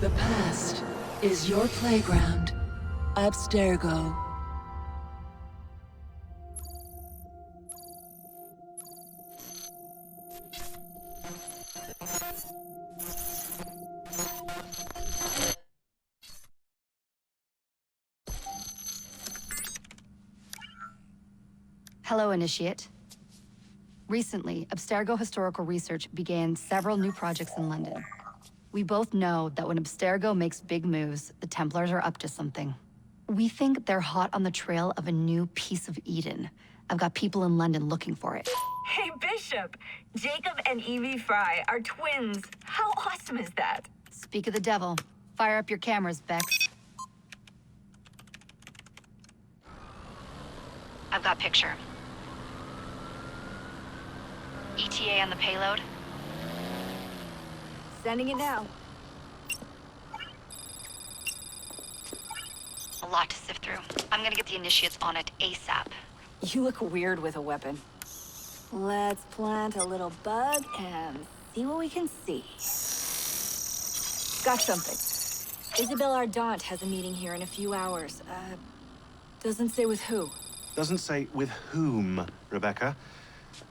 The past is your playground. Abstergo. Hello, Initiate. Recently, Abstergo Historical Research began several new projects in London. We both know that when Abstergo makes big moves, the Templars are up to something. We think they're hot on the trail of a new piece of Eden. I've got people in London looking for it. Hey, Bishop! Jacob and Evie Fry are twins. How awesome is that? Speak of the devil. Fire up your cameras, Bex. I've got picture. ETA on the payload? Sending it now. A lot to sift through. I'm gonna get the Initiates on it ASAP. You look weird with a weapon. Let's plant a little bug and see what we can see. Got something. Isabel Ardant has a meeting here in a few hours. Doesn't say with who. Doesn't say with whom, Rebecca.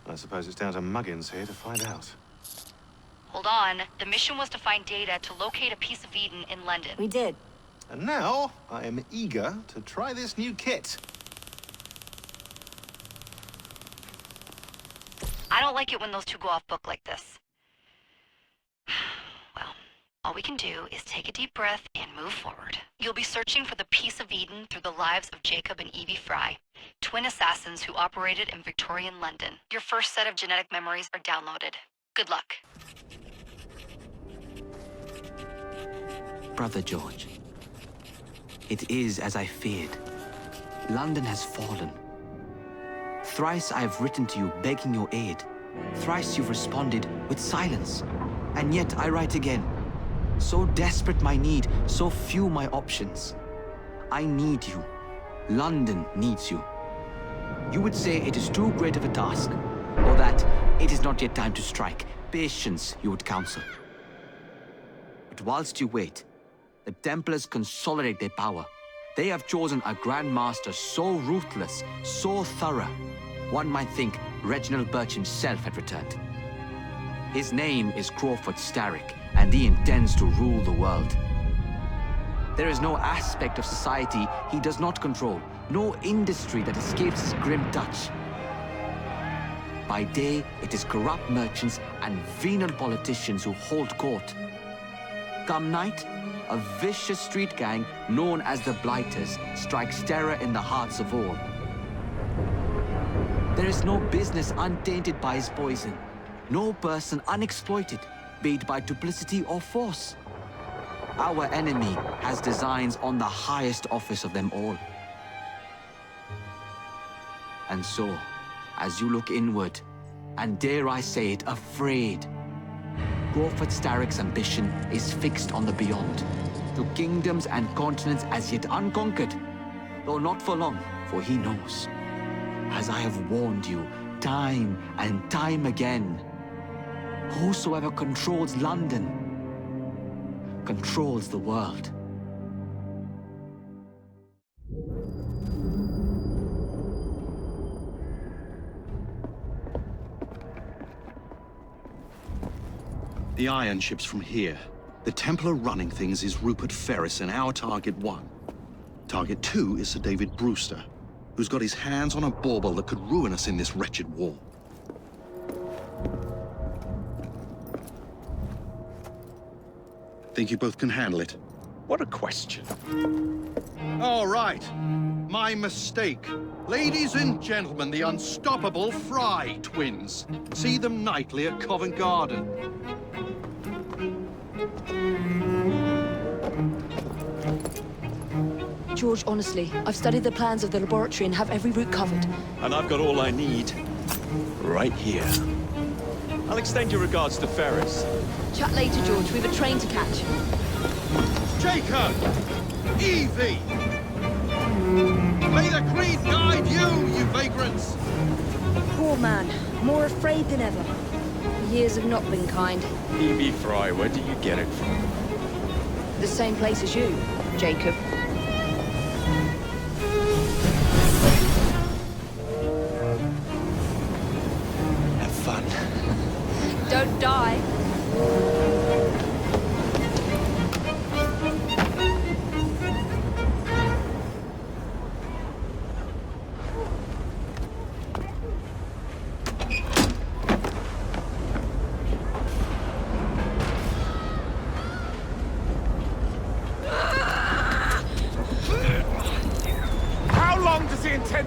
I suppose it's down to Muggins here to find out. Hold on. The mission was to find data to locate a piece of Eden in London. We did. And now, I am eager to try this new kit. I don't like it when those two go off book like this. Well, all we can do is take a deep breath and move forward. You'll be searching for the piece of Eden through the lives of Jacob and Evie Fry, twin assassins who operated in Victorian London. Your first set of genetic memories are downloaded. Good luck. Brother George, it is as I feared. London has fallen. Thrice I have written to you begging your aid. Thrice you've responded with silence. And yet I write again. So desperate my need, so few my options. I need you. London needs you. You would say it is too great of a task, or that it is not yet time to strike. Patience, you would counsel. But whilst you wait, the Templars consolidate their power. They have chosen a Grand Master so ruthless, so thorough. One might think Reginald Birch himself had returned. His name is Crawford Starrick, and he intends to rule the world. There is no aspect of society he does not control, no industry that escapes his grim touch. By day, it is corrupt merchants and venal politicians who hold court. Come night, a vicious street gang known as the Blighters strikes terror in the hearts of all. There is no business untainted by his poison, no person unexploited, be it by duplicity or force. Our enemy has designs on the highest office of them all. And so, as you look inward, and dare I say it, afraid, Crawford Starrick's ambition is fixed on the beyond, to kingdoms and continents as yet unconquered, though not for long, for he knows, as I have warned you time and time again, whosoever controls London controls the world. The iron ship's from here. The Templar running things is Rupert Ferris and our target 1. Target 2 is Sir David Brewster, who's got his hands on a bauble that could ruin us in this wretched war. Think you both can handle it? What a question. All right. My mistake. Ladies and gentlemen, the unstoppable Fry twins. See them nightly at Covent Garden. George, honestly, I've studied the plans of the laboratory and have every route covered. And I've got all I need right here. I'll extend your regards to Ferris. Chat later, George. We've a train to catch. Jacob! Evie! May the creed guide you, you vagrants! Poor man. More afraid than ever. The years have not been kind. Evie Fry, where do you get it from? the same place as you, Jacob. Have fun. Don't die.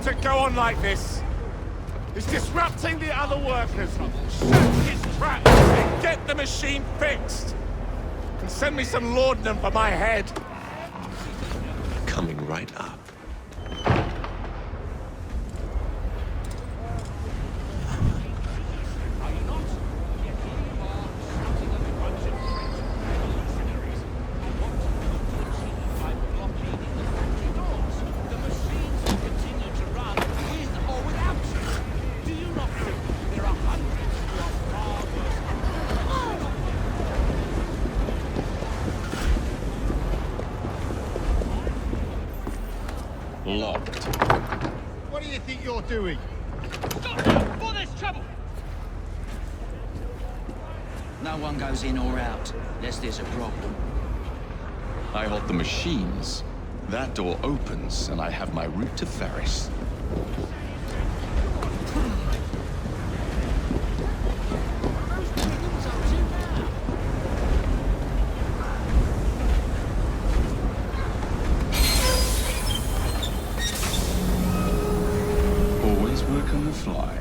To go on like this. He's disrupting the other workers. Set his traps and get the machine fixed. And send me some laudanum for my head. Coming right up. Locked. What do you think you're doing? Stop now, for this trouble! No one goes in or out, unless there's a problem. I hold the machines. That door opens, and I have my route to Ferris. Fly.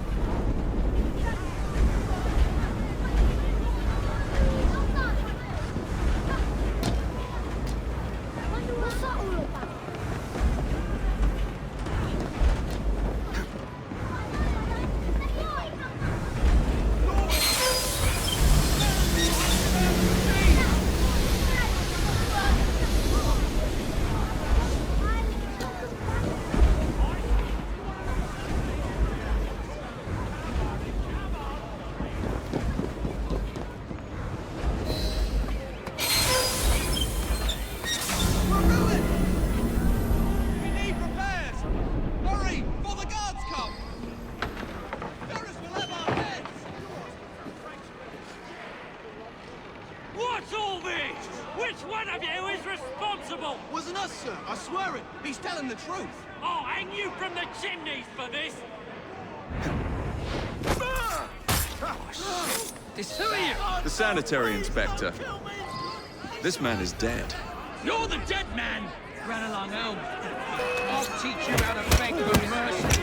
Sanitary inspector. This man is dead. You're the dead man! Run along home. I'll teach you how to beg for mercy.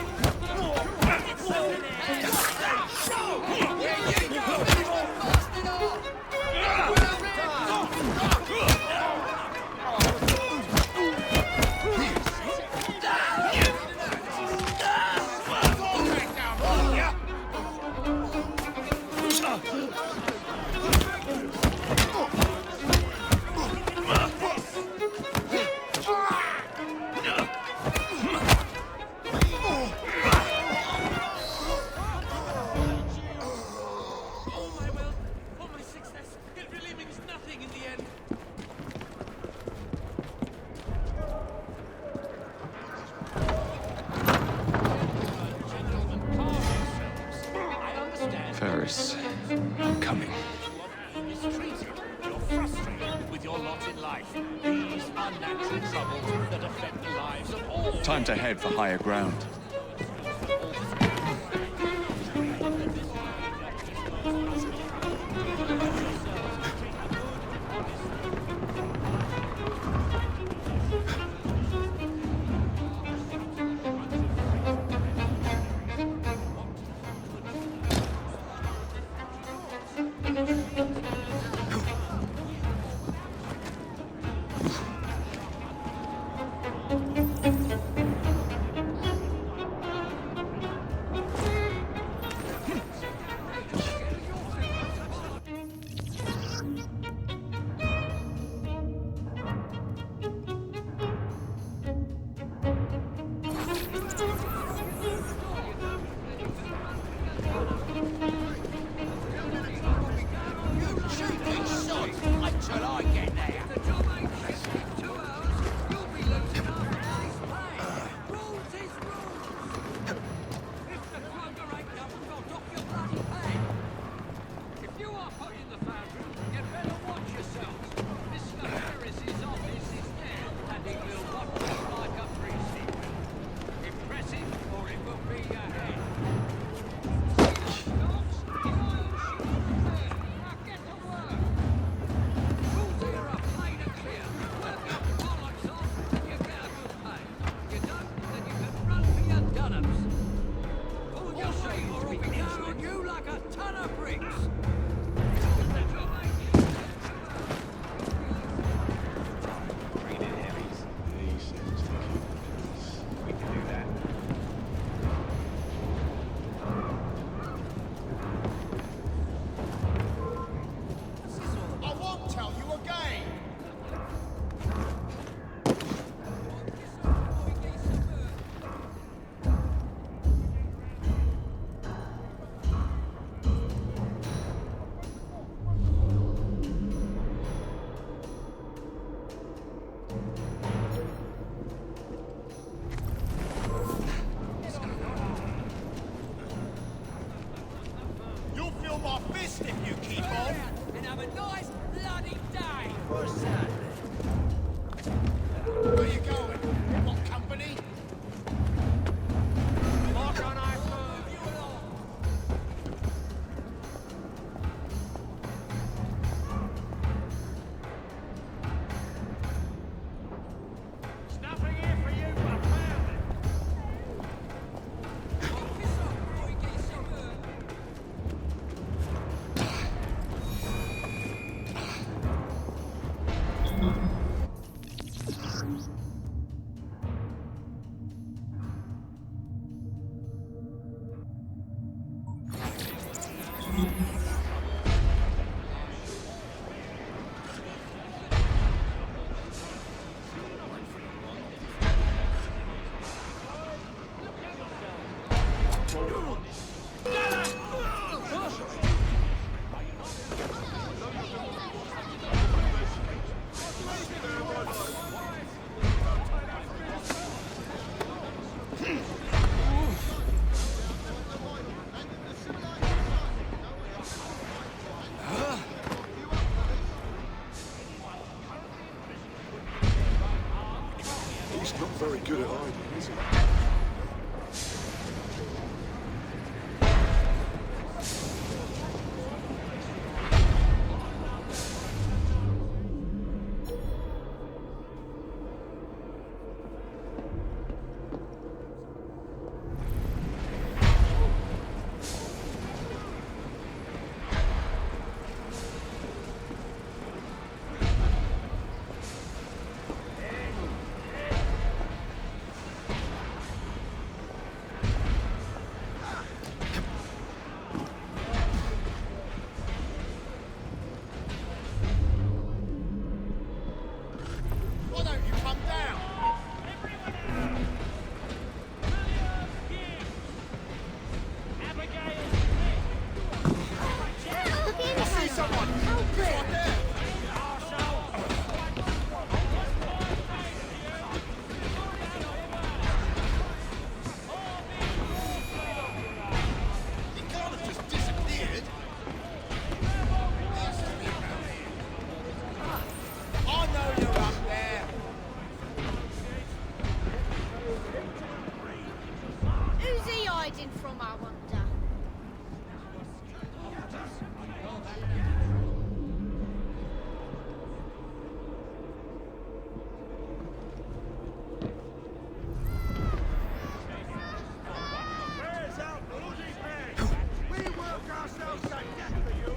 Ferris, I'm coming. Mistreated. You're frustrated with your lot in life. These are natural troubles that affect the lives of all. Time to head for higher ground. my fist if you keep on. And have a nice bloody day. What's that? Where you going? Want company? What can I serve you along? There's nothing here for you but found it. He's not very good at hiding, is he? Why don't you come down? I see someone! Help it! There! He can't have just disappeared. He has to be around here. I know you're up there. Who's he hiding from, I wonder? We work ourselves to death for you.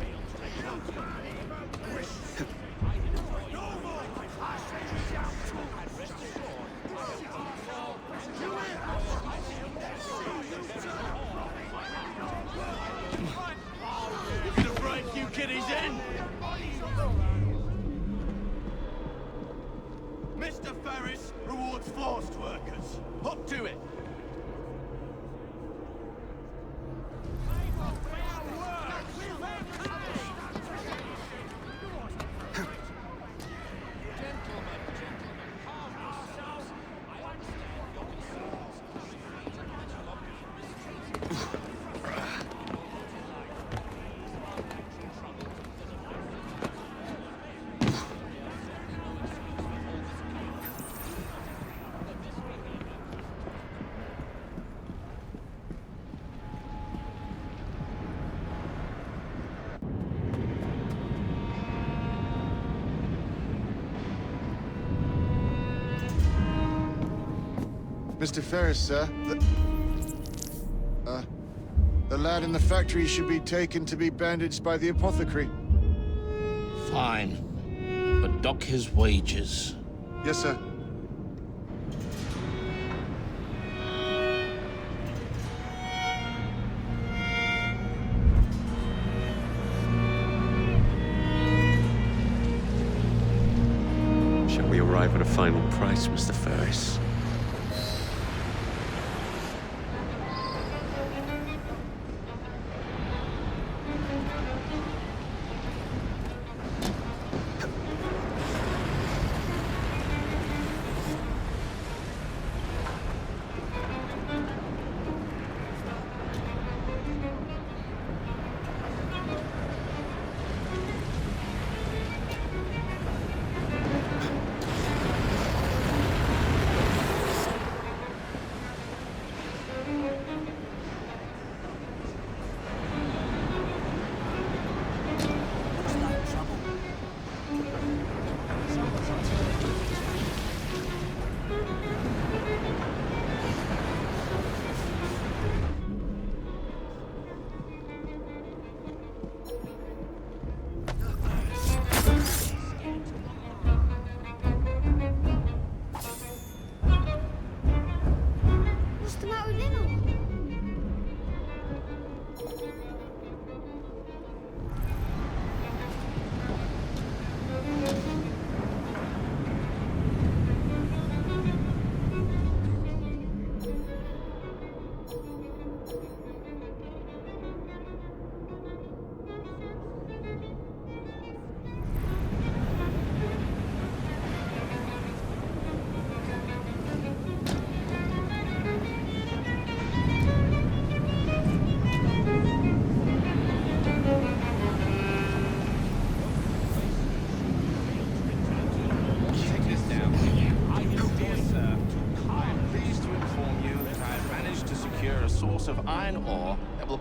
No more! I say we down and rest assured. You gonna break you kiddies in? Mr. Ferris rewards forced workers. Up to it. Mr. Ferris, sir, the lad in the factory should be taken to be bandaged by the apothecary. Fine. But dock his wages. Yes, sir. Shall we arrive at a final price, Mr. Ferris?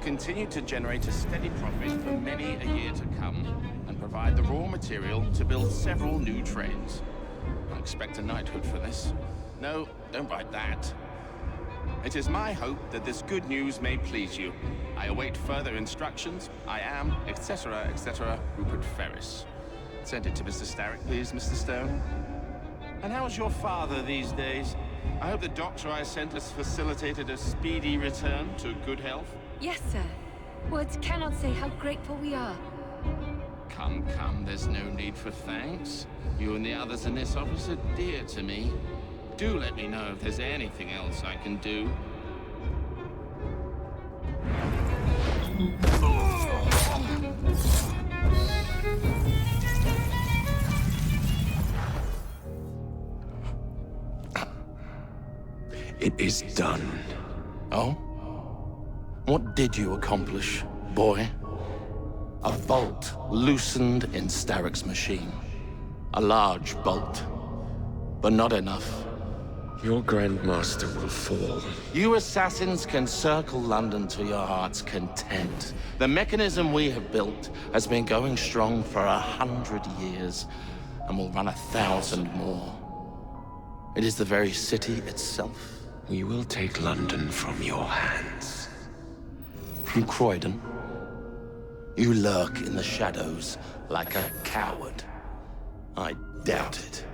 continue to generate a steady profit for many a year to come, and provide the raw material to build several new trains. I expect a knighthood for this. No, don't write that. It is my hope that this good news may please you. I await further instructions. I am, etc., etc., Rupert Ferris. Send it to Mr. Starrick, please, Mr. Stone. And how's your father these days? I hope the doctor I sent has facilitated a speedy return to good health. Yes, sir. Words cannot say how grateful we are. Come, come, there's no need for thanks. You and the others in this office are dear to me. Do let me know if there's anything else I can do. It is done. Oh? What did you accomplish, boy? A bolt loosened in Starrick's machine. A large bolt, but not enough. Your Grandmaster will fall. You assassins can circle London to your heart's content. The mechanism we have built has been going strong for 100 years, and will run 1,000 more. It is the very city itself. We will take London from your hands. From Croydon? You lurk in the shadows like a coward. I doubt it.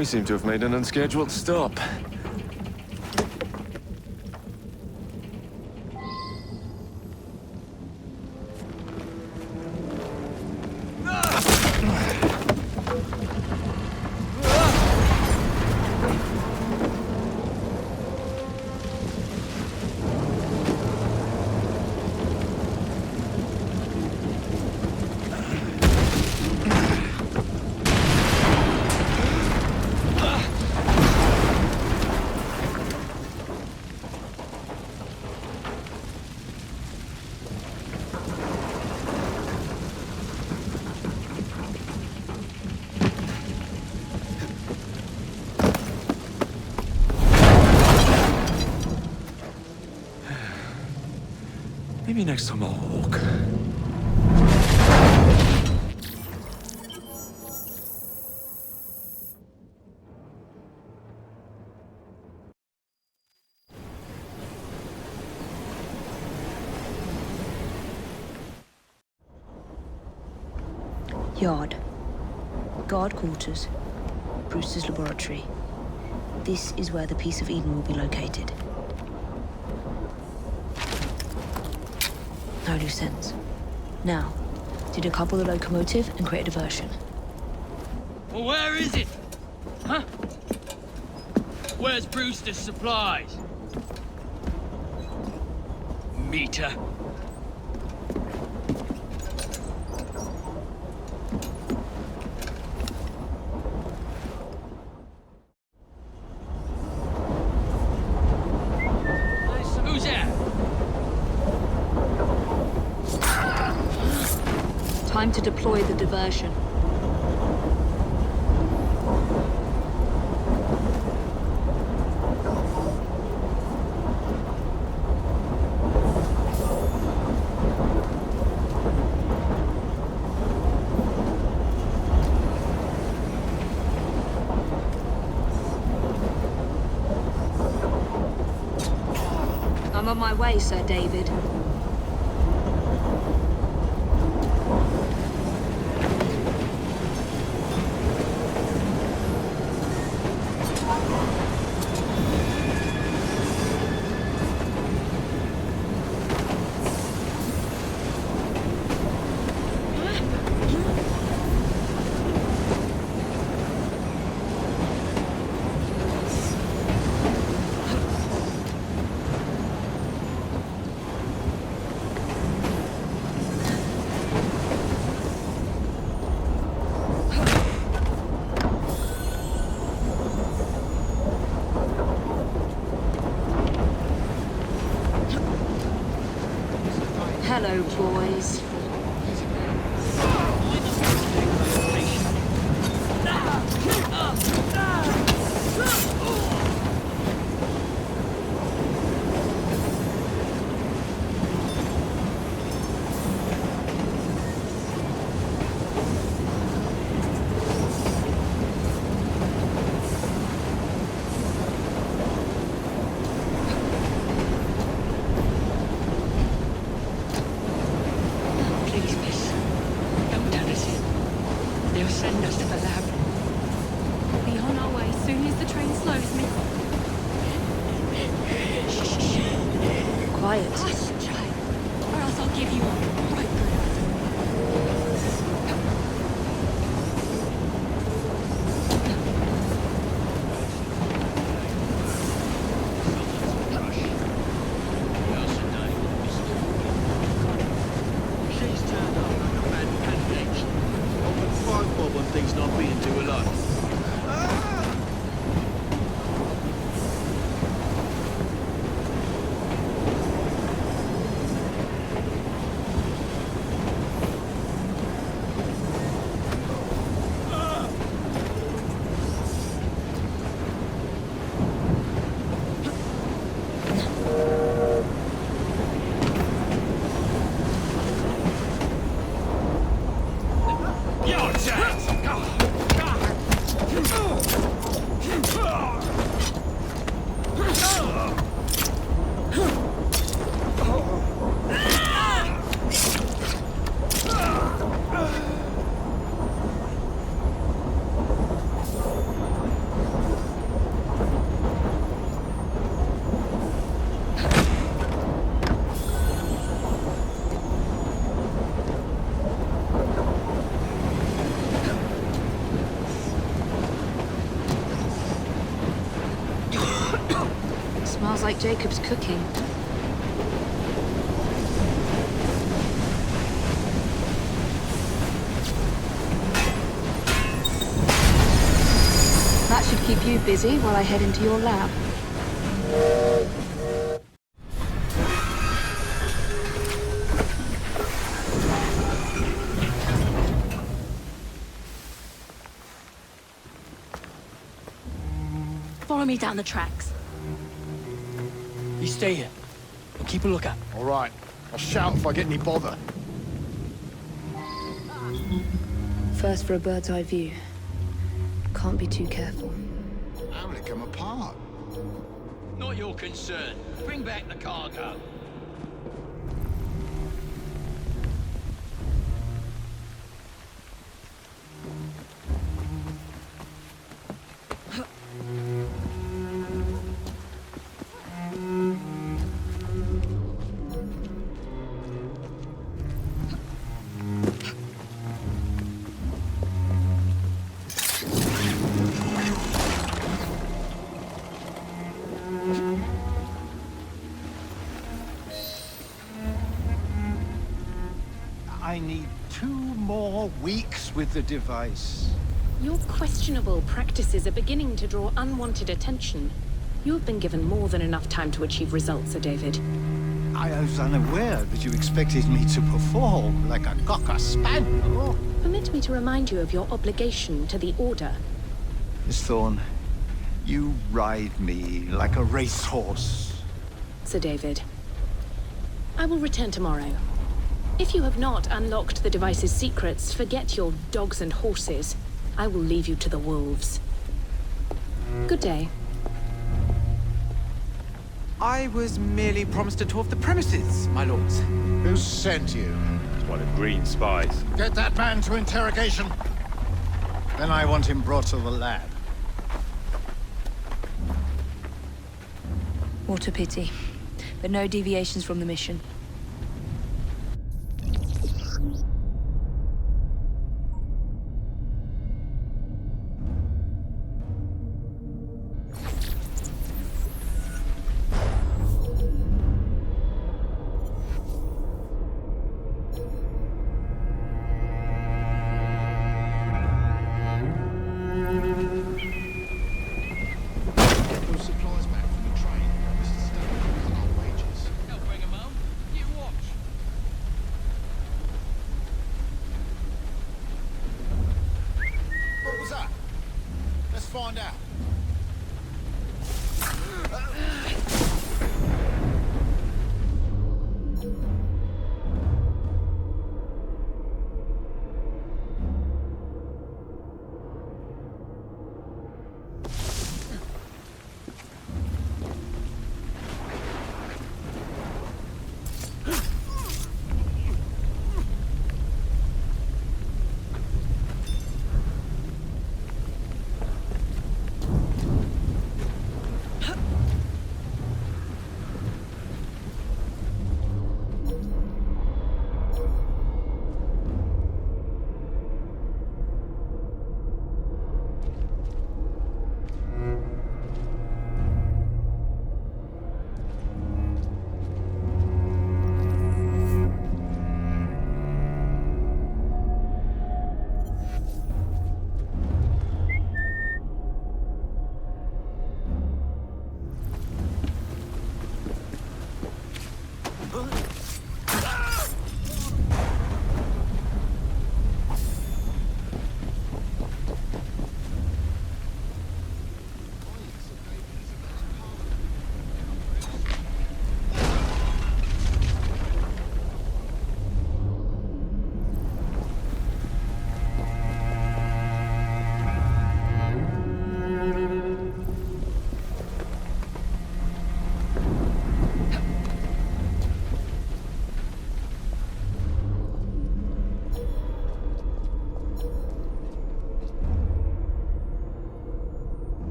We seem to have made an unscheduled stop. Maybe next time I'll walk. Yard. Guard quarters. Brewster's laboratory. This is where the piece of Eden will be located. No loose ends. Now, to decouple the locomotive and create a diversion. Well, where is it? Huh? Where's Brewster's supplies? Meter. Who's that? Time to deploy the diversion. I'm on my way, Sir David. Hello, boys. Smells like Jacob's cooking. That should keep you busy while I head into your lab. Follow me down the tracks. You stay here and keep a lookout. All right. I'll shout if I get any bother. First for a bird's eye view. Can't be too careful. How will it come apart? Not your concern. Bring back the cargo. I need 2 more weeks with the device. Your questionable practices are beginning to draw unwanted attention. You have been given more than enough time to achieve results, Sir David. I was unaware that you expected me to perform like a cocker spaniel. Permit me to remind you of your obligation to the Order. Miss Thorn, you ride me like a racehorse. Sir David, I will return tomorrow. If you have not unlocked the device's secrets, forget your dogs and horses. I will leave you to the wolves. Good day. I was merely promised a tour of the premises, my lords. Who sent you? It's one of Green's spies. Get that man to interrogation. Then I want him brought to the lab. What a pity. But no deviations from the mission.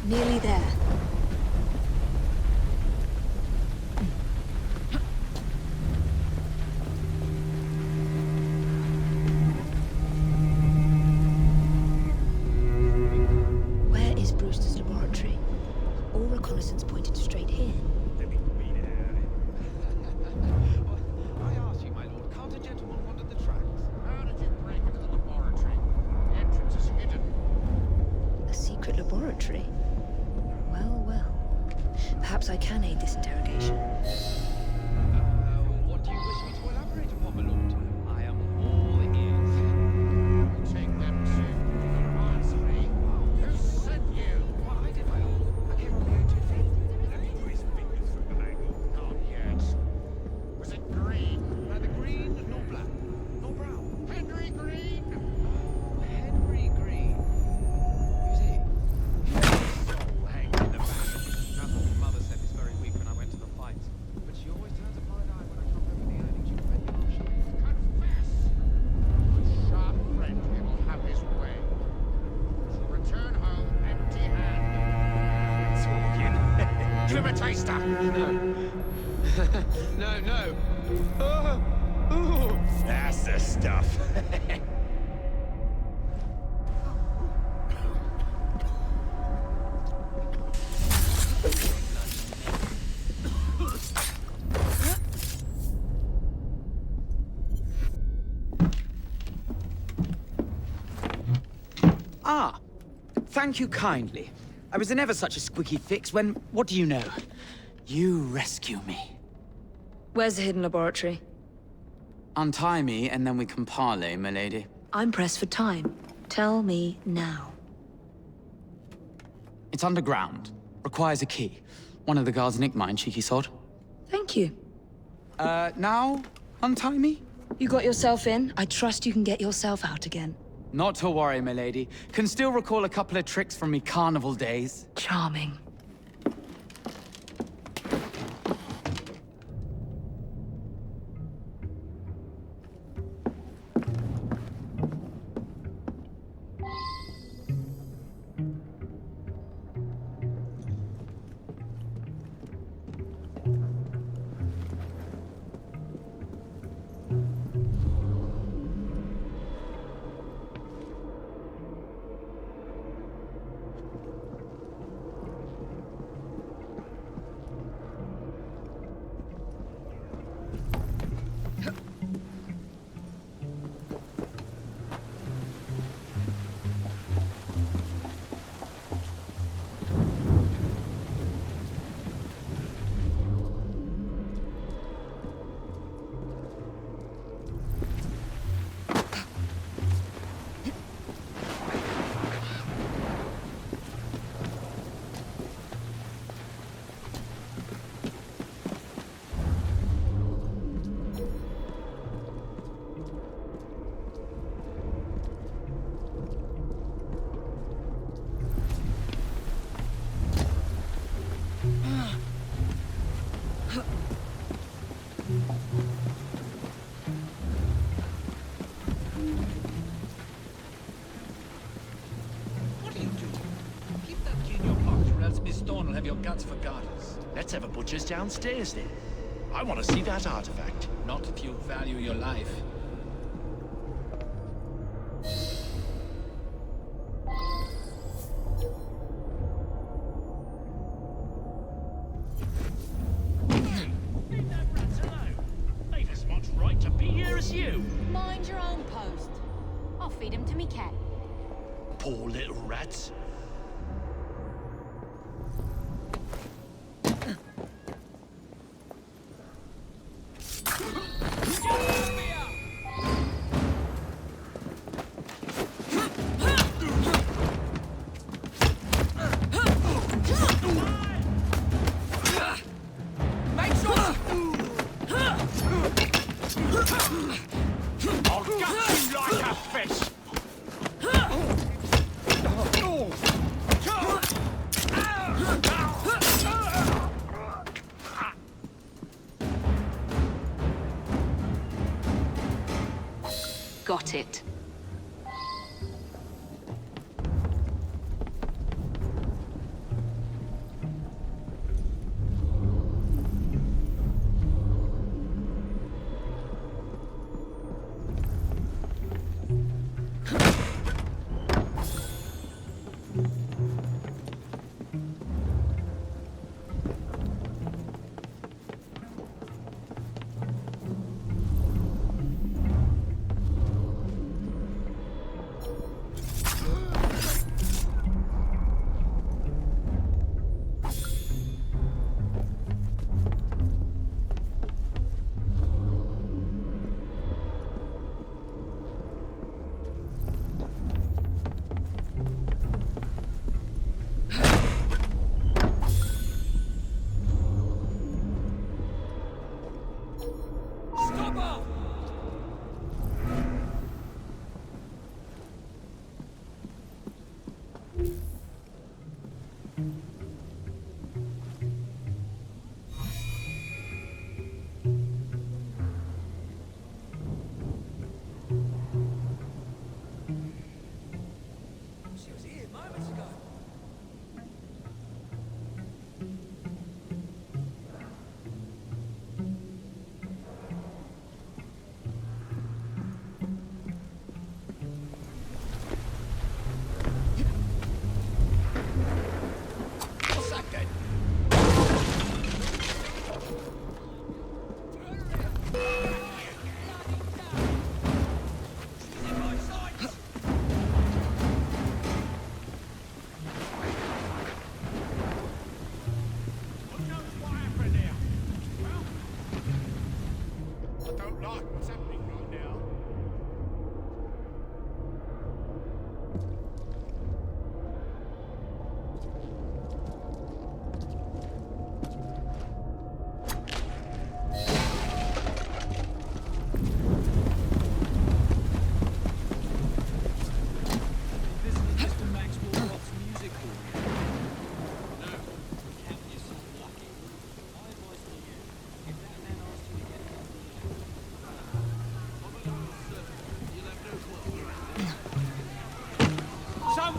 Nearly there. Where is Brewster's laboratory? All reconnaissance pointed straight here. I ask you, my lord, can't a gentleman wander the tracks? How did you break into the laboratory? The entrance is hidden. A laboratory. Well, well. Perhaps I can aid this interrogation. What do you wish me to elaborate upon, my lord? I am all ears. Take them to the artery. Who sent you? What I did, my lord. I came on my own 2 feet. Let me put his fingers through the mangle. Not yet. Was it green? Neither green nor black, nor brown. Henry Green? Henry Green. Who's he? Soul hanging in the back. That's what my mother said this very week when I went to the fight. But she always turns a blind eye when I come home with the earnings. You bet you she Confess! A sharp friend, he will have his way. Shall return home empty-handed. Talking. Give him a taster! No. no. That's the stuff. Ah, thank you kindly. I was in ever such a squeaky fix when, what do you know? You rescue me. Where's the hidden laboratory? Untie me, and then we can parley, my lady. I'm pressed for time. Tell me now. It's underground. Requires a key. One of the guards nicked mine, cheeky sod. Thank you. Now? Untie me? You got yourself in. I trust you can get yourself out again. Not to worry, my lady. Can still recall a couple of tricks from me carnival days. Charming. Guts for garters. Let's have a butcher's downstairs then. I want to see that artifact. Not if you value your life. Leave that rat alone. They've as much right to be here as you. Mind your own post. I'll feed him to me cat. Poor little rats. I'll gut you like a fish!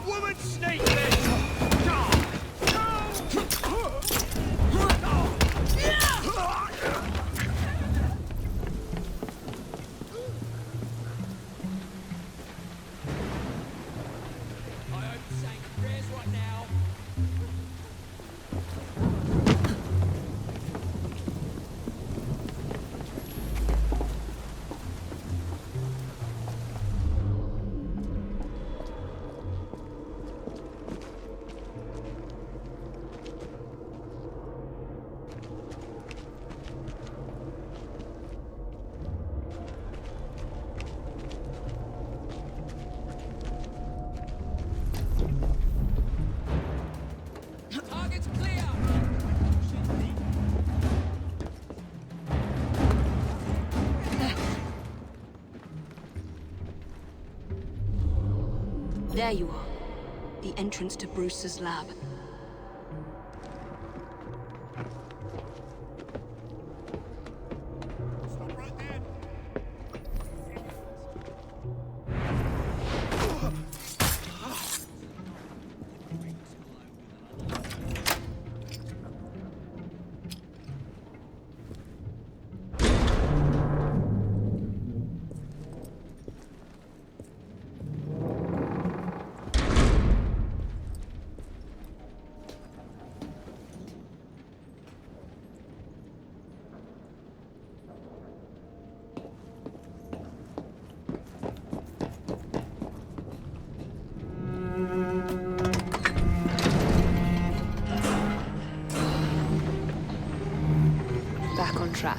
woman sneak this! There you are. The entrance to Brewster's lab. Back on track.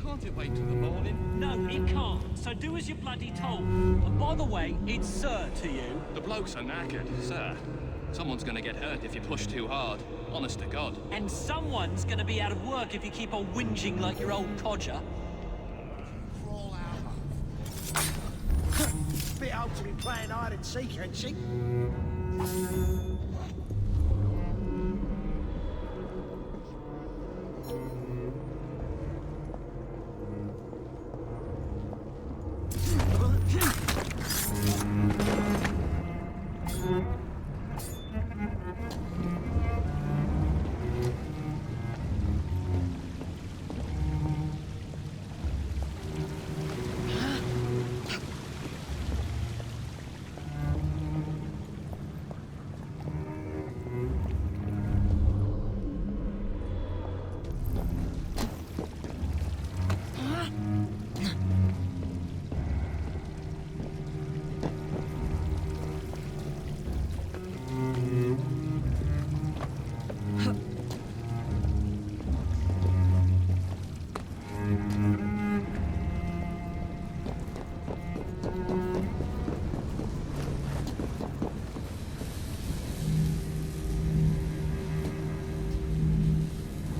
Can't it wait till the morning? No, it can't. So do as you're bloody told. And by the way, it's sir to you. The blokes are knackered, sir. Someone's gonna get hurt if you push too hard. Honest to God. And someone's gonna be out of work if you keep on whinging like your old codger. Crawl out. Bit old to be playing hide and seek, ain't she?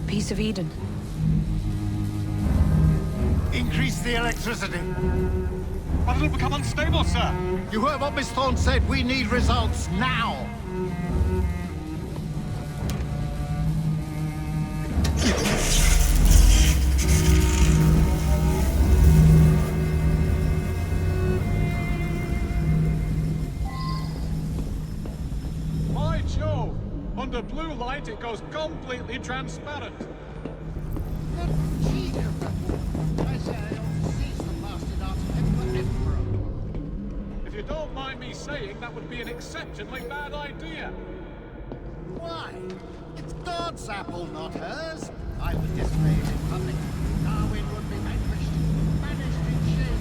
Piece of Eden. Increase the electricity. But it'll become unstable, sir. You heard what Miss Thorn said. We need results now. By Jove! Under blue light, it goes completely transparent. I say I ought to seize the bastard out of him forever. If you don't mind me saying, that would be an exceptionally bad idea. Why? It's God's apple, not hers. I would display it in public. Darwin would be vanquished, banished in shame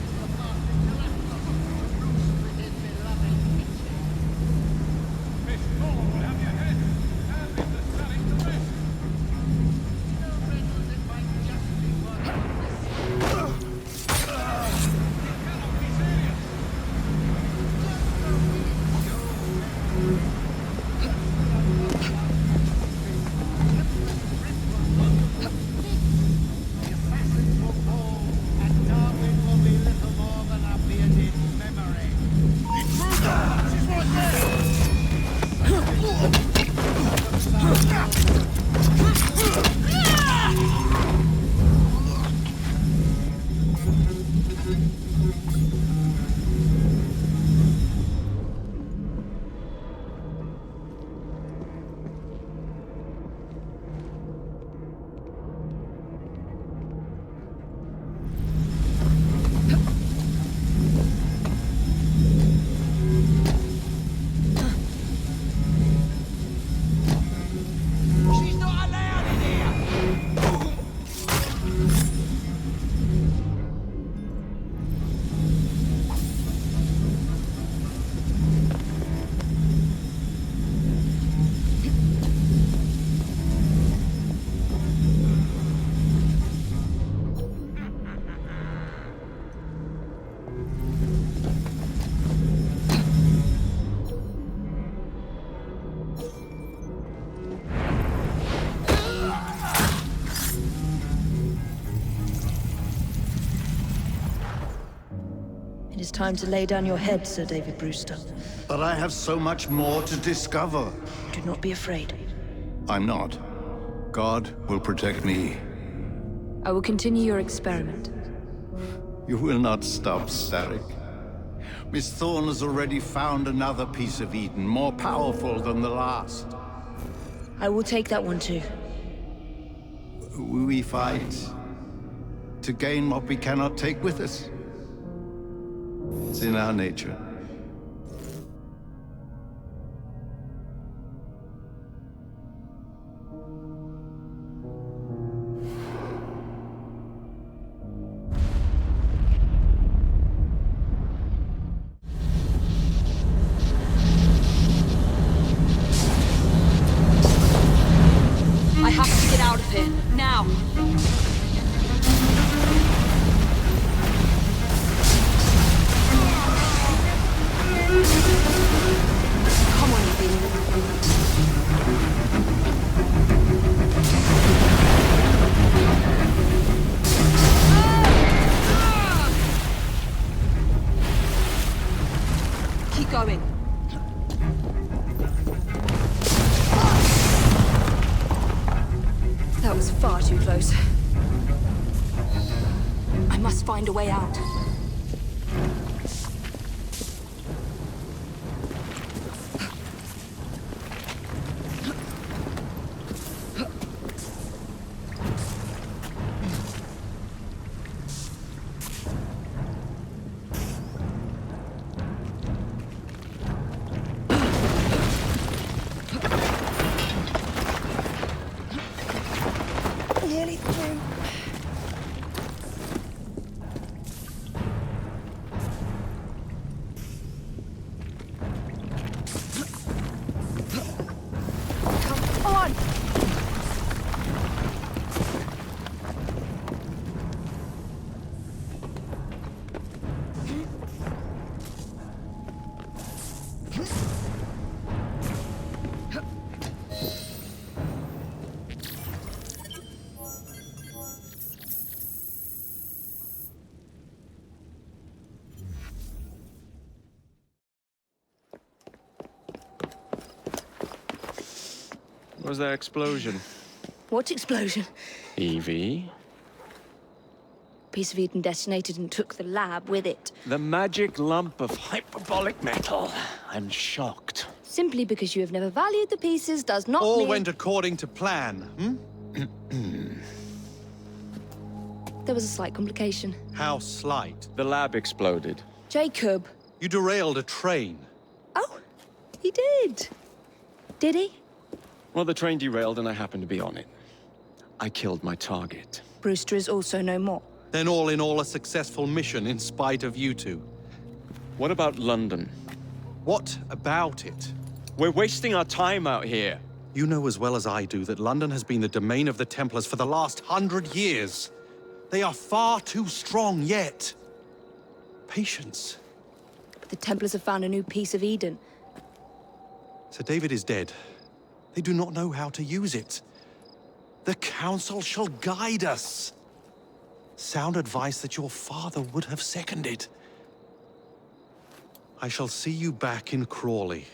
It is time to lay down your head, Sir David Brewster. But I have so much more to discover. Do not be afraid. I'm not. God will protect me. I will continue your experiment. You will not stop, Starrick. Miss Thorn has already found another piece of Eden, more powerful than the last. I will take that one too. We fight to gain what we cannot take with us. It's in our nature. I have to get out of here, now! Come on, Evie. Keep going. That was far too close. I must find a way out. Nearly through. Come on! Was there explosion? What explosion? Evie? Piece of Eden detonated and took the lab with it. The magic lump of hyperbolic metal. I'm shocked. Simply because you have never valued the pieces does not All mean... went according to plan, There was a slight complication. How slight? The lab exploded. Jacob. You derailed a train. Oh, he did. Did he? Well, the train derailed and I happened to be on it. I killed my target. Brewster is also no more. Then all in all, a successful mission in spite of you two. What about London? What about it? We're wasting our time out here. You know as well as I do that London has been the domain of the Templars for the last 100 years. They are far too strong yet. Patience. But the Templars have found a new piece of Eden. Sir David is dead. They do not know how to use it. The Council shall guide us. Sound advice that your father would have seconded. I shall see you back in Crawley.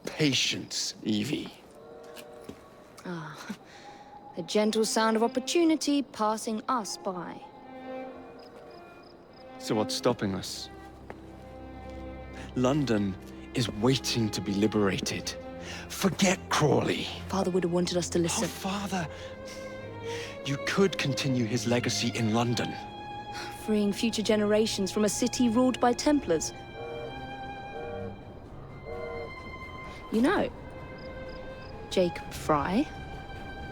Patience, Evie. Ah, The gentle sound of opportunity passing us by. So what's stopping us? London is waiting to be liberated. Forget Crawley. Father would have wanted us to listen. Oh, Father! You could continue his legacy in London. Freeing future generations from a city ruled by Templars. You know, Jacob Fry,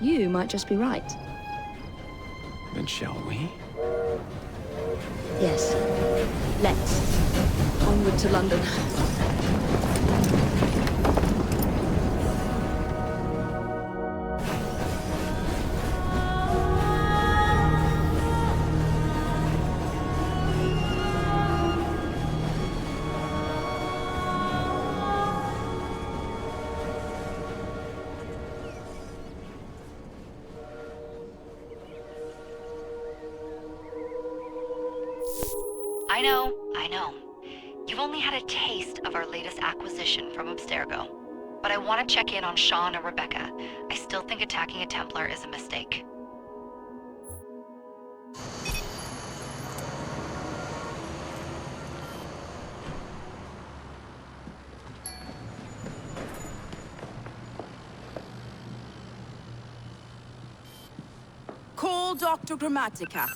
you might just be right. Then shall we? Yes. Let's. Onward to London. I know. You've only had a taste of our latest acquisition from Abstergo. But I want to check in on Sean and Rebecca. I still think attacking a Templar is a mistake. Call Dr. Grammatica.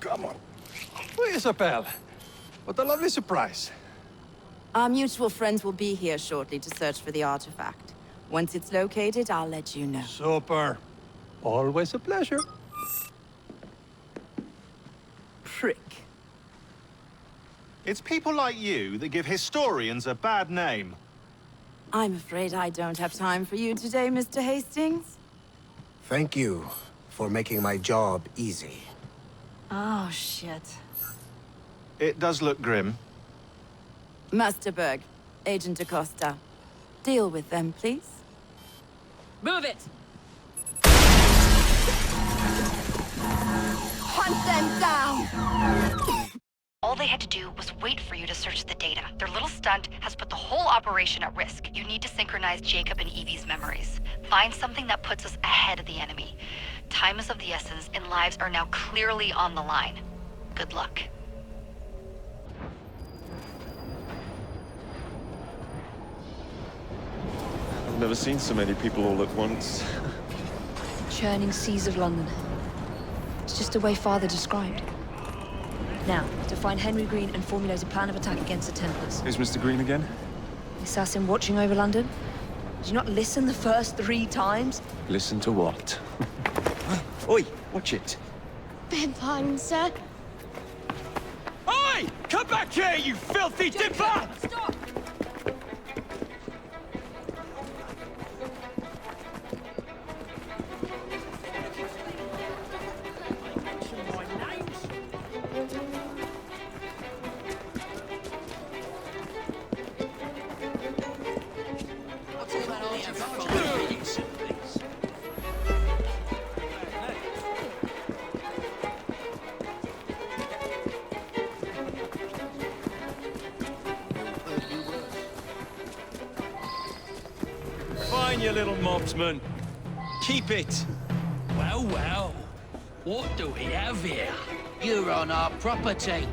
Come on. Isabel. What a lovely surprise. Our mutual friends will be here shortly to search for the artifact. Once it's located, I'll let you know. Super. Always a pleasure. Prick. It's people like you that give historians a bad name. I'm afraid I don't have time for you today, Mr. Hastings. Thank you for making my job easy. Oh, shit. It does look grim. Master Berg, Agent Acosta. Deal with them, please. Move it! Hunt them down! All they had to do was wait for you to search the data. Their little stunt has put the whole operation at risk. You need to synchronize Jacob and Evie's memories. Find something that puts us ahead of the enemy. Time is of the essence, and lives are now clearly on the line. Good luck. I've never seen so many people all at once. Churning seas of London. It's just the way Father described. Now, to find Henry Green and formulate a plan of attack against the Templars. Who's Mr. Green again? The assassin watching over London? Did you not listen the first 3 times? Listen to what? Oi, watch it. Beg pardon, sir. Oi! Come back here, you filthy dipper! Stop! Fine, you little mobsman. Keep it. Well, well. What do we have here? You're on our property.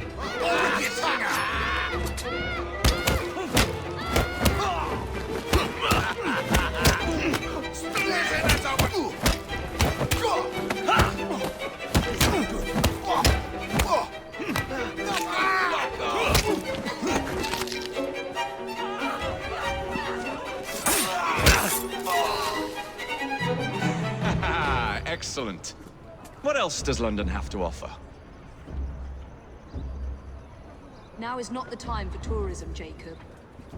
Excellent. What else does London have to offer? Now is not the time for tourism, Jacob.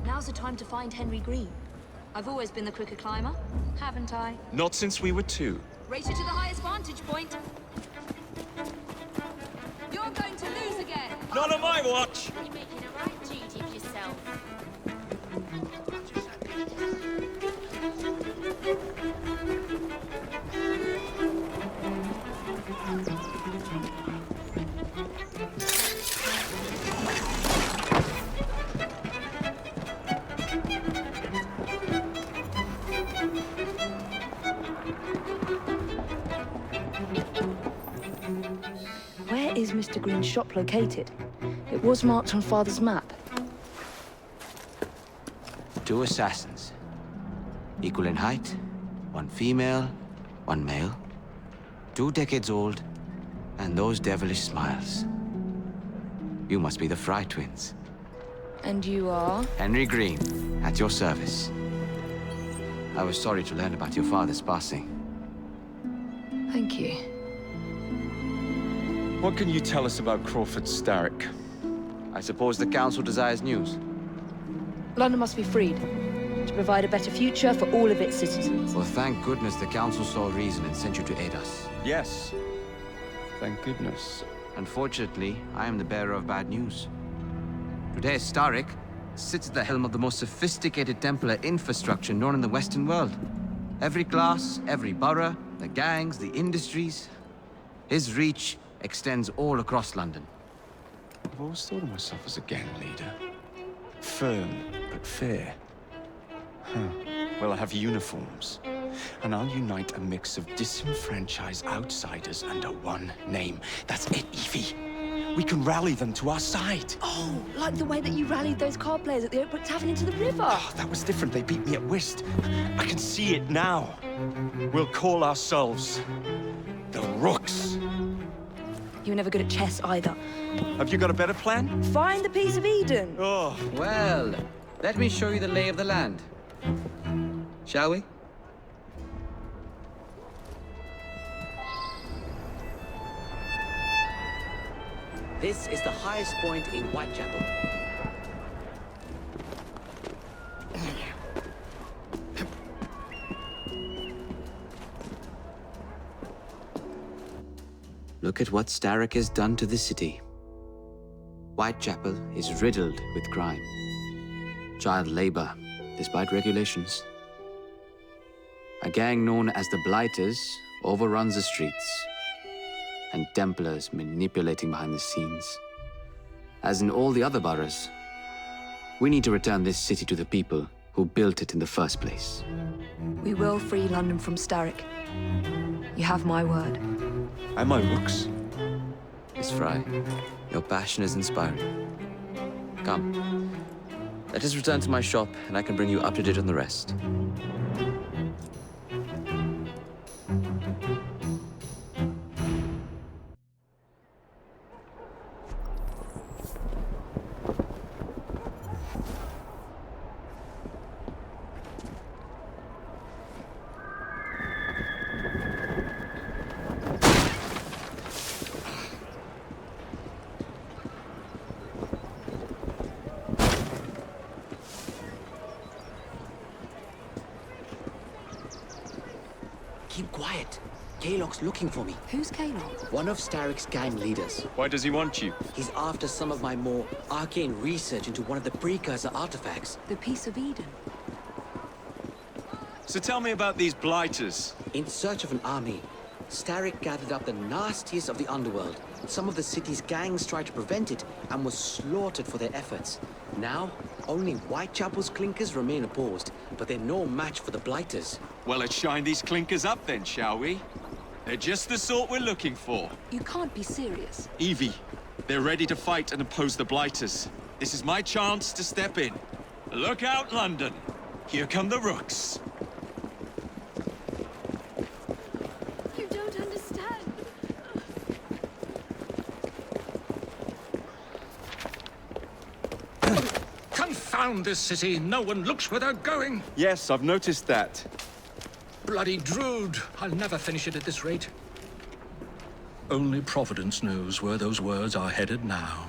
Now's the time to find Henry Green. I've always been the quicker climber, haven't I? Not since we were 2. Race you to the highest vantage point. You're going to lose again. Not on my watch. You're making a right G of yourself. is Mr. Green's shop located? It was marked on Father's map. 2 assassins. Equal in height, 1 female, 1 male. 2 decades old, and those devilish smiles. You must be the Fry twins. And you are? Henry Green, at your service. I was sorry to learn about your father's passing. Thank you. What can you tell us about Crawford Starrick? I suppose the Council desires news. London must be freed, to provide a better future for all of its citizens. Well, thank goodness the Council saw reason and sent you to aid us. Yes. Thank goodness. Unfortunately, I am the bearer of bad news. Today, Starrick sits at the helm of the most sophisticated Templar infrastructure known in the Western world. Every class, every borough, the gangs, the industries. His reach extends all across London. I've always thought of myself as a gang leader. Firm, but fair. Huh. Well, I have uniforms. And I'll unite a mix of disenfranchised outsiders under one name. That's it, Evie. We can rally them to our side. Oh, like the way that you rallied those card players at the Oakbrook Tavern into the river. Oh, that was different. They beat me at whist. I can see it now. We'll call ourselves the Rooks. You were never good at chess either. Have you got a better plan? Find the piece of Eden. Oh. Well, let me show you the lay of the land. Shall we? This is the highest point in Whitechapel. Look at what Starrick has done to the city. Whitechapel is riddled with crime. Child labor, despite regulations. A gang known as the Blighters overruns the streets, and Templars manipulating behind the scenes. As in all the other boroughs, we need to return this city to the people who built it in the first place. We will free London from Starrick. You have my word. And my Rooks. Miss Fry, your passion is inspiring. Come, let us return to my shop, and I can bring you up to date on the rest. Keep quiet. Kaylock's looking for me. Who's Kaylock? One of Starrick's gang leaders. Why does he want you? He's after some of my more arcane research into one of the precursor artifacts. The piece of Eden. So tell me about these Blighters. In search of an army, Starrick gathered up the nastiest of the underworld. Some of the city's gangs tried to prevent it and were slaughtered for their efforts. Now, only Whitechapel's clinkers remain opposed, but they're no match for the Blighters. Well, let's shine these clinkers up then, shall we? They're just the sort we're looking for. You can't be serious. Evie, they're ready to fight and oppose the Blighters. This is my chance to step in. Look out, London. Here come the Rooks. You don't understand. Confound this city. No one looks where they're going. Yes, I've noticed that. Bloody Drood. I'll never finish it at this rate. Only Providence knows where those words are headed now.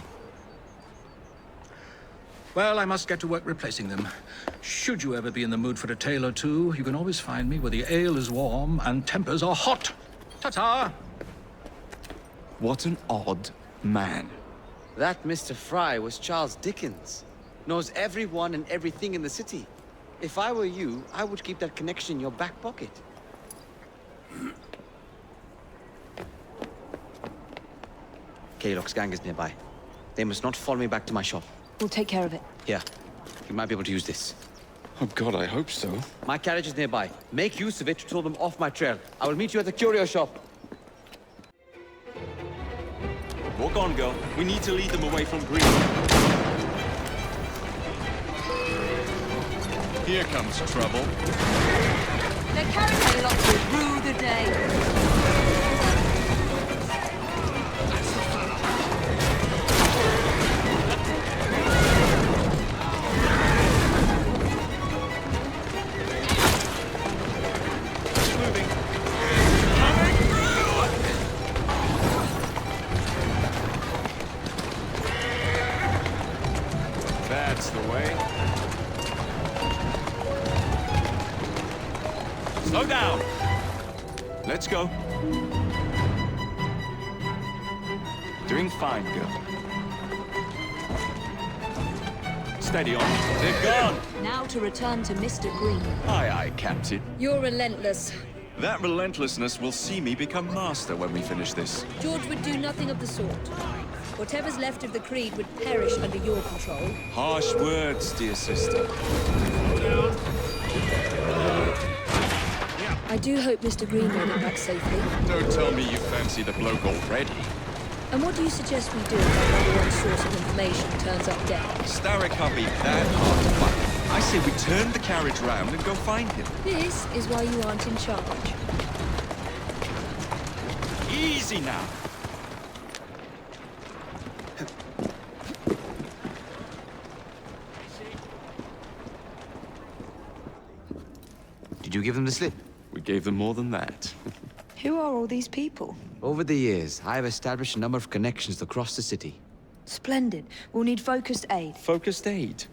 Well, I must get to work replacing them. Should you ever be in the mood for a tale or two, you can always find me where the ale is warm and tempers are hot. Ta-ta! What an odd man. That Mr. Fry was Charles Dickens. Knows everyone and everything in the city. If I were you, I would keep that connection in your back pocket. Kaylock's gang is nearby. They must not follow me back to my shop. We'll take care of it. Here, you might be able to use this. Oh God, I hope so. My carriage is nearby. Make use of it to throw them off my trail. I will meet you at the curio shop. Walk on, girl. We need to lead them away from Green. Here comes trouble. The Caricature will rue the day. That's the way. Slow down. Let's go. Doing fine, girl. Steady on. They're gone. Now to return to Mr. Green. Aye, aye, Captain. You're relentless. That relentlessness will see me become master when we finish this. George would do nothing of the sort. Whatever's left of the Creed would perish under your control. Harsh words, dear sister. I do hope Mr. Green made it back safely. Don't tell me you fancy the bloke already. And what do you suggest we do if our number one source of information turns up dead? Starrick can't be that hard to find. I say we turn the carriage round and go find him. This is why you aren't in charge. Easy now. Did you give them the slip? We gave them more than that. Who are all these people? Over the years, I have established a number of connections across the city. Splendid. We'll need focused aid. Focused aid?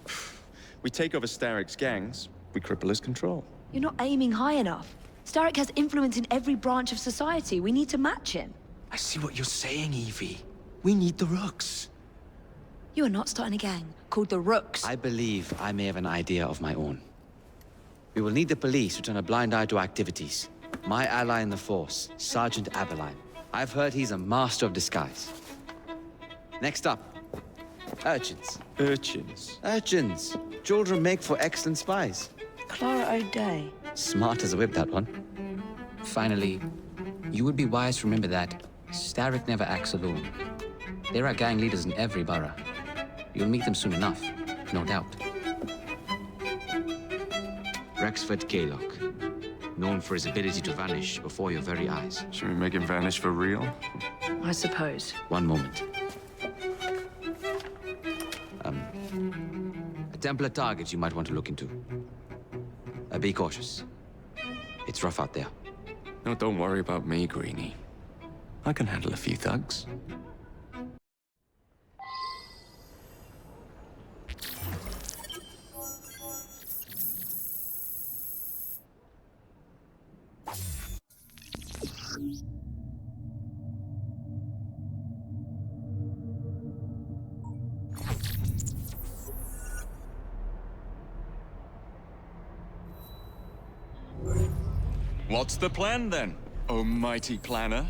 We take over Starrick's gangs, we cripple his control. You're not aiming high enough. Starrick has influence in every branch of society. We need to match him. I see what you're saying, Evie. We need the Rooks. You are not starting a gang called the Rooks. I believe I may have an idea of my own. We will need the police to turn a blind eye to activities. My ally in the force, Sergeant Abberline. I've heard he's a master of disguise. Next up, urchins. Urchins? Urchins. Children make for excellent spies. Clara O'Day. Smart as a whip, that one. Finally, you would be wise to remember that Starrick never acts alone. There are gang leaders in every borough. You'll meet them soon enough, no doubt. Rexford Kaylock, known for his ability to vanish before your very eyes. Should we make him vanish for real? I suppose. One moment. A Templar target you might want to look into. Be cautious. It's rough out there. No, don't worry about me, Greenie. I can handle a few thugs. What's the plan, then, oh mighty planner?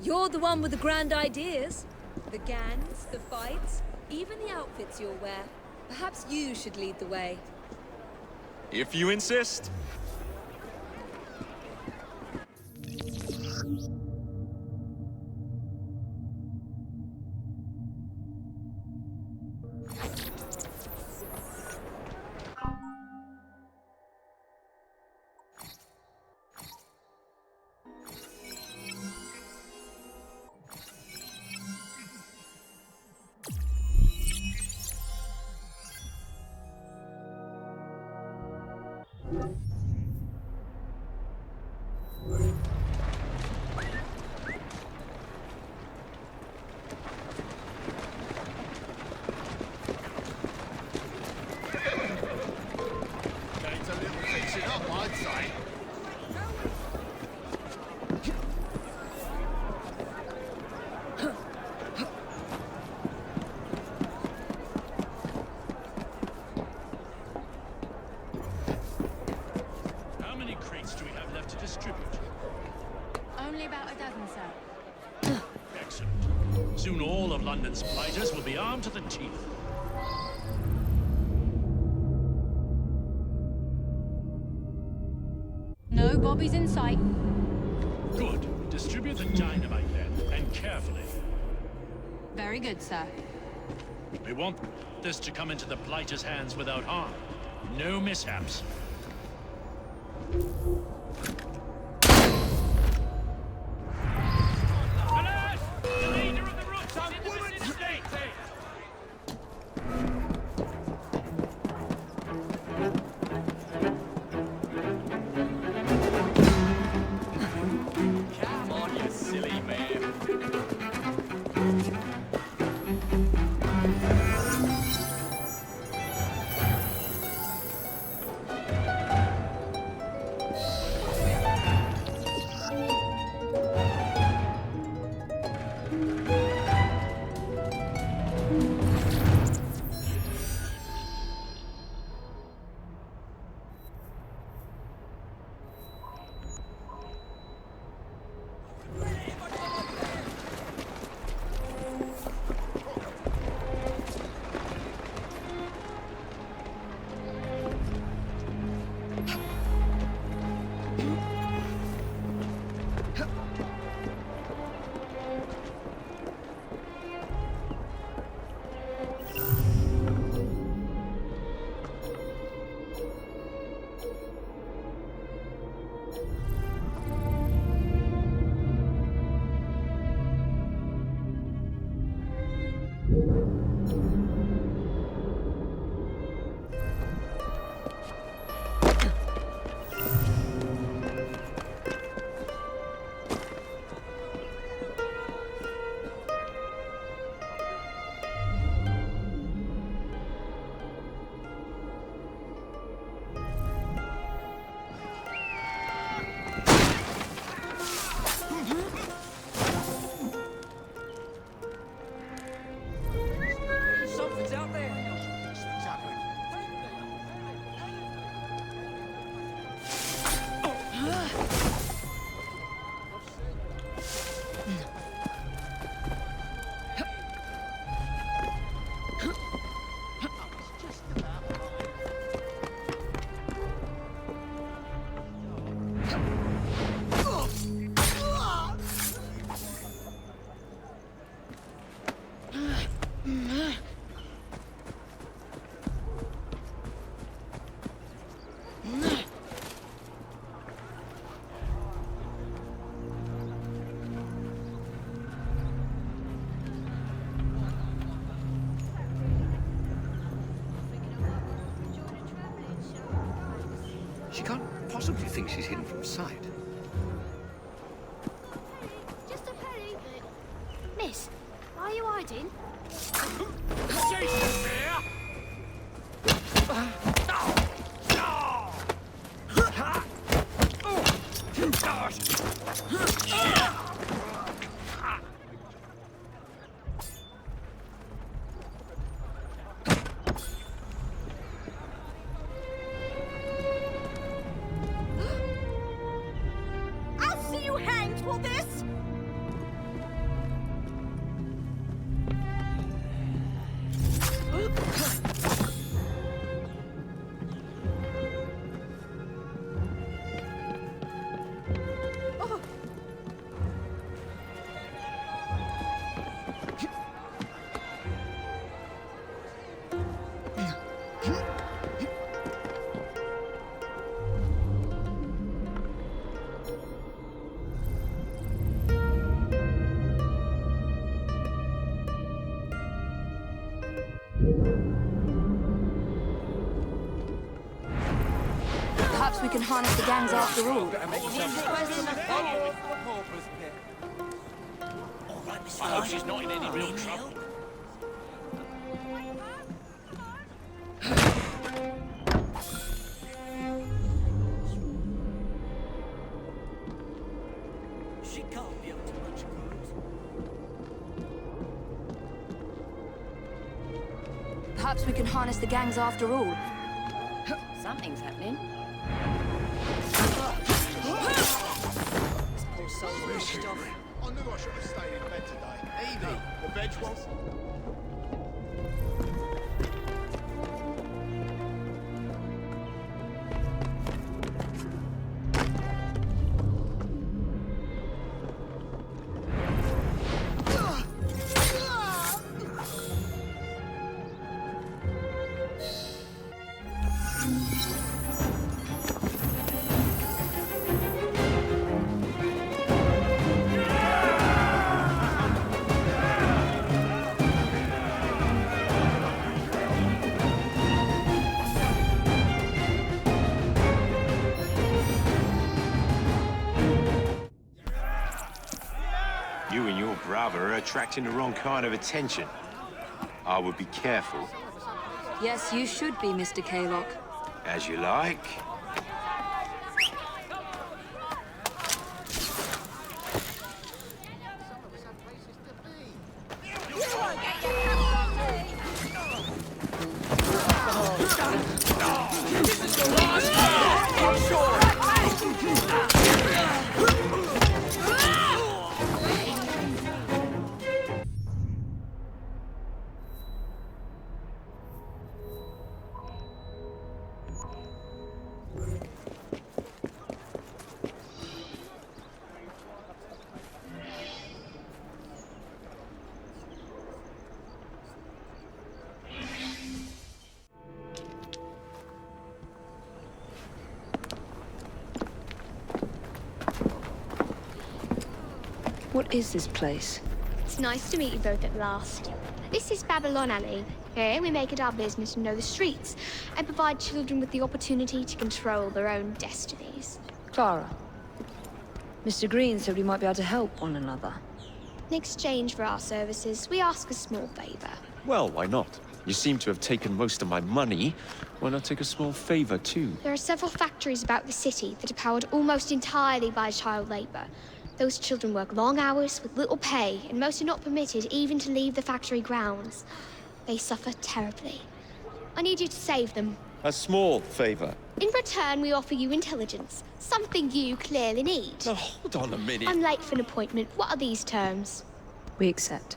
You're the one with the grand ideas. The gangs, the fights, even the outfits you'll wear. Perhaps you should lead the way. If you insist. Soon all of London's blighters will be armed to the teeth. No bobbies in sight. Good. Distribute the dynamite then, and carefully. Very good, sir. We want this to come into the Blighter's hands without harm. No mishaps. The leader of the Roots is in the vicinity! Come on, you silly man. Something's out there. She can't possibly think she's hidden from sight. Just a penny. Miss, why are you hiding? Jesus, here! I'll see you hanged for this! Perhaps we can harness the gangs after all. I hope she's not in any real trouble. She can't be up to much good. Perhaps we can harness the gangs after all. Something's happening. This poor soul's washed off. I knew I should have stayed in bed today. Evie, the veg one. You and your brother are attracting the wrong kind of attention. I would be careful. Yes, you should be, Mr. Kaylock. As you like. What is this place? It's nice to meet you both at last. This is Babylon Alley. Here we make it our business to know the streets and provide children with the opportunity to control their own destinies. Clara. Mr. Green said we might be able to help one another. In exchange for our services, we ask a small favor. Well, why not? You seem to have taken most of my money. Why not take a small favor, too? There are several factories about the city that are powered almost entirely by child labor. Those children work long hours with little pay, and most are not permitted even to leave the factory grounds. They suffer terribly. I need you to save them. A small favor. In return, we offer you intelligence, something you clearly need. Now, hold on a minute. I'm late for an appointment. What are these terms? We accept.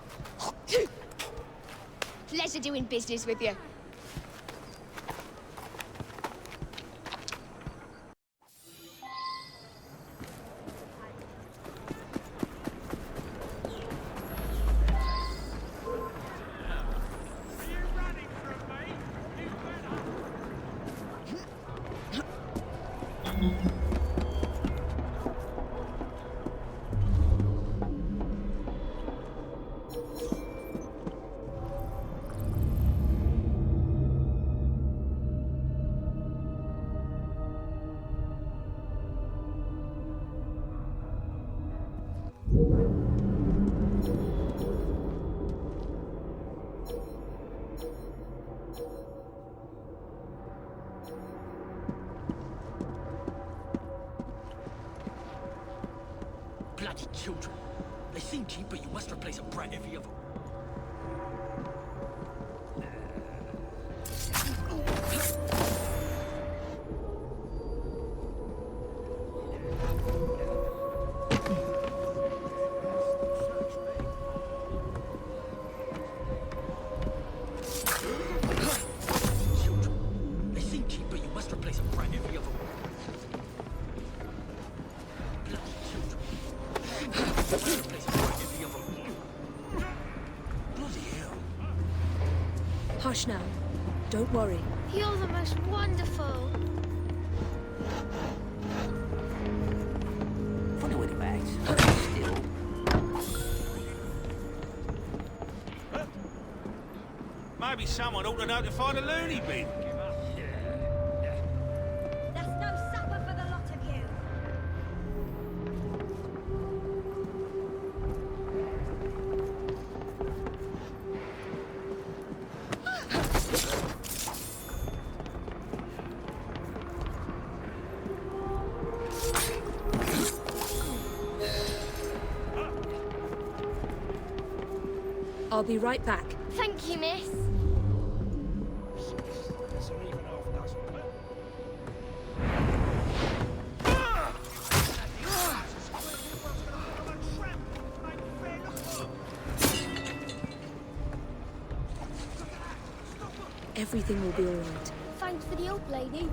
Pleasure doing business with you. Bloody children. They seem cheap, but you must replace a brat every other. Children. They seem cheap, but you must replace a brat every other. Hush now. Don't worry. You're the most wonderful. Funny with him acts. Still. Maybe someone ought to notify the loony bin. There's no supper for the lot of you. I'll be right back. Thank you, miss. Everything will be all right. Thanks for the help, lady.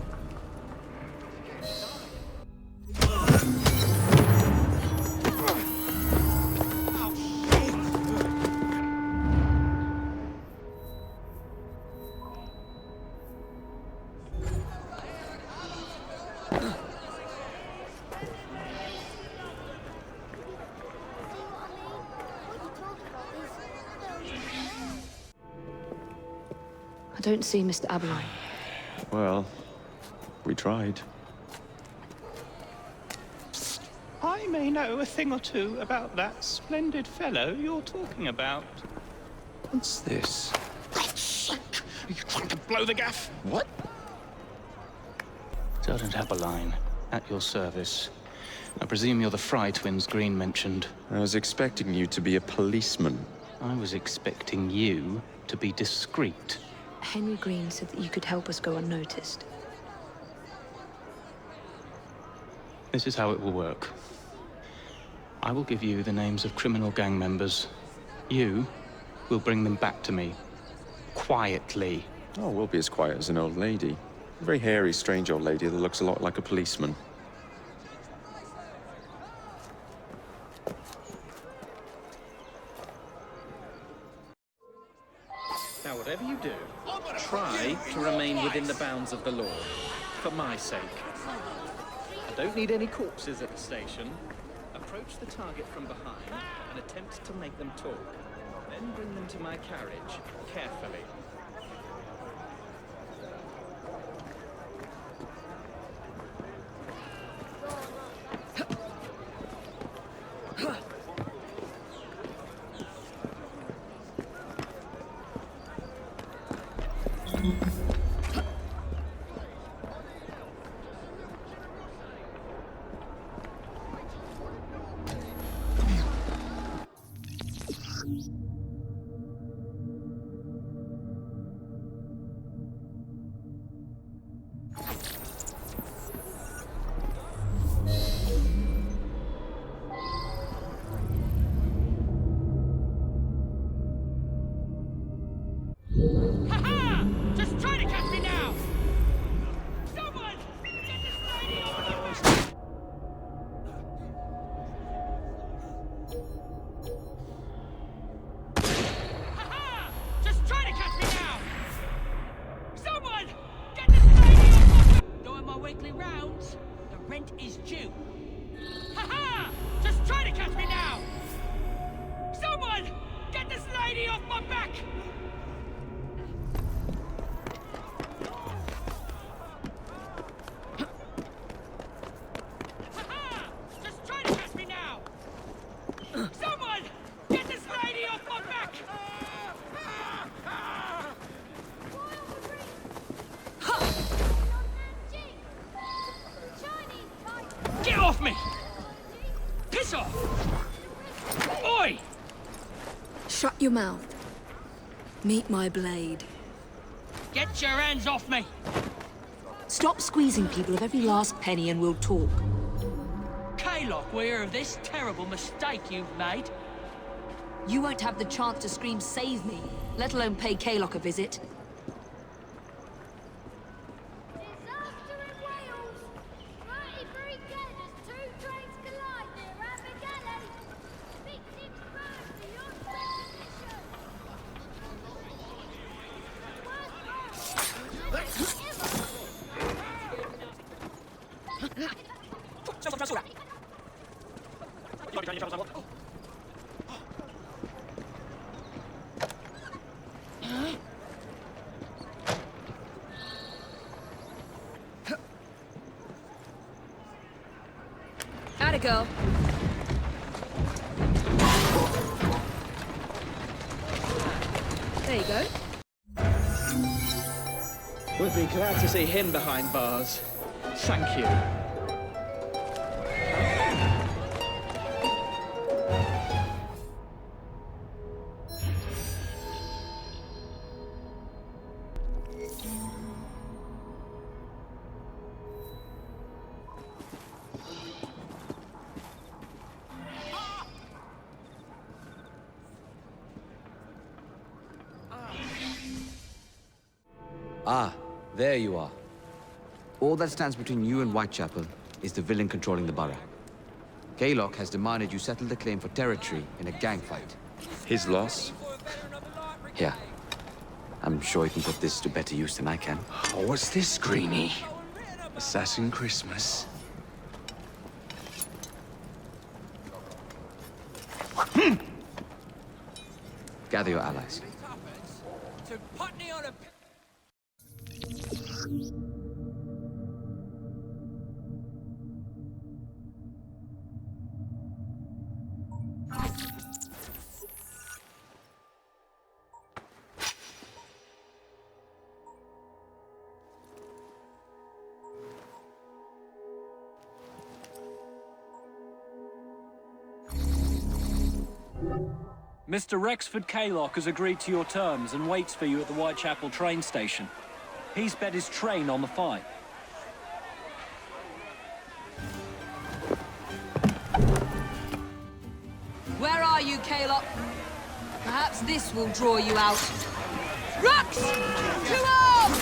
I don't see Mr. Abberline. Well, we tried. I may know a thing or two about that splendid fellow you're talking about. What's this? Shit! Are you trying to blow the gaff? What? Sergeant Abberline, at your service. I presume you're the Fry twins Green mentioned. I was expecting you to be a policeman. I was expecting you to be discreet. Henry Green said that you could help us go unnoticed. This is how it will work. I will give you the names of criminal gang members. You will bring them back to me. Quietly. Oh, we'll be as quiet as an old lady. A very hairy, strange old lady that looks a lot like a policeman. Now, whatever you do, try to remain within the bounds of the law. For my sake. I don't need any corpses at the station. Approach the target from behind and attempt to make them talk. Then bring them to my carriage, carefully. Shut your mouth. Meet my blade. Get your hands off me! Stop squeezing people of every last penny and we'll talk. Kaylock, we hear of this terrible mistake you've made. You won't have the chance to scream save me, let alone pay Kaylock a visit. Atta girl. There you go. We'd be glad to see him behind bars. Thank you. Ah, there you are. All that stands between you and Whitechapel is the villain controlling the borough. Kaylock has demanded you settle the claim for territory in a gang fight. His loss? Yeah. I'm sure he can put this to better use than I can. Oh, what's this, Greenie? Assassin Christmas? Gather your allies. To put me on a... Mr. Rexford Kaylock has agreed to your terms and waits for you at the Whitechapel train station. He's bet his train on the fight. Where are you, Kaylock? Perhaps this will draw you out. Rux! To arms!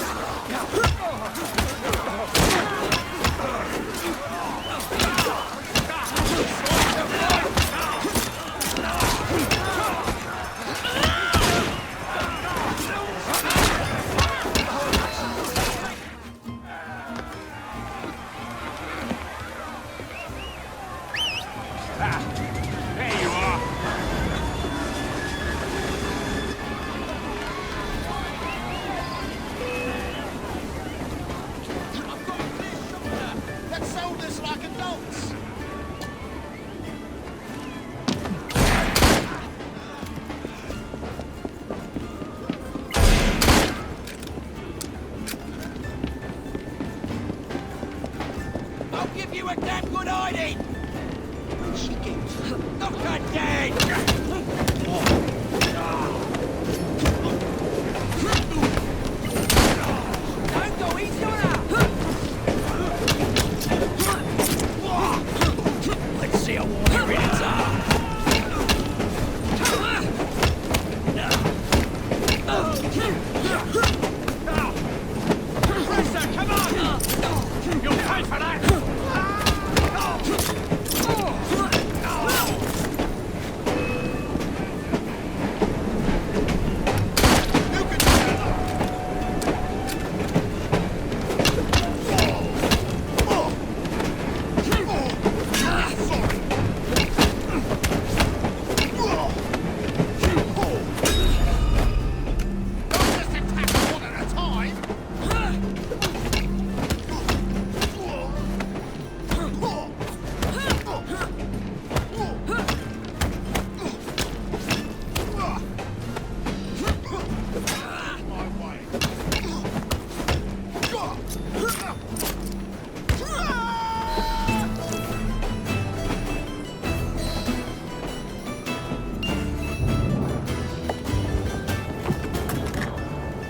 There you are. Let's solve this like adults. I'll give you a damn good hiding! Where'd she get? Knock her dead! Don't go, he's going out! Let's see how warm your hands are. Presser, come on! You'll pay for that!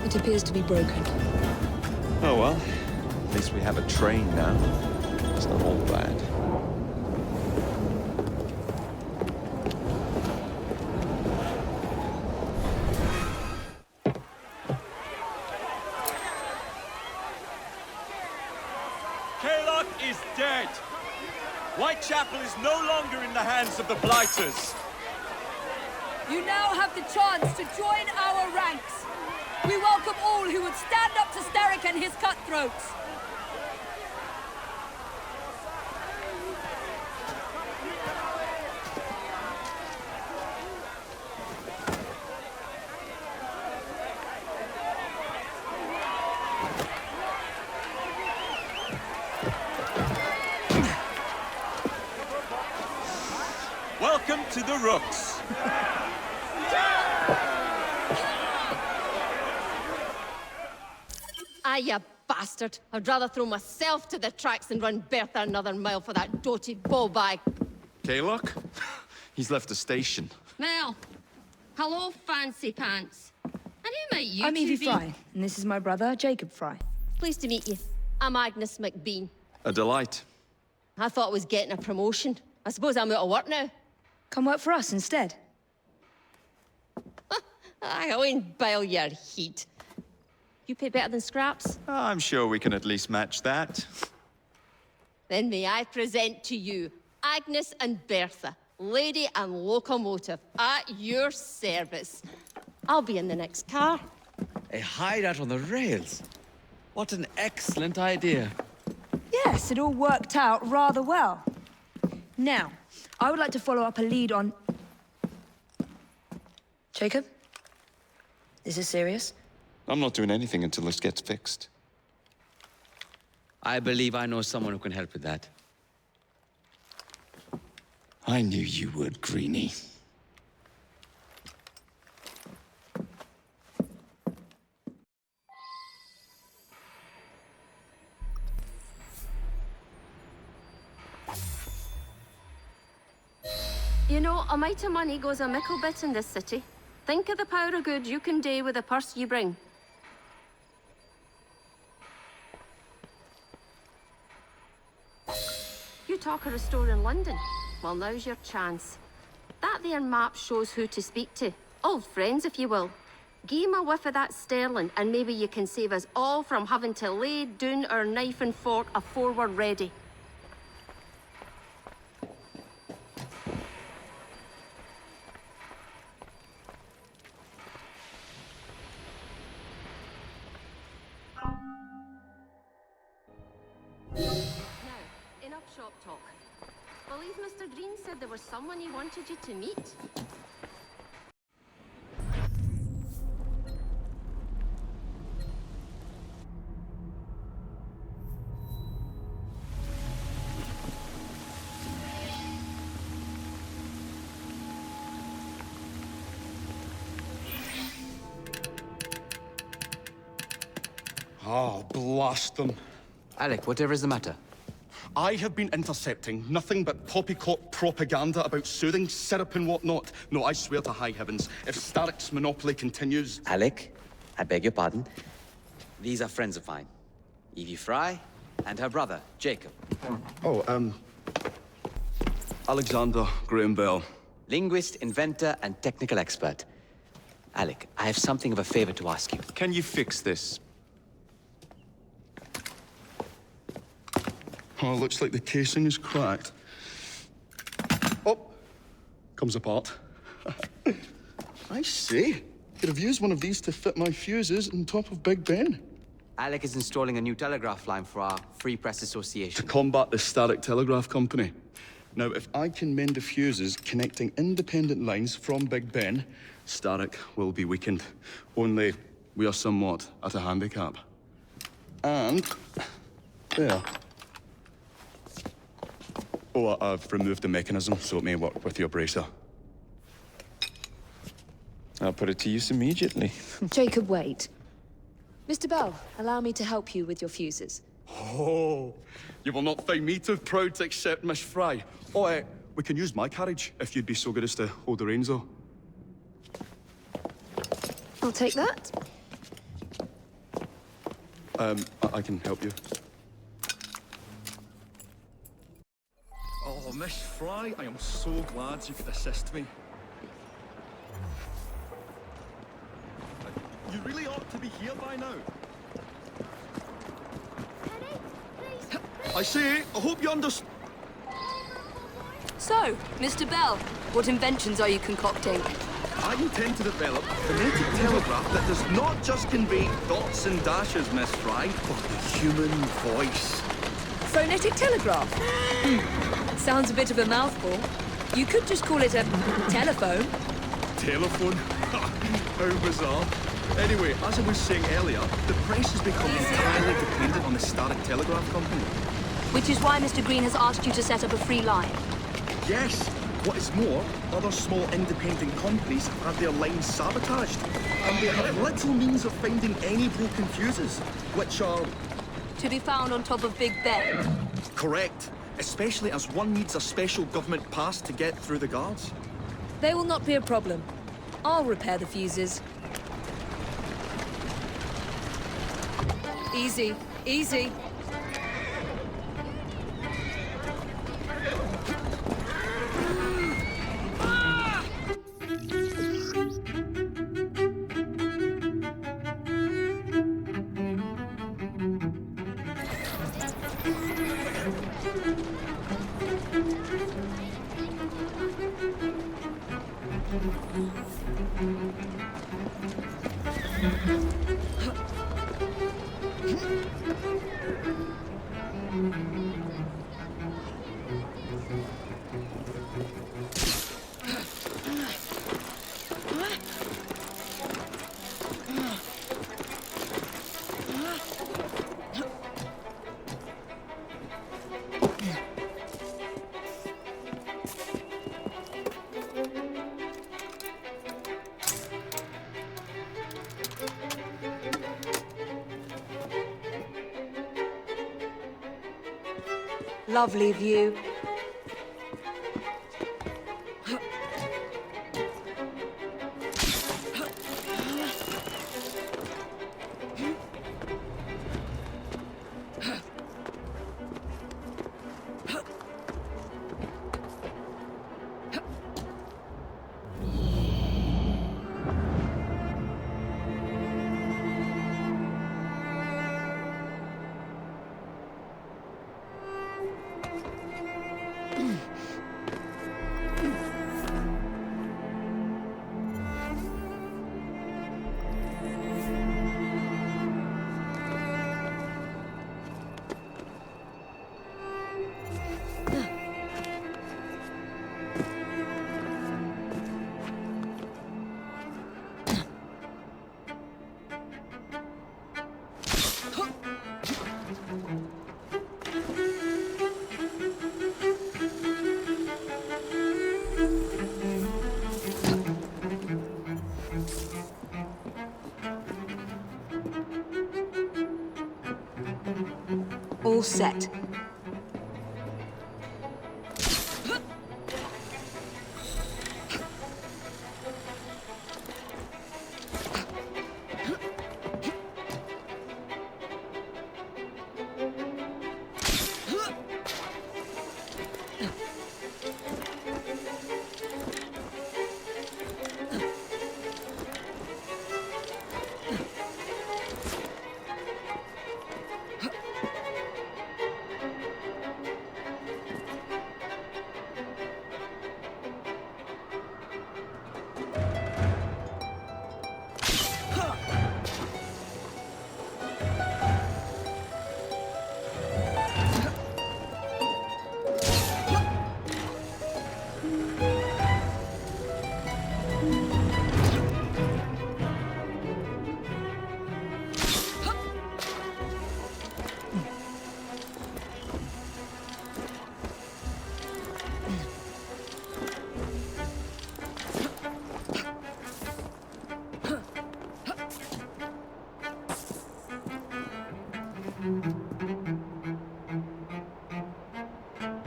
It appears to be broken. Oh well, at least we have a train now. It's not all bad. Kaylock is dead. Whitechapel is no longer in the hands of the Blighters. You now have the chance to join our ranks. We welcome all who would stand up to Starrick and his cutthroats. Welcome to the Rooks. Ah, you bastard. I'd rather throw myself to the tracks than run Bertha another mile for that doted ball-bag. Kaylock? He's left the station. Now, hello, fancy pants. And who might you I'm two Evie be? Fry, and this is my brother, Jacob Fry. Pleased to meet you. I'm Agnes McBean. A delight. I thought I was getting a promotion. I suppose I'm out of work now. Come work for us instead. I won't bile your heat. You pay better than scraps? I'm sure we can at least match that. Then may I present to you Agnes and Bertha, lady and locomotive, at your service. I'll be in the next car. A hideout on the rails. What an excellent idea. Yes, it all worked out rather well. Now, I would like to follow up a lead on... Jacob? Is this serious? I'm not doing anything until this gets fixed. I believe I know someone who can help with that. I knew you would, Greenie. You know, a mite of money goes a mickle bit in this city. Think of the power of good you can do with the purse you bring. You talk of a store in London. Well, now's your chance. That there map shows who to speak to. Old friends, if you will. Give 'em a whiff of that sterling, and maybe you can save us all from having to lay down our knife and fork afore we're ready. Now, enough shop talk. Believe Mr. Green said there was someone he wanted you to meet. Oh, blast them. Alec, whatever is the matter? I have been intercepting nothing but poppycock propaganda about soothing syrup and whatnot. No, I swear to high heavens, if Starrick's monopoly continues... Alec, I beg your pardon. These are friends of mine. Evie Fry and her brother, Jacob. Oh, Alexander Graham Bell. Linguist, inventor, and technical expert. Alec, I have something of a favor to ask you. Can you fix this? Oh, looks like the casing is cracked. Oh, comes apart. I see. Could have used one of these to fit my fuses on top of Big Ben. Alec is installing a new telegraph line for our Free Press Association. To combat the Starrick Telegraph Company. Now, if I can mend the fuses connecting independent lines from Big Ben, Starrick will be weakened. Only we are somewhat at a handicap. And... there. Oh, I've removed the mechanism so it may work with your bracer. I'll put it to use immediately. Jacob, wait. Mr. Bell, allow me to help you with your fuses. Oh, you will not find me too proud to accept Miss Fry. Oh, we can use my carriage, if you'd be so good as to hold the reins, though. I'll take that. I can help you. Oh, Miss Fry, I am so glad you could assist me. You really ought to be here by now. I say, I hope you understand. So, Mr. Bell, what inventions are you concocting? I intend to develop a phonetic telegraph that does not just convey dots and dashes, Miss Fry, but the human voice. Phonetic telegraph? Sounds a bit of a mouthful. You could just call it a telephone. Telephone? How bizarre. Anyway, as I was saying earlier, the press has become entirely dependent on the Starrick Telegraph Company. Which is why Mr. Green has asked you to set up a free line. Yes. What is more, other small independent companies have had their lines sabotaged, and they have little means of finding any broken fuses, which are... To be found on top of Big Ben. Correct. Especially as one needs a special government pass to get through the guards. They will not be a problem. I'll repair the fuses. Easy, easy. Lovely view. all set.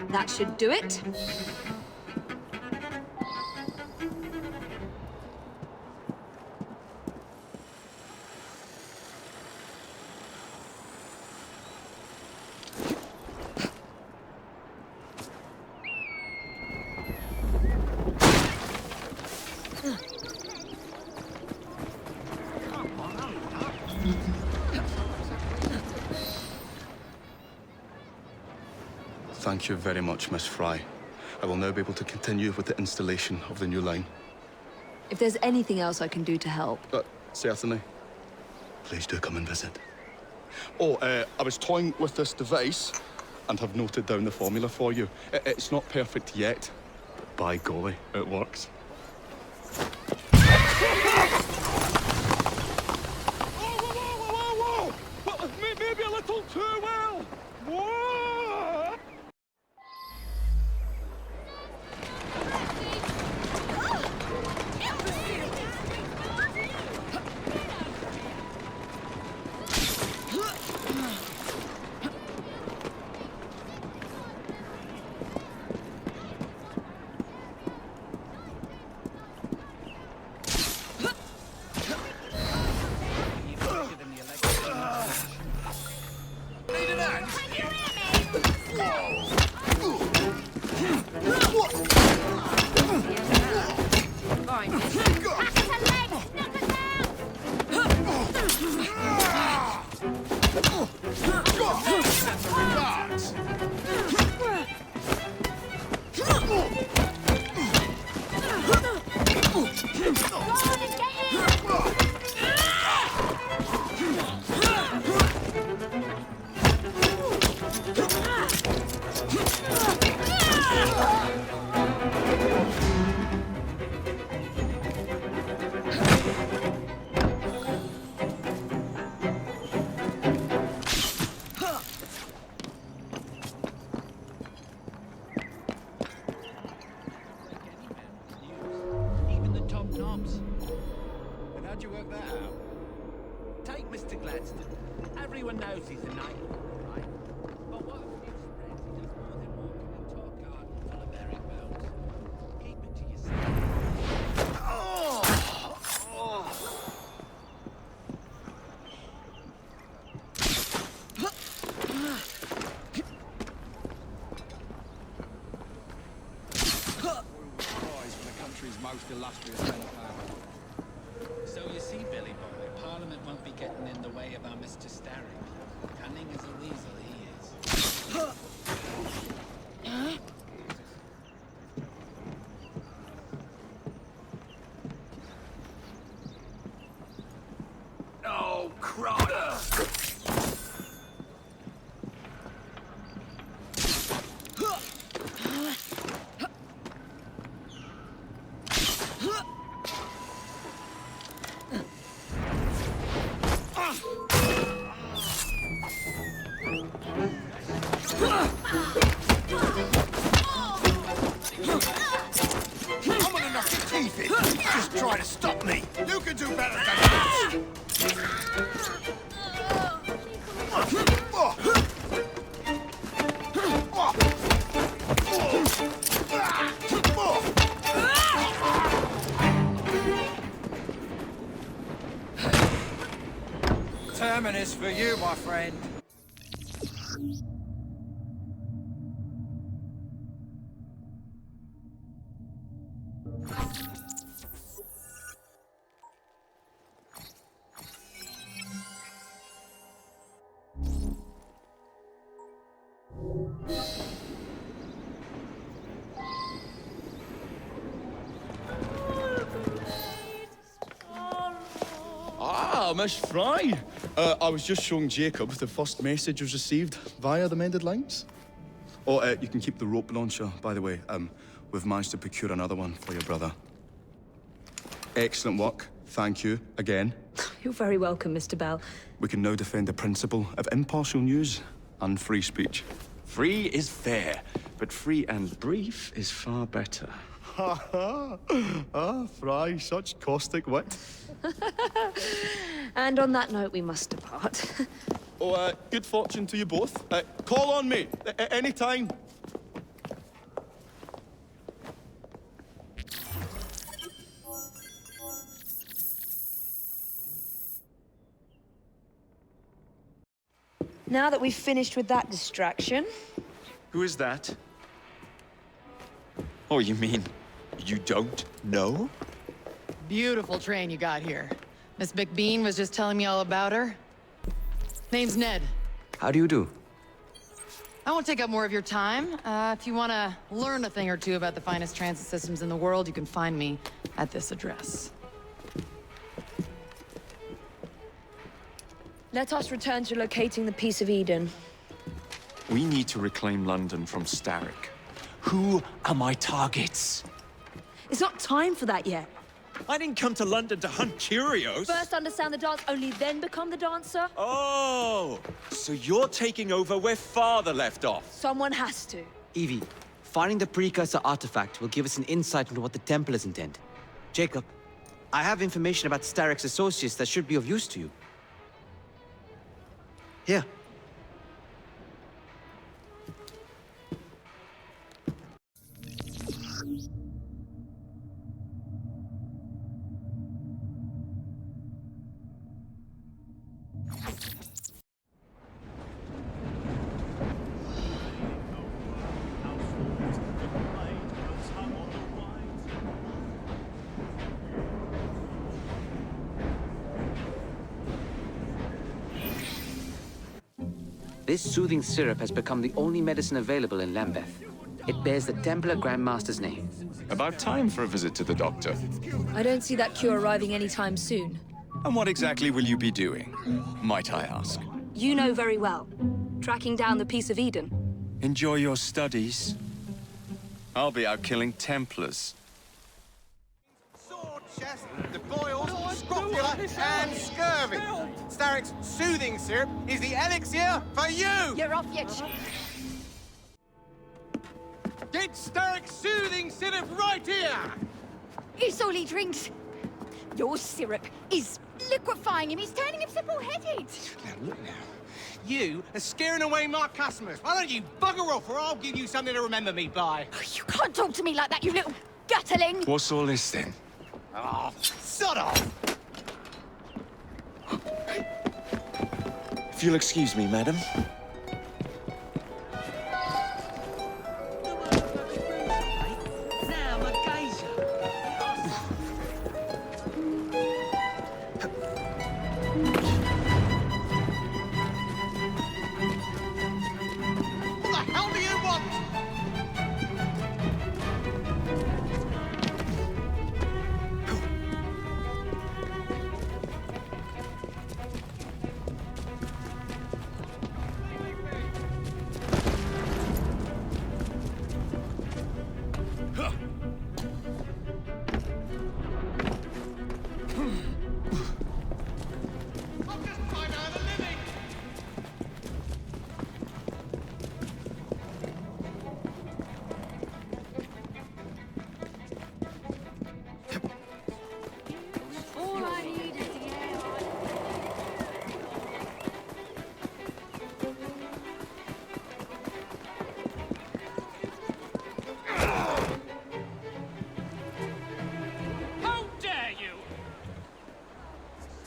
That should do it. Thank you very much, Miss Fry. I will now be able to continue with the installation of the new line. If there's anything else I can do to help. Certainly. Please do come and visit. Oh, I was toying with this device and have noted down the formula for you. It's not perfect yet, but by golly, it works. Whoa! Maybe a little too well! Whoa! Illustrious fellow power. So you see, Billy boy, Parliament won't be getting in the way of our Mr. Starrick. Cunning as a weasel, he is. Oh, crap! Reminisce for you, my friend. Ah, Miss Fry. I was just showing Jacob the first message was received via the mended lines. Oh, you can keep the rope launcher, by the way. We've managed to procure another one for your brother. Excellent work. Thank you, again. You're very welcome, Mr. Bell. We can now defend the principle of impartial news and free speech. Free is fair, but free and brief is far better. Ha ha! Ah, Fry, such caustic wit. And on that note, we must depart. Oh, good fortune to you both. Call on me, any time. Now that we've finished with that distraction... Who is that? Oh, you mean you don't know? Beautiful train you got here. Miss McBean was just telling me all about her. Name's Ned. How do you do? I won't take up more of your time. If you want to learn a thing or two about the finest transit systems in the world, you can find me at this address. Let us return to locating the Piece of Eden. We need to reclaim London from Starrick. Who are my targets? It's not time for that yet. I didn't come to London to hunt curios. First understand the dance, only then become the dancer. Oh, so you're taking over where Father left off. Someone has to. Evie, finding the precursor artifact will give us an insight into what the Templars intend. Jacob, I have information about Starrick's associates that should be of use to you. Here. This soothing syrup has become the only medicine available in Lambeth. It bears the Templar Grandmaster's name. About time for a visit to the doctor. I don't see that cure arriving anytime soon. And what exactly will you be doing, might I ask? You know very well. Tracking down the Piece of Eden. Enjoy your studies. I'll be out killing Templars. Sword chest, the boils, scrofula, and scurvy. Starrick's soothing syrup is the elixir for you! You're off your Get Starrick's soothing syrup right here! It's all he drinks. Your syrup is liquefying him. He's turning him simple-headed. Now, look now. You are scaring away my customers. Why don't you bugger off or I'll give you something to remember me by. You can't talk to me like that, you little Gatling. What's all this then? Oh, sod off! If you'll excuse me, madam.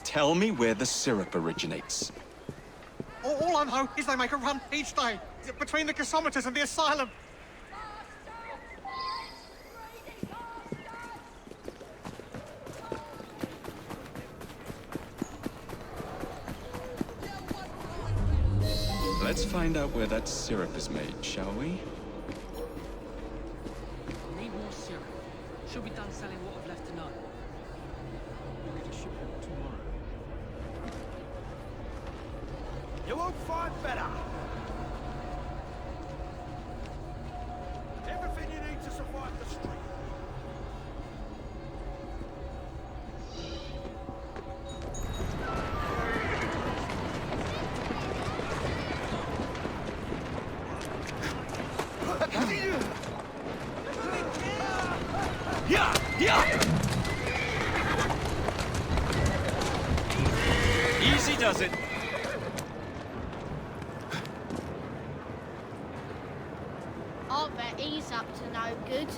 Tell me where the syrup originates. All I know is they make a run each day between the gasometers and the asylum. Let's find out where that syrup is made, shall we? Need more syrup. Should be done selling what I've left tonight. We'll get a shipment tomorrow. You won't find better. Everything you need to survive the street. Easy does it. I'll bet he's up to no good.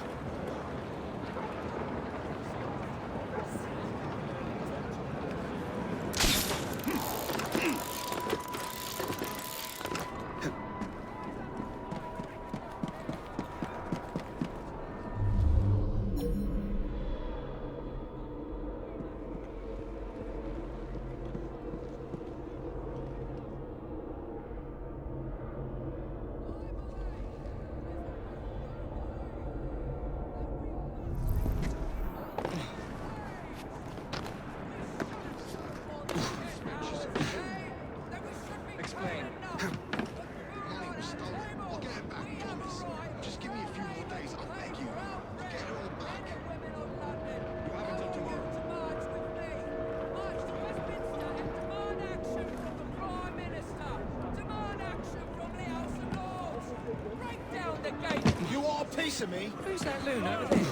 To me. Who's that loon over there?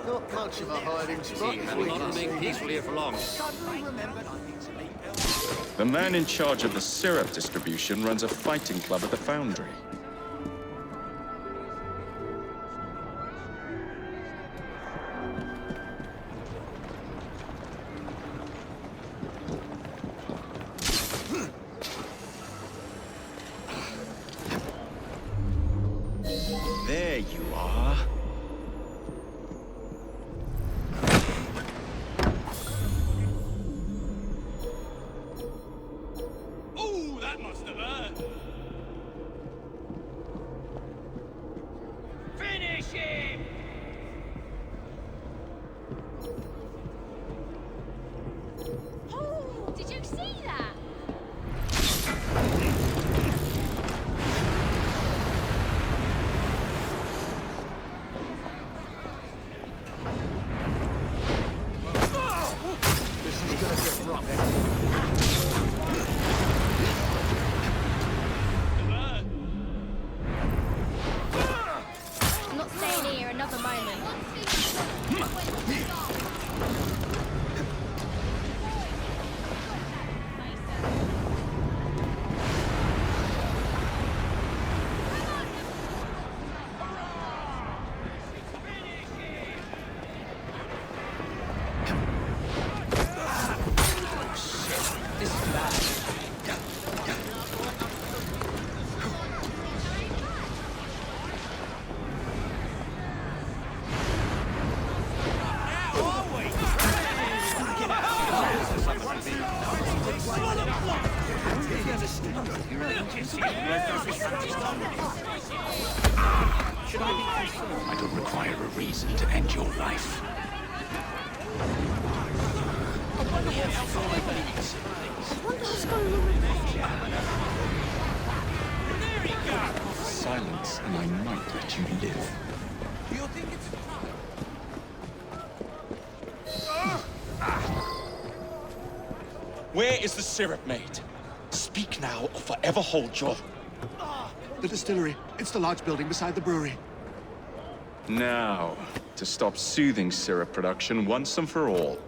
Not much of a hiding spot. We're not being peaceful here for long. The man in charge of the syrup distribution runs a fighting club at the foundry. There you are. Ooh, that must have hurt. Finish him! Oh, did you see that? I'm not staying here another moment. I don't require a reason to end your life. Silence, and I might let you live. Where is the syrup made? Speak now or forever hold your... The distillery. It's the large building beside the brewery. Now, to stop soothing syrup production once and for all.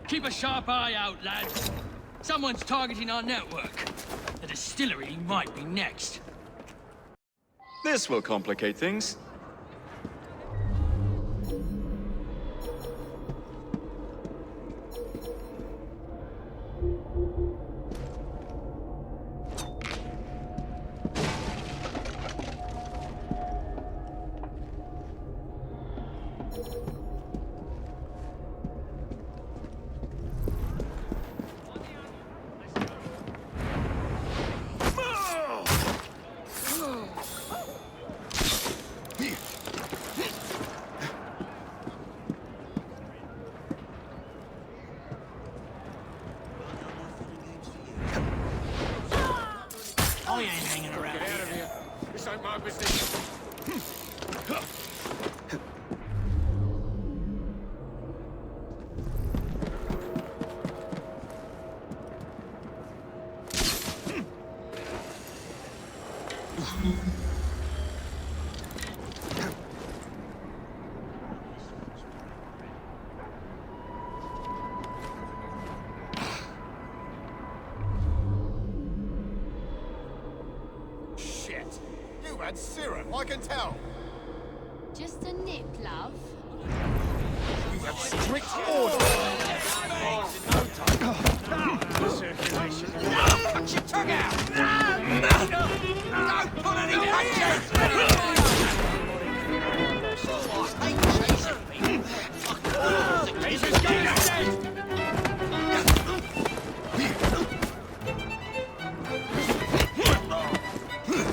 Keep a sharp eye out, lads. Someone's targeting our network. The distillery might be next. This will complicate things. I ain't hanging around. Get out of here. This ain't my business. Shit. You had syrup, I can tell. Just a nip, love. You have strict order. Circulation. Put your tongue out! Don't pull any punches! Oh, I hate chasing me. He's escaped.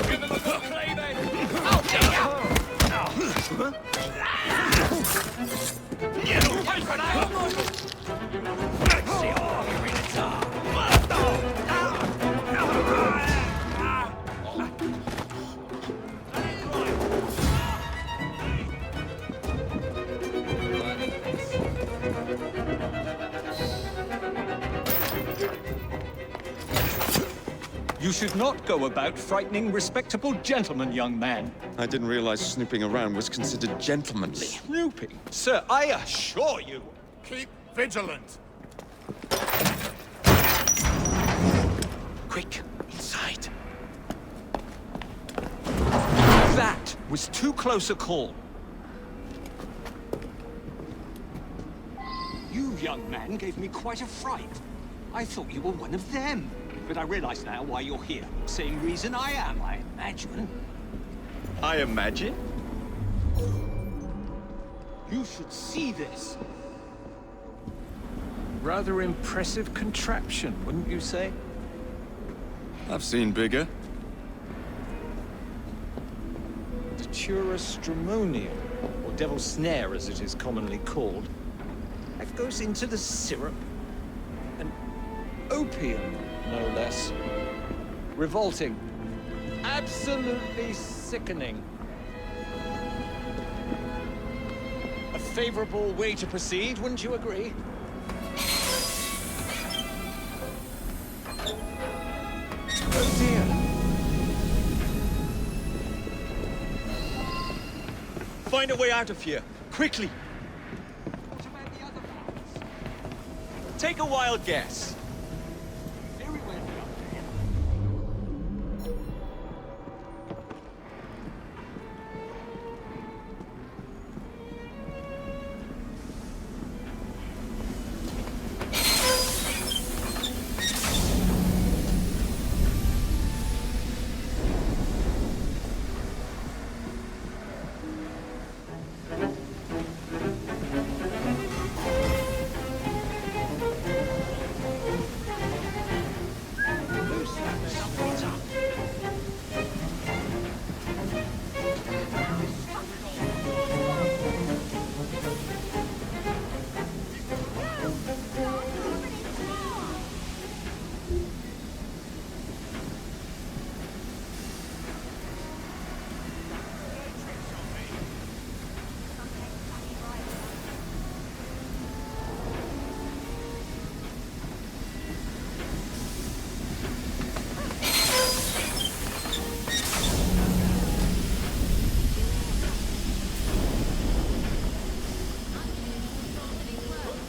Give him a good play, then. Oh, Let's see all the minutes are. You should not go about frightening respectable gentlemen, young man. I didn't realize snooping around was considered gentlemanly. Snooping? Sir, I assure you. Keep vigilant. Quick, inside. That was too close a call. You, young man, gave me quite a fright. I thought you were one of them. But I realize now why you're here. Same reason I am, I imagine. I imagine? You should see this. Rather impressive contraption, wouldn't you say? I've seen bigger. Datura stramonium, or devil's snare as it is commonly called. That goes into the syrup. And opium, no less. Revolting. Absolutely sickening. A favorable way to proceed, wouldn't you agree? Oh dear. Find a way out of here, quickly. Take a wild guess.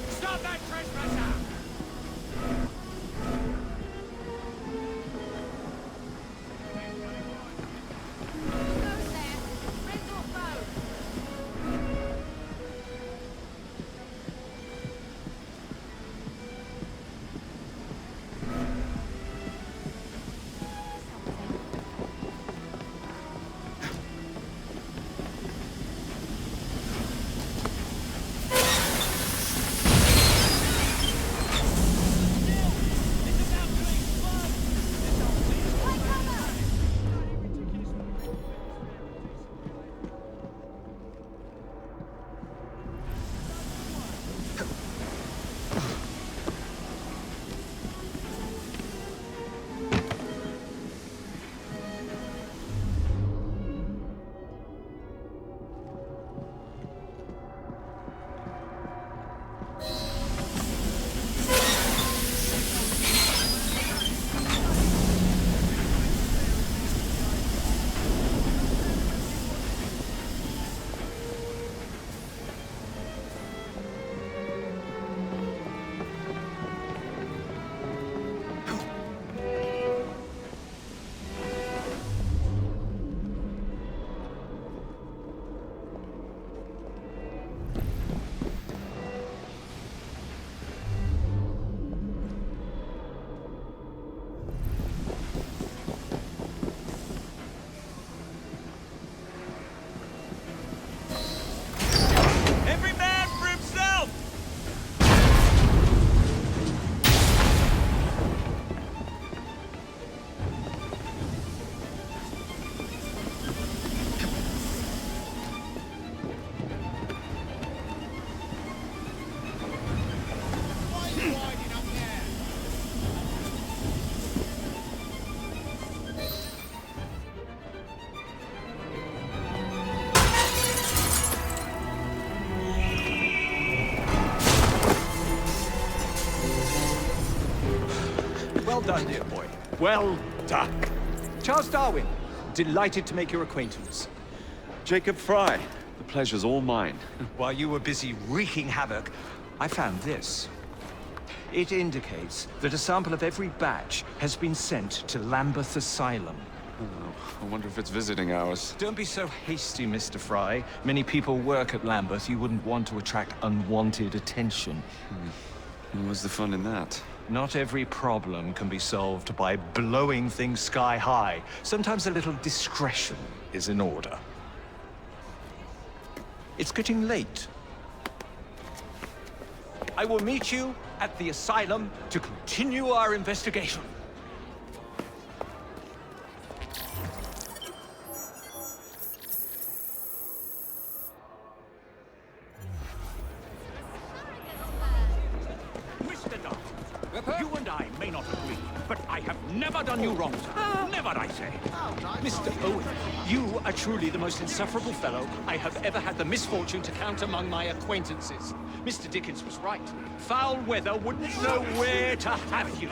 Stop that trespasser! done, dear boy. Well done. Charles Darwin, delighted to make your acquaintance. Jacob Fry, the pleasure's all mine. While you were busy wreaking havoc, I found this. It indicates that a sample of every batch has been sent to Lambeth Asylum. Oh, I wonder if it's visiting hours. Don't be so hasty, Mr. Fry. Many people work at Lambeth. You wouldn't want to attract unwanted attention. What's the fun in that? Not every problem can be solved by blowing things sky high. Sometimes a little discretion is in order. It's getting late. I will meet you at the asylum to continue our investigation. Mr. Darwin, you and I may not agree, but I have never done you wrong, sir. Never, I say. Mr. Owen, you are truly the most insufferable fellow I have ever had the misfortune to count among my acquaintances. Mr. Dickens was right. Foul weather wouldn't know where to have you.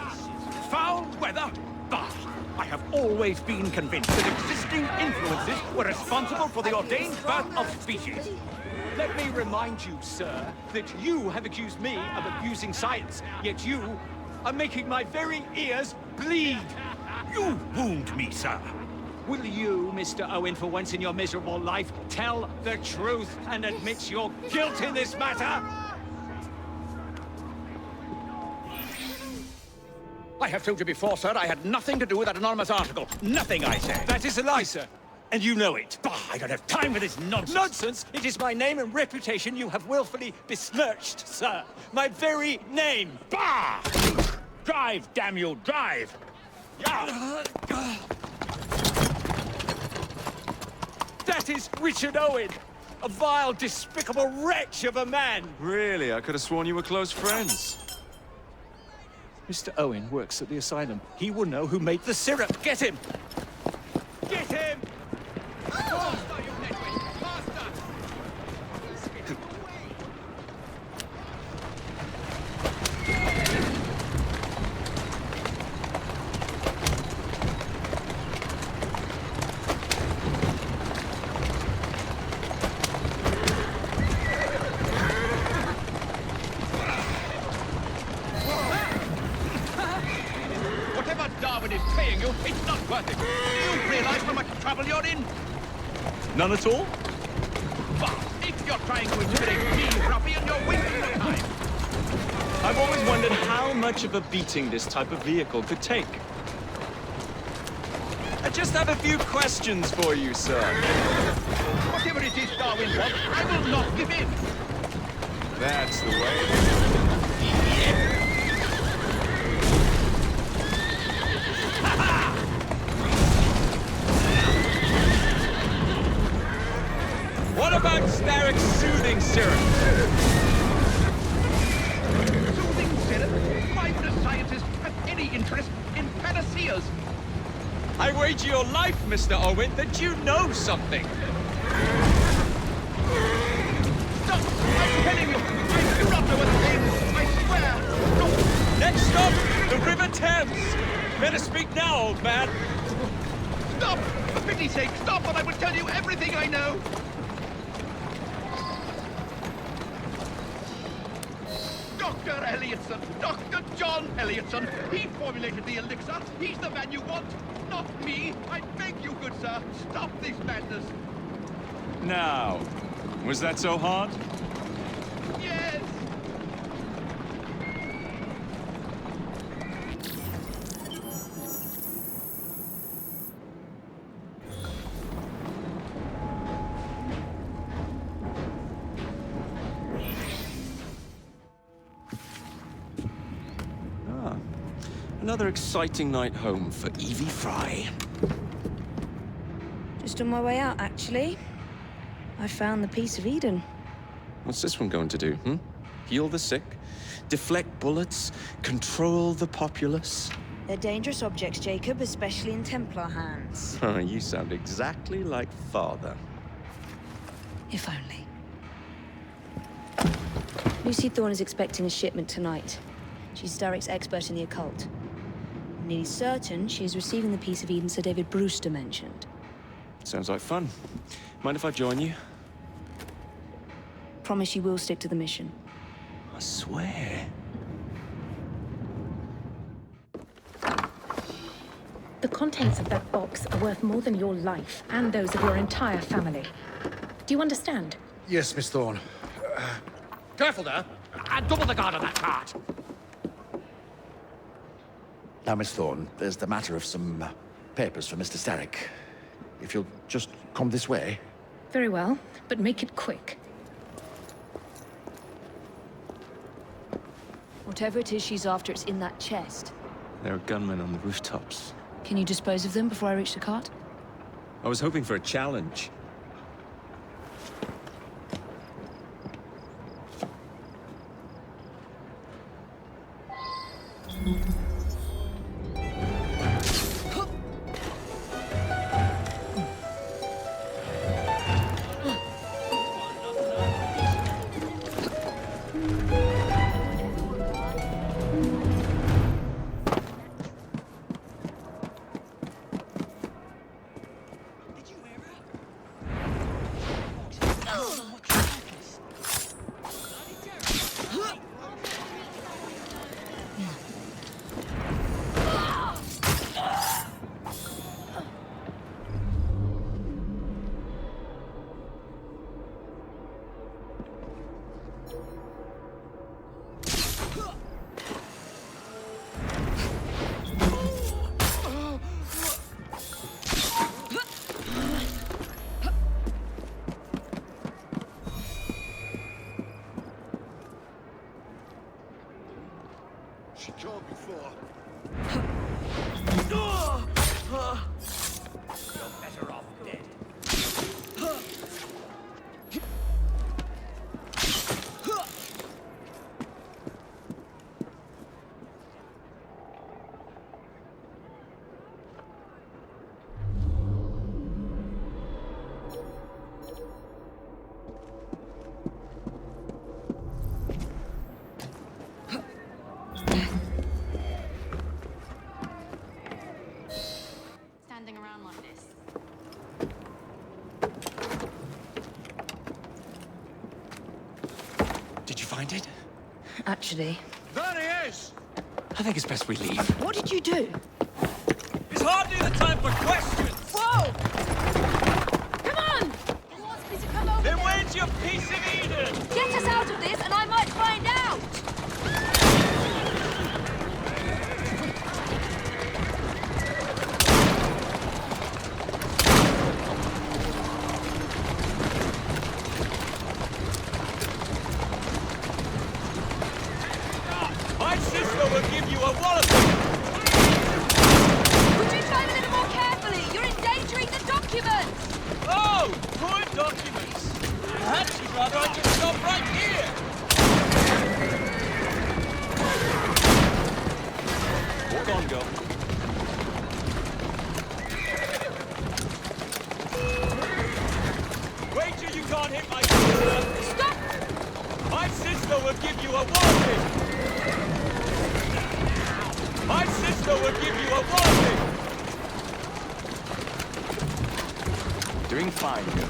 Foul weather? Bah! I have always been convinced that existing influences were responsible for the ordained birth of species. Let me remind you, sir, that you have accused me of abusing science, yet you are making my very ears bleed. You wound me, sir. Will you, Mr. Owen, for once in your miserable life, tell the truth and admit your guilt in this matter? I have told you before, sir, I had nothing to do with that anonymous article. Nothing, I say. That is a lie, sir. And you know it. Bah, I don't have time for this nonsense. Nonsense? It is my name and reputation you have willfully besmirched, sir. My very name. Bah! Drive, damn you, drive! Yeah. That is Richard Owen, a vile, despicable wretch of a man. Really? I could have sworn you were close friends. Mr. Owen works at the asylum. He will know who made the syrup. Get him! Get him! Whatever Darwin is paying you, it's not worth it. You realize how much trouble you're in? None at all? But if you're trying to intimidate me, ruffian, you're wasting your time. I've always wondered how much of a beating this type of vehicle could take. I just have a few questions for you, sir. Whatever it is Darwin wants, I will not give in. That's the way. What about Starrick's soothing syrup? Soothing syrup? Why would a scientist have any interest in panaceas? I wager your life, Mr. Owen, that you know something. Stop! I'm telling you, I do not know what it is. I swear. No. Next stop, the River Thames. Better speak now, old man. Stop! For pity's sake, stop, or I will tell you everything I know. Dr. Elliotson, Dr. John Elliotson. He formulated the elixir. He's the man you want, not me. I beg you, good sir, stop this madness. Now, was that so hard? Yes. Another exciting night home for Evie Fry. Just on my way out, actually. I found the piece of Eden. What's this one going to do, Heal the sick? Deflect bullets? Control the populace? They're dangerous objects, Jacob, especially in Templar hands. You sound exactly like Father. If only. Lucy Thorn is expecting a shipment tonight. She's Starrick's expert in the occult. nearly certain she is receiving the piece of Eden Sir David Brewster mentioned. Sounds like fun. Mind if I join you? Promise you will stick to the mission. I swear. The contents of that box are worth more than your life and those of your entire family. Do you understand? Yes, Miss Thorn. Careful there! And double the guard on that cart! Now, Miss Thorn, there's the matter of some papers for Mr. Starrick. If you'll just come this way. Very well, but make it quick. Whatever it is she's after, it's in that chest. There are gunmen on the rooftops. Can you dispose of them before I reach the cart? I was hoping for a challenge. She told before. You're better off dead. Standing around like this. Did you find it? Actually. There he is! I think it's best we leave. What did you do? It's hardly the time for questions! Whoa! Come on! He wants me to come over Then there. where's your piece of Eden? Get us out of this and I might find out! My sister will give you a walloping! Would you drive a little more carefully? You're endangering the documents! Oh, poor documents! Perhaps you'd rather I just stop right here! Walk on, girl. Wait till you can't hit my sister! Stop! My sister will give you a warning! My sister will give you a warning! Doing fine, girl.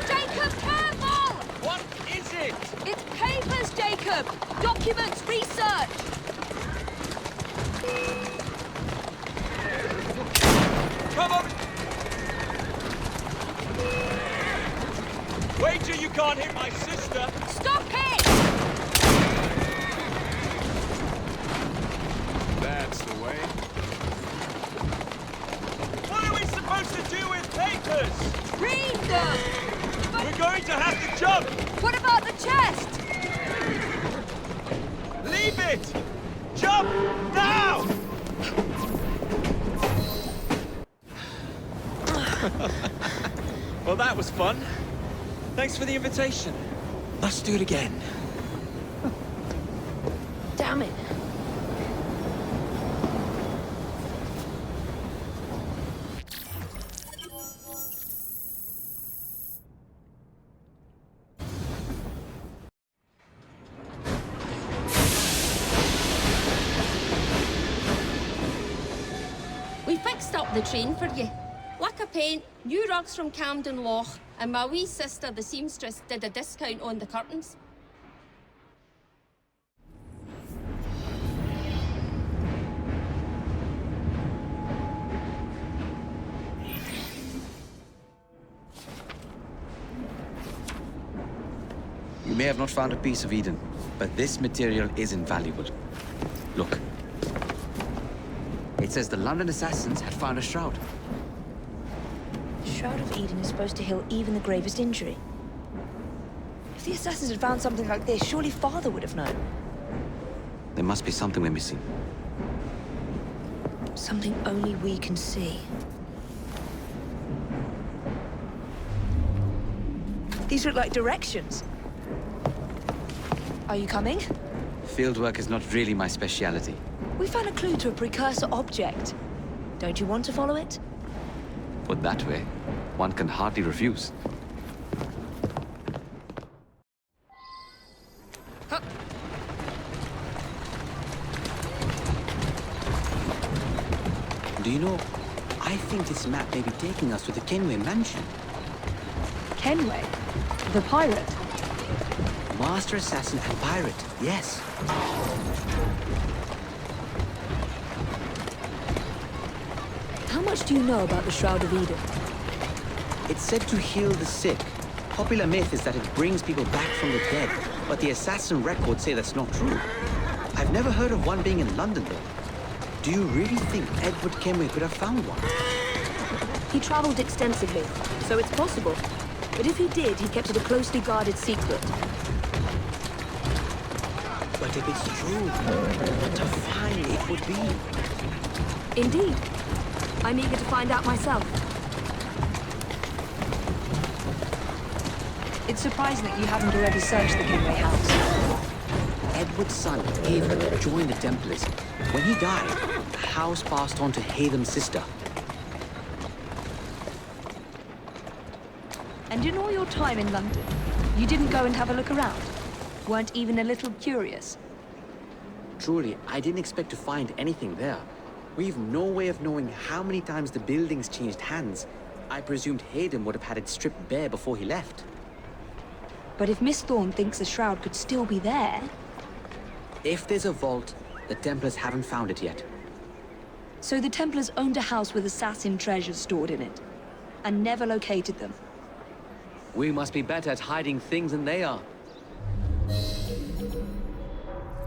Jacob, careful! What is it? It's papers, Jacob! Documents, research! Come on! Wait till you can't hit my sister! Stop it! That's the way. What are we supposed to do with papers? Read them! We're going to have to jump! What about the chest? Leave it! Jump! Now! Well, that was fun. Thanks for the invitation. Let's do it again. Damn it. Next up the train for you. Lacquer paint, new rugs from Camden Loch, and my wee sister, the seamstress, did a discount on the curtains. You may have not found a piece of Eden, but this material is invaluable. Look. It says the London assassins had found a shroud. The Shroud of Eden is supposed to heal even the gravest injury. If the assassins had found something like this, surely Father would have known. There must be something we're missing. Something only we can see. These look like directions. Are you coming? Fieldwork is not really my speciality. We found a clue to a precursor object. Don't you want to follow it? Put that way, one can hardly refuse. Do you know, I think this map may be taking us to the Kenway mansion. Kenway? The pirate? Master assassin and pirate, yes. How much do you know about the Shroud of Eden? It's said to heal the sick. Popular myth is that it brings people back from the dead, but the assassin records say that's not true. I've never heard of one being in London, though. Do you really think Edward Kenway could have found one? He traveled extensively, so it's possible. But if he did, he kept it a closely guarded secret. But if it's true, what a find it would be. Indeed. I'm eager to find out myself. It's surprising that you haven't already searched the Kenway house. Edward's son, Haven, joined the Templars. When he died, the house passed on to Haven's sister. And in all your time in London, you didn't go and have a look around? Weren't even a little curious? Truly, I didn't expect to find anything there. We've no way of knowing how many times the building's changed hands. I presumed Hayden would have had it stripped bare before he left. But if Miss Thorn thinks the shroud could still be there... If there's a vault, the Templars haven't found it yet. So the Templars owned a house with assassin treasures stored in it, and never located them. We must be better at hiding things than they are.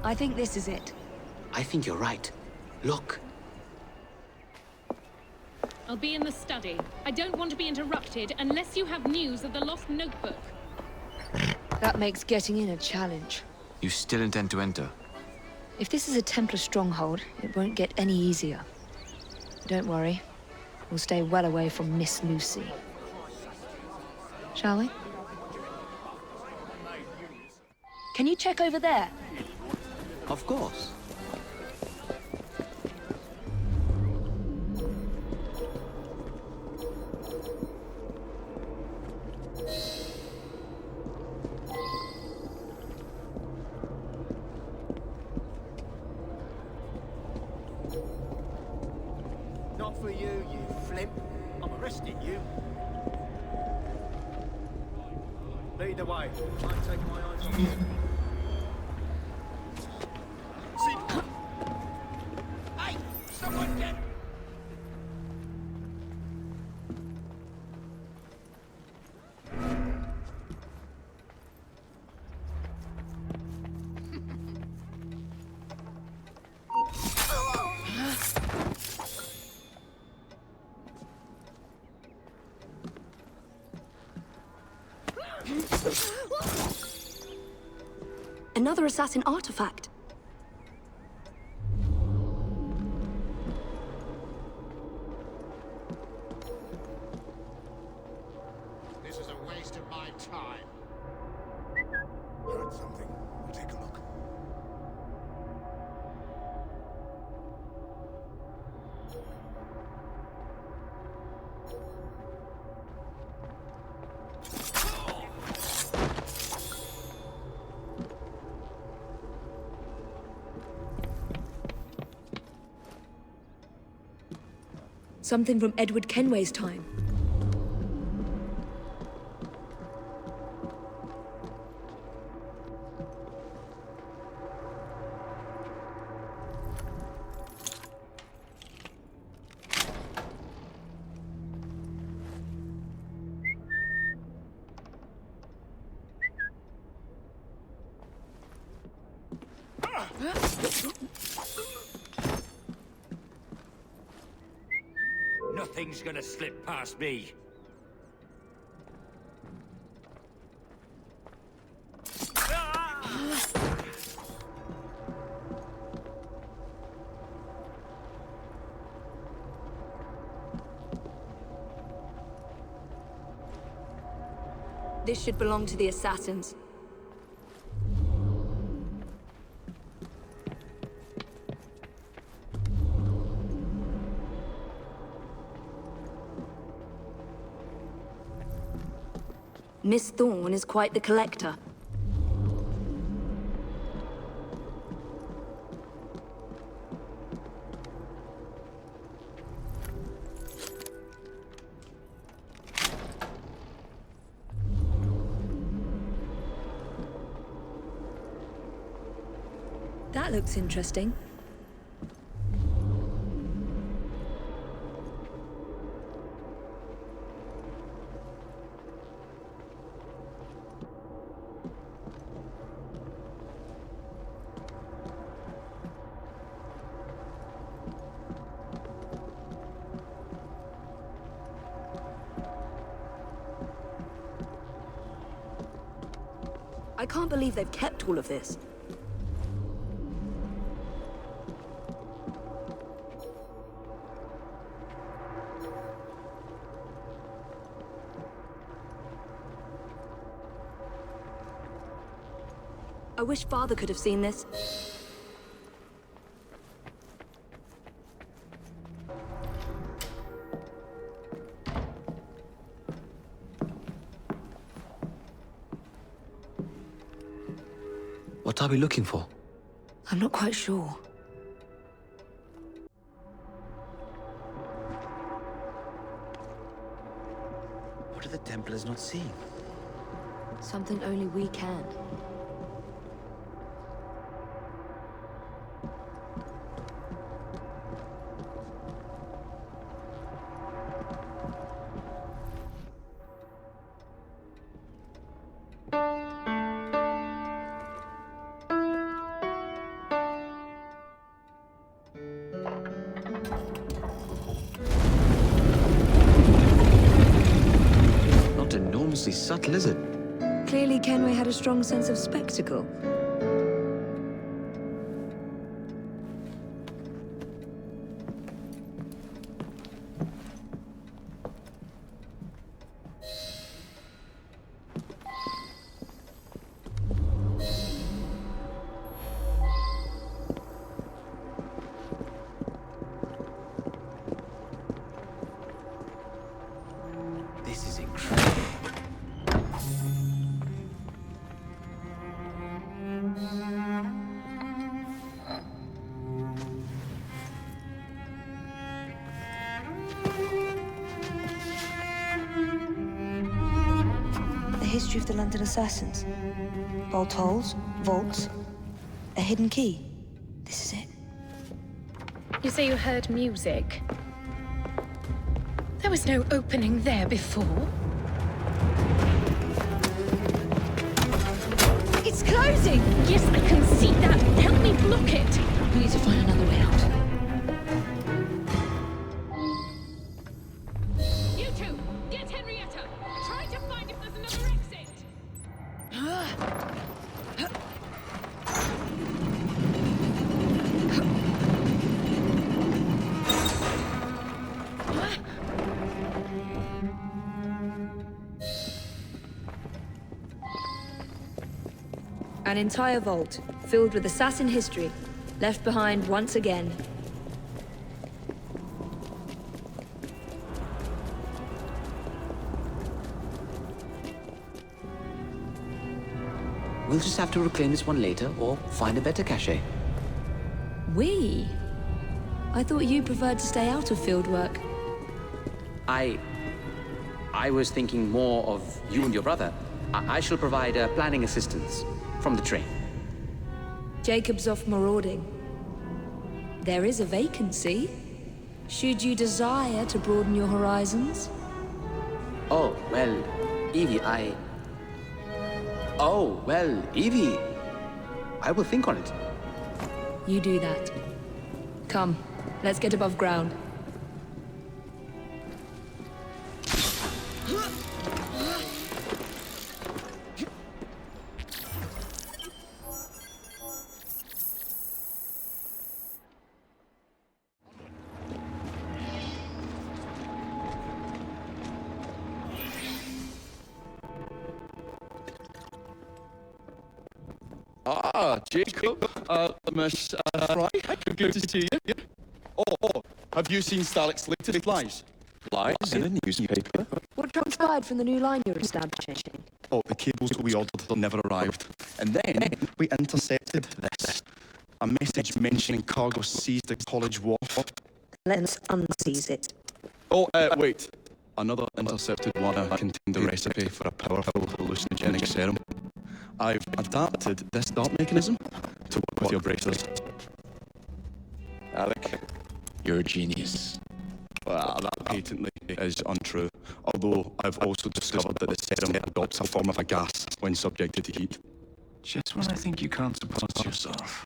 I think this is it. I think you're right. Look. I'll be in the study. I don't want to be interrupted unless you have news of the lost notebook. That makes getting in a challenge. You still intend to enter? If this is a Templar stronghold, it won't get any easier. Don't worry. We'll stay well away from Miss Lucy. Shall we? Can you check over there? Of course. Not for you, you flimp. I'm arresting you. Lead the way. Can't take my eyes off you. Hey, someone get... Another assassin artifact. This is a waste of my time. Heard something. We'll take a look. Something from Edward Kenway's time. Nothing's gonna slip past me. This should belong to the assassins. Miss Thorn is quite the collector. That looks interesting. I can't believe they've kept all of this. I wish Father could have seen this. What are we looking for? I'm not quite sure. What are the Templars not seeing? Something only we can. Subtle, is it? Clearly Kenway had a strong sense of spectacle. This is incredible. History of the London assassins. Bolt holes, vaults, a hidden key. This is it. You say you heard music. There was no opening there before. It's closing! Yes, I can see that. Help me block it. We need to find another way out. You two, get Henrietta. Try to find if there's another exit. An entire vault, filled with assassin history, left behind once again. We'll just have to reclaim this one later, or find a better cache. We? I thought you preferred to stay out of field work. I was thinking more of you and your brother. I shall provide planning assistance from the train. Jacob's off marauding. There is a vacancy. Should you desire to broaden your horizons? Oh, well, Evie, Oh, well, Evie, I will think on it. You do that. Come, let's get above ground. Ah, Jacob, Miss Fry, good to see you. Oh, have you seen Starlick's latest lies? Lies in a newspaper? What transpired from the new line you're establishing? Oh, the cables that we ordered never arrived. And then we intercepted this. A message mentioning cargo seized at College Wharf. Let's unseize it. Oh, wait. Another intercepted one contained a recipe for a powerful hallucinogenic serum. I've adapted this dart mechanism to work with your bracers. Alec, you're a genius. Well, that patently is untrue. Although I've also discovered that the serum adopts a form of a gas when subjected to heat. Just when I think you can't support yourself.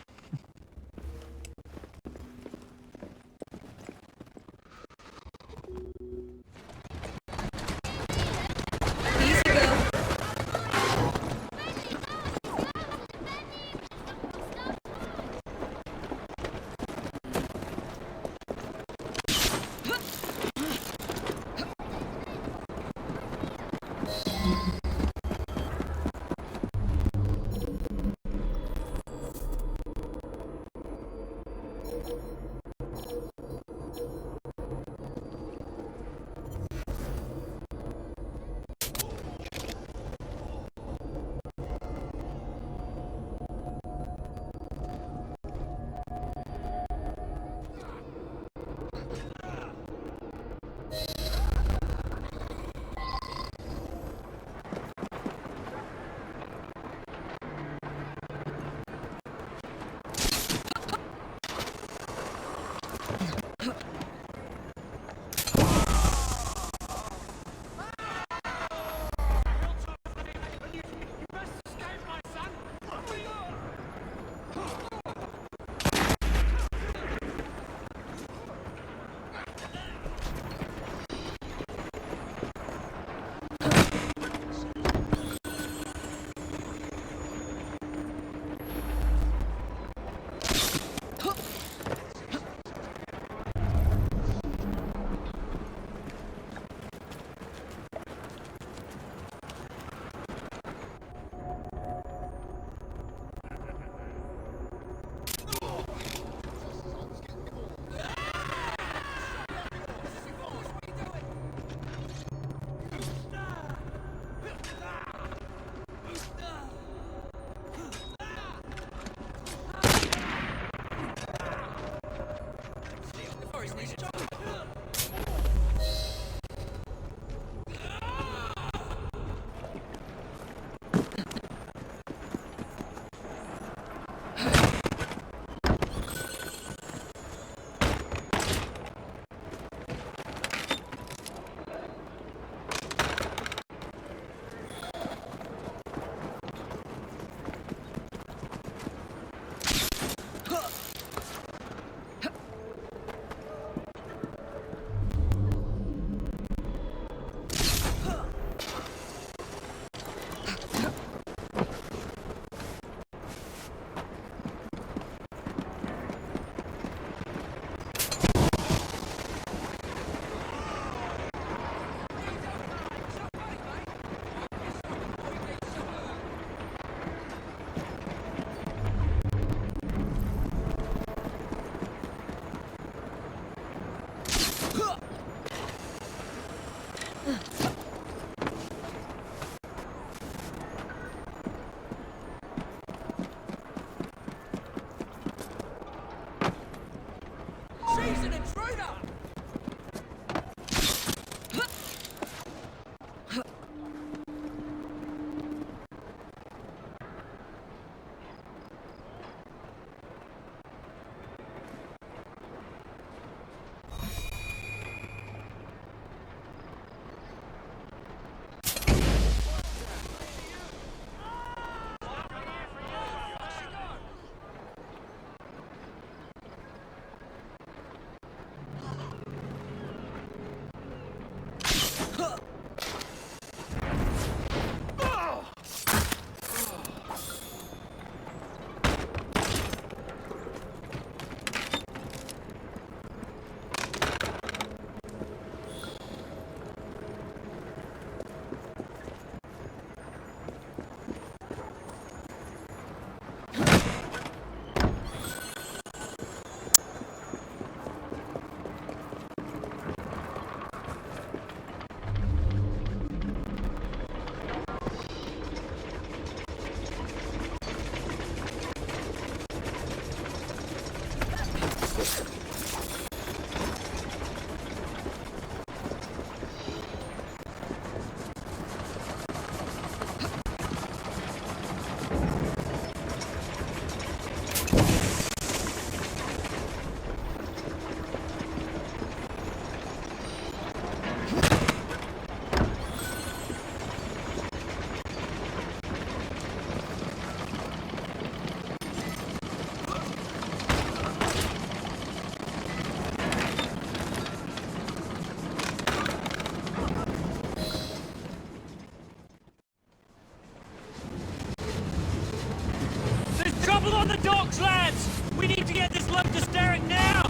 love to Starrick now!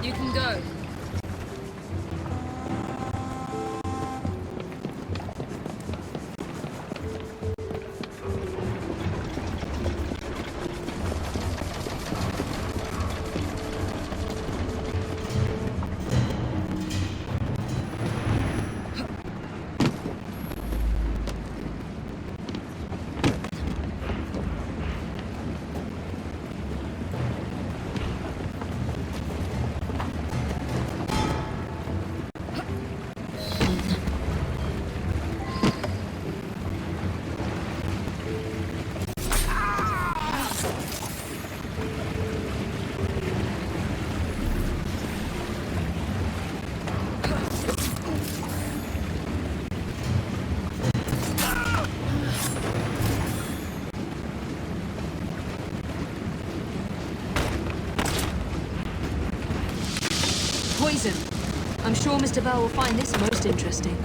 You can go. Poison. I'm sure Mr. Bell will find this most interesting.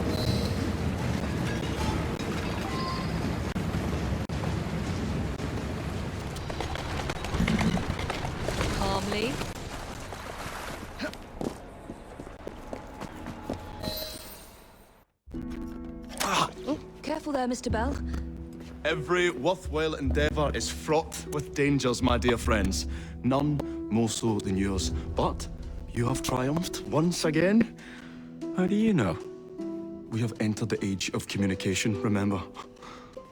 Calmly. Oh, careful there, Mr. Bell. Every worthwhile endeavour is fraught with dangers, my dear friends. None more so than yours. But you have triumphed once again. How do you know? We have entered the age of communication, remember?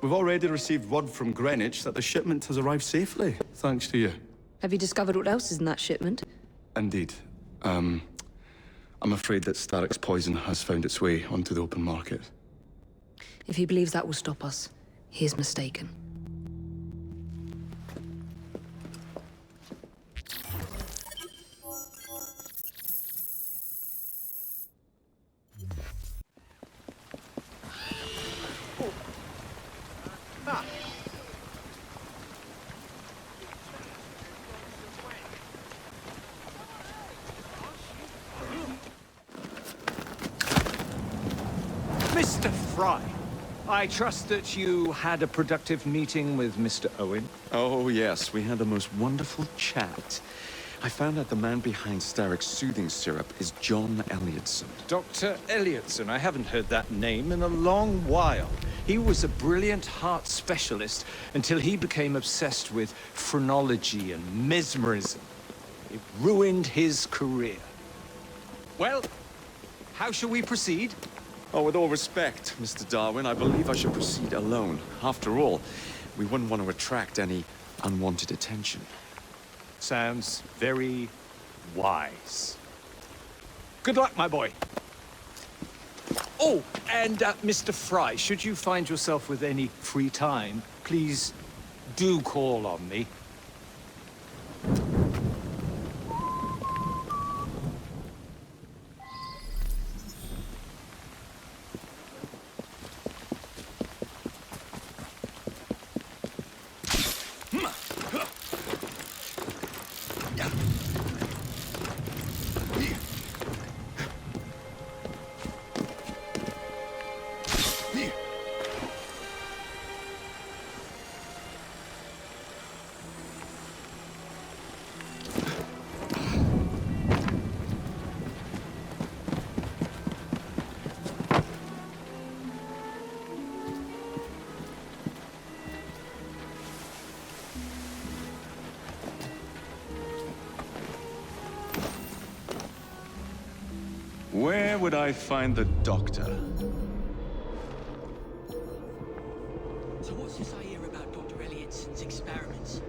We've already received word from Greenwich that the shipment has arrived safely, thanks to you. Have you discovered what else is in that shipment? Indeed. I'm afraid that Starrick's poison has found its way onto the open market. If he believes that will stop us, he is mistaken. Mr. Fry, I trust that you had a productive meeting with Mr. Owen. Oh, yes, we had the most wonderful chat. I found out the man behind Starrick's soothing syrup is John Elliotson. Dr. Elliotson, I haven't heard that name in a long while. He was a brilliant heart specialist until he became obsessed with phrenology and mesmerism. It ruined his career. Well, how shall we proceed? Oh, with all respect, Mr. Darwin, I believe I should proceed alone. After all, we wouldn't want to attract any unwanted attention. Sounds very wise. Good luck, my boy. Oh, and Mr. Fry, should you find yourself with any free time, please do call on me. Where would I find the doctor? So what's this I hear about Dr. Elliotson's experiments?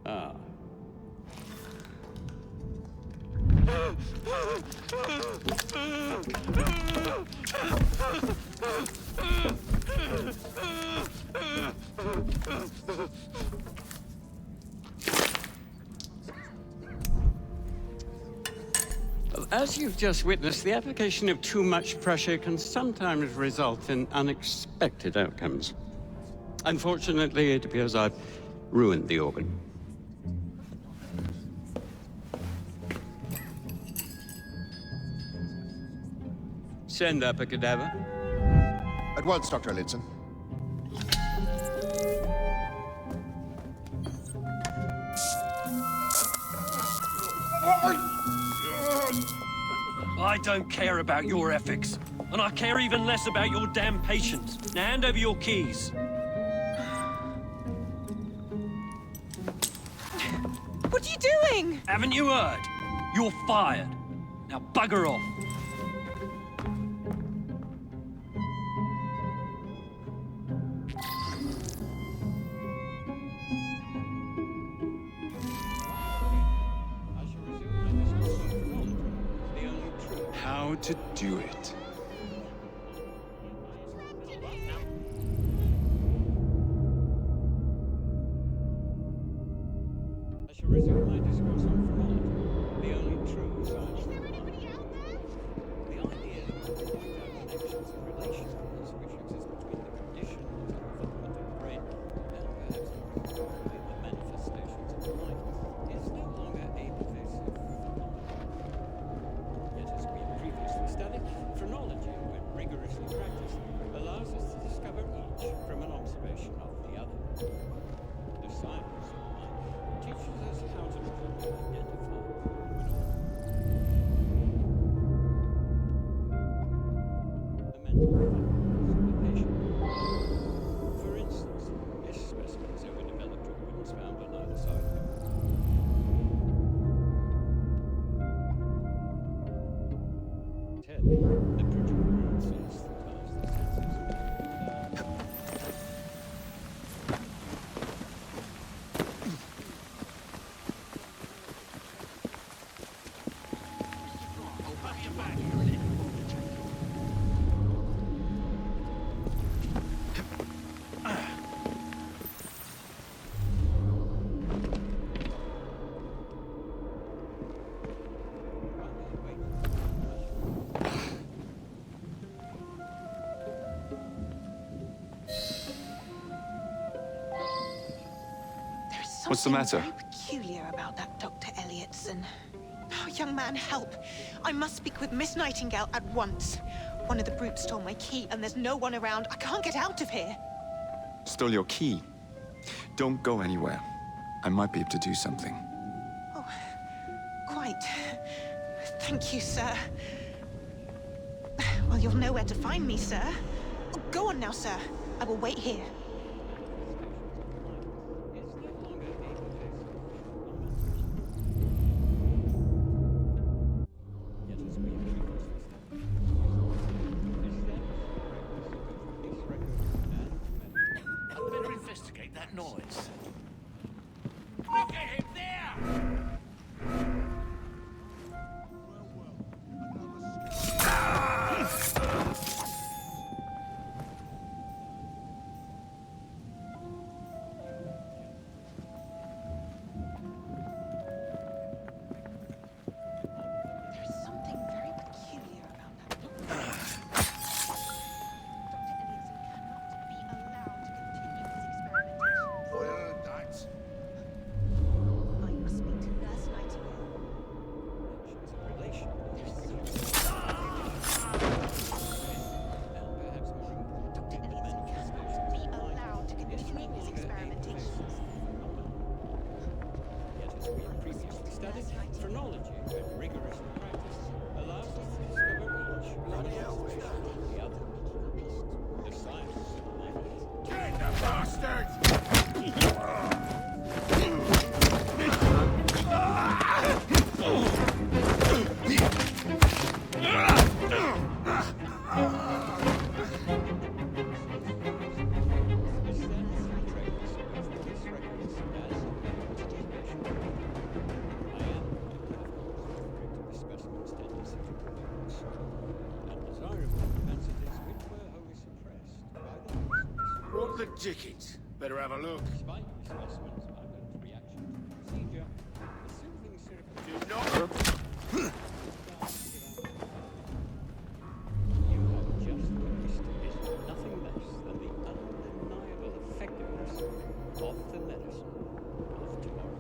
Ah. As you've just witnessed, the application of too much pressure can sometimes result in unexpected outcomes. Unfortunately, it appears I've ruined the organ. Send up a cadaver. At once, Dr. Elliotson. I don't care about your ethics, and I care even less about your damn patience. Now hand over your keys. What are you doing? Haven't you heard? You're fired. Now bugger off. How to do it. I shall resume my discourse on phrenology, the only true science of life. The idea that we point out connections and relations which exist between the conditions of the fundamental brain and perhaps more importantly the manifestations of life is no longer a pervasive phenomenon. Yet as we previously studied, phrenology, when rigorously practiced, allows us to discover each from an observation of the other. The science of life teaches us how to properly identify the mental faculties of the patient. For instance, if specimens overdeveloped organs found on either side of them. The protrusions sensitize the senses. What's the matter? Very peculiar about that Dr. Elliotson. Oh, young man, help. I must speak with Miss Nightingale at once. One of the brutes stole my key, and there's no one around. I can't get out of here. Stole your key. Don't go anywhere. I might be able to do something. Oh, quite. Thank you, sir. Well, you'll know where to find me, sir. Oh, go on now, sir. I will wait here. I'd better investigate that noise. Look at him there! There's something very peculiar about that. I heard that. I must speak to Nurse Nightingale. Dr. Elliotson cannot be allowed to continue his experimentations. Yet as we previously studied, phrenology, when rigorously practiced, allows us to discover each from an observation of the other. The science of life. Get the bastard! What the Dickens? Better have a look. Do not... Nothing less than the undeniable effectiveness of the medicine of tomorrow.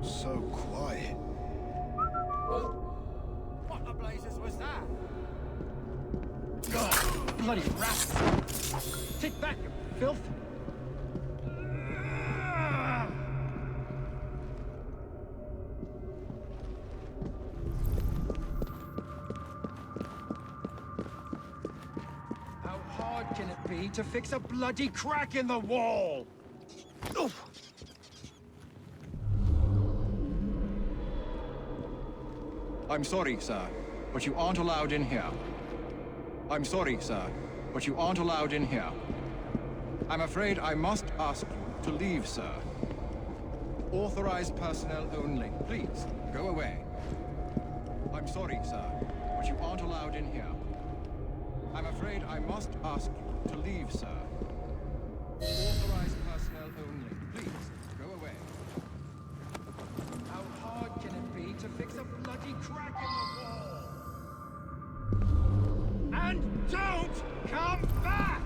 So quiet. What the blazes was that? God, bloody rats! Sit back, you filth! How hard can it be to fix a bloody crack in the wall? Oof. I'm sorry, sir, but you aren't allowed in here. I'm sorry, sir, but you aren't allowed in here. I'm afraid I must ask you to leave, sir. Authorized personnel only. Please, go away. I'm sorry, sir, but you aren't allowed in here. I'm afraid I must ask you to leave, sir. Authorized personnel only. Please, go away. How hard can it be to fix a bloody crack in the wall? And don't come back!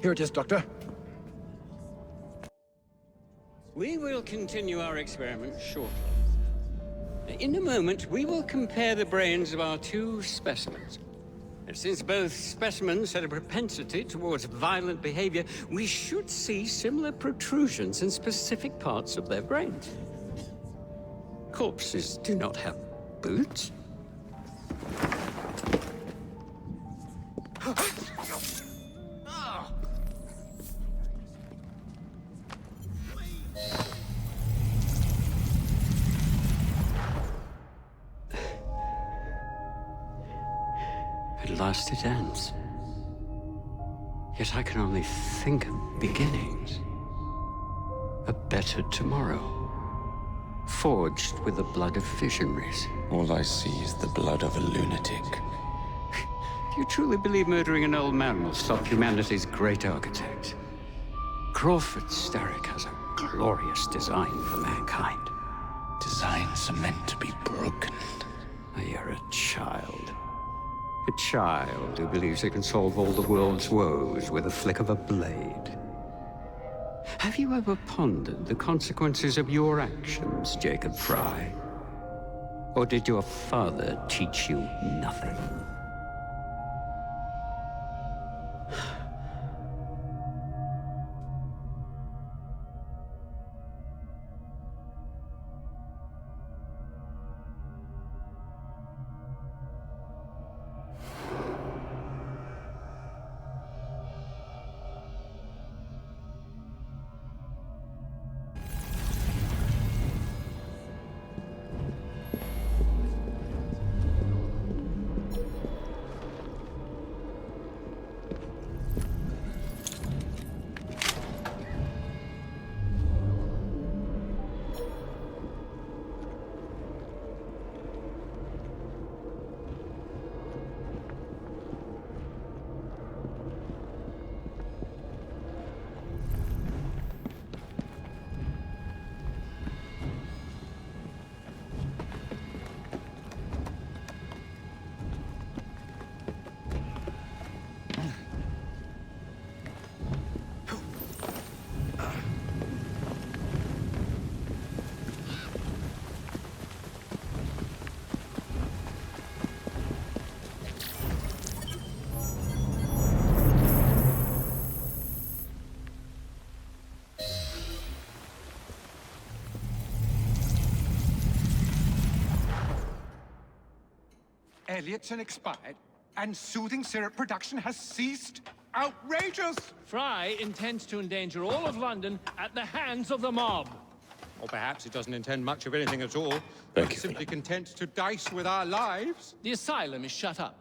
Here it is, Doctor. We will continue our experiment shortly. In a moment, we will compare the brains of our two specimens. And since both specimens had a propensity towards violent behavior, we should see similar protrusions in specific parts of their brains. Corpses do not have boots. At last it ends. Yet I can only think of beginnings. A better tomorrow. Forged with the blood of visionaries. All I see is the blood of a lunatic. Do you truly believe murdering an old man will stop humanity's great architect? Crawford Starrick has a glorious design for mankind. Designs are meant to be broken. You're a child. A child who believes they can solve all the world's woes with a flick of a blade. Have you ever pondered the consequences of your actions, Jacob Fry? Or did your father teach you nothing? Elliotson expired, and soothing syrup production has ceased? Outrageous! Fry intends to endanger all of London at the hands of the mob. Or perhaps it doesn't intend much of anything at all. Thank you, simply content to dice with our lives. The asylum is shut up.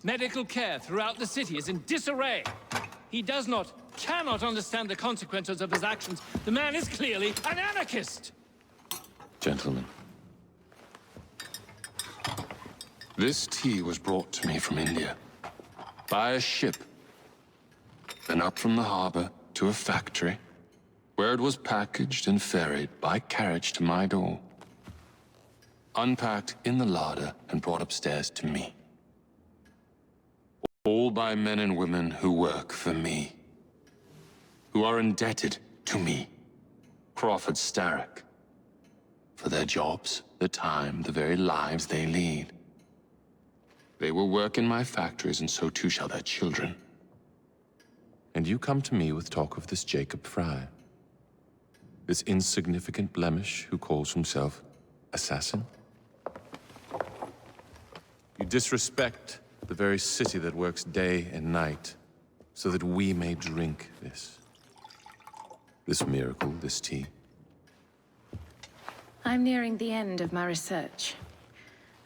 Medical care throughout the city is in disarray. He cannot understand the consequences of his actions. The man is clearly an anarchist! Gentlemen. This tea was brought to me from India. By a ship. Then up from the harbor to a factory, where it was packaged and ferried by carriage to my door. Unpacked in the larder and brought upstairs to me. All by men and women who work for me. Who are indebted to me, Crawford Starrick. For their jobs, the time, the very lives they lead. They will work in my factories, and so too shall their children. And you come to me with talk of this Jacob Fry. This insignificant blemish who calls himself assassin? You disrespect the very city that works day and night, so that we may drink this. This miracle, this tea. I'm nearing the end of my research.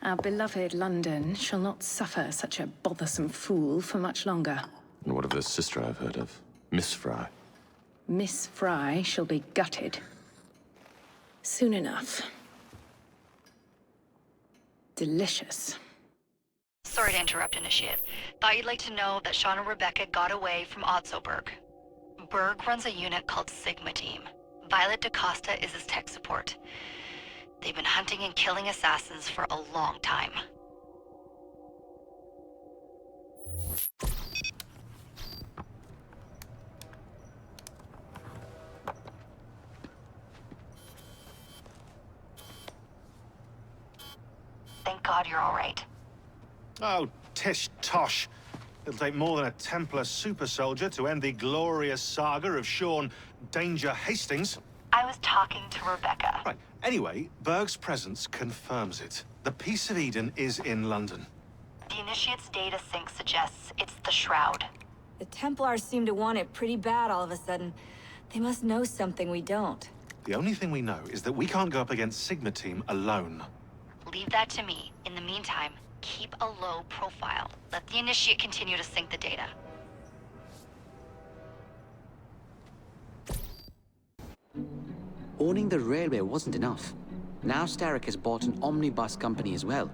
Our beloved London shall not suffer such a bothersome fool for much longer. And what of the sister I've heard of? Miss Fry. Miss Fry shall be gutted. Soon enough. Delicious. Sorry to interrupt, Initiate. Thought you'd like to know that Sean and Rebecca got away from Otzoberg. Berg runs a unit called Sigma Team. Violet DaCosta is his tech support. They've been hunting and killing assassins for a long time. Thank God you're all right. Oh, tish tosh. It'll take more than a Templar super soldier to end the glorious saga of Sean Danger Hastings. I was talking to Rebecca. Right. Anyway, Berg's presence confirms it. The Peace of Eden is in London. The Initiate's data sync suggests it's the Shroud. The Templars seem to want it pretty bad all of a sudden. They must know something we don't. The only thing we know is that we can't go up against Sigma Team alone. Leave that to me. In the meantime, keep a low profile. Let the Initiate continue to sync the data. Owning the railway wasn't enough. Now Starrick has bought an omnibus company as well.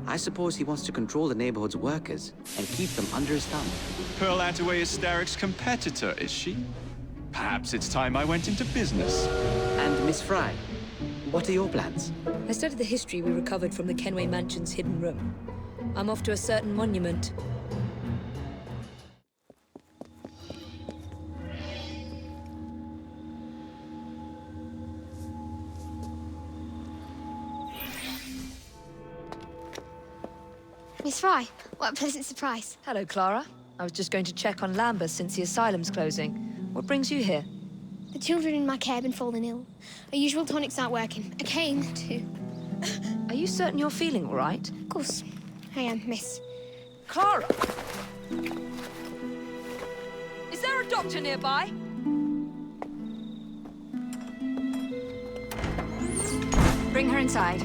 I suppose he wants to control the neighborhood's workers and keep them under his thumb. Pearl Attaway is Starrick's competitor, is she? Perhaps it's time I went into business. And Miss Fry, what are your plans? I studied the history we recovered from the Kenway Mansion's hidden room. I'm off to a certain monument. Miss Fry, what a pleasant surprise. Hello, Clara. I was just going to check on Lambeth since the asylum's closing. What brings you here? The children in my care have been falling ill. Our usual tonics aren't working. I came to... Are you certain you're feeling all right? Of course. I am, miss. Clara! Is there a doctor nearby? Bring her inside.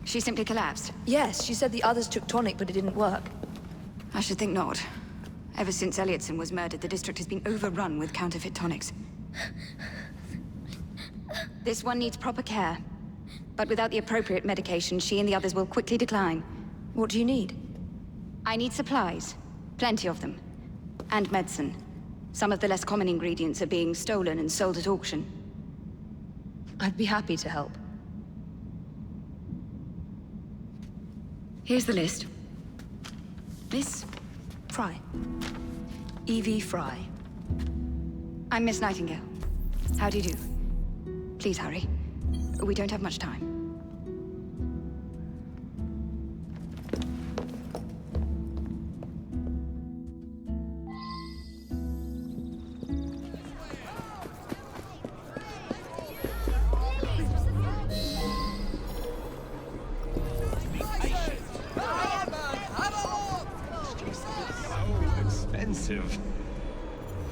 She simply collapsed. Yes, she said the others took tonic, but it didn't work. I should think not. Ever since Elliotson was murdered, the district has been overrun with counterfeit tonics. This one needs proper care. But without the appropriate medication, she and the others will quickly decline. What do you need? I need supplies. Plenty of them. And medicine. Some of the less common ingredients are being stolen and sold at auction. I'd be happy to help. Here's the list. Miss Fry. Evie Fry. I'm Miss Nightingale. How do you do? Please hurry. We don't have much time.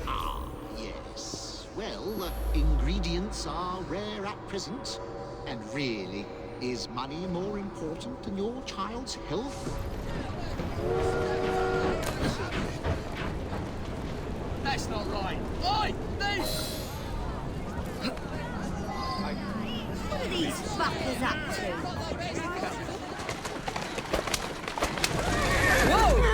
Ah, yes. Well, ingredients are rare at present. And really, is money more important than your child's health? That's not right. Oi, this! What are these fuckers up to? Whoa!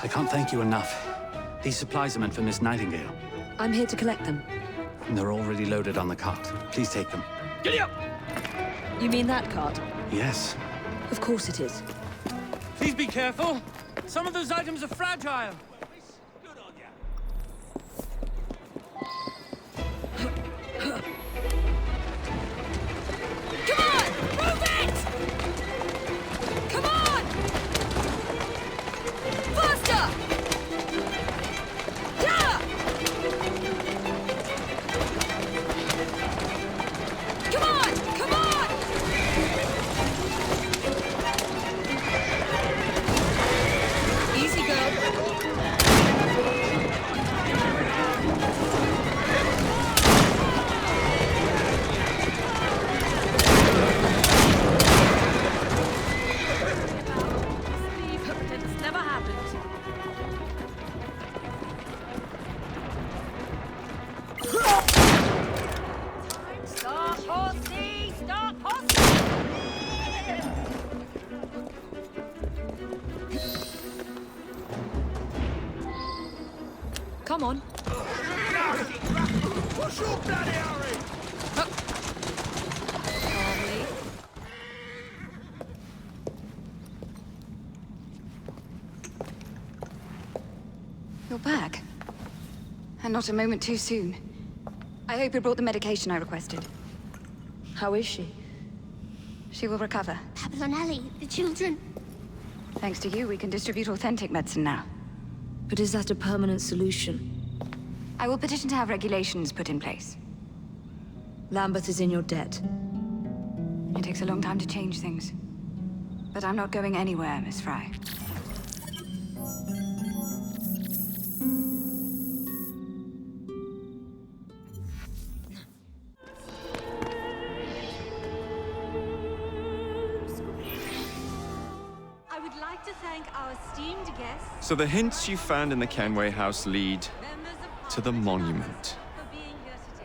I can't thank you enough. These supplies are meant for Miss Nightingale. I'm here to collect them. And they're already loaded on the cart. Please take them. Giddy up! You mean that cart? Yes. Of course it is. Please be careful. Some of those items are fragile. Come on. Push up, Daddy Harry! Calmly. You're back. And not a moment too soon. I hope you brought the medication I requested. How is she? She will recover. Abberline, Ellie, the children. Thanks to you, we can distribute authentic medicine now. But is that a permanent solution? I will petition to have regulations put in place. Lambeth is in your debt. It takes a long time to change things. But I'm not going anywhere, Miss Fry. I would like to thank our esteemed guests. So the hints you found in the Kenway house lead to the monument.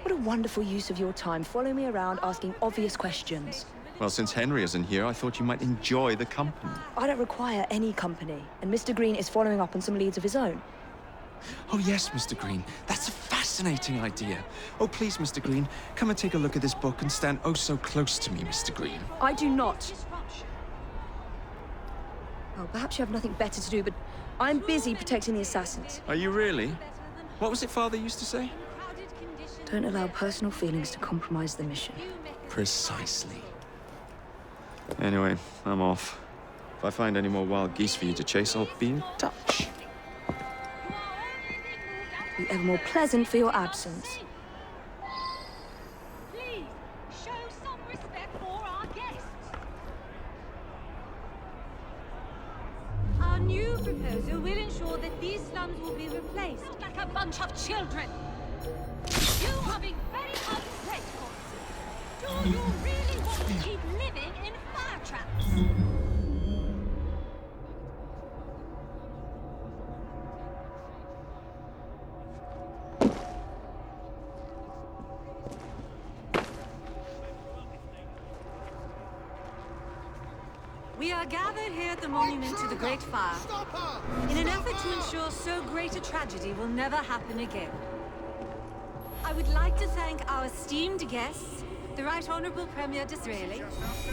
What a wonderful use of your time, following me around asking obvious questions. Well, since Henry isn't here, I thought you might enjoy the company. I don't require any company, and Mr. Green is following up on some leads of his own. Oh yes, Mr. Green. That's a fascinating idea. Oh, please, Mr. Green, come and take a look at this book and stand oh so close to me, Mr. Green. I do not. Well, perhaps you have nothing better to do, but I'm busy protecting the assassins. Are you really? What was it Father used to say? Don't allow personal feelings to compromise the mission. Precisely. Anyway, I'm off. If I find any more wild geese for you to chase, I'll be in touch. Be ever more pleasant for your absence. Please, show some respect for our guests. Our new proposal will ensure that these slums will be replaced. Not like a bunch of children. You are being very ungrateful. Do you really want to keep living in fire traps? We are gathered here at the monument to the Great Fire in an effort to ensure so great a tragedy will never happen again. I would like to thank our esteemed guests, the Right Honourable Premier Disraeli,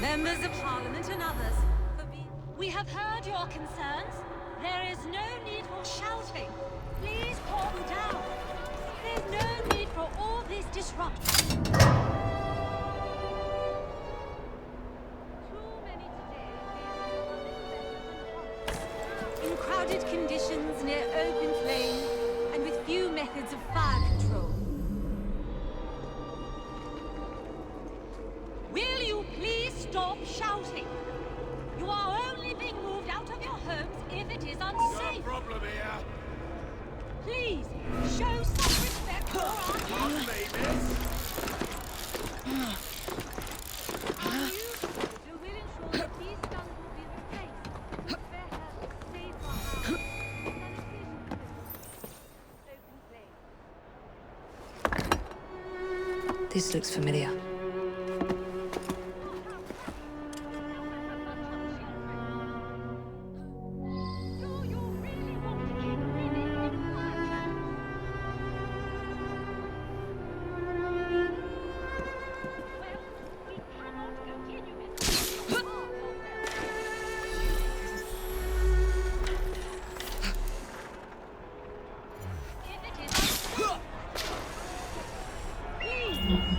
members of Parliament and others, for being... We have heard your concerns. There is no need for shouting. Please calm down. There's no need for all this disruption. In crowded conditions near open flame, and with few methods of fire control. Will you please stop shouting? You are only being moved out of your homes if it is unsafe. No problem here. Please, show some respect for our Come, babies. This looks familiar.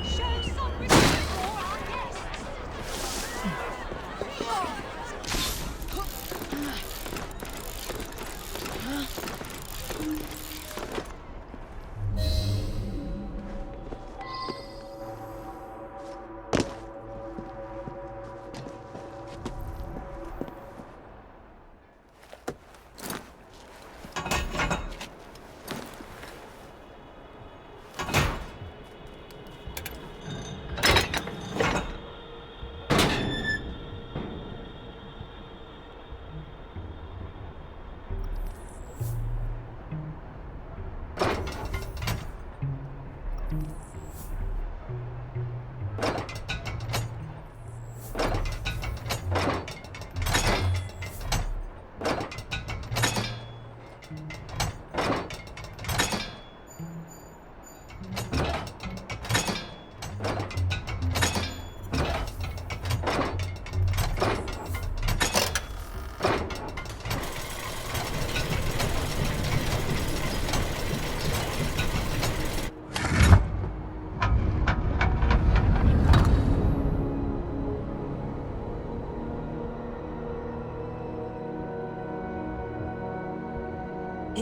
Show some respect.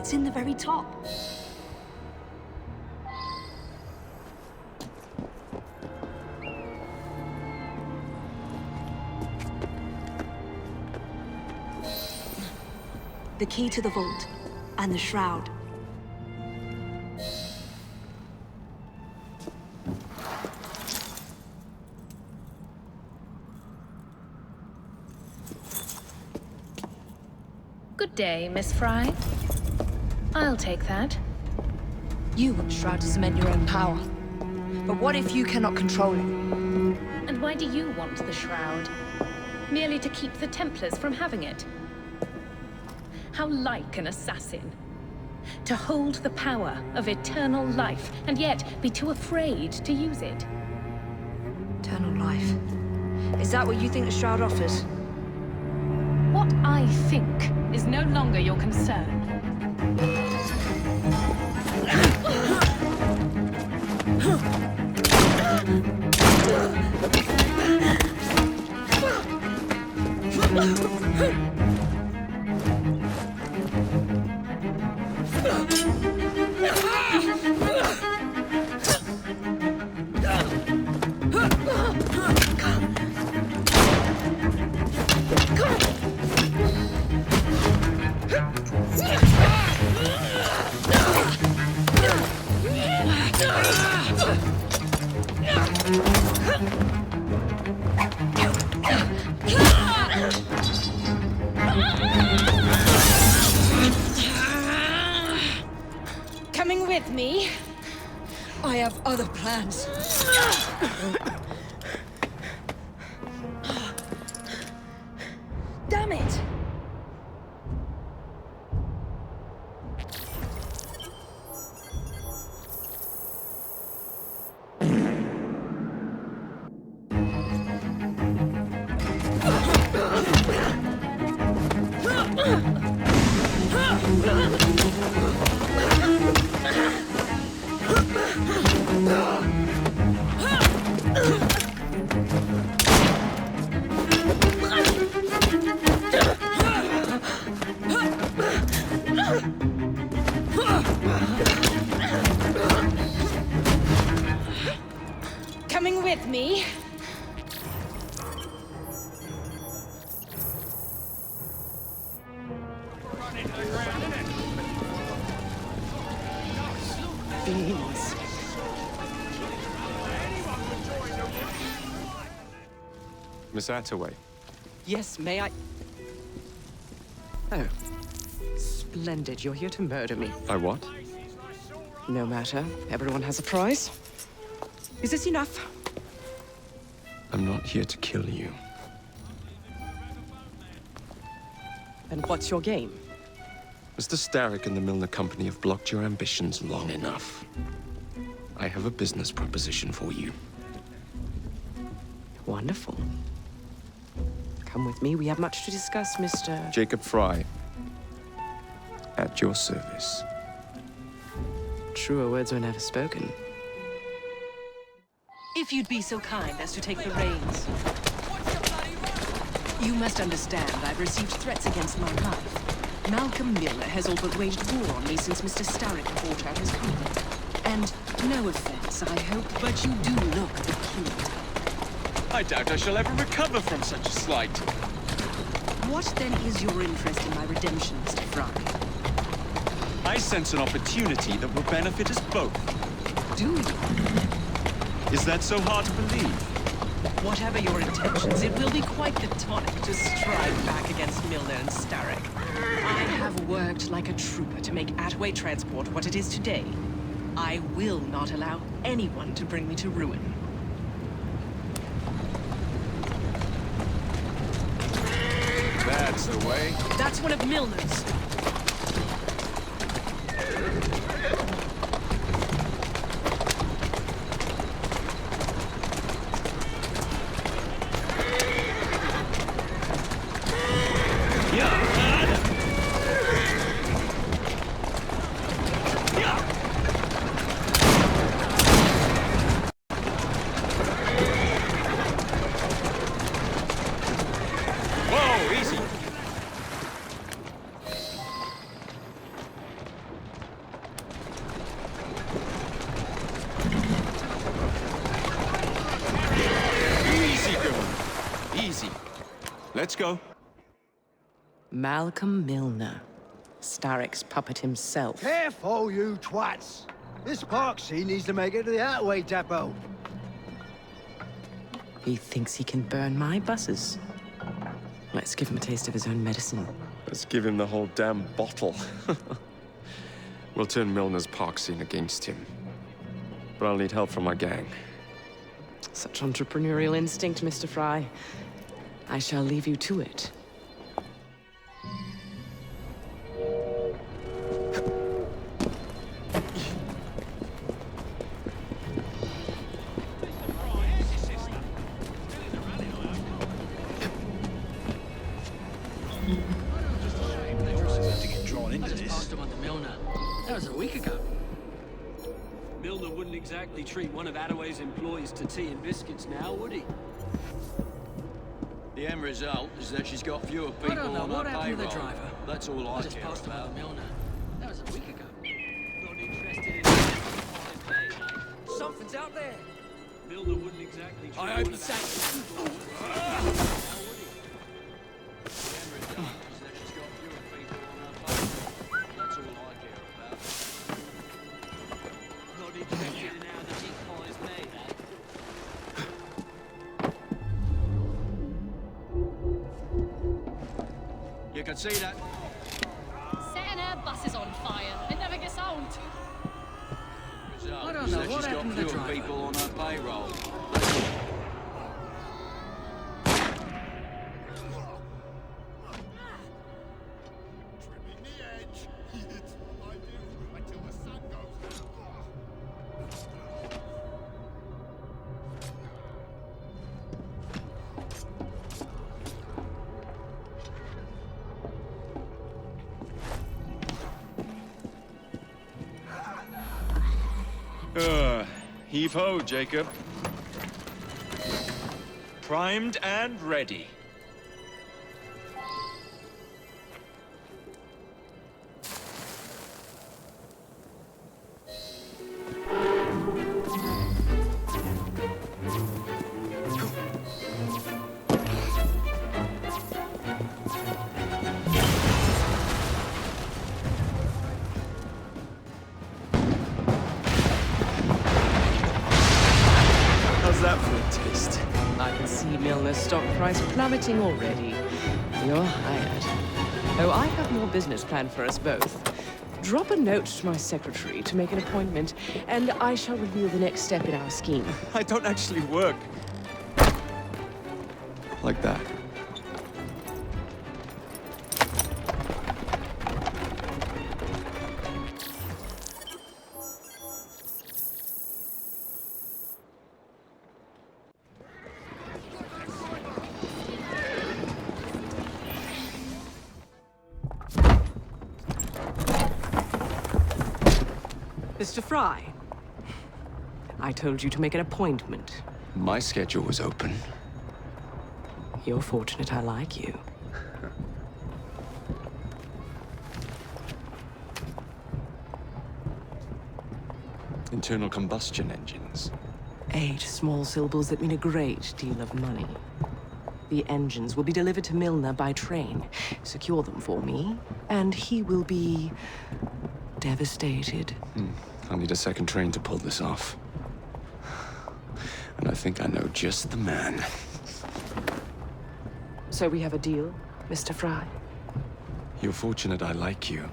It's in the very top. The key to the vault, and the shroud. Good day, Miss Fry. I'll take that. You want the shroud to cement your own power. But what if you cannot control it? And why do you want the shroud? Merely to keep the Templars from having it? How like an assassin. To hold the power of eternal life, and yet be too afraid to use it. Eternal life. Is that what you think the shroud offers? What I think is no longer your concern. Coming with me? I have other plans. Damn it! Coming with me? Fiends. Miss Attaway. Yes, may I? Oh. Splendid. You're here to murder me. I what? No matter. Everyone has a price. Is this enough? I'm not here to kill you. And what's your game? Mr. Starrick and the Milner Company have blocked your ambitions long enough. I have a business proposition for you. Wonderful. Come with me. We have much to discuss, Mr. Jacob Fry. At your service. Truer words were never spoken. If you'd be so kind as to take the reins. You must understand, I've received threats against my life. Malcolm Milner has all but waged war on me since Mr. Starrick bought out his company. And no offense, I hope, but you do look a bit cute. I doubt I shall ever recover from such a slight. What then is your interest in my redemption, Mr. Fry? I sense an opportunity that will benefit us both. Do you? Is that so hard to believe? Whatever your intentions, it will be quite the tonic to strike back against Milner and Starrick. I have worked like a trooper to make Attaway Transport what it is today. I will not allow anyone to bring me to ruin. That's the way. That's one of Milner's. let's go. Malcolm Milner, Starrick's puppet himself. Careful, you twats! This Parksy needs to make it to the Outway depot. He thinks he can burn my buses. Let's give him a taste of his own medicine. Let's give him the whole damn bottle. We'll turn Milner's park scene against him. But I'll need help from my gang. Such entrepreneurial instinct, Mr. Fry. I shall leave you to it. Exactly treat one of Attaway's employees to tea and biscuits now, would he? The end result is that she's got fewer people on her payroll. That's all I care about. That was a week ago. Not interested in something's out there. Milner wouldn't exactly treat I hope one of You can see that. Setting her buses on fire. It never gets old. I don't know what happened to the driver. She's got fewer people on her payroll. Heave-ho, Jacob. Primed and ready. Stock price plummeting already. You're hired. Oh, I have more business planned for us both. Drop a note to my secretary to make an appointment, and I shall reveal the next step in our scheme. I don't actually work like that. Mr. Fry, I told you to make an appointment. My schedule was open. You're fortunate I like you. Internal combustion engines. 8 small syllables that mean a great deal of money. The engines will be delivered to Milner by train. Secure them for me, and he will be devastated. I'll need a second train to pull this off. And I think I know just the man. So we have a deal, Mr. Fry? You're fortunate I like you,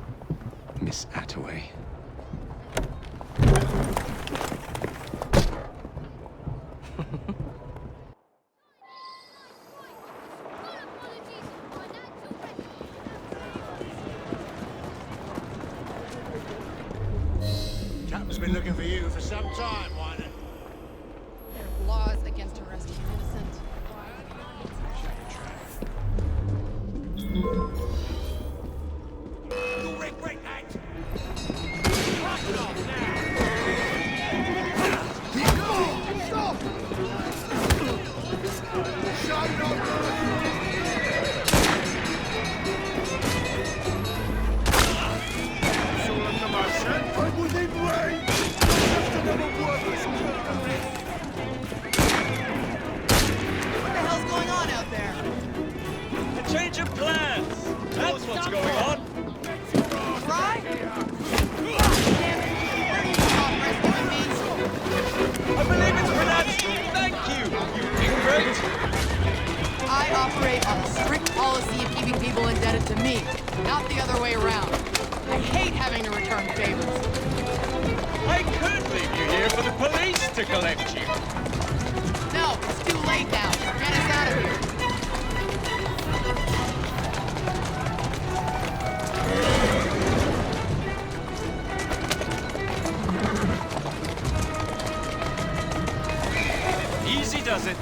Miss Attaway. Captain's been looking for you for some time, Wyner. There are laws against arresting innocent. You'll regret that! Stop! Shut up! I'm within range! Just another word that's me, not the other way around. I hate having to return favors. I could leave you here for the police to collect you. No, it's too late now. Get us out of here. Easy does it.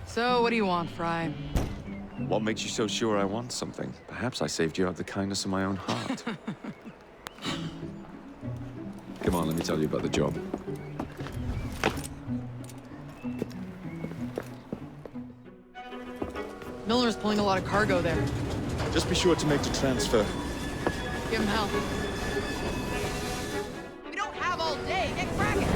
So, what do you want, Fry? What makes you so sure I want something? Perhaps I saved you out of the kindness of my own heart. Come on, let me tell you about the job. Milner's pulling a lot of cargo there. Just be sure to make the transfer. Give him help. We don't have all day. Get cracking!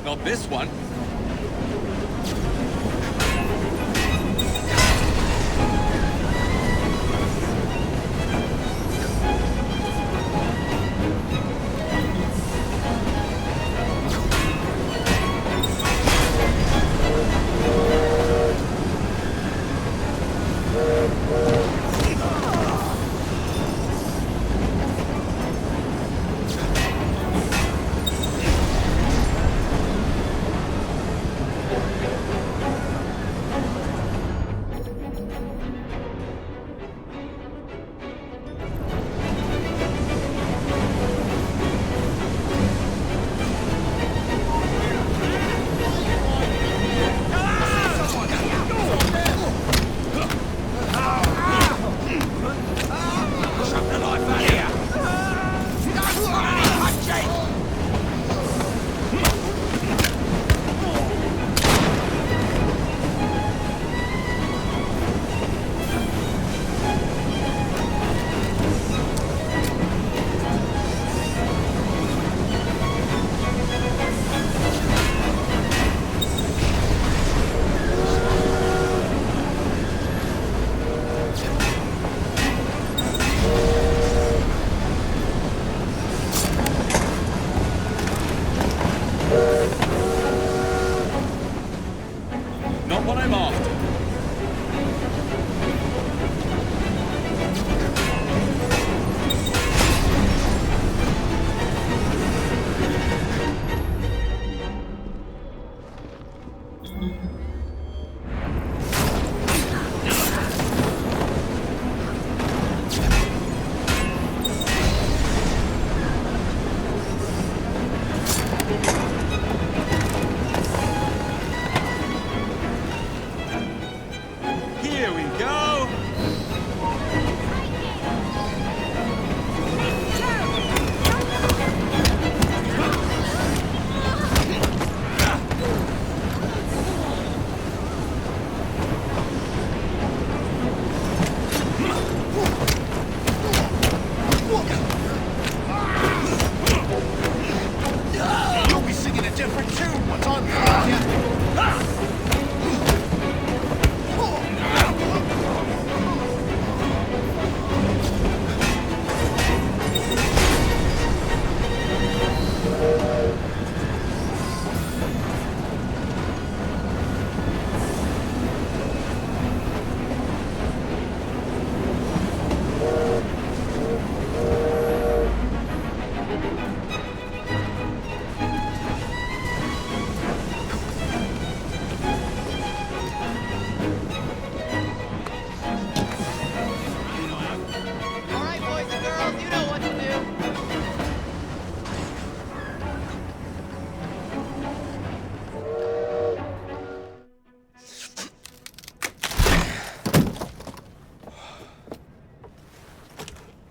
Not this one.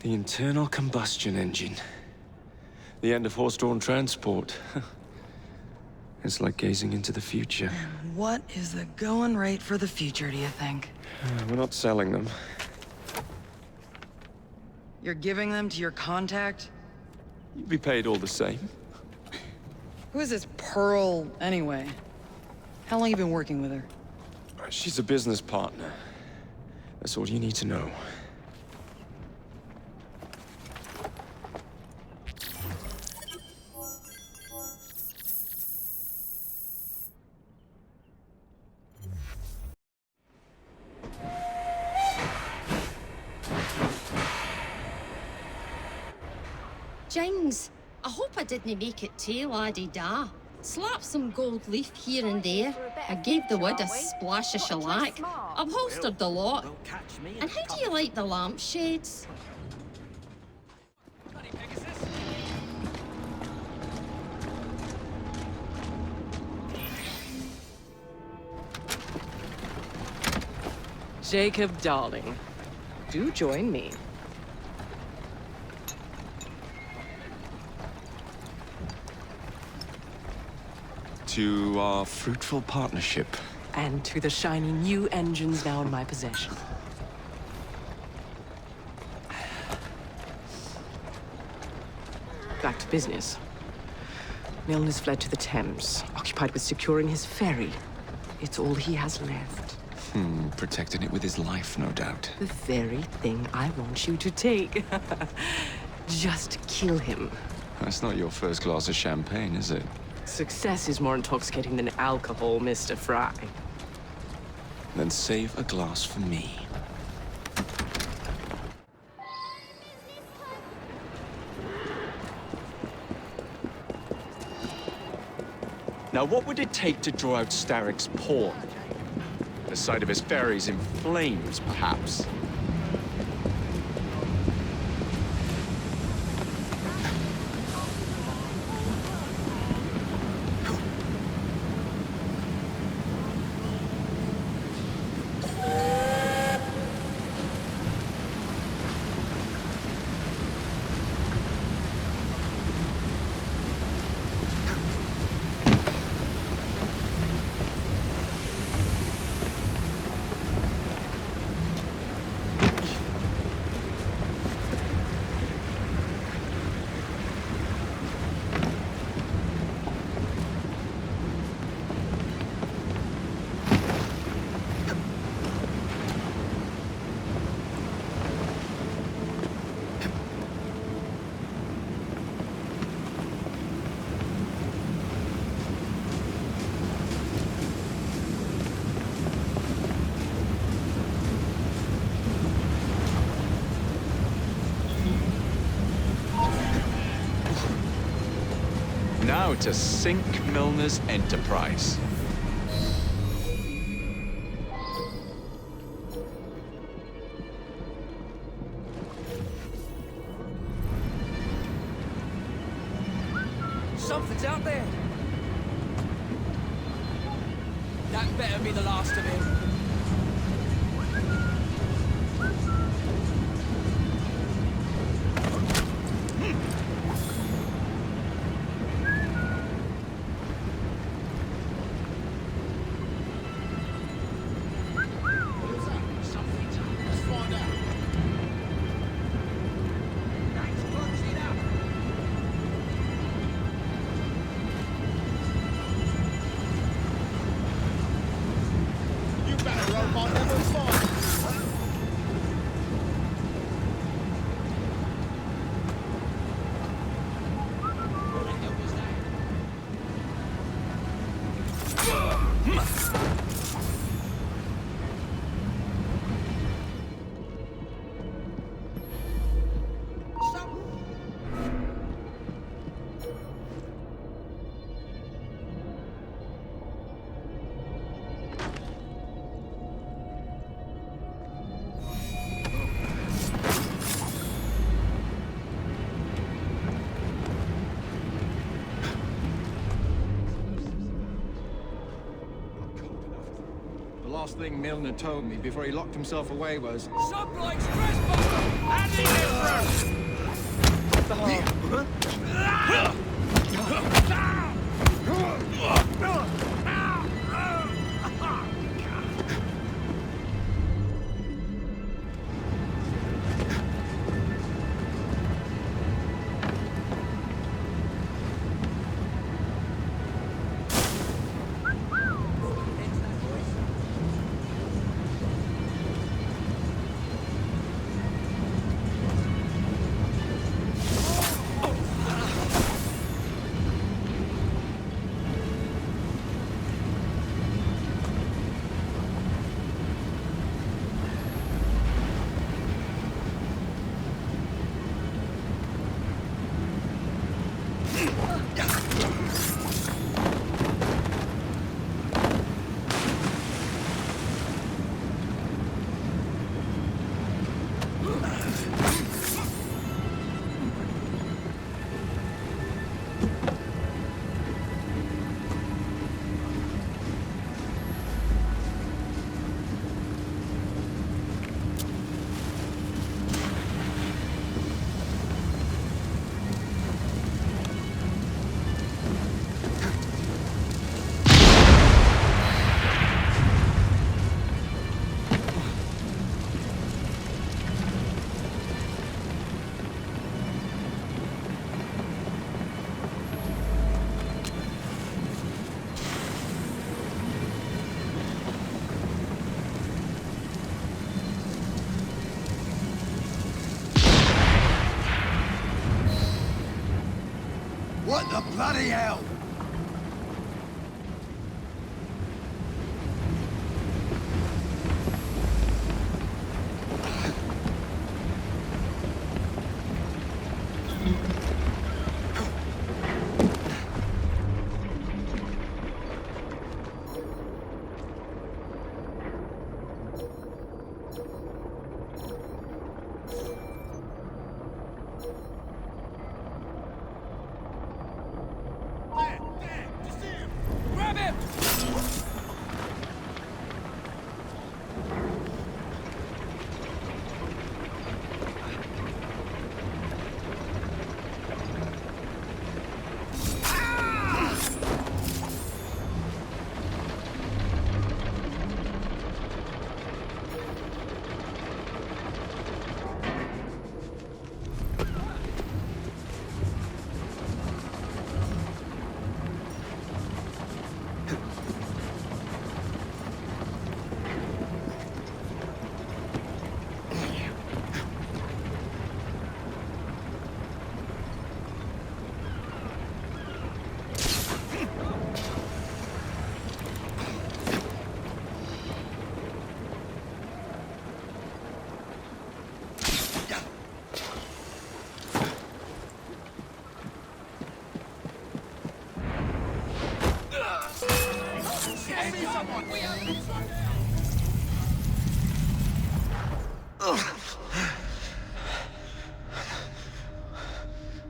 The internal combustion engine. The end of horse-drawn transport. It's like gazing into the future. What is the going rate for the future, do you think? We're not selling them. You're giving them to your contact? You'd be paid all the same. Who is this Pearl, anyway? How long you been working with her? She's a business partner. That's all you need to know. Jings, I hope I didn't make it too laddie-da. Slap some gold leaf here and there. I gave the wood a splash of shellac. Upholstered the lot. And how do you like the lampshades? Jacob, darling, do join me. To our fruitful partnership. And to the shiny new engines now in my possession. Back to business. Milner's fled to the Thames, occupied with securing his ferry. It's all he has left. Protecting it with his life, no doubt. The very thing I want you to take. Just kill him. That's not your first glass of champagne, is it? Success is more intoxicating than alcohol, Mr. Fry. Then save a glass for me. Now, what would it take to draw out Starrick's pawn? The sight of his ferries in flames, perhaps. Now to sink Milner's enterprise. Something's out there. That better be the last of him. last thing Milner told me before he locked himself away was... Some bloke's trespassing! And he What the bloody hell?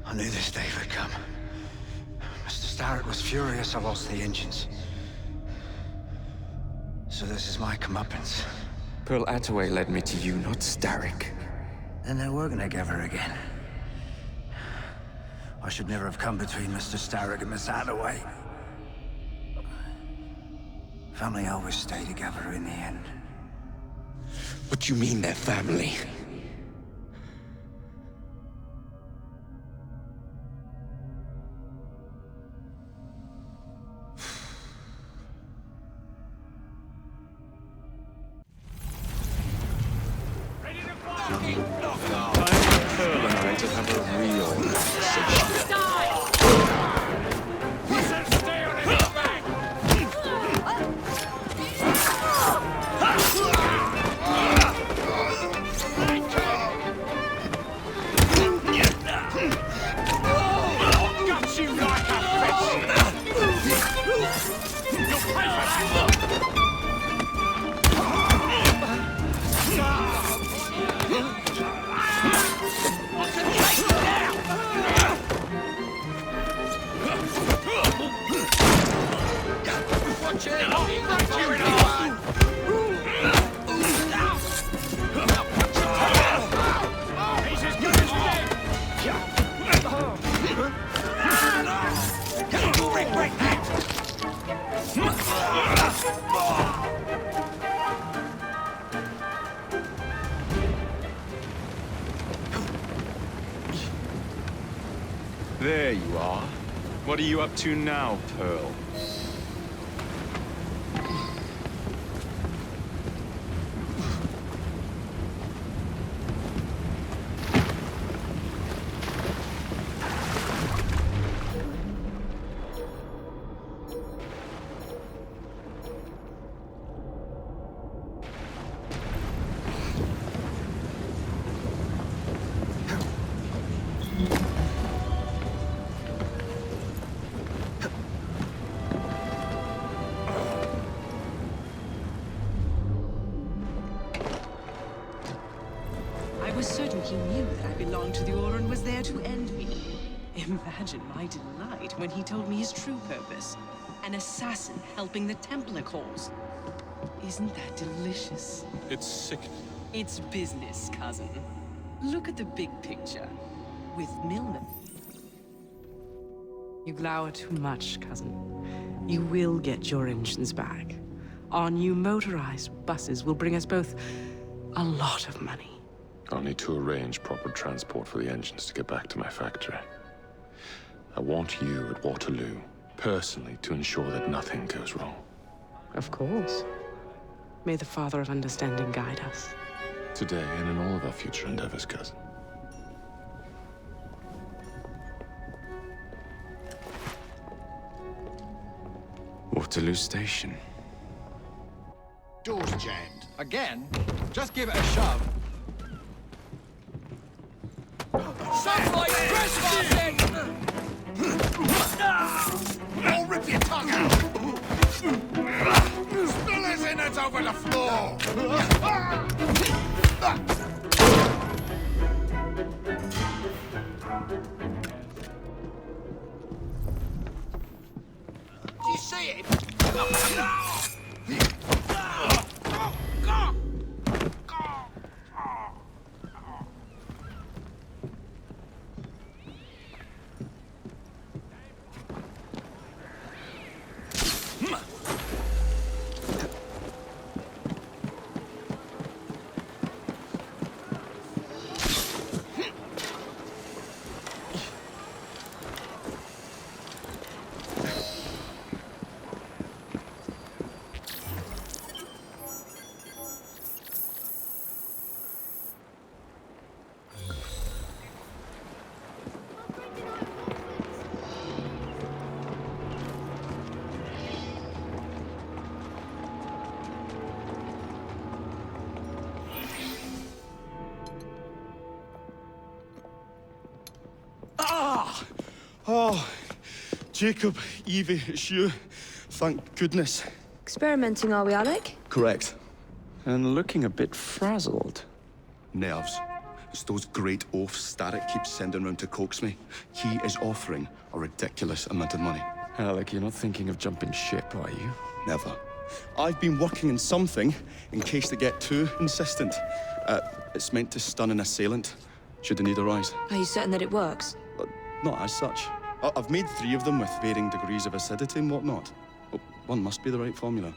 I knew this day would come. Mr. Starrett was furious I lost the engines. So this is my comeuppance. Pearl Attaway led me to you, not Starrick. Then they're working together again. I should never have come between Mr. Starrett and Miss Attaway. Family always stay together in the end. What do you mean they're family? There you are. What are you up to now, Pearl? I was certain he knew that I belonged to the Order and was there to end me. Imagine my delight when he told me his true purpose. An assassin helping the Templar cause. Isn't that delicious? It's sickening. It's business, cousin. Look at the big picture. With Milner. You glower too much, cousin. You will get your engines back. Our new motorized buses will bring us both a lot of money. I'll need to arrange proper transport for the engines to get back to my factory. I want you at Waterloo, personally, to ensure that nothing goes wrong. Of course. May the Father of Understanding guide us. Today and in all of our future endeavors, cousin. Waterloo Station. Door's jammed. Again? Just give it a shove. Sunlight trespassing! I'll rip your tongue out! Spill his innards over the floor! Do you see it? Oh, Jacob, Evie, it's you. Thank goodness. Experimenting, are we, Alec? Correct. And looking a bit frazzled. Nerves. It's those great oafs Starrick keeps sending round to coax me. He is offering a ridiculous amount of money. Alec, you're not thinking of jumping ship, are you? Never. I've been working on something in case they get too insistent. It's meant to stun an assailant, should the need arise. Are you certain that it works? Not as such. I've made 3 of them with varying degrees of acidity and whatnot. Well, one must be the right formula.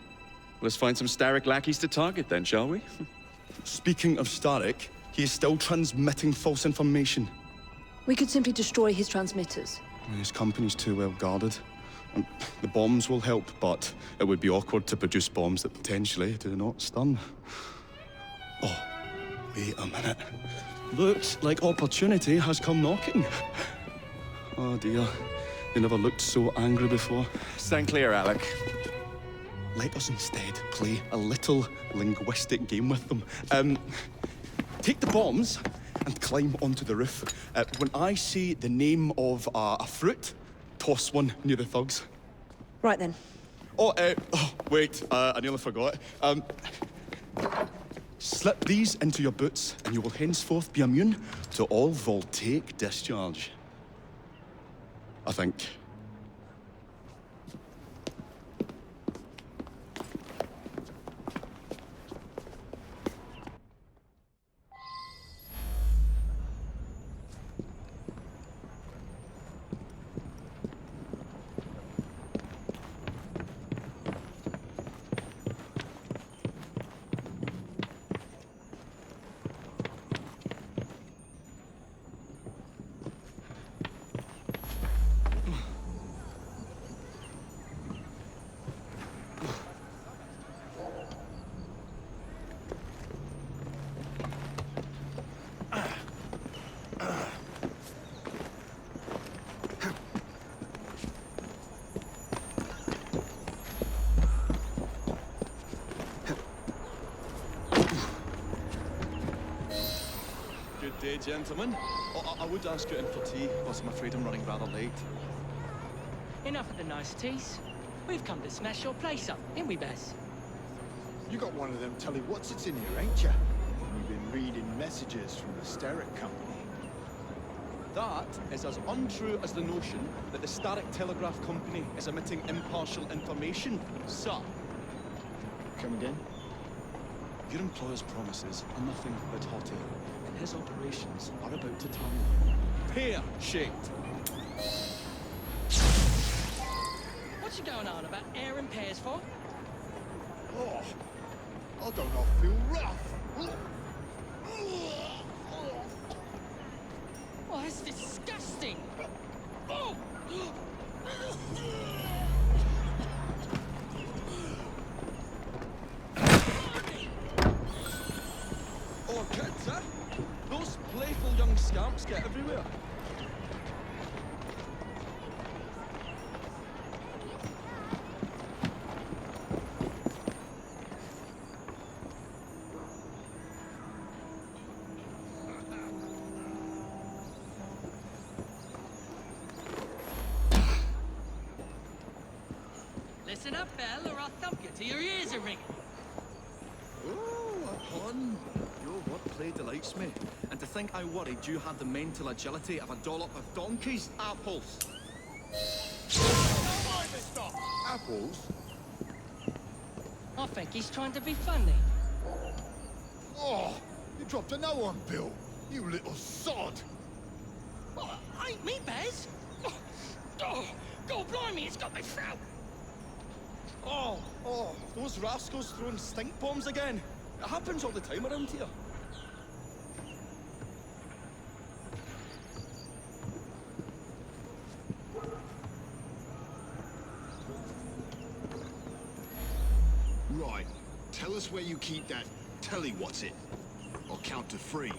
Let's find some Starrick lackeys to target then, shall we? Speaking of Starrick, he is still transmitting false information. We could simply destroy his transmitters. His company's too well guarded. The bombs will help, but it would be awkward to produce bombs that potentially do not stun. Oh, wait a minute. Looks like opportunity has come knocking. Oh dear, they never looked so angry before. Stand clear, Alec. Let us instead play a little linguistic game with them. Take the bombs and climb onto the roof. When I say the name of a fruit, toss one near the thugs. Right then. Oh, wait, I nearly forgot. Slip these into your boots, and you will henceforth be immune to all voltaic discharge. I think. Okay, gentlemen. I would ask you in for tea, but I'm afraid I'm running rather late. Enough of the niceties. We've come to smash your place up, ain't we, Bess? You got one of them tell-you-what's-its in here, ain't you? You've been reading messages from the Starrick Company. That is as untrue as the notion that the Starrick Telegraph Company is emitting impartial information, sir. Come again? Your employer's promises are nothing but hot air, and his operations are about to turn pear-shaped. What's you going on about air and pears for? Oh, I don't know, feel rough. Oh, that's disgusting! Oh! Oh, kids, huh? Those playful young scamps get everywhere. Listen up, Belle, or I'll thump you till your ears are ringing. Oh, upon. Your wordplay delights me. And to think I worried you had the mental agility of a dollop of donkey's apples. Apples? I think he's trying to be funny. Oh, you dropped a no-one, Bill. You little sod. Oh, ain't me, Bez. Oh, God blimey, it's got my throat. Oh, those rascals throwing stink bombs again. It happens all the time around here. Right. Tell us where you keep that telly-what's-it. I'll count to 3.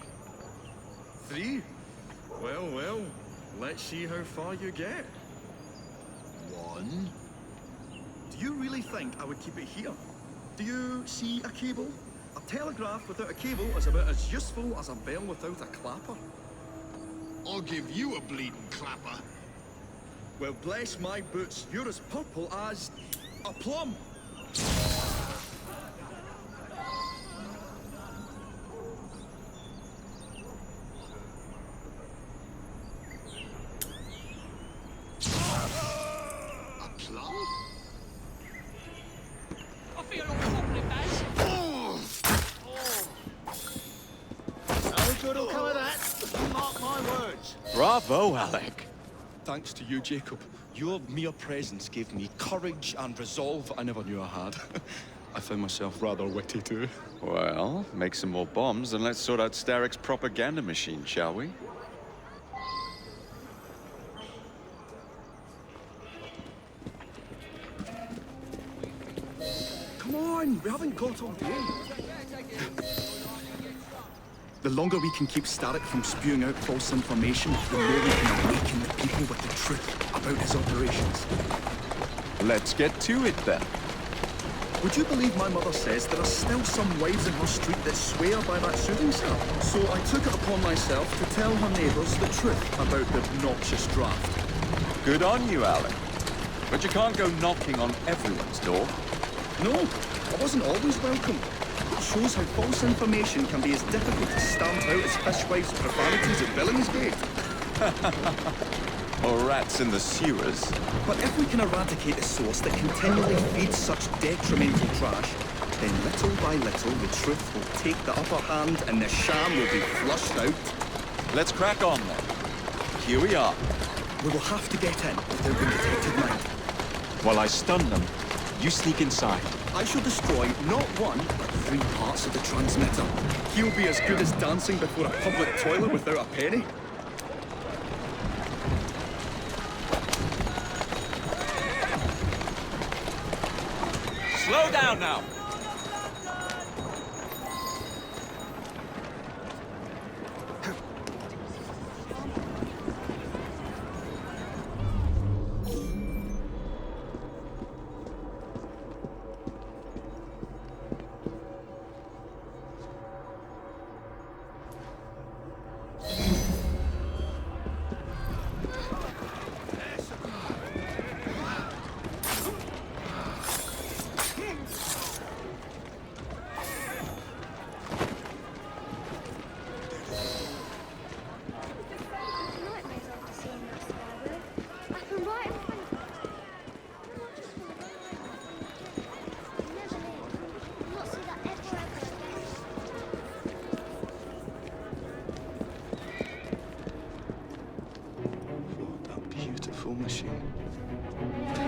3? Well, let's see how far you get. 1. Do you really think I would keep it here? Do you see a cable? A telegraph without a cable is about as useful as a bell without a clapper. I'll give you a bleeding clapper. Well, bless my boots, you're as purple as a plum. A plum? I feel all wobbly, Baz. No good will come of that. Mark my words. Bravo, Alec. Thanks to you, Jacob. Your mere presence gave me courage and resolve I never knew I had. I found myself rather witty too. Well, make some more bombs and let's sort out Starrick's propaganda machine, shall we? Come on, we haven't got all day. The longer we can keep Starrick from spewing out false information, the more we can awaken the people with the truth about his operations. Let's get to it then. Would you believe my mother says there are still some wives in her street that swear by that soothing salve? So I took it upon myself to tell her neighbours the truth about the obnoxious draft. Good on you, Alec. But you can't go knocking on everyone's door. No, I wasn't always welcome. It shows how false information can be as difficult to stamp out as fishwives' profanities at Billingsgate. Or rats in the sewers. But if we can eradicate the source that continually feeds such detrimental trash, then little by little the truth will take the upper hand and the sham will be flushed out. Let's crack on then. Here we are. We will have to get in without being detected now. While I stun them, you sneak inside. I shall destroy not 1, but 3 parts of the transmitter. He'll be as good as dancing before a public toilet without a penny. Slow down now.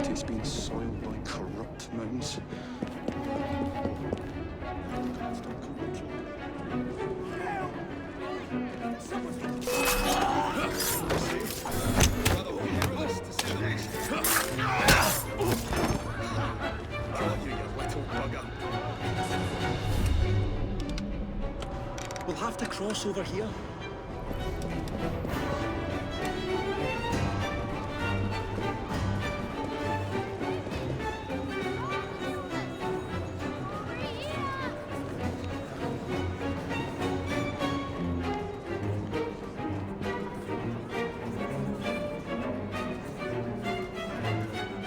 It's been soiled by corrupt minds. We'll have to cross over here.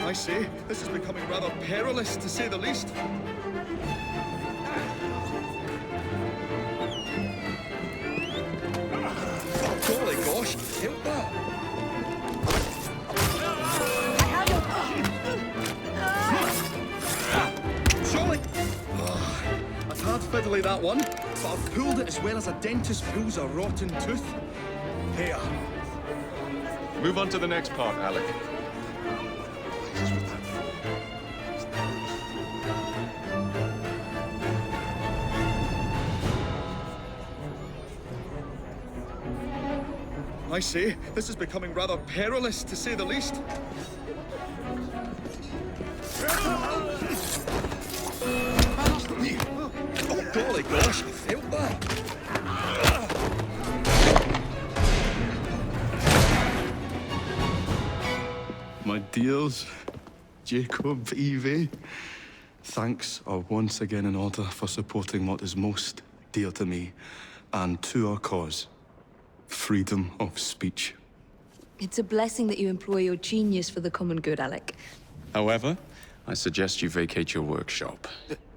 I say, this is becoming rather perilous, to say the least. Oh, golly gosh, help that! Surely! Oh, I've had fiddly that one, but I've pulled it as well as a dentist pulls a rotten tooth. Here. Move on to the next part, Alec. I say, this is becoming rather perilous, to say the least. Oh, golly gosh, I felt that. My dears, Jacob, Evie, thanks are once again in order for supporting what is most dear to me and to our cause. Freedom of speech. It's a blessing that you employ your genius for the common good, Alec. However, I suggest you vacate your workshop.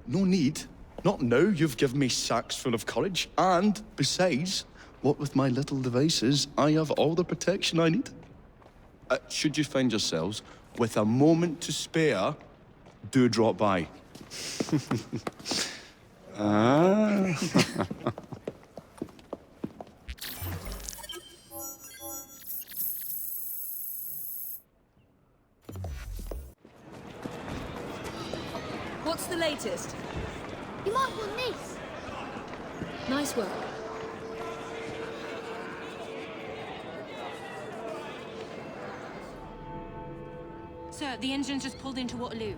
No need. Not now you've given me sacks full of courage. And, besides, what with my little devices, I have all the protection I need. Should you find yourselves with a moment to spare, do drop by. What's the latest? You might want this. Nice work. Sir, the engine's just pulled into Waterloo.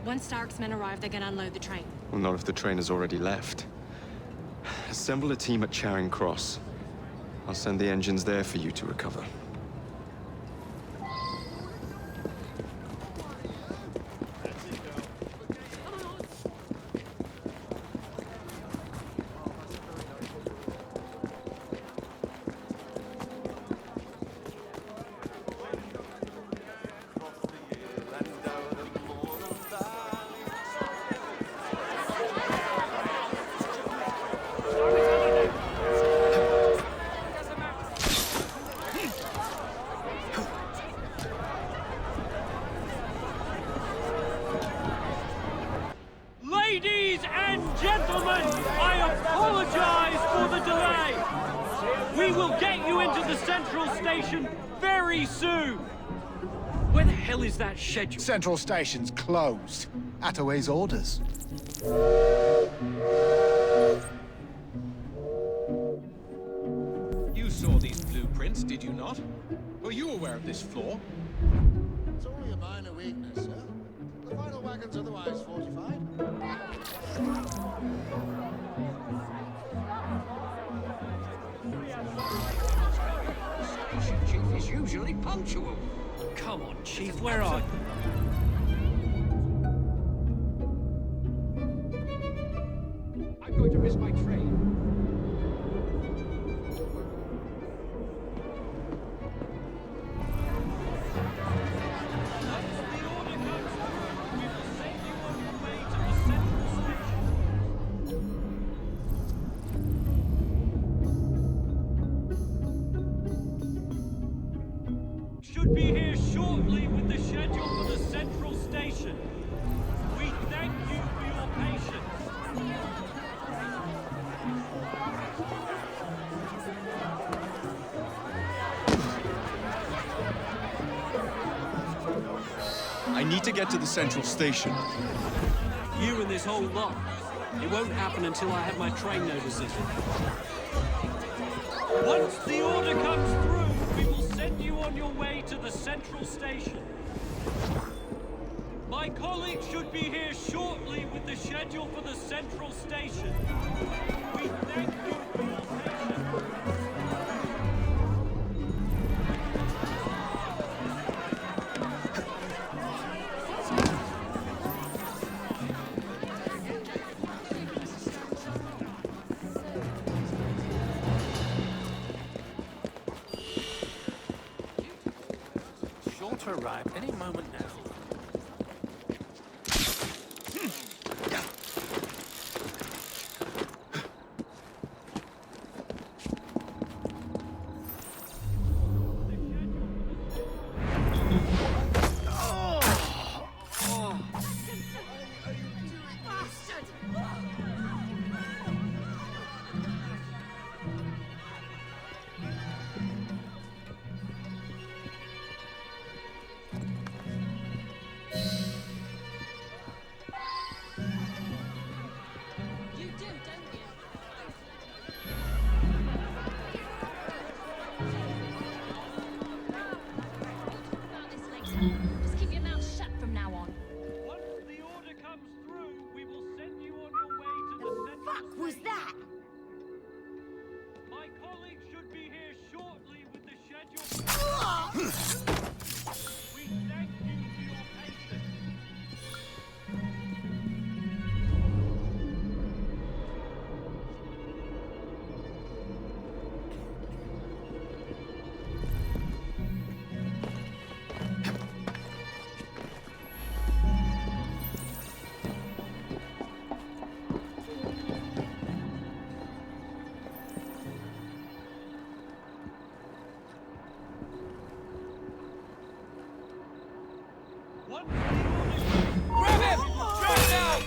Once Stark's men arrive, they're gonna unload the train. Well, not if the train has already left. Assemble a team at Charing Cross. I'll send the engines there for you to recover. Ladies and gentlemen, I apologize for the delay. We will get you into the Central Station very soon. Where the hell is that schedule? Central Station's closed. Attaway's orders. You saw these blueprints, did you not? Were you aware of this flaw? It's only a minor weakness, sir. The final wagon's otherwise fortified. Chief is usually punctual. Come on, Chief, where are you? I'm going to miss my train. Should be here shortly with the schedule for the Central Station. We thank you for your patience. I need to get to the central station. You and this whole lot. It won't happen until I have my train notices. Once the order comes through, we will send you on your way to the central station. My colleague should be here shortly with the schedule for the central station. We thank you for your patience. Sure to arrive any moment now. Just keep your mouth shut from now on. Once the order comes through, we will send you on your way to the central Fuck was that? My colleague should be here shortly with the schedule. We thank you for your patience. Grab him! Drop now!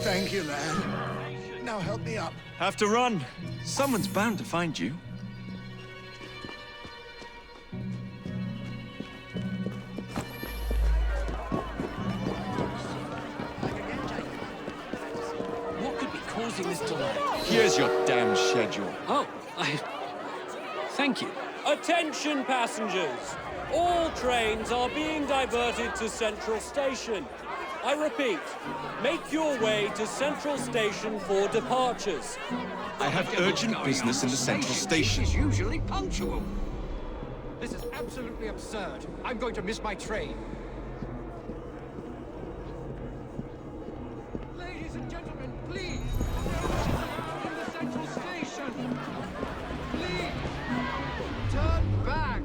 Thank you, lad. Now help me up. Have to run. Someone's bound to find you. What could be causing this delay? Here's your damn schedule. Oh, thank you. Attention, passengers! All trains are being diverted to Central Station. I repeat, make your way to Central Station for departures. I have urgent business in the central station. This is usually punctual. This is absolutely absurd. I'm going to miss my train. Ladies and gentlemen, please. In the central station. Please. Turn back.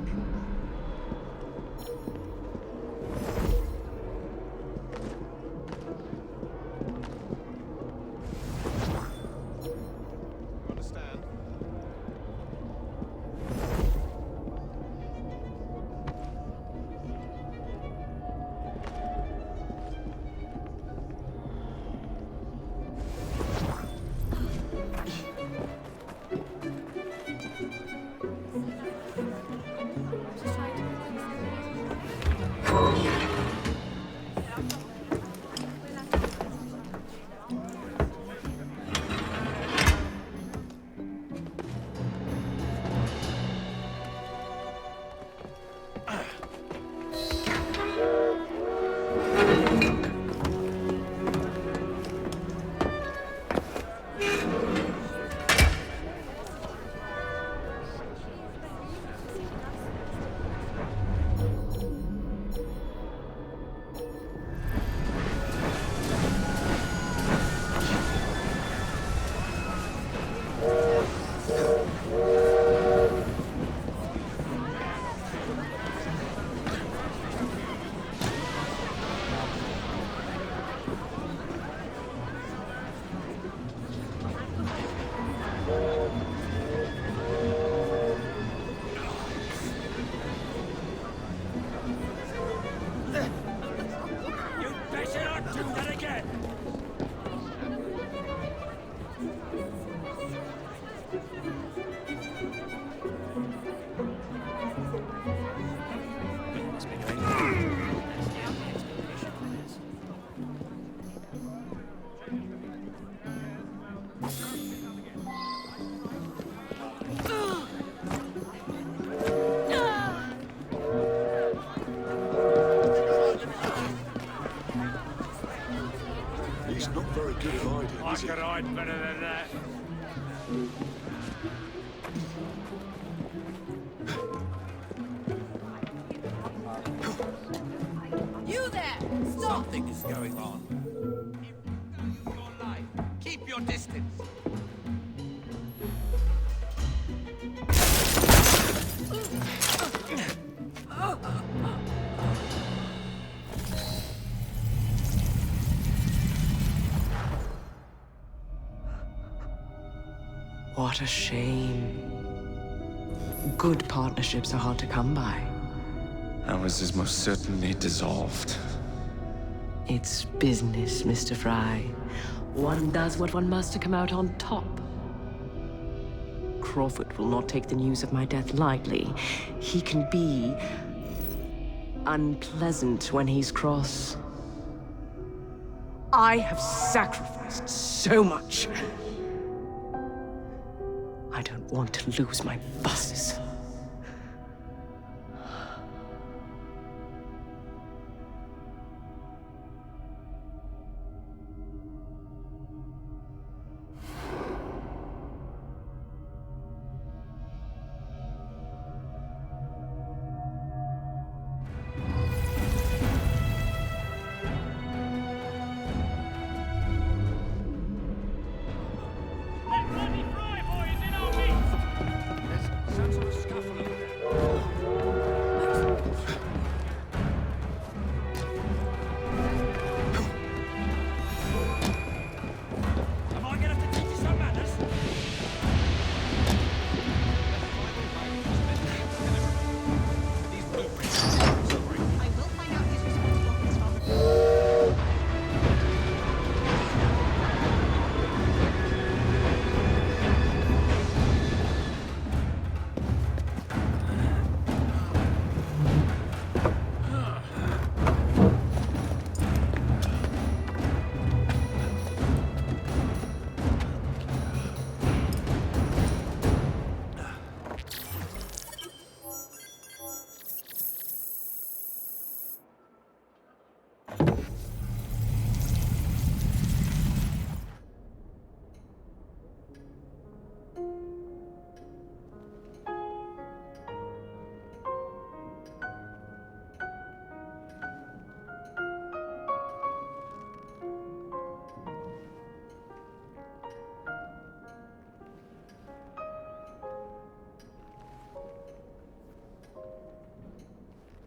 I could hide better than that. You there! Stop! Something is going on. Your life. Keep your distance. What a shame. Good partnerships are hard to come by. Ours is most certainly dissolved. It's business, Mr. Fry. One does what one must to come out on top. Crawford will not take the news of my death lightly. He can be unpleasant when he's cross. I have sacrificed so much. I don't want to lose my buses.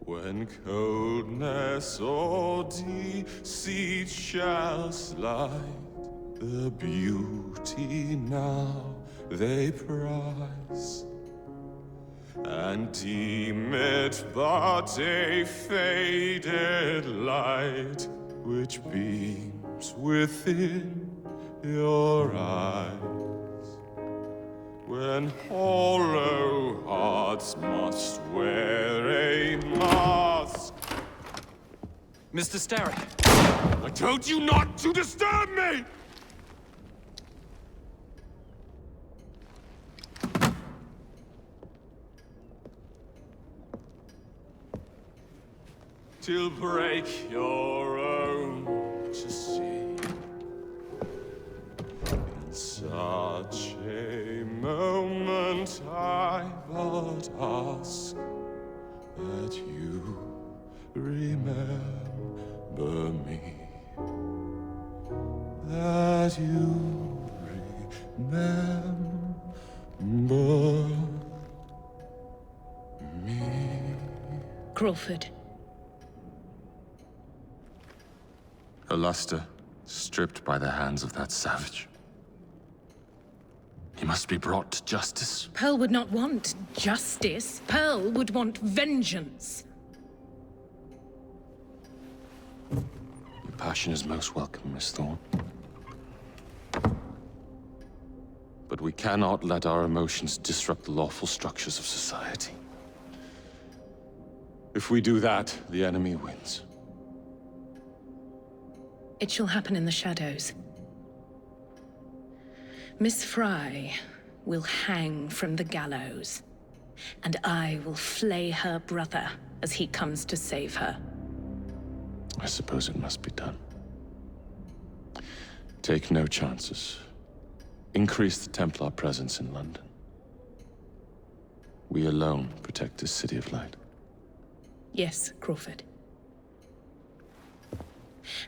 When coldness or deceit shall slide, the beauty now they prize, and deem it but a faded light which beams within your eyes. When hollow hearts must wear a mask. Mr. Starrick. I told you not to disturb me! Till break your own to see. In such a moment I but ask that you remember me. That you remember me. Crawford. Her luster stripped by the hands of that savage. He must be brought to justice. Pearl would not want justice. Pearl would want vengeance. Your passion is most welcome, Miss Thorn. But we cannot let our emotions disrupt the lawful structures of society. If we do that, the enemy wins. It shall happen in the shadows. Miss Fry will hang from the gallows, and I will flay her brother as he comes to save her. I suppose it must be done. Take no chances. Increase the Templar presence in London. We alone protect this city of light. Yes, Crawford.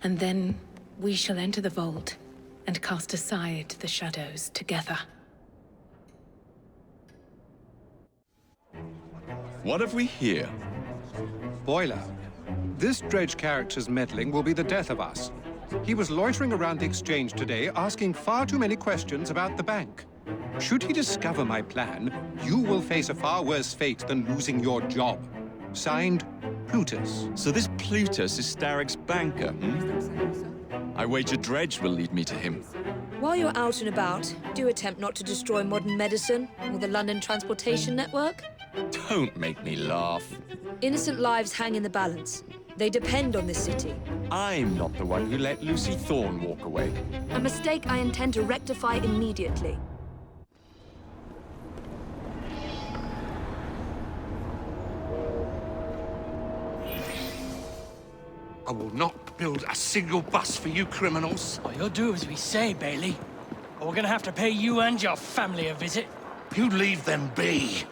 And then we shall enter the vault and cast aside the shadows together. What have we here? Boiler. This dredge character's meddling will be the death of us. He was loitering around the exchange today, asking far too many questions about the bank. Should he discover my plan, you will face a far worse fate than losing your job. Signed, Plutus. So this Plutus is Starrick's banker, hmm? I wager Dredge will lead me to him. While you're out and about, do attempt not to destroy modern medicine or the London transportation network. Don't make me laugh. Innocent lives hang in the balance. They depend on this city. I'm not the one who let Lucy Thorn walk away. A mistake I intend to rectify immediately. I will not build a single bus for you criminals. Well, you'll do as we say, Bailey. Or we're gonna have to pay you and your family a visit. You leave them be.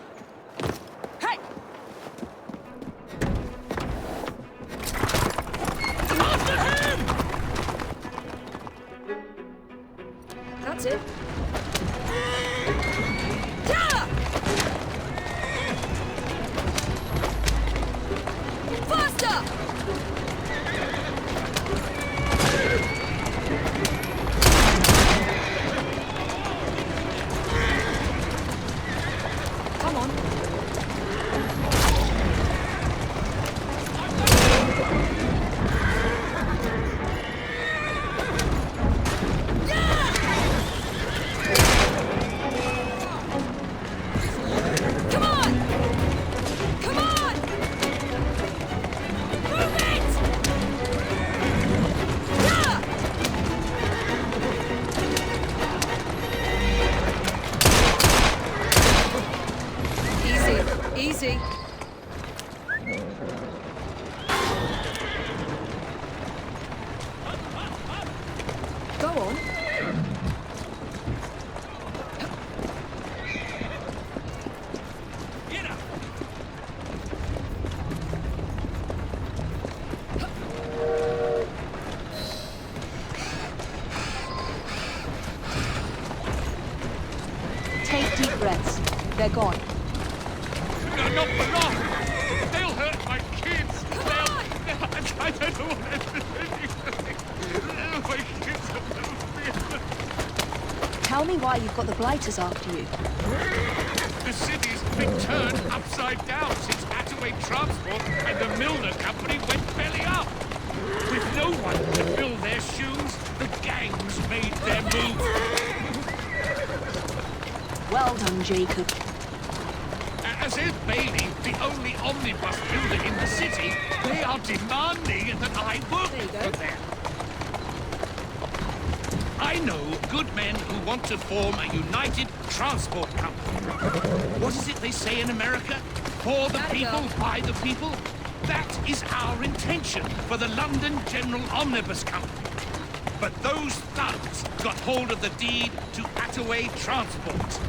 Hey! After him! That's it. Yeah! Faster! Come on. Easy. Go on. Get up. Take deep breaths. They're gone. Not for long. They'll hurt my kids. I don't know what I'm doing. My kids are Tell me why you've got the blighters after you. The city's been turned upside down since Attaway Transport and the Milner Company went belly up. With no one to fill their shoes, the gangs made their move. Well done, Jacob. As if Bailey, the only omnibus builder in the city, they are demanding that I work for them. I know good men who want to form a united transport company. What is it they say in America? For the people, by the people? That is our intention for the London General Omnibus Company. But those thugs got hold of the deed to Attaway Transport.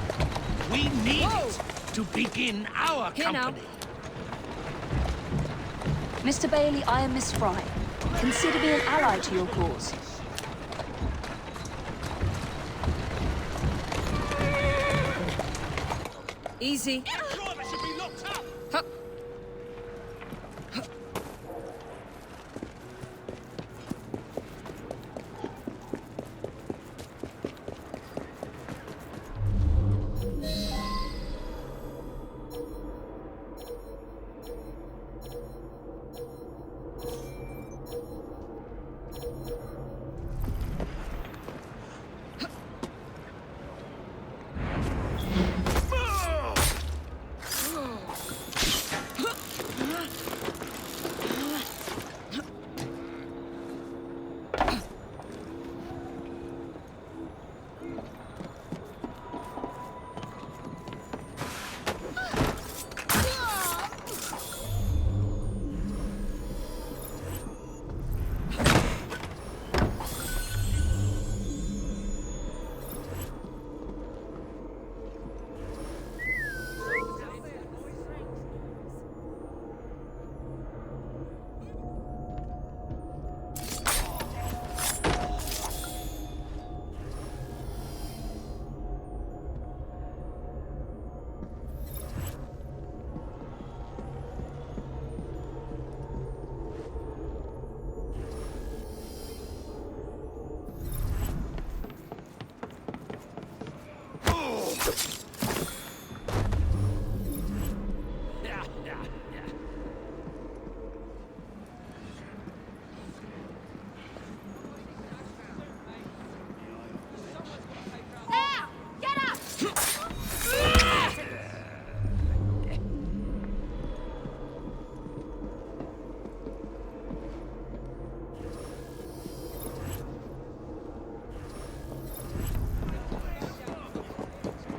We need it to begin our company. Mr. Bailey, I am Miss Fry. Consider me an ally to your cause. Easy. Driver should be locked up. Hup.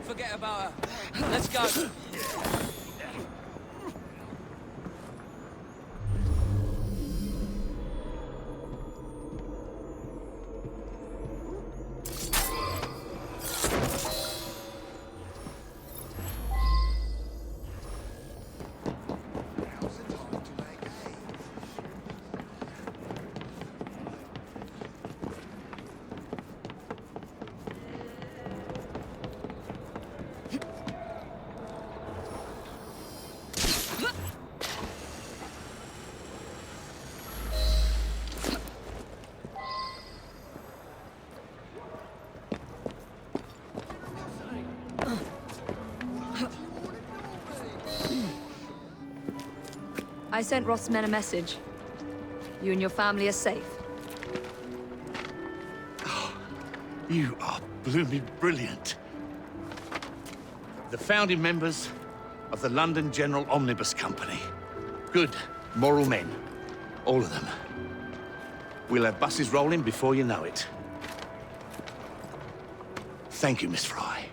Forget about her. Let's go. I sent Roth's men a message. You and your family are safe. You are blooming brilliant. The founding members of the London General Omnibus Company. Good, moral men. All of them. We'll have buses rolling before you know it. Thank you, Miss Fry.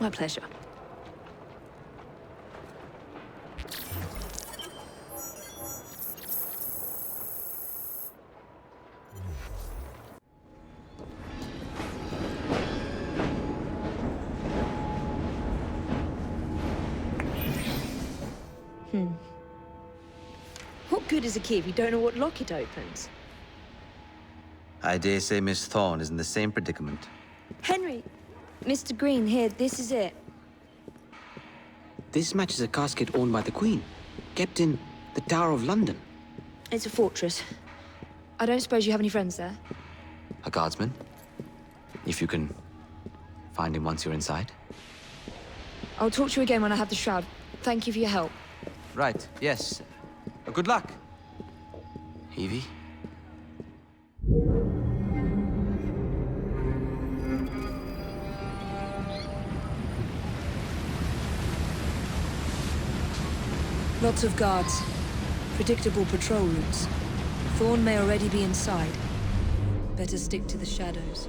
My pleasure. What good is a key if you don't know what lock it opens? I dare say Miss Thorn is in the same predicament. Henry! Mr. Green, here, this is it. This matches a casket owned by the Queen, kept in the Tower of London. It's a fortress. I don't suppose you have any friends there? A guardsman? If you can find him once you're inside. I'll talk to you again when I have the shroud. Thank you for your help. Right, yes. Good luck. Evie? Lots of guards. Predictable patrol routes. Thorn may already be inside. Better stick to the shadows.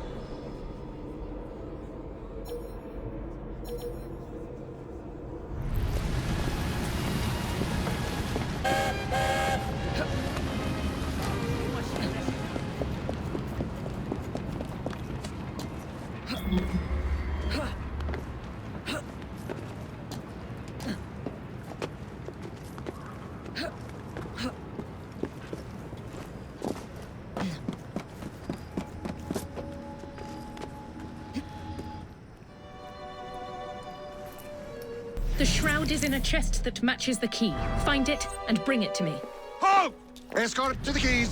The shroud is in a chest that matches the key. Find it and bring it to me. Halt! Escort to the keys.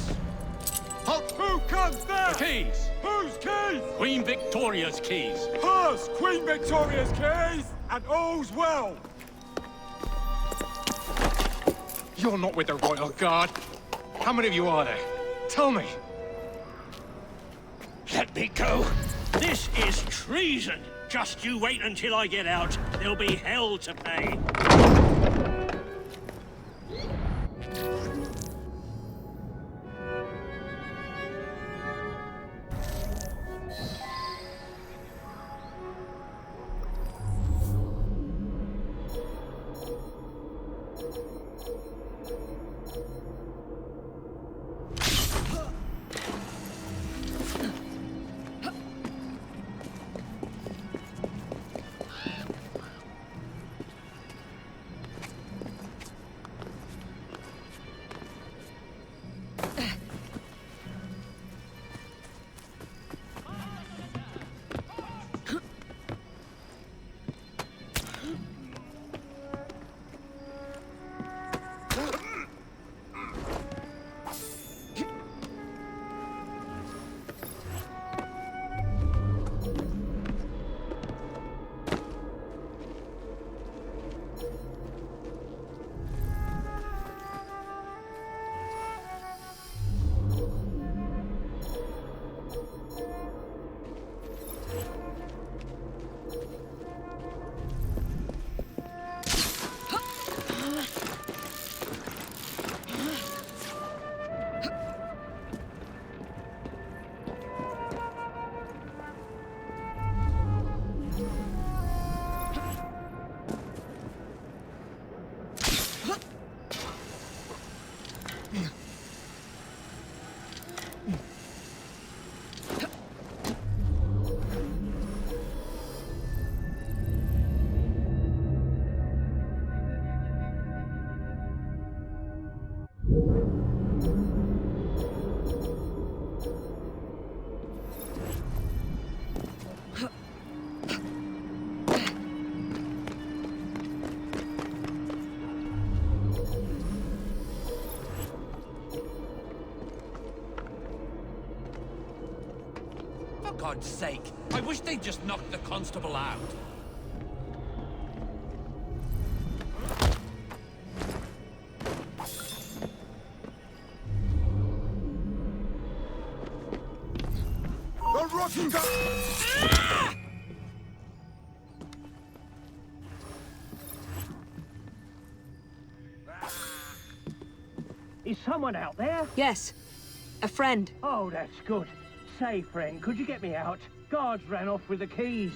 Halt! Who comes there? The keys. Whose keys? Queen Victoria's keys. Hers! Queen Victoria's keys! And all's well! You're not with the Royal Guard. How many of you are there? Tell me. Let me go. This is treason. Just you wait until I get out. There'll be hell to pay. God's sake. I wish they'd just knocked the constable out. The rotten gun! Is someone out there? Yes. A friend. Oh, that's good. Say, friend, could you get me out? Guards ran off with the keys.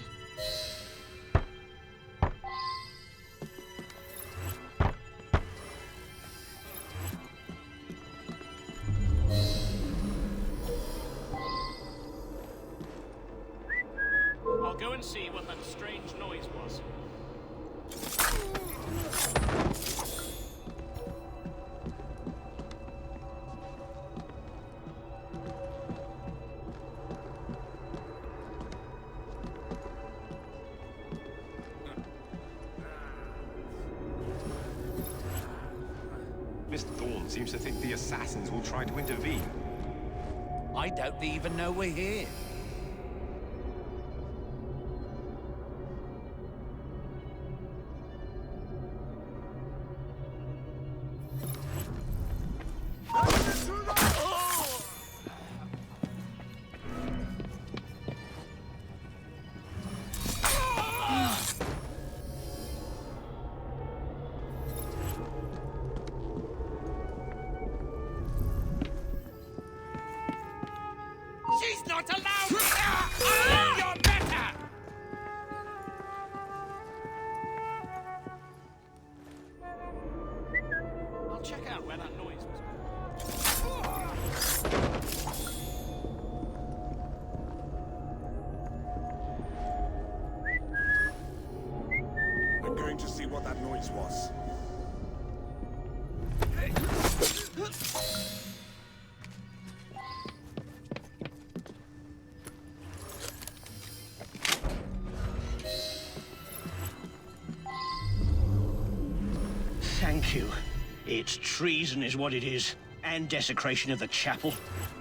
I'll go and see what that strange noise was. Mr. Thorn seems to think the assassins will try to intervene. I doubt they even know we're here. She's not allowed! You're better! I'll check out where that noise was. I'm going to see what that noise was. Thank you. It's treason is what it is, and desecration of the chapel.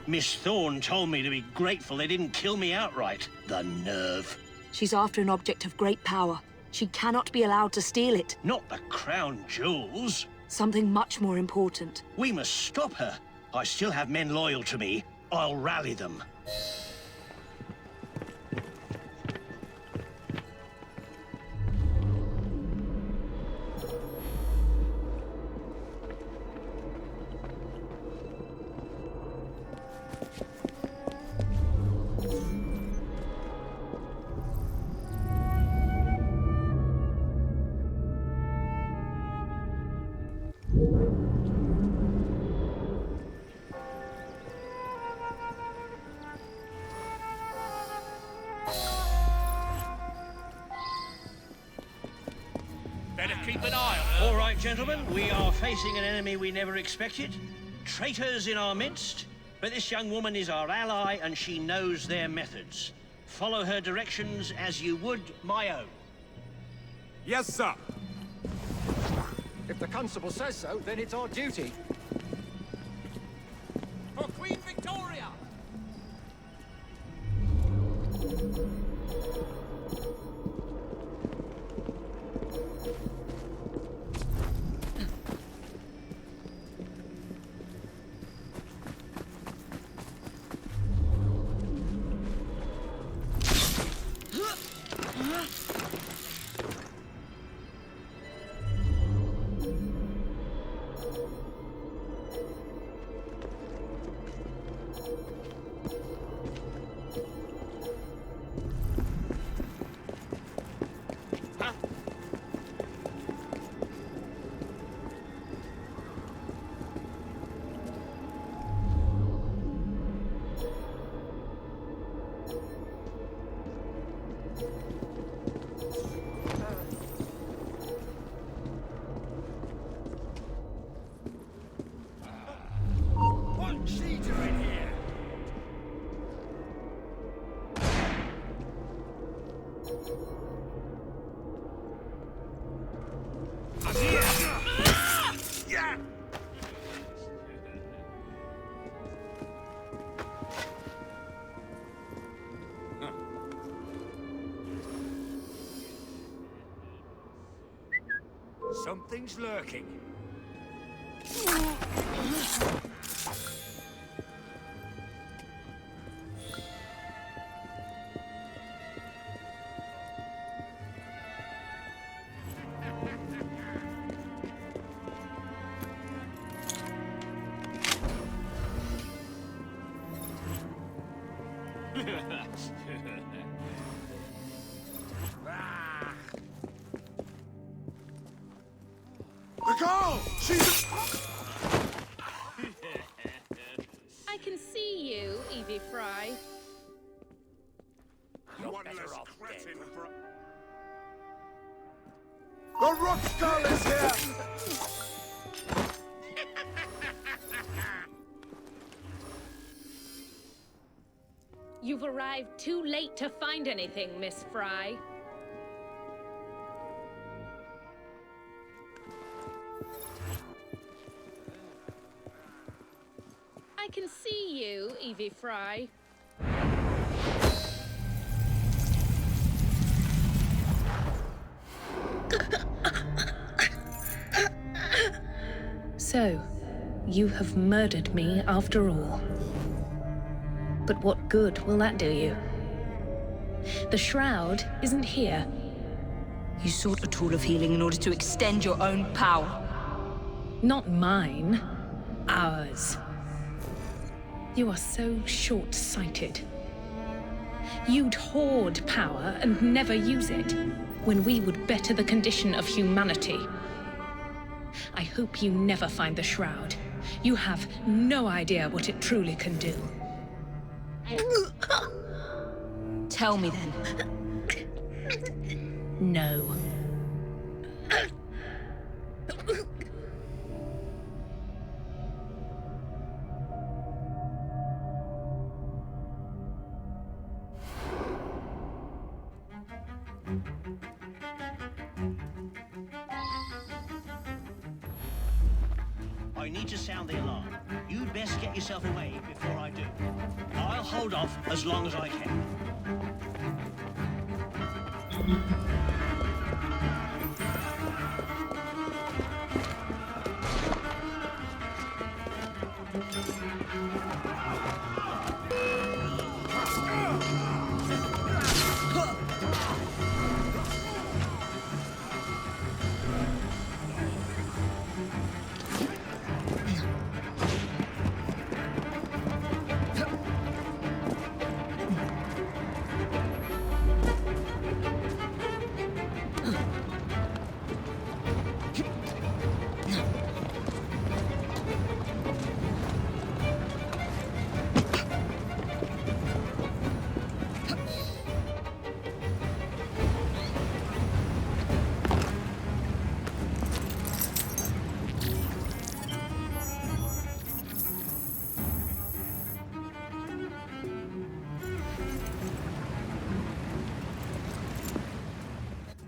Miss Thorn told me to be grateful they didn't kill me outright. The nerve. She's after an object of great power. She cannot be allowed to steal it. Not the crown jewels. Something much more important. We must stop her. I still have men loyal to me. I'll rally them. Better keep an eye on her. All right, gentlemen, we are facing an enemy we never expected. Traitors in our midst. But this young woman is our ally, and she knows their methods. Follow her directions as you would my own. Yes, sir. If the constable says so, then it's our duty. For Queen Victoria! Something's lurking. Karl! She's... I can see you, Evie Fry. One less cretin for... The rock skull is here! You've arrived too late to find anything, Miss Fry. I can see you, Evie Fry. So, you have murdered me after all. But what good will that do you? The shroud isn't here. You sought a tool of healing in order to extend your own power. Not mine. Ours. You are so short-sighted. You'd hoard power and never use it, when we would better the condition of humanity. I hope you never find the shroud. You have no idea what it truly can do. Tell me then. No. I need to sound the alarm. You'd best get yourself away before I do. I'll hold off as long as I can.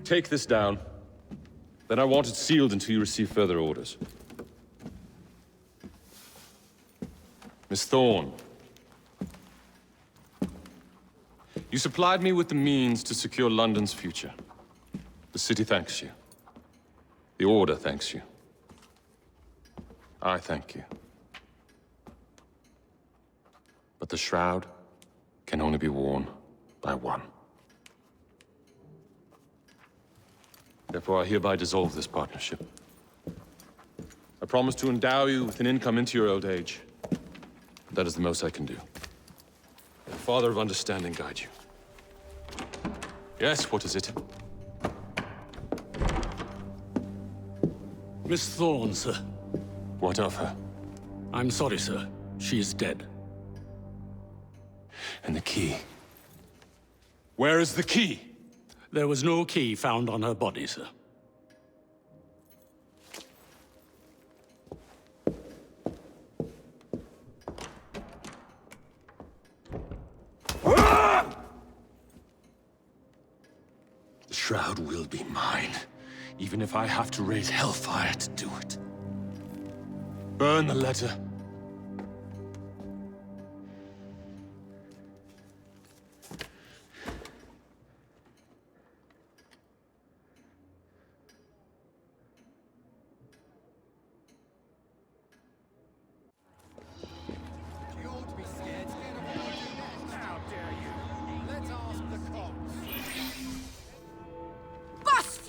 Take this down. Then I want it sealed until you receive further orders. Miss Thorn. You supplied me with the means to secure London's future. The city thanks you. The Order thanks you. I thank you. But the shroud can only be worn by one. Therefore, I hereby dissolve this partnership. I promise to endow you with an income into your old age. That is the most I can do. May the Father of Understanding guide you. Yes, what is it? Miss Thorn, sir. What of her? I'm sorry, sir. She is dead. And the key? Where is the key? There was no key found on her body, sir. The shroud will be mine, even if I have to raise hellfire to do it. Burn the letter.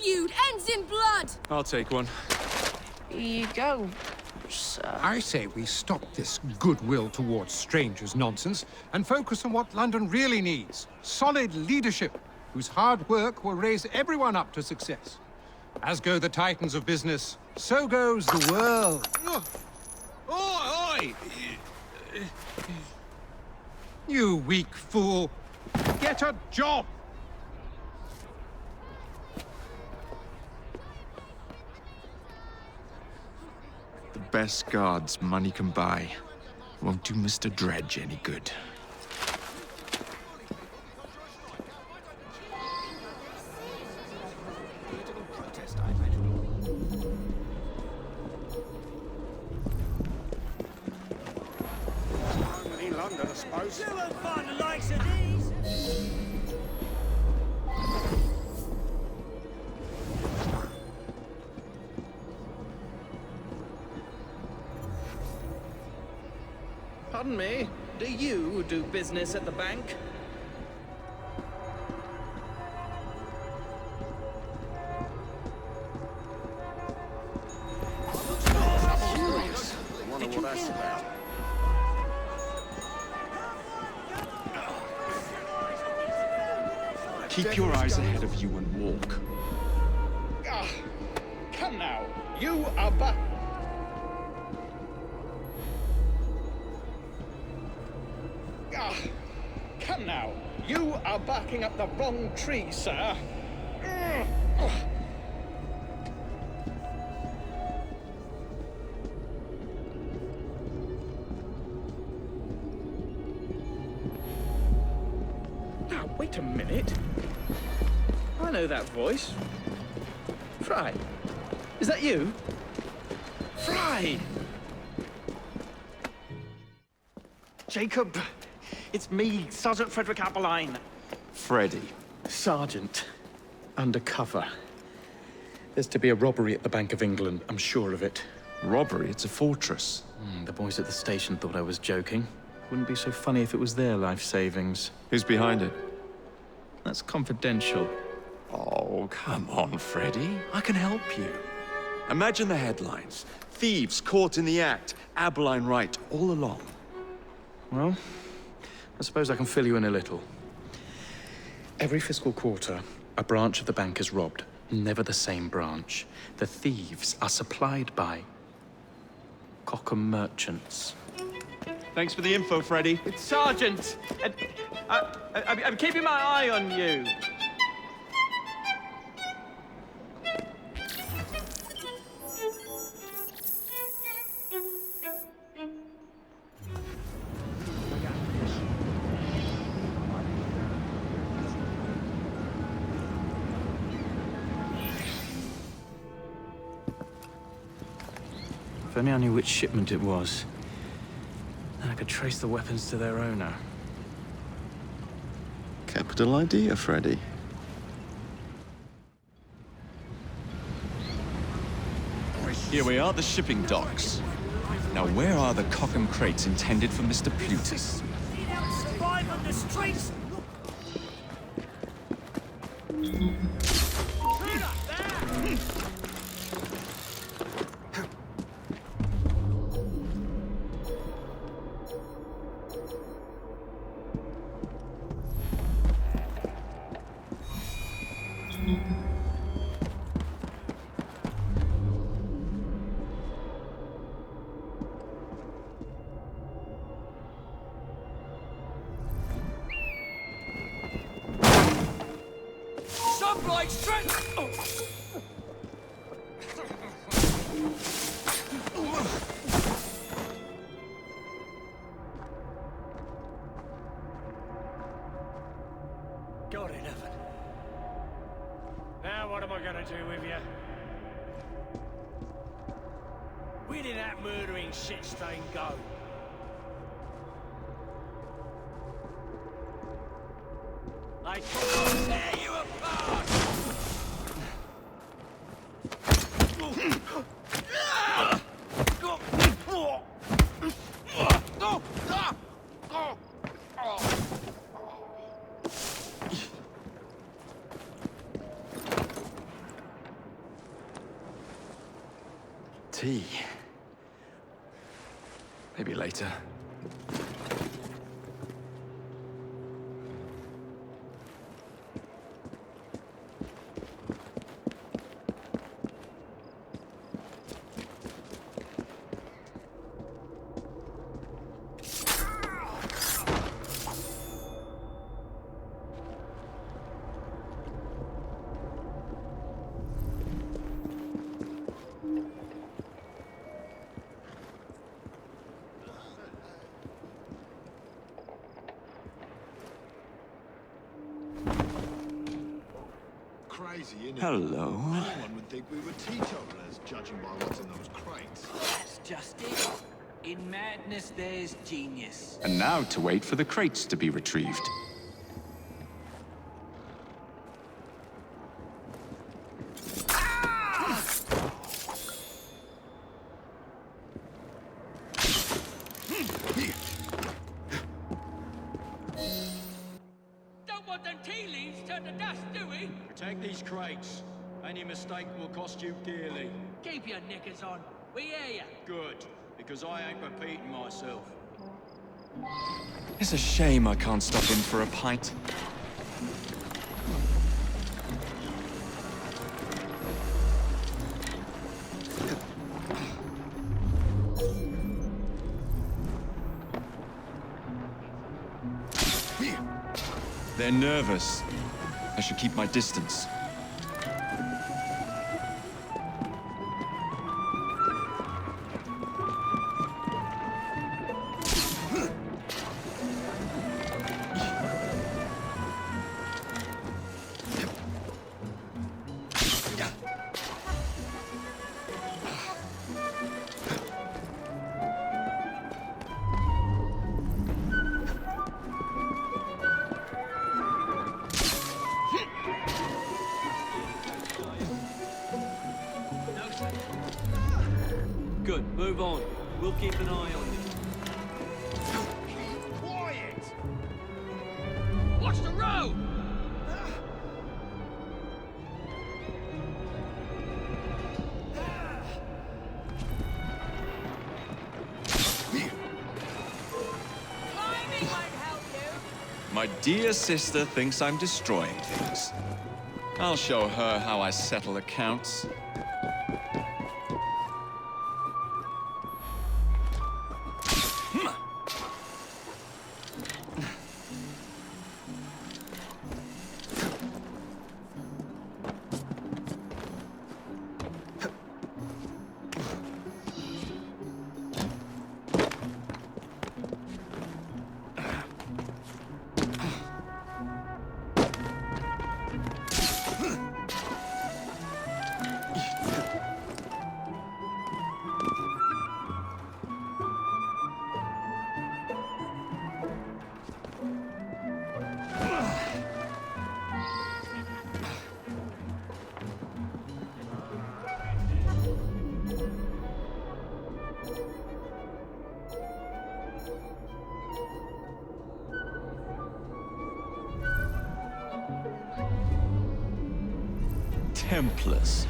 feud ends in blood! I'll take one. Here you go, sir. I say we stop this goodwill towards strangers nonsense and focus on what London really needs. Solid leadership, whose hard work will raise everyone up to success. As go the titans of business, so goes the world. Oi! You weak fool! Get a job! The best guards money can buy won't do Mr. Dredge any good. In London, I suppose. You won't find the likes of these. Pardon me, do you do business at the bank? I wonder what that's about. Keep your eyes ahead of you and walk. Ah, come now, you are back. Ah, come now, you are barking up the wrong tree, sir. Now, wait a minute. I know that voice. Fry, is that you? Fry! Jacob, it's me, Sergeant Frederick Abberline. Freddy. Sergeant, undercover. There's to be a robbery at the Bank of England, I'm sure of it. Robbery? It's a fortress. The boys at the station thought I was joking. Wouldn't be so funny if it was their life savings. Who's behind it? That's confidential. Oh, come on, Freddy. I can help you. Imagine the headlines. Thieves caught in the act. Abberline right all along. Well, I suppose I can fill you in a little. Every fiscal quarter, a branch of the bank is robbed. Never the same branch. The thieves are supplied by Cockham merchants. Thanks for the info, Freddy. It's Sergeant! I'm keeping my eye on you. If only I knew which shipment it was, then I could trace the weapons to their owner. Capital idea, Freddy. Here we are, the shipping docks. Now, where are the Cockham crates intended for Mr. Plutus? Survive on the streets. Sublight strength! God in heaven. Now what am I gonna do with you? Where did that murdering shit stain go? I can't tear you apart! Tea. Maybe later. Crazy, innit? Hello. Anyone would think we were teetotalers, judging by what's in those crates. That's just it. In madness, there's genius. And now to wait for the crates to be retrieved. Don't want them tea leaves turned to dust, do we? Protect these crates. Any mistake will cost you dearly. Keep your knickers on. We hear ya. Good, because I ain't repeating myself. It's a shame I can't stop in for a pint. They're nervous. I should keep my distance. Good, move on. We'll keep an eye on you. Quiet! Watch the road! Climbing won't help you. My dear sister thinks I'm destroying things. I'll show her how I settle accounts. Templars.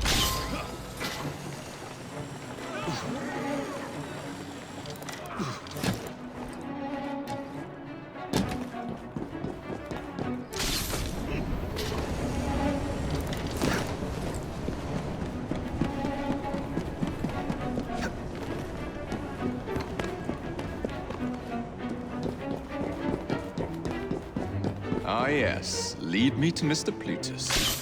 Ah, yes. Lead me to Mr. Plutus.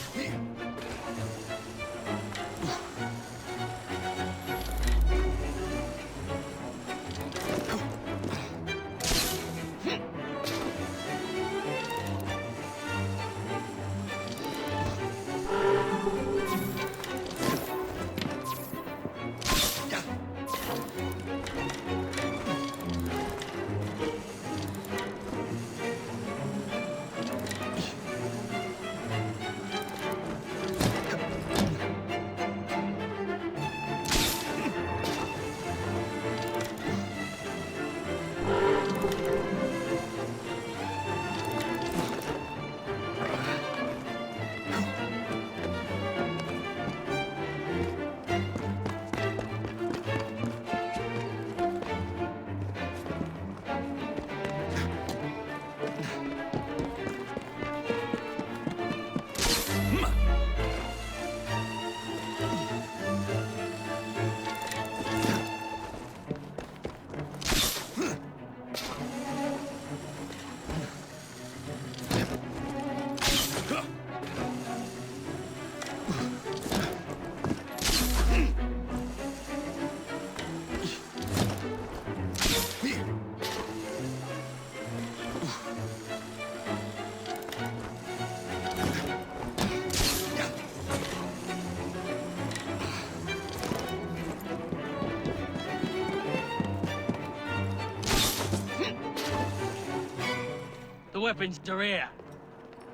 weapons to rear.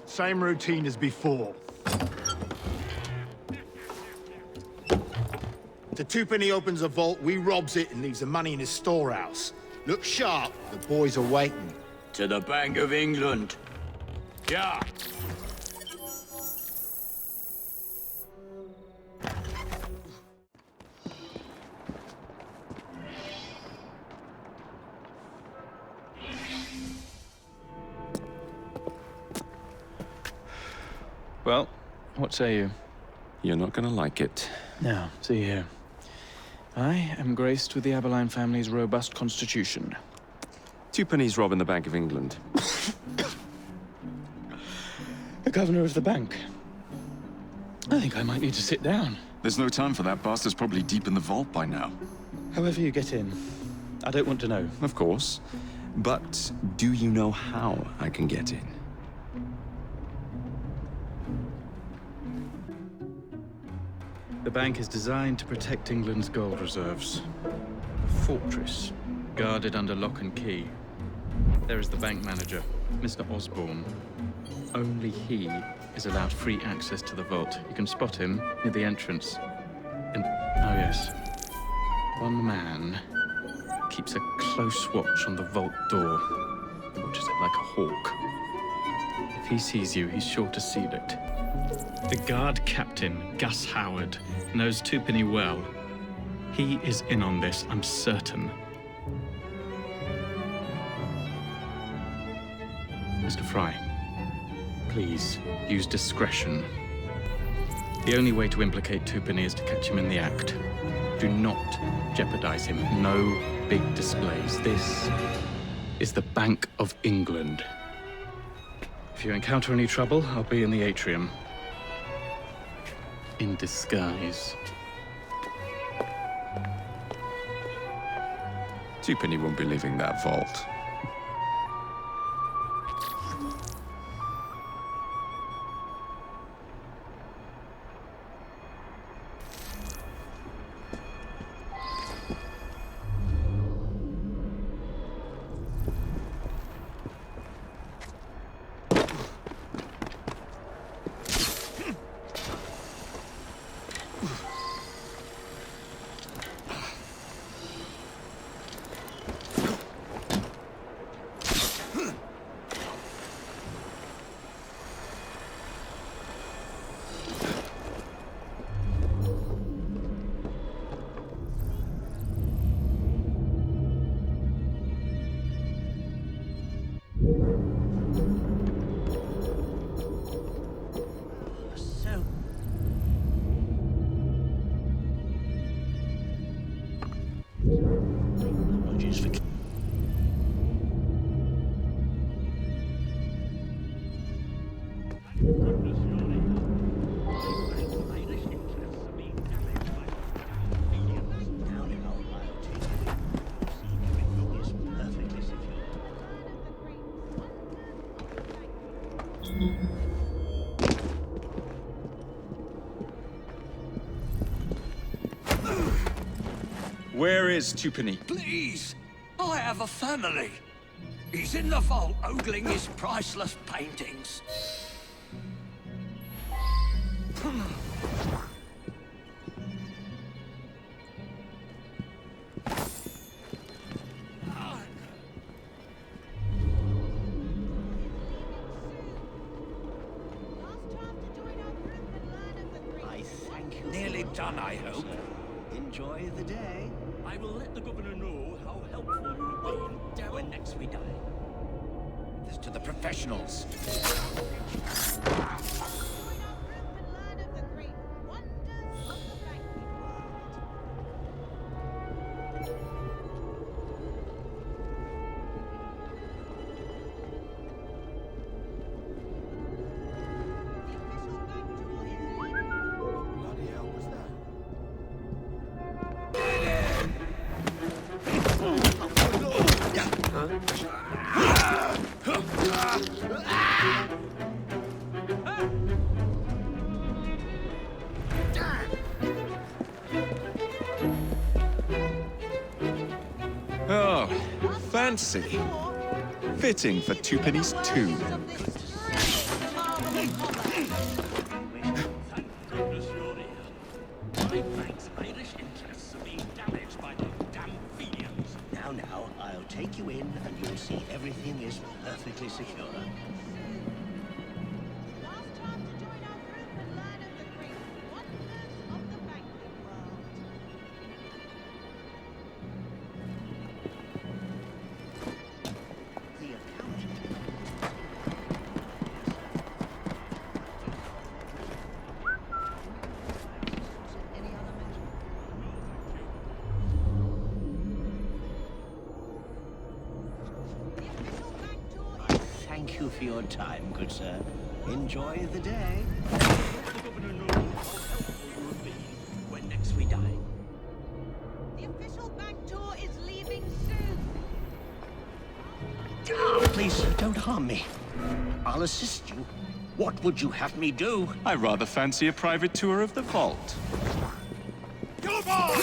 Same routine as before. The twopenny opens a vault, we robs it and leaves the money in his storehouse. Look sharp, the boys are waiting. To the Bank of England. Yeah. Well, what say you? You're not gonna like it. Now, see here. I am graced with the Abberline family's robust constitution. Two pennies robbing the Bank of England. The governor of the bank. I think I might need to sit down. There's no time for that. Bastard's probably deep in the vault by now. However you get in, I don't want to know. Of course. But do you know how I can get in? The bank is designed to protect England's gold reserves. A fortress, guarded under lock and key. There is the bank manager, Mr. Osborne. Only he is allowed free access to the vault. You can spot him near the entrance. And, oh yes, one man keeps a close watch on the vault door. He watches it like a hawk. If he sees you, he's sure to seal it. The guard captain, Gus Howard, knows Twopenny well. He is in on this, I'm certain. Mr. Fry, please use discretion. The only way to implicate Twopenny is to catch him in the act. Do not jeopardize him. No big displays. This is the Bank of England. If you encounter any trouble, I'll be in the atrium. In disguise. Twopenny won't be leaving that vault. Where is Twopenny? Please, I have a family. He's in the vault ogling his priceless paintings. Nearly done, I hope. Enjoy the day. I will let the governor know how helpful you have been when next we die. This to the professionals. Oh, fancy. Fitting for two pennies too. Now, I'll take you in and you'll see everything is perfectly secure. Thank you for your time, good sir. Enjoy the day. When next we die. The official bank tour is leaving soon. Please, sir, don't harm me. I'll assist you. What would you have me do? I rather fancy a private tour of the vault. Come on!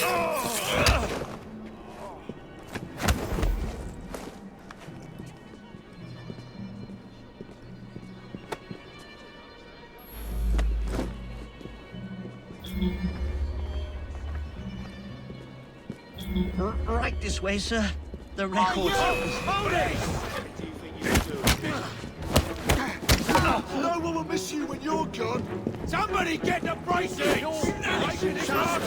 Right this way, sir. The records. No one will miss you when you're gone. Somebody get the braces! Stop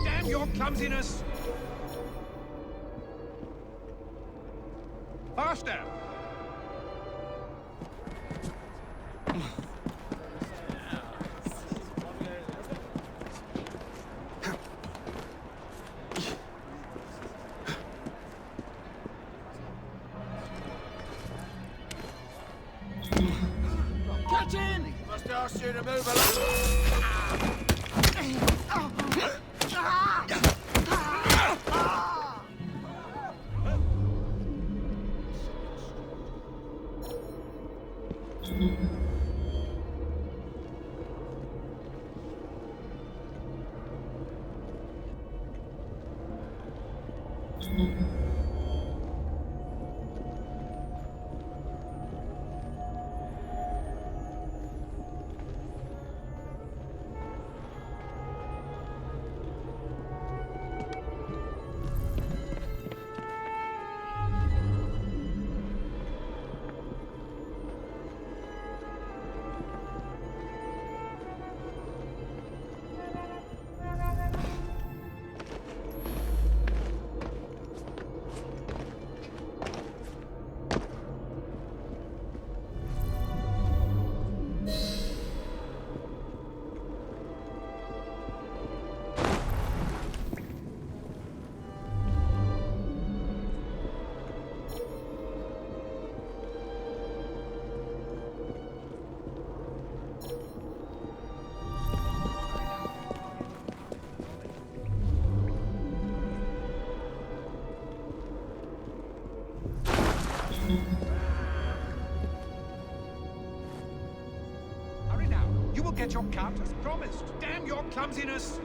Damn your clumsiness! Faster! Catch in! Must ask you to move along. Hurry now. You will get your cut as promised. Damn your clumsiness!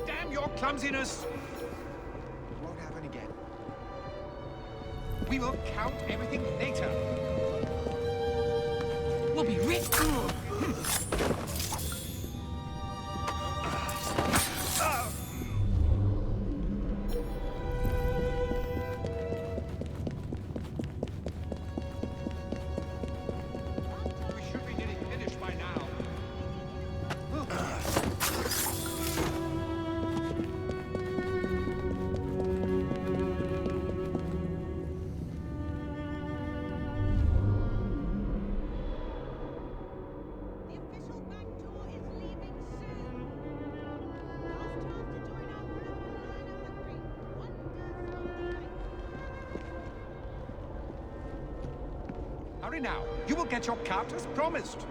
Damn your clumsiness! Won't happen again. We will count everything later. We'll be rich. The official bank tour Hurry now. You will get your cut as promised.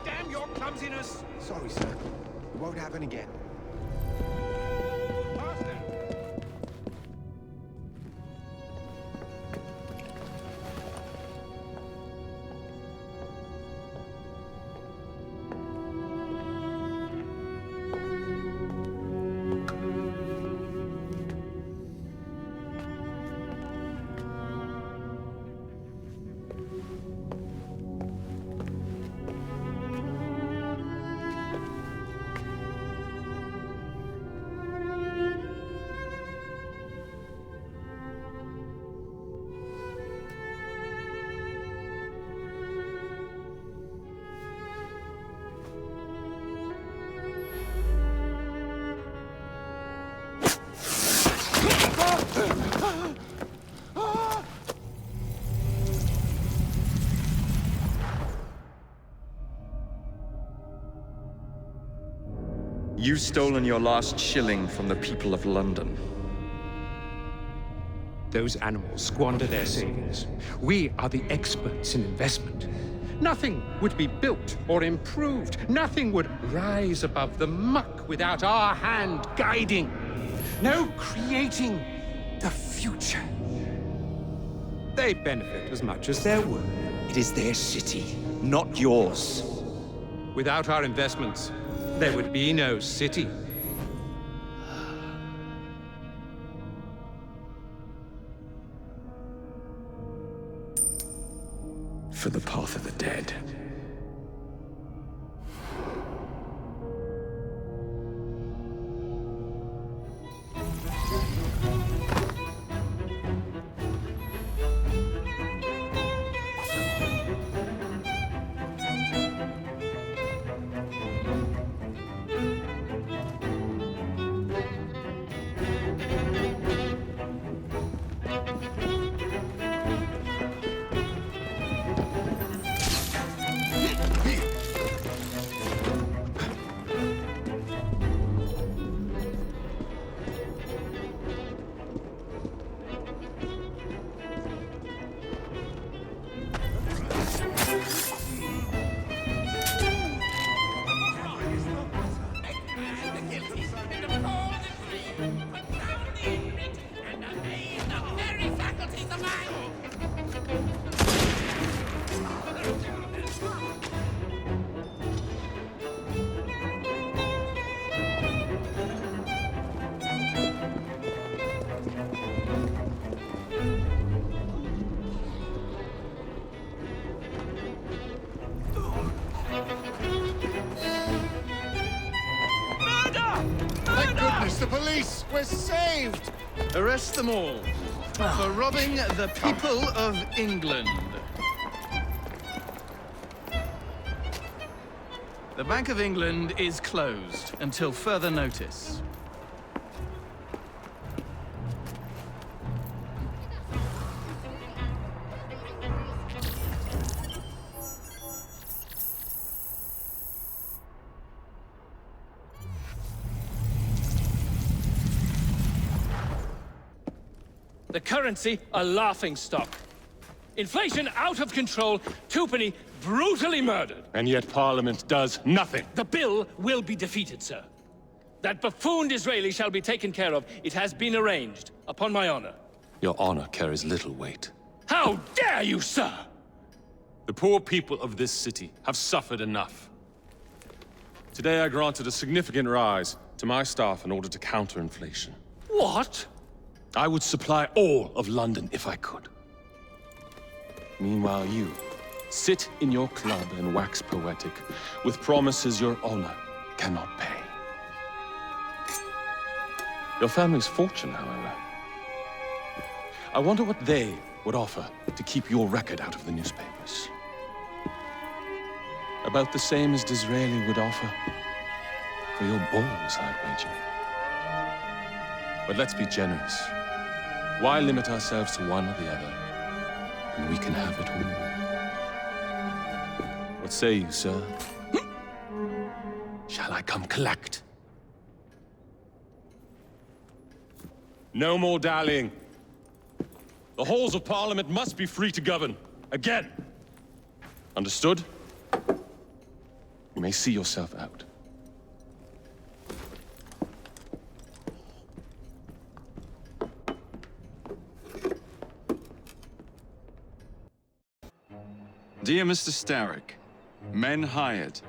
Damn your clumsiness! Sorry, sir. It won't happen again. You've stolen your last shilling from the people of London. Those animals squander their savings. We are the experts in investment. Nothing would be built or improved. Nothing would rise above the muck without our hand guiding. No creating the future. They benefit as much as their work. It is their city, not yours. Without our investments, there would be no city. For the path of the dead. The police! We're saved! Arrest them all for robbing the people of England. The Bank of England is closed until further notice. The currency a laughingstock. Inflation out of control, twopenny brutally murdered. And yet Parliament does nothing. The bill will be defeated, sir. That buffoon Disraeli shall be taken care of. It has been arranged, upon my honor. Your honor carries little weight. How dare you, sir! The poor people of this city have suffered enough. Today I granted a significant rise to my staff in order to counter inflation. What? I would supply all of London if I could. Meanwhile, you sit in your club and wax poetic with promises your honor cannot pay. Your family's fortune, however. I wonder what they would offer to keep your record out of the newspapers. About the same as Disraeli would offer for your balls, I'd wager. But let's be generous. Why limit ourselves to one or the other when we can have it all? What say you, sir? Shall I come collect? No more dallying. The The halls of Parliament must be free to govern. Again. Understood? You may see yourself out. Dear Mr. Starrick, men hired.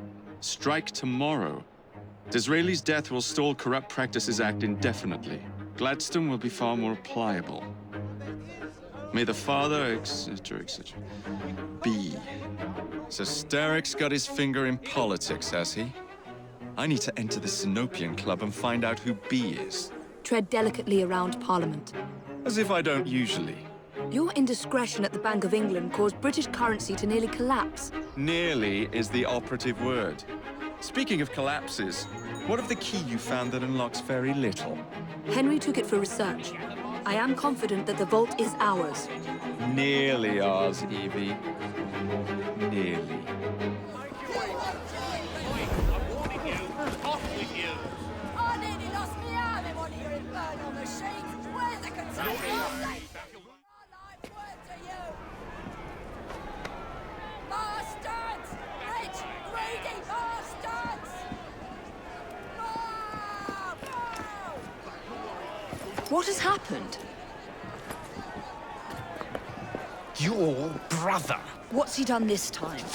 Strike tomorrow. Disraeli's death will stall Corrupt Practices Act indefinitely. Gladstone will be far more pliable. May the father, etc., etc. be. So Starrick's got his finger in politics, has he? I need to enter the Sinopian Club and find out who B is. Tread delicately around Parliament. As if I don't usually. Your indiscretion at the Bank of England caused British currency to nearly collapse. Nearly is the operative word. Speaking of collapses, what of the key you found that unlocks very little? Henry took it for research. I am confident that the vault is ours. Nearly ours, Evie. Nearly. I nearly lost me arm in one of your infernal machines. Where's the control? Bastards! Rich, greedy bastards! What has happened? Your brother. What's he done this time?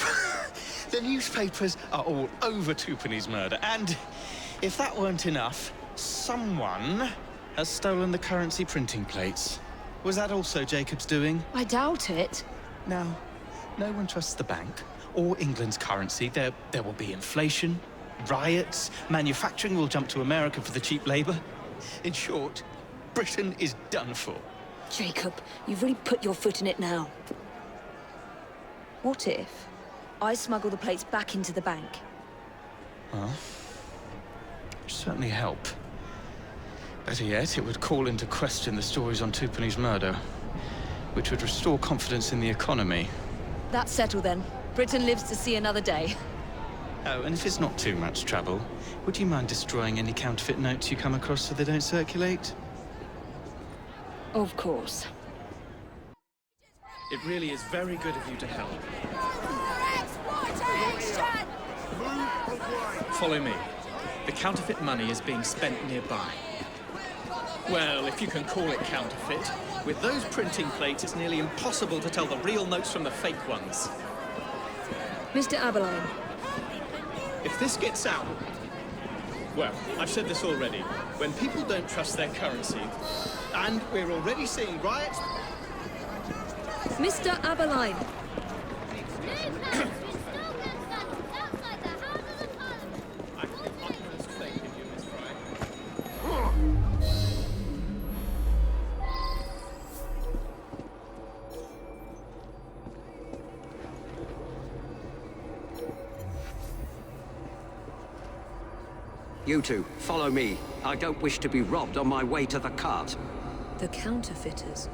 The newspapers are all over Twopenny's murder, and if that weren't enough, someone has stolen the currency printing plates. Was that also Jacob's doing? I doubt it. Now, no one trusts the bank or England's currency. There will be inflation, riots, manufacturing will jump to America for the cheap labor. In short, Britain is done for. Jacob, you've really put your foot in it now. What if I smuggle the plates back into the bank? Well, it'd certainly help. Better yet, it would call into question the stories on Twopenny's murder, which would restore confidence in the economy. That's settled then. Britain lives to see another day. Oh, and if it's not too much trouble, would you mind destroying any counterfeit notes you come across so they don't circulate? Of course. It really is very good of you to help. Follow me. The counterfeit money is being spent nearby. Well, if you can call it counterfeit. With those printing plates, it's nearly impossible to tell the real notes from the fake ones. Mr. Abberline. If this gets out... Well, I've said this already. When people don't trust their currency, and we're already seeing riots... Mr. Abberline. You two, follow me. I don't wish to be robbed on my way to the cart. The counterfeiters.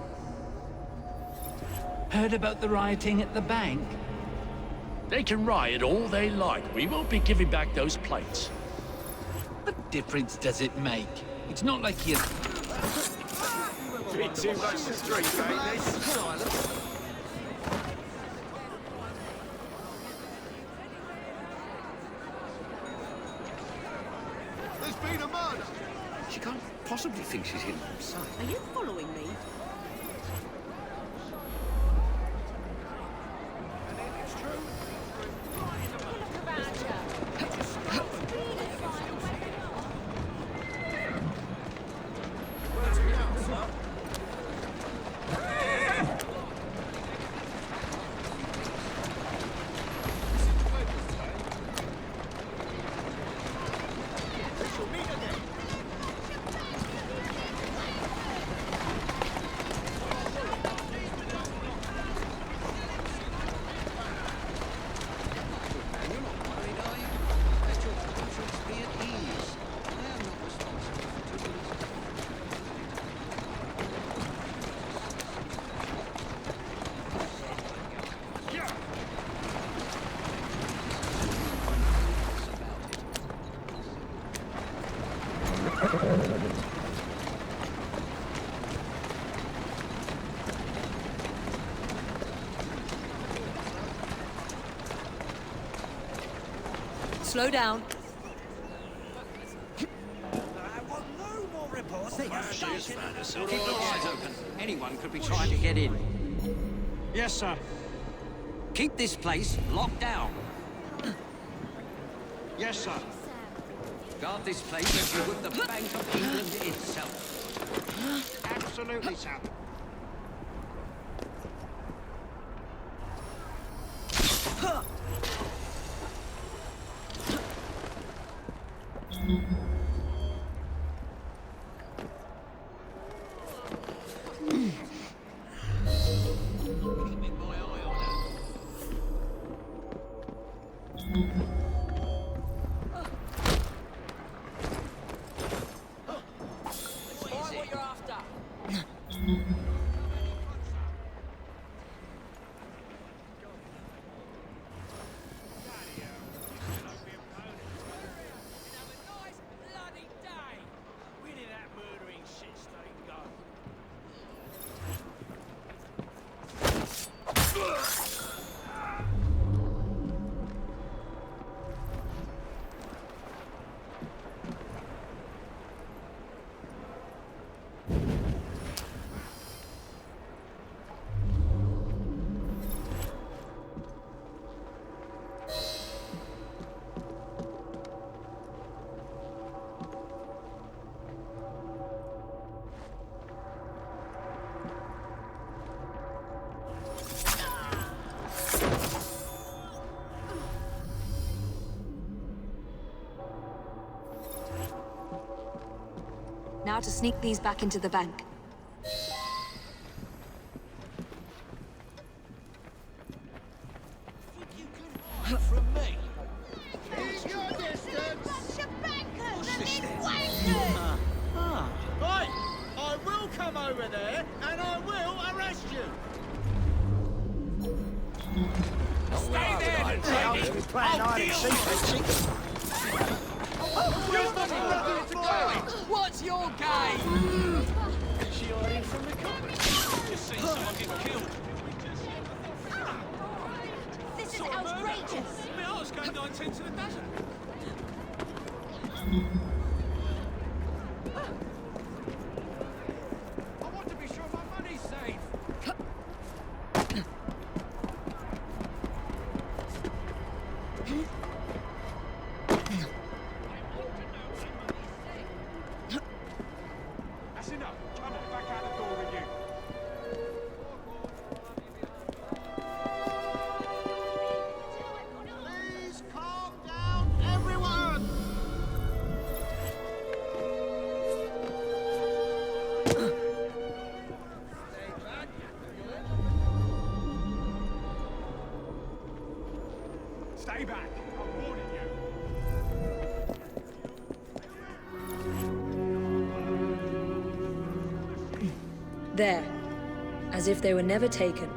Heard about the rioting at the bank? They can riot all they like. We won't be giving back those plates. What difference does it make? It's not like you... Bit too much the street, mate, this. There's been a murder! She can't possibly think she's hidden from sight. Are you following me? Slow down. Keep your eyes open. Anyone could be trying to get in. Yes, sir. Keep this place locked down. Yes, sir. Guard this place as you would the Bank of England itself. Absolutely, sir. Now to sneak these back into the bank. From me? Keep your distance! Bunch of bankers and these Right! I will come over there, and I will arrest you! Stay there, Tony! I'll deal with What's your game? She hiding from the company. Just seen someone get killed. This is outrageous! My heart's going 9/10 to the dozen. I want to be sure my money's safe. That's enough. Come on, back out the door with you. Please calm down, everyone! Stay back. I'm warning you. There. As if they were never taken.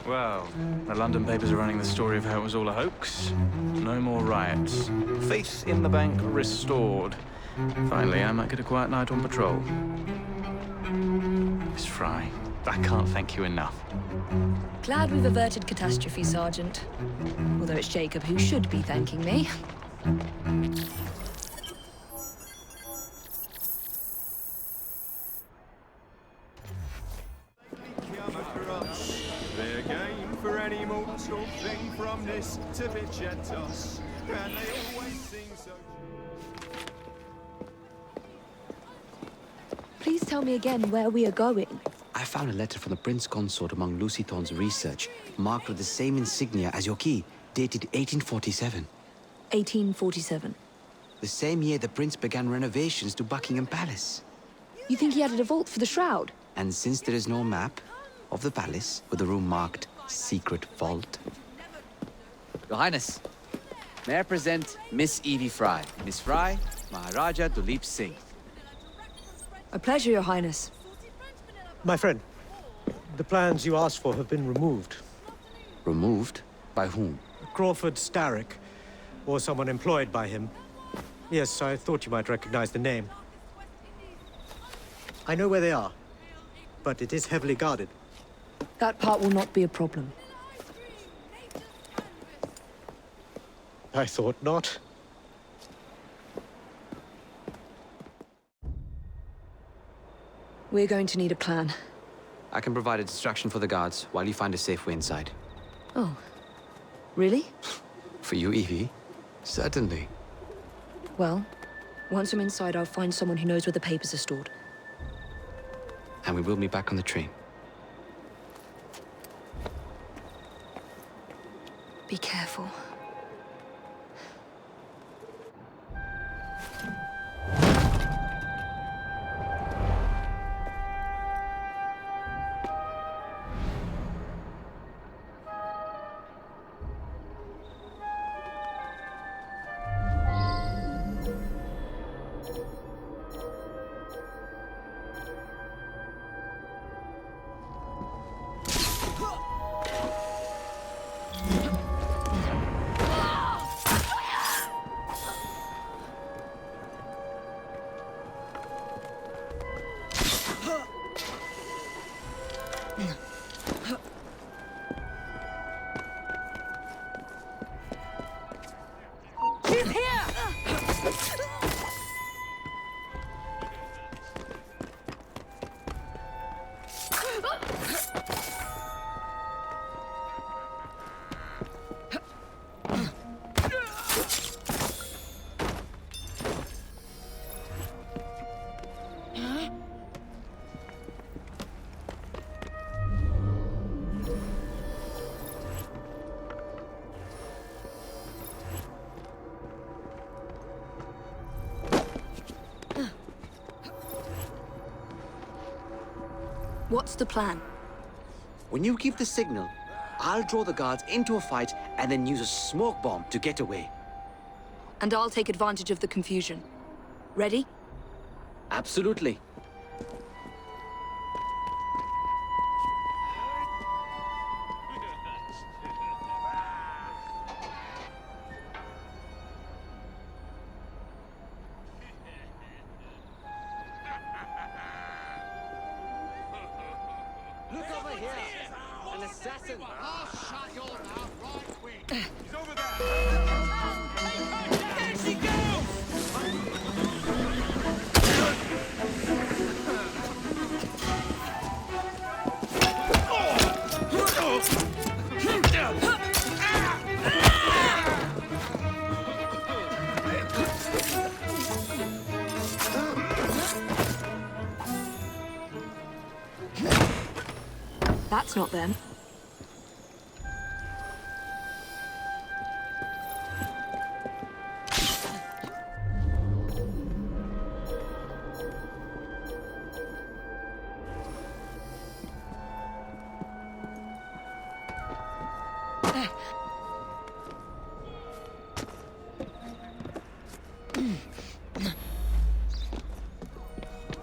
Well, the London papers are running the story of how it was all a hoax. No more riots. Faith in the bank restored. Finally, I might get a quiet night on patrol. Miss Fry, I can't thank you enough. Glad we've averted catastrophe, Sergeant. Although it's Jacob who should be thanking me. They're game for any mortal thing from this to bitch at us. And they always seem so... Please tell me again where we are going. I found a letter from the Prince Consort among Lucy Thorn's research, marked with the same insignia as your key, dated 1847. 1847. The same year the Prince began renovations to Buckingham Palace. You You think he added a vault for the shroud? And since there is no map of the palace with a room marked Secret Vault... Your Highness, may I present Miss Evie Fry. Miss Fry, Maharaja Duleep Singh. A pleasure, Your Highness. My friend, the plans you asked for have been removed. Removed? By whom? Crawford Starrick, or someone employed by him. Yes, I thought you might recognize the name. I know where they are, but it is heavily guarded. That part will not be a problem. I thought not. We're going to need a plan. I can provide a distraction for the guards while you find a safe way inside. Oh. Really? For you, Evie? Certainly. Well, once I'm inside, I'll find someone who knows where the papers are stored. And we will meet back on the train. Be careful. What's the plan? When you give the signal, I'll draw the guards into a fight and then use a smoke bomb to get away. And I'll take advantage of the confusion. Ready? Absolutely. That's not them.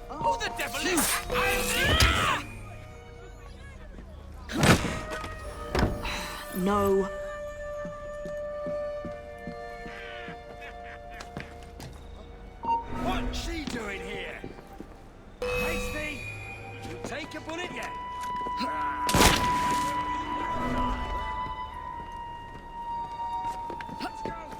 Who the devil is? No. What's she doing here? Hasty, you take a bullet yet? Let's go now.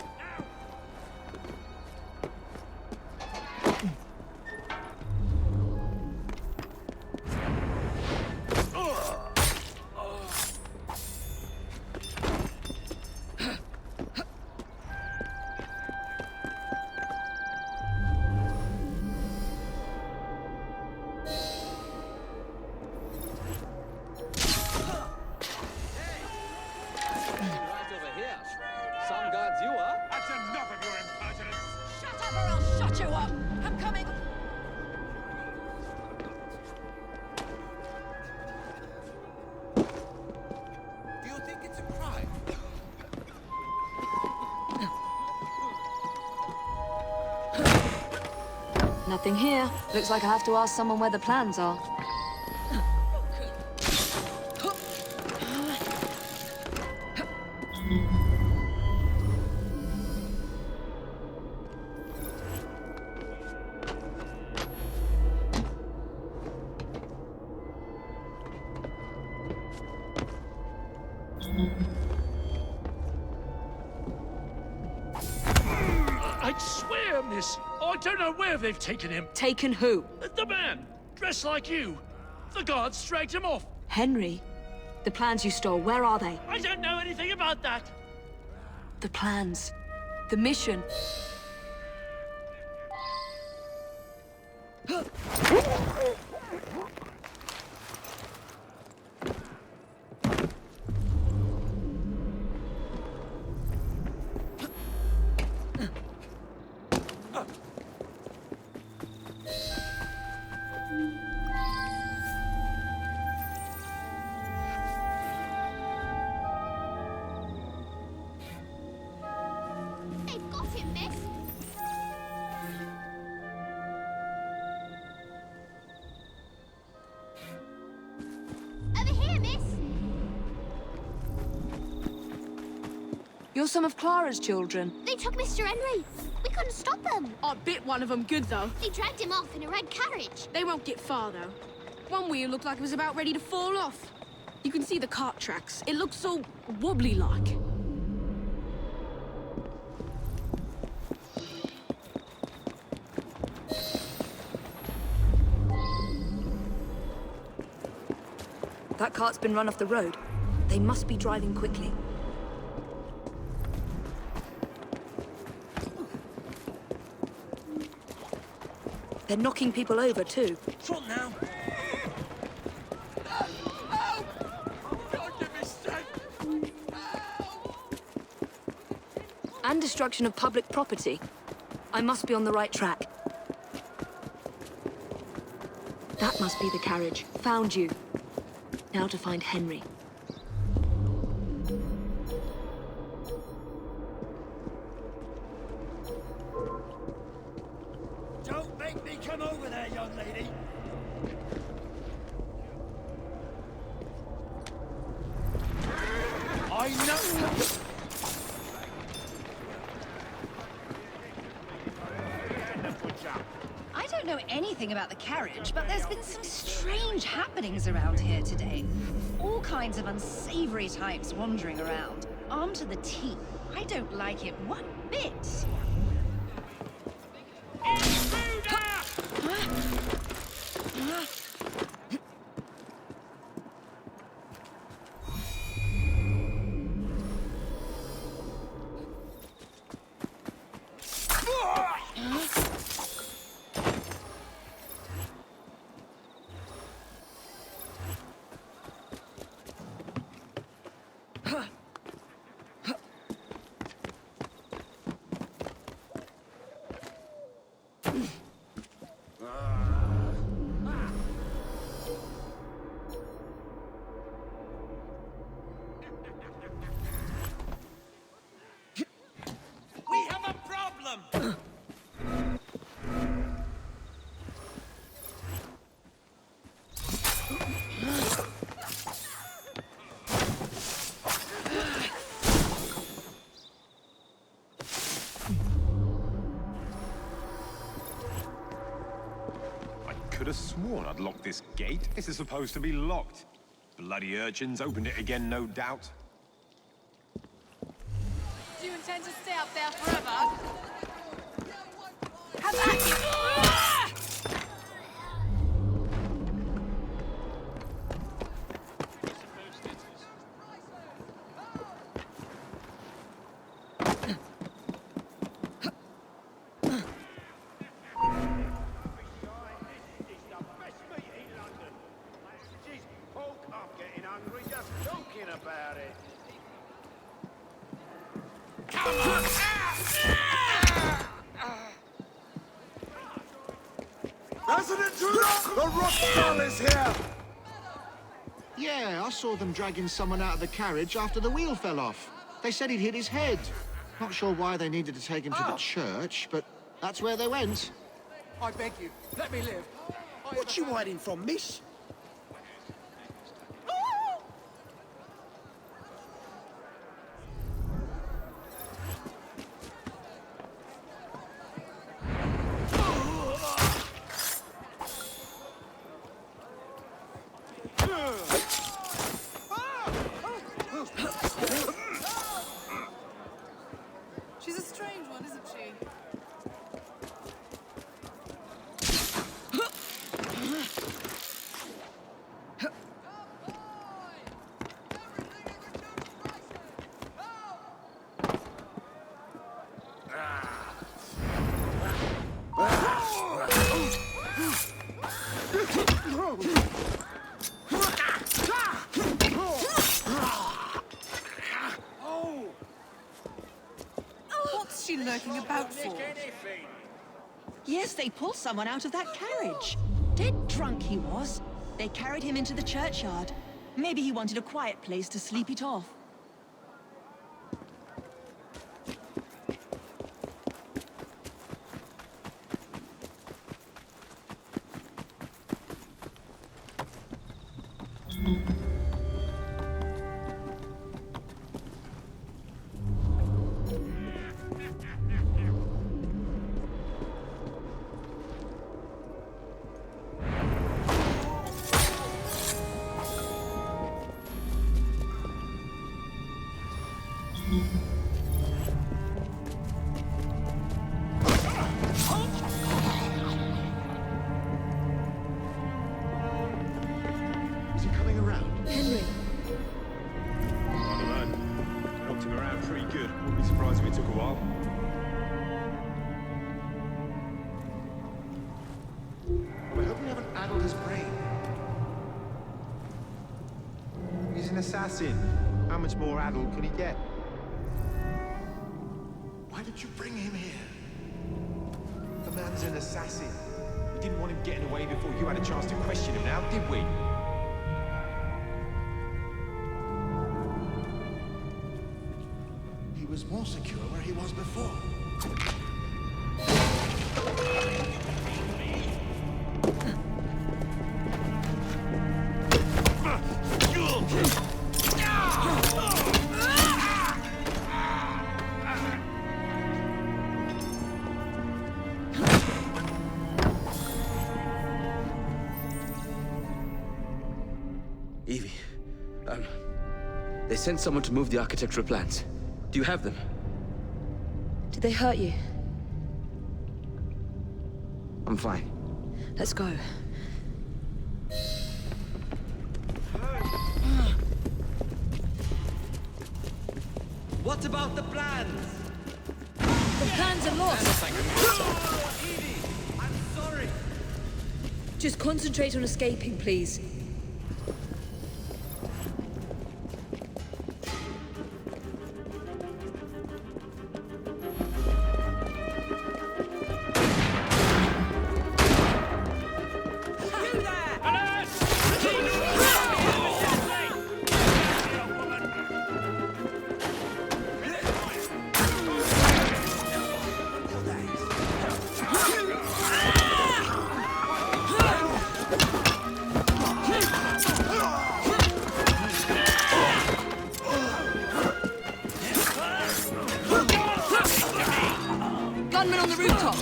Nothing here. Looks like I'll have to ask someone where the plans are. I'd swear, miss, I don't know where they've taken him. Taken who? The man, dressed like you. The guards dragged him off. Henry? The plans you stole, where are they? I don't know anything about that. The plans. The mission. They've got him, miss. Over here, miss. You're some of Clara's children. They took Mr. Henry. We couldn't stop them. I bit one of them good, though. They dragged him off in a red carriage. They won't get far, though. One wheel looked like it was about ready to fall off. You can see the cart tracks. It looks so wobbly-like. That cart's been run off the road. They must be driving quickly. They're knocking people over, too. Trot now. And destruction of public property. I must be on the right track. That must be the carriage. Found you. Now to find Henry. Don't make me come over there, young lady. I know. I don't know anything about the carriage, but there's been some strange happenings around here today. All kinds of unsavory types wandering around, armed to the teeth. I don't like it one bit. We have a problem. Could have sworn I'd locked this gate. This is supposed to be locked. Bloody urchins opened it again, no doubt. Do you intend to stay up there forever? Come back here! President Trudeau! The rock girl is here! Yeah, I saw them dragging someone out of the carriage after the wheel fell off. They said he'd hit his head. Not sure why they needed to take him to the church, but that's where they went. I beg you, let me live. What you hiding from, miss? She's a strange one, isn't she? What's she lurking about for? Yes, they pulled someone out of that carriage. Dead drunk he was. They carried him into the churchyard. Maybe he wanted a quiet place to sleep it off. Is he coming around? Henry. I don't know. Knocked him around pretty good. Wouldn't be surprised if it took a while. I hope we haven't addled his brain. He's an assassin. How much more addled can he get? Why did you bring him here? The man's an assassin. We didn't want him getting away before you had a chance to question him now, did we? He was more secure where he was before. Evie, they sent someone to move the architectural plans. Do you have them? Did they hurt you? I'm fine. Let's go. What about the plans? The plans are lost. Evie, I'm sorry. Just concentrate on escaping, please. Gunman on the rooftop!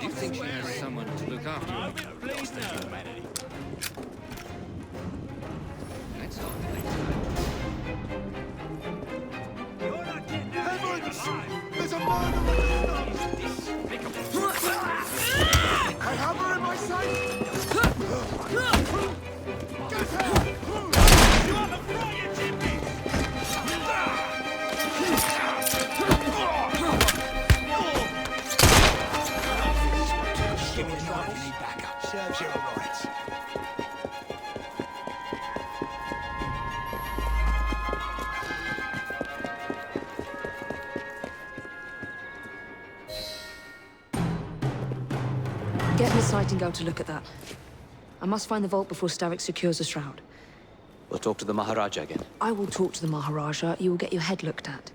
Do you think she has someone to look after her? Please no. Let's talk next time. You're not getting out of here alive. There's a mine on the rooftop! I have her in my sight! Get her! You have a frightened chimney! Give me the knife, you need backup. Serves you all right. Get Miss Nightingale to look at that. I must find the vault before Starrick secures the shroud. We'll talk to the Maharaja again. I will talk to the Maharaja. You will get your head looked at.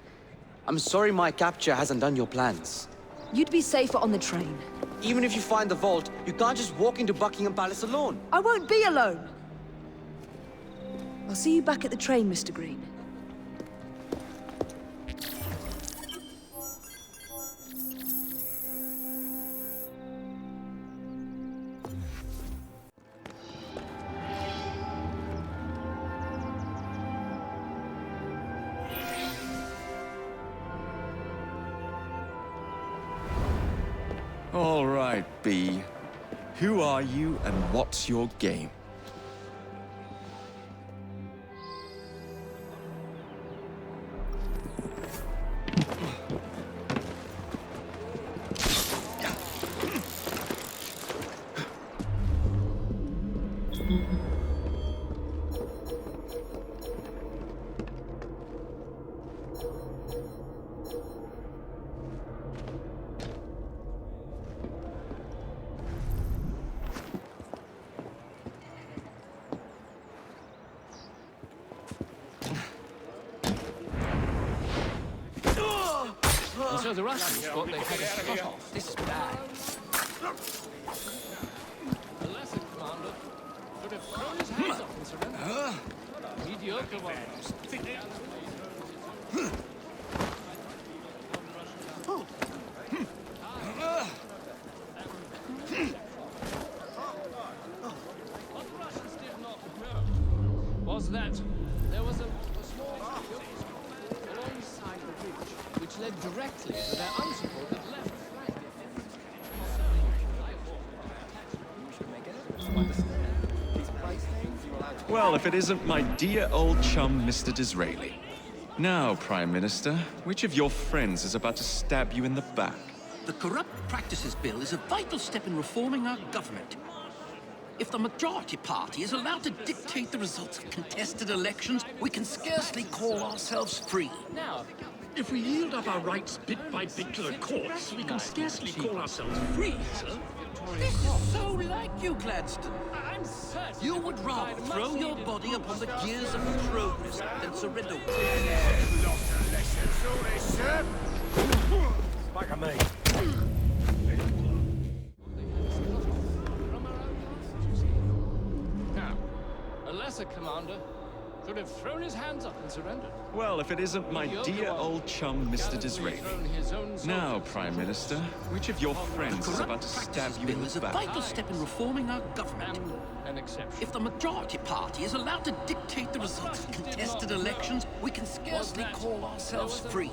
I'm sorry my capture hasn't done your plans. You'd be safer on the train. Even if you find the vault, you can't just walk into Buckingham Palace alone. I won't be alone! I'll see you back at the train, Mr. Green. All right, B. Who are you and what's your game? And so the Russians thought they had us cut off. This is bad. The lesser commander should have thrown his hands up and surrendered. Mediocre ones. What the Russians did not know was that there was a small alongside the bridge which led directly to their unsupported left flank. Well, if it isn't my dear old chum, Mr. Disraeli. Now, Prime Minister, which of your friends is about to stab you in the back? The Corrupt Practices Bill is a vital step in reforming our government. If the majority party is allowed to dictate the results of contested elections, we can scarcely call ourselves free. Now, if we yield up our rights bit by bit to the courts, we can scarcely call ourselves free, sir. This is so like you, Gladstone. I'm certain you would rather throw your body upon the gears of progress than surrender. Back at me. Now, a lesser commander should have thrown his hands up and surrendered. Well, if it isn't my dear old chum, Mr. Disraeli. Now, Prime Minister, which of your friends is about to stab you in the back? A vital step in reforming our government. An exception. If the majority party is allowed to dictate the results of contested elections, we can scarcely call ourselves free.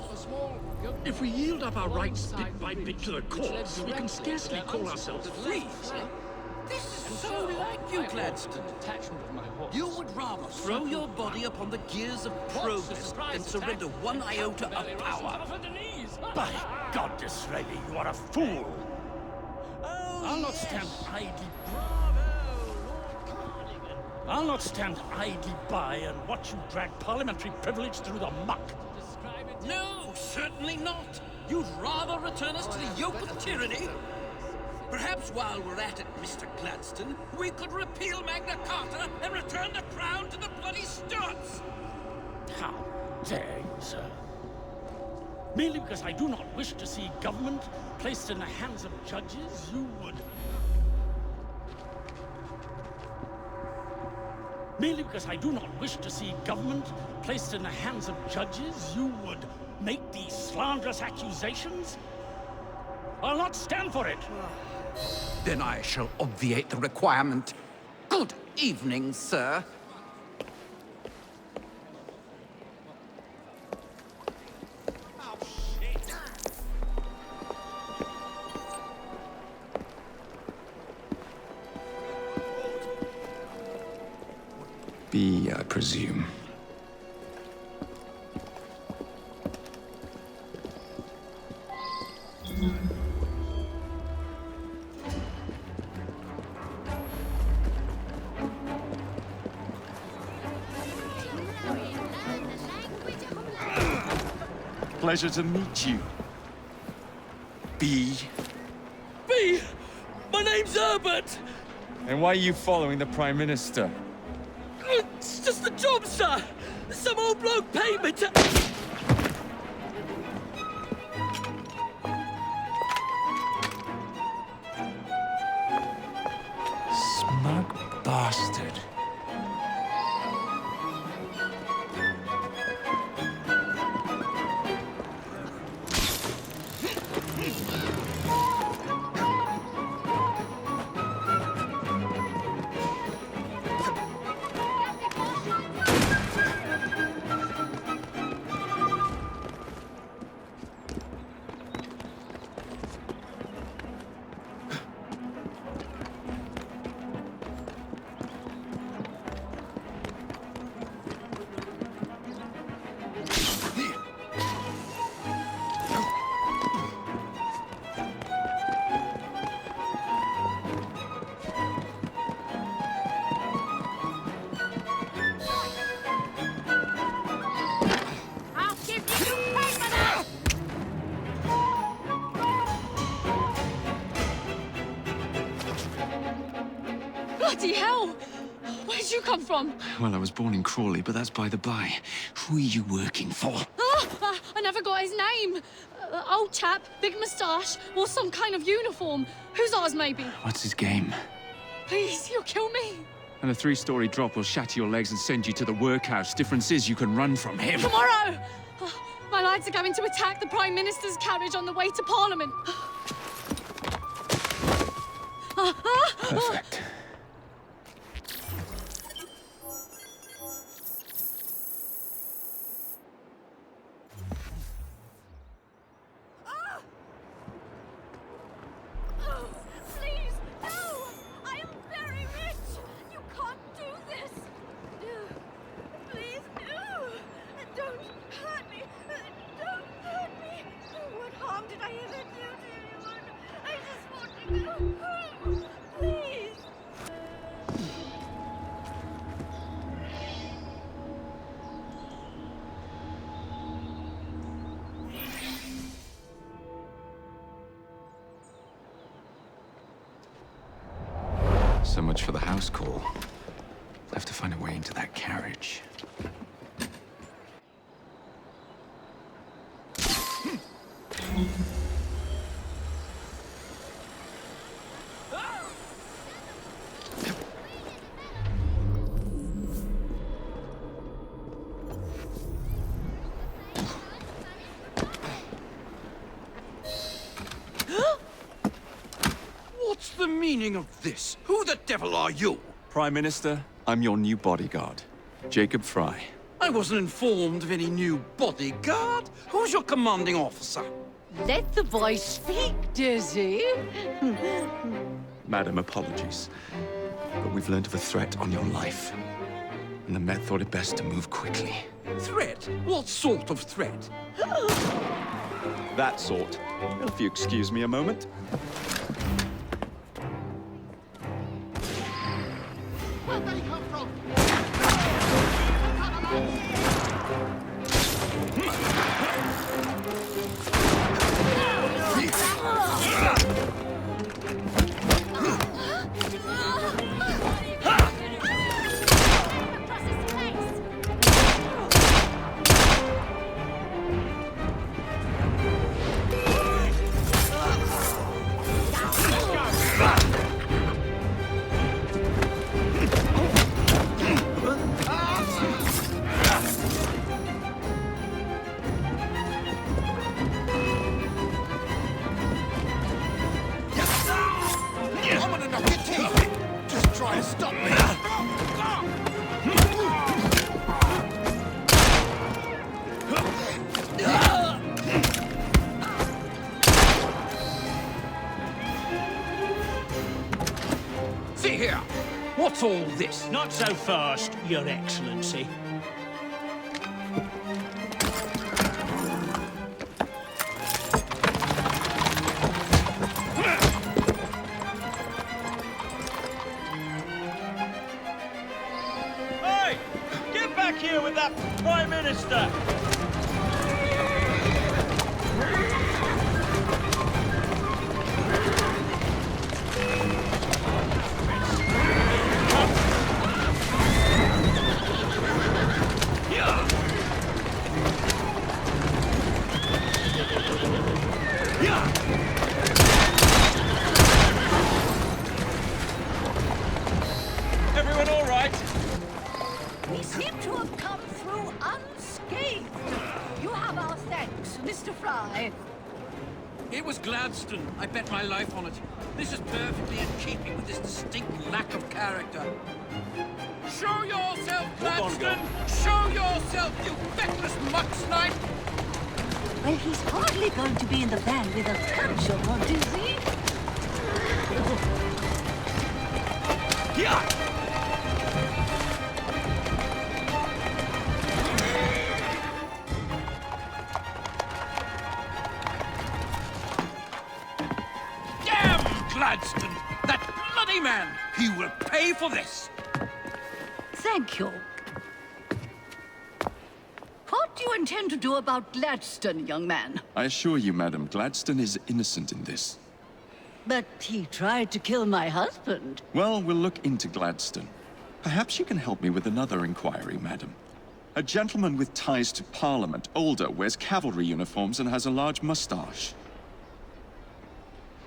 If we yield up our rights bit by bit to the courts, we can scarcely call ourselves free, sir. This is so like you, Gladstone. You would rather throw your body upon the gears of progress than surrender one iota of power. By God, Disraeli, you are a fool! I'll not stand idly. I'll not stand idly by and watch you drag parliamentary privilege through the muck. No, certainly not. You'd rather return us to the yoke of tyranny? Perhaps while we're at it, Mr. Gladstone, we could repeal Magna Carta and return the crown to the bloody Stuarts! How dare you, sir? Merely because I do not wish to see government placed in the hands of judges, you would... Merely because I do not wish to see government placed in the hands of judges, you would make these slanderous accusations? I'll not stand for it! Then I shall obviate the requirement. Good evening, sir. B, I presume. Pleasure to meet you. B. B! My name's sir, but... And why are you following the Prime Minister? It's just the job, sir. Some old bloke paid me to... Smug bastard. Bloody hell! Where'd you come from? Well, I was born in Crawley, but that's by the by. Who are you working for? I never got his name. Old chap, big moustache, wore some kind of uniform. Who's ours, maybe? What's his game? Please, you'll kill me. And a 3-story drop will shatter your legs and send you to the workhouse. Difference is you can run from him. Tomorrow! My lads are going to attack the Prime Minister's carriage on the way to Parliament. Perfect. Please, no! I am very rich! You can't do this! Please, no! Don't hurt me! Don't hurt me! What harm did I ever do to anyone? I just want to go home! Please! So much for the house call. I'll have to find a way into that carriage. What's the meaning of this? Who the devil are you? Prime Minister, I'm your new bodyguard, Jacob Fry. I wasn't informed of any new bodyguard. Who's your commanding officer? Let the boy speak, Dizzy. Madam, apologies. But we've learned of a threat on your life. And the Met thought it best to move quickly. Threat? What sort of threat? That sort. If you excuse me a moment. Where'd they come from? See here. What's all this? Not so fast, Your Excellency. Hey! Get back here with that Prime Minister! Mr. Fry? It was Gladstone. I bet my life on it. This is perfectly in keeping with his distinct lack of character. Show yourself, Gladstone! Show yourself, you feckless muck snipe! Well, he's hardly going to be in the van with a gunshot, is he? Yeah! Gladstone! That bloody man! He will pay for this! Thank you. What do you intend to do about Gladstone, young man? I assure you, madam, Gladstone is innocent in this. But he tried to kill my husband. Well, we'll look into Gladstone. Perhaps you can help me with another inquiry, madam. A gentleman with ties to Parliament, older, wears cavalry uniforms and has a large mustache.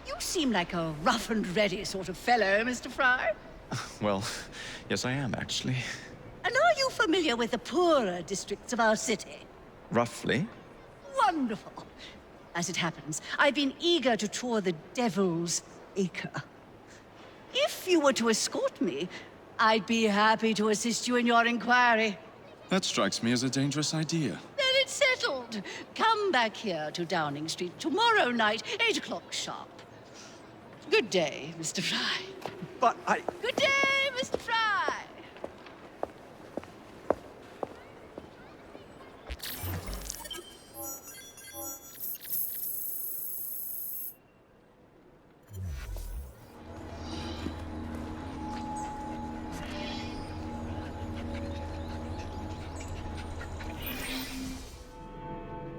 You seem like a rough and ready sort of fellow, Mr. Fry. Well, yes I am, actually. And are you familiar with the poorer districts of our city? Roughly. Wonderful. As it happens, I've been eager to tour the Devil's Acre. If you were to escort me, I'd be happy to assist you in your inquiry. That strikes me as a dangerous idea. Then it's settled. Come back here to Downing Street tomorrow night, 8 o'clock sharp. Good day, Mr. Fry. But I... Good day, Mr. Fry!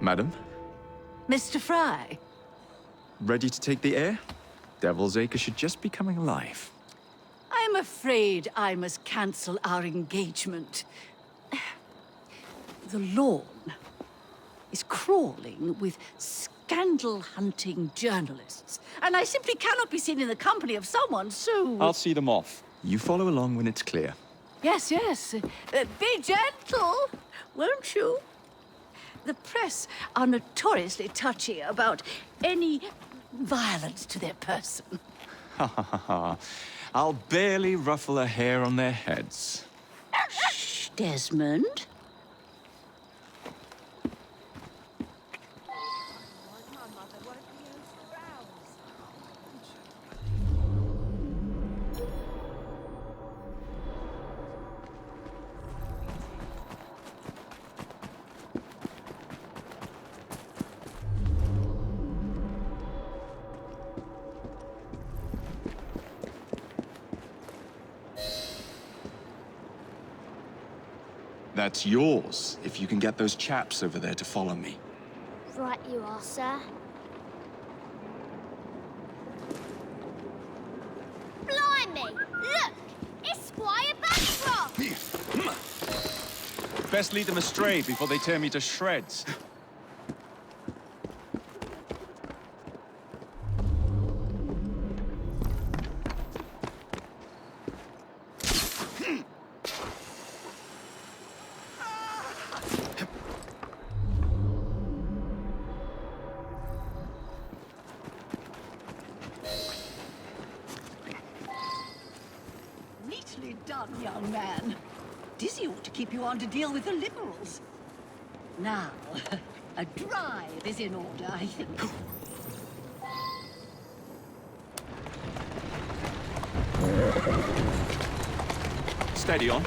Madam? Mr. Fry? Ready to take the air? Devil's Acre should just be coming alive. I'm afraid I must cancel our engagement. The lawn is crawling with scandal-hunting journalists, and I simply cannot be seen in the company of someone so... I'll see them off. You follow along when it's clear. Yes, yes. Be gentle, won't you? The press are notoriously touchy about any violence to their person. Ha ha ha ha. I'll barely ruffle a hair on their heads. Shh, Desmond. That's yours, if you can get those chaps over there to follow me. Right you are, sir. Blimey! Look! It's Squire Bancroft! Best lead them astray before they tear me to shreds. Neatly done, young man. Dizzy ought to keep you on to deal with the Liberals. Now, a drive is in order, I think. Steady on.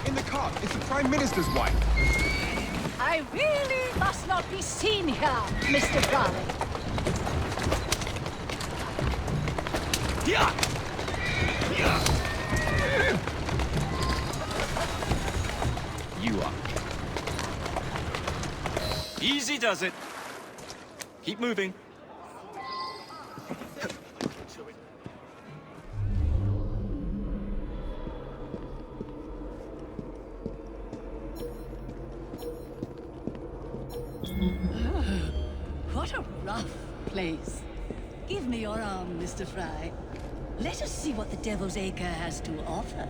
In the cart, it's the Prime Minister's wife. I really must not be seen here, Mr. Fry. Yeah! You are. Easy does it. Keep moving. What a rough place. Give me your arm, Mr. Fry. Let us see what the Devil's Acre has to offer.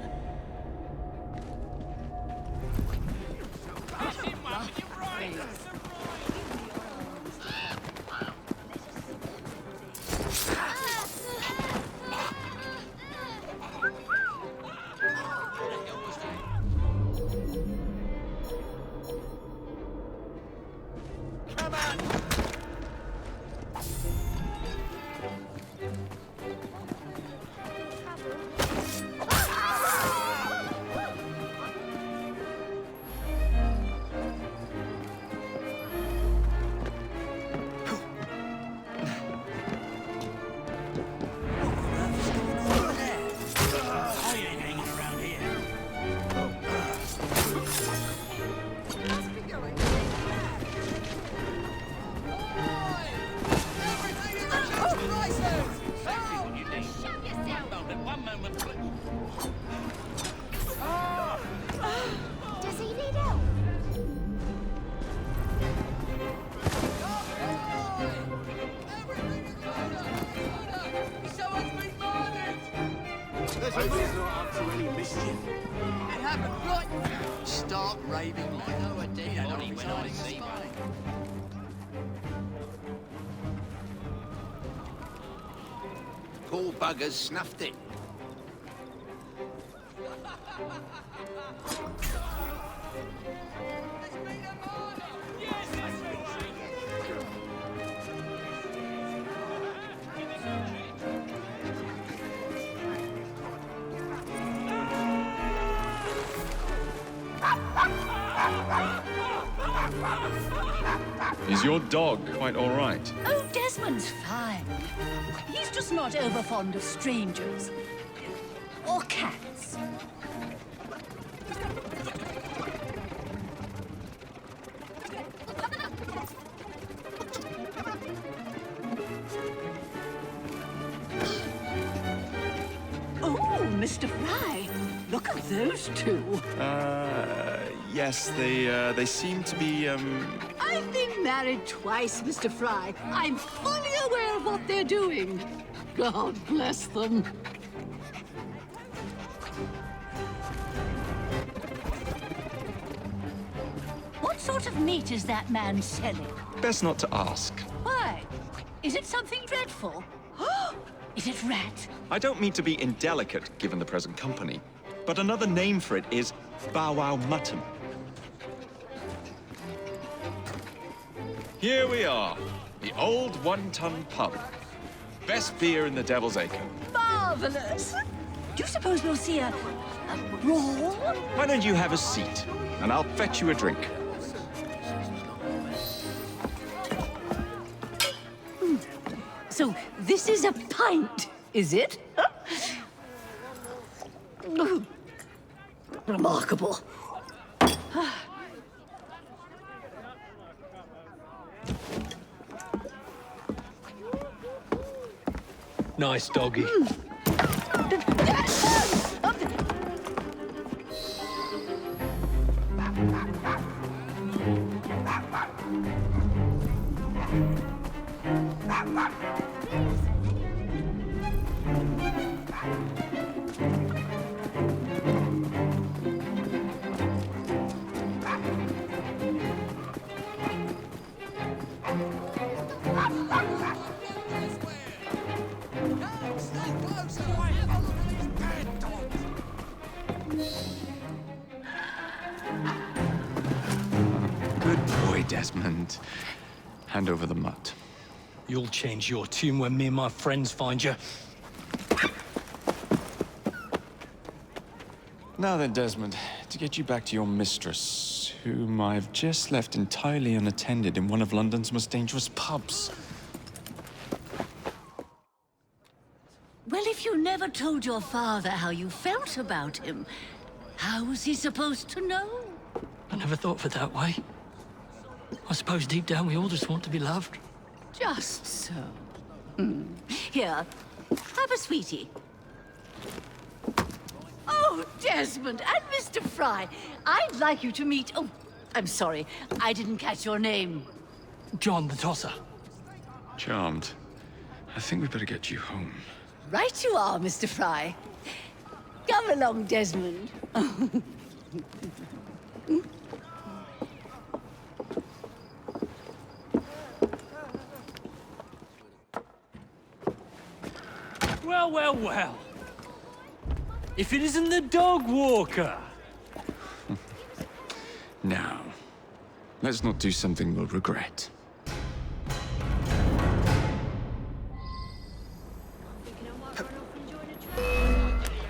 Rough place. happened, right? Start raving like no a dead body when I see one. Poor buggers snuffed it. Is your dog quite all right? Oh, Desmond's fine. He's just not over fond of strangers. Or cats. Oh, Mr. Fry, look at those two. Yes, they seem to be, I've been married twice, Mr. Fry. I'm fully aware of what they're doing. God bless them. What sort of meat is that man selling? Best not to ask. Why? Is it something dreadful? Is it rat? I don't mean to be indelicate, given the present company, but another name for it is bow wow mutton. Here we are, the old one-ton pub. Best beer in the Devil's Acre. Marvelous! Do you suppose we'll see a brawl? Why don't you have a seat, and I'll fetch you a drink. So this is a pint, is it? Remarkable. Nice doggy. Good boy, Desmond. Hand over the mutt. You'll change your tune when me and my friends find you. Now then, Desmond, to get you back to your mistress, whom I've just left entirely unattended in one of London's most dangerous pubs. Well, if you never told your father how you felt about him, how was he supposed to know? I never thought of it that way. I suppose deep down we all just want to be loved. Just so. Here, have a sweetie. Oh, Desmond and Mr. Fry, I'd like you to meet... Oh, I'm sorry, I didn't catch your name. John the Tosser. Charmed. I think we better get you home. Right you are, Mr. Fry. Come along, Desmond. Well, well, well. If it isn't the dog walker. Now, let's not do something we'll regret.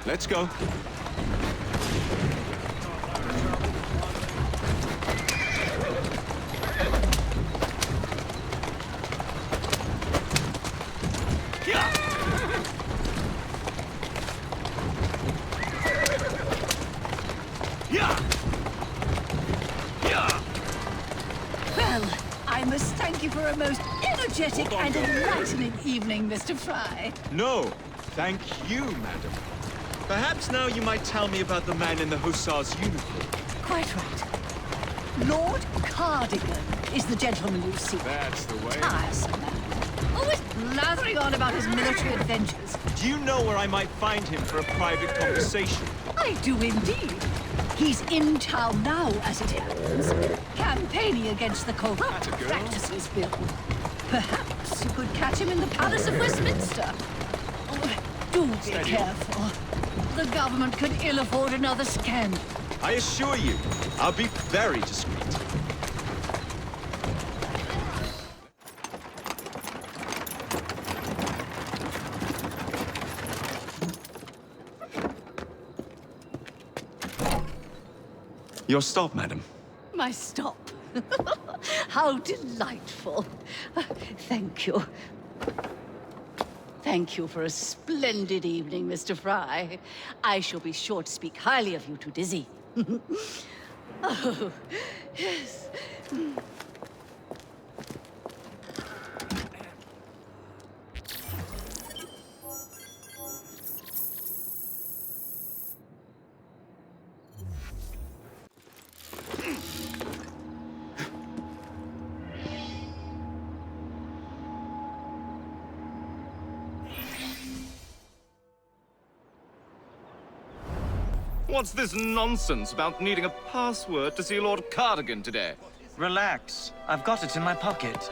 Let's go. Well, I must thank you for a most energetic and enlightening evening, Mr. Fry. No, thank you, madam. Perhaps now you might tell me about the man in the hussar's uniform. Quite right. Lord Cardigan is the gentleman you see. That's the way. Tiresome man. Always blathering on about his military adventures. Do you know where I might find him for a private conversation? I do indeed. He's in town now, as it happens, campaigning against the Corrupt Practices Bill. Perhaps you could catch him in the Palace of Westminster. Oh, do be careful. The government could ill afford another scandal. I assure you, I'll be very discreet. Your stop, madam. My stop. How delightful. Thank you. Thank you for a splendid evening, Mr. Fry. I shall be sure to speak highly of you to Dizzy. Oh, yes. What's this nonsense about needing a password to see Lord Cardigan today? Relax. I've got it in my pocket.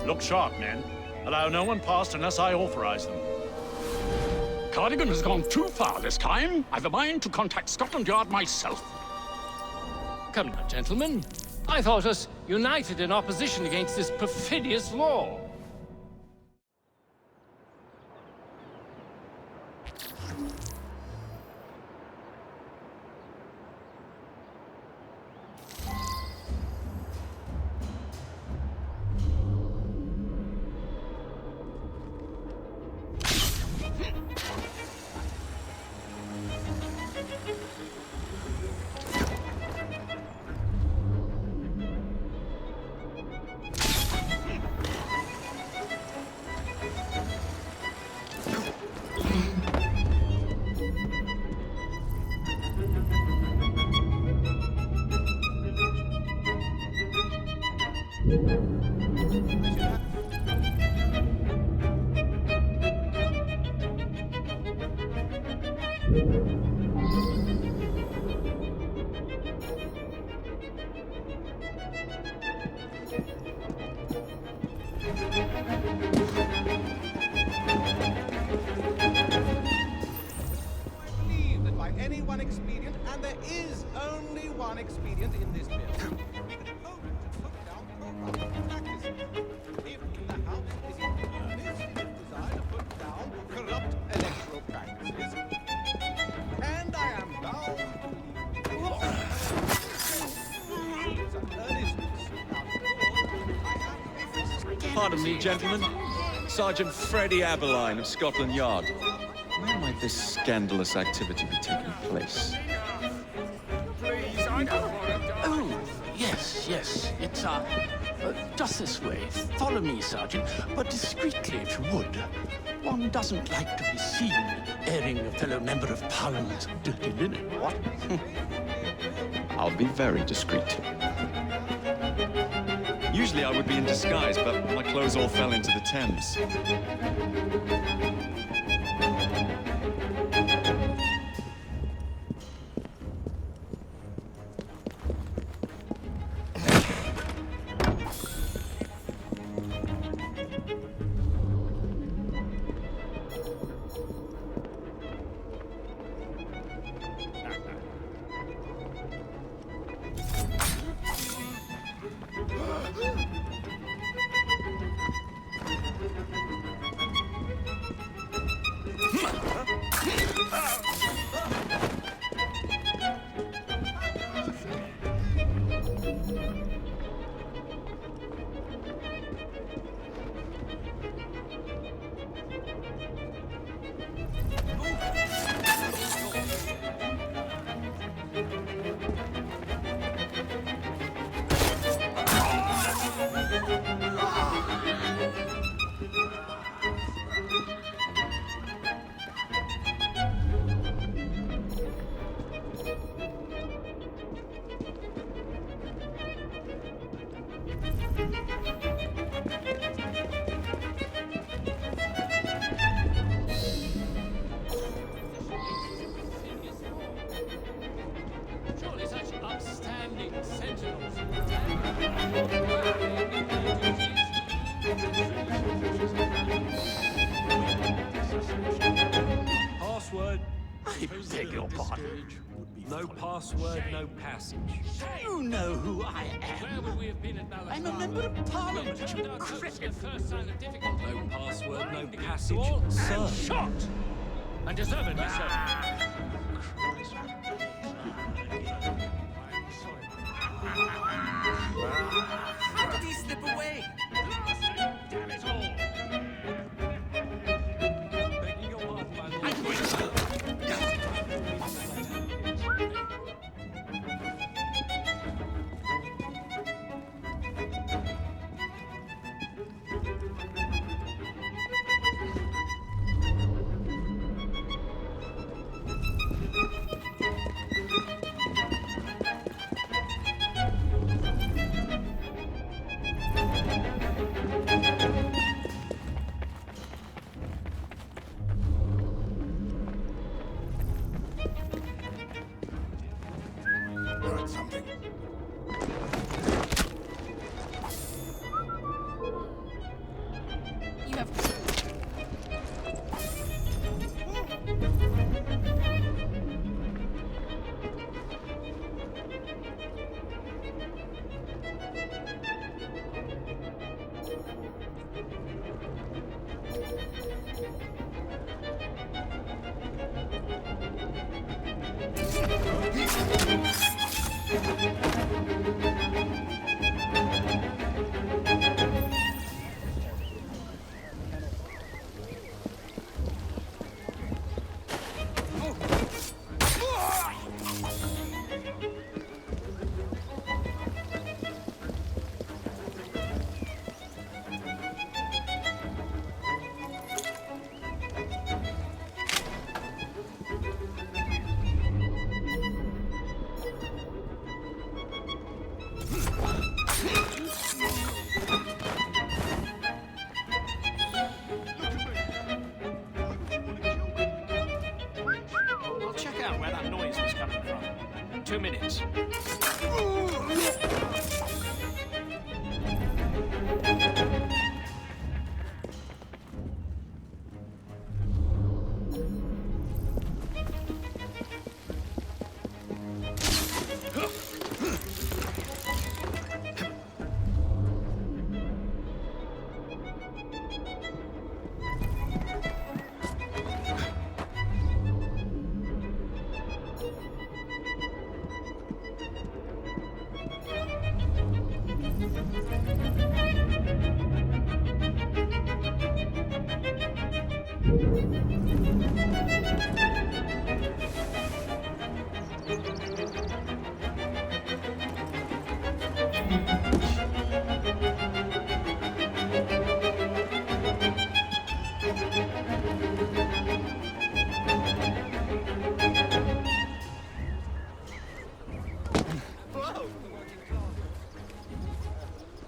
Look sharp, men. Allow no one past unless I authorize them. Cardigan has gone too far this time. I've a mind to contact Scotland Yard myself. Come now, gentlemen. I thought us united in opposition against this perfidious law. Pardon me, gentlemen. Sergeant Freddie Abberline of Scotland Yard. Where might this scandalous activity be taking place? Oh, yes. It's, just this way. Follow me, Sergeant, but discreetly, if you would. One doesn't like to be seen airing a fellow member of Parliament's dirty linen, what? I'll be very discreet. Usually I would be in disguise, but my clothes all fell into the Thames. I beg your pardon. No password, no passage. You know who I Where am. would we have been at Balaclava? I'm a member of Parliament, you No critic. first sign of difficulty. No password, no passage. And Sir. shot! And deservedly so. How did he slip away? Damn it all! Begging your pardon, my lord. Heard something. You have... Well, check out where that noise was coming from. 2 minutes.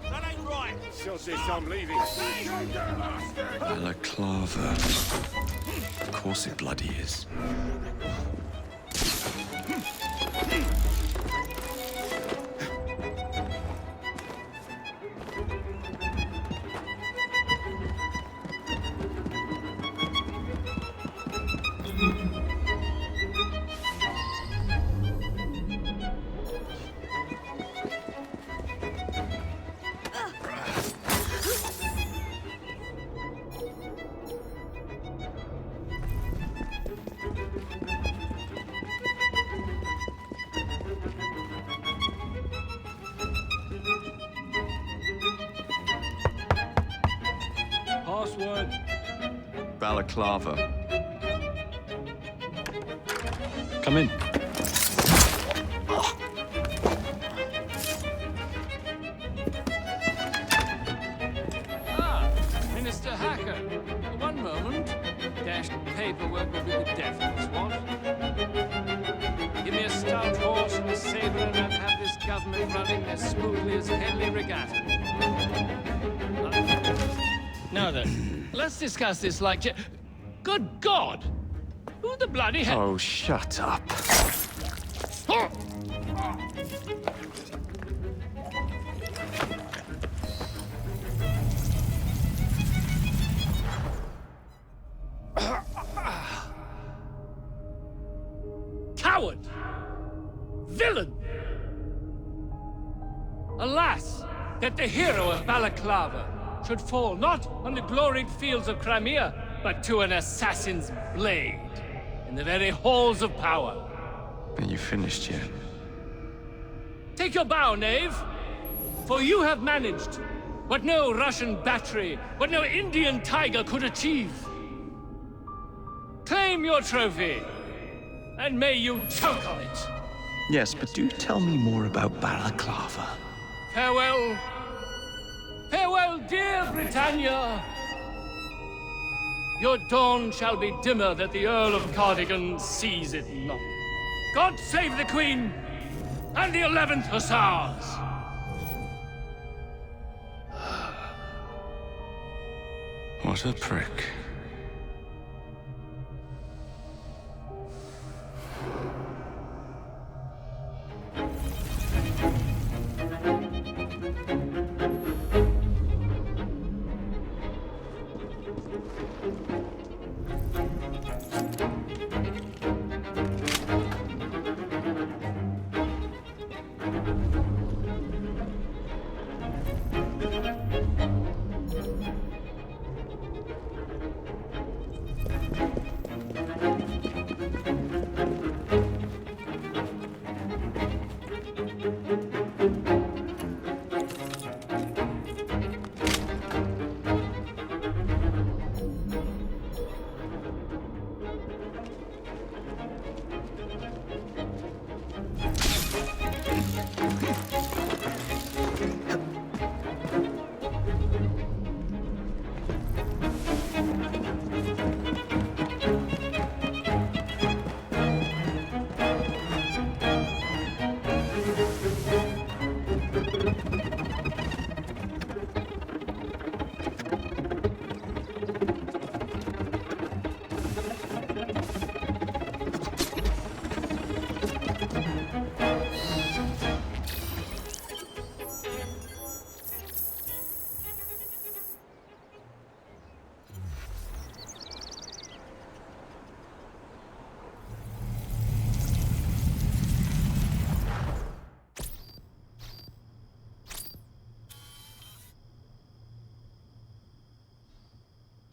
That ain't right. Sod this, I'm leaving. Balaclava. Of course it bloody is. Password. Balaclava. Come in. Ah, Minister Hacker. One moment. Dashed paperwork will be the death of us, what? Give me a stout horse and a saber and I'll have this government running as smoothly as Henley Regatta. Now then, let's discuss this like... Good God! Who the bloody hell... Oh, shut up. Coward! Villain! Alas, that the hero of Balaclava should fall not on the gloried fields of Crimea, but to an assassin's blade in the very halls of power. Are you finished yet? Take your bow, knave, for you have managed what no Russian battery, what no Indian tiger could achieve. Claim your trophy, and may you choke on it. Yes, but do tell me more about Balaclava. Farewell. Farewell, dear Britannia. Your dawn shall be dimmer that the Earl of Cardigan sees it not. God save the Queen and the 11th Hussars! What a prick.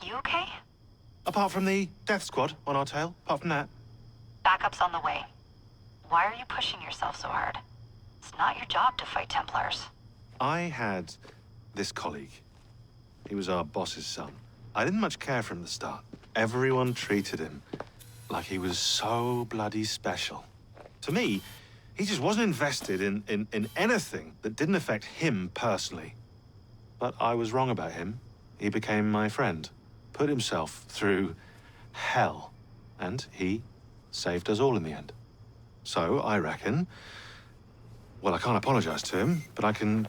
You okay? Apart from the death squad on our tail, apart from that. Backup's on the way. Why are you pushing yourself so hard? It's not your job to fight Templars. I had this colleague. He was our boss's son. I didn't much care for him at the start. Everyone treated him like he was so bloody special. To me, he just wasn't invested in anything that didn't affect him personally. But I was wrong about him. He became my friend, put himself through hell, and he saved us all in the end. So I reckon, well, I can't apologize to him, but I can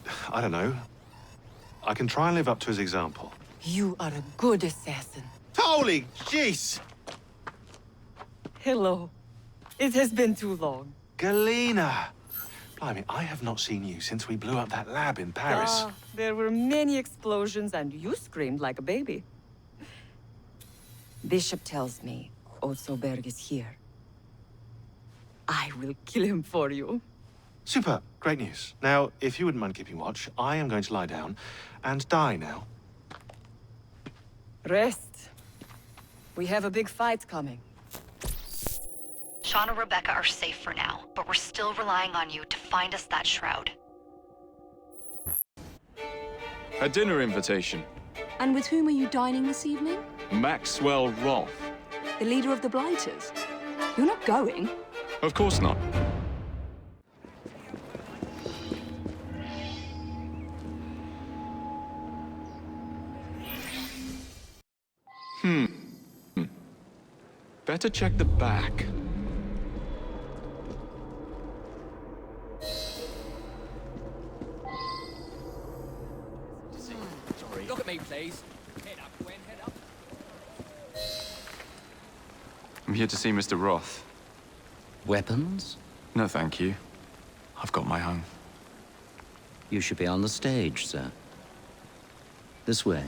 try and live up to his example. You are a good assassin. Holy jeez! Hello. It has been too long. Galena! Blimey, I have not seen you since we blew up that lab in Paris. There were many explosions and you screamed like a baby. Bishop tells me Otsoberg is here. I will kill him for you. Super, great news. Now, if you wouldn't mind keeping watch, I am going to lie down and die now. Rest. We have a big fight coming. Sean and Rebecca are safe for now, but we're still relying on you to find us that shroud. A dinner invitation. And with whom are you dining this evening? Maxwell Roth. The leader of the Blighters. You're not going? Of course not. Better check the back. Sorry. Look at me, please. Head up, Gwen, head up. I'm here to see Mr. Roth. Weapons? No, thank you. I've got my own. You should be on the stage, sir. This way.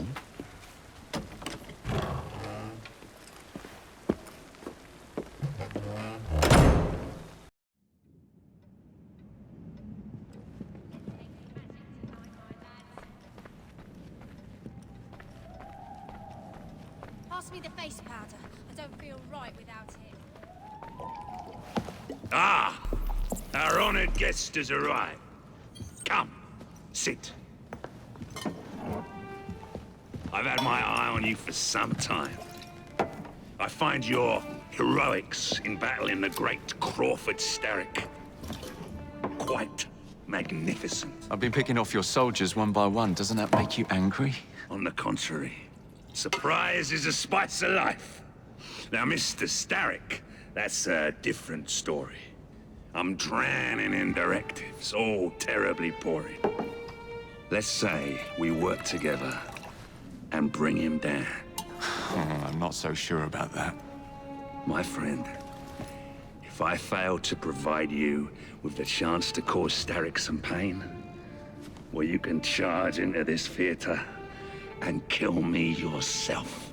me the face powder. I don't feel right without it. Ah! Our honored guest has arrived. Come, sit. I've had my eye on you for some time. I find your heroics in battling the great Crawford Starrick quite magnificent. I've been picking off your soldiers one by one. Doesn't that make you angry? On the contrary, surprise is a spice of life. Now, Mr. Starrick, that's a different story. I'm drowning in directives, all terribly boring. Let's say we work together and bring him down. I'm not so sure about that. My friend, if I fail to provide you with the chance to cause Starrick some pain, well, you can charge into this theater and kill me yourself.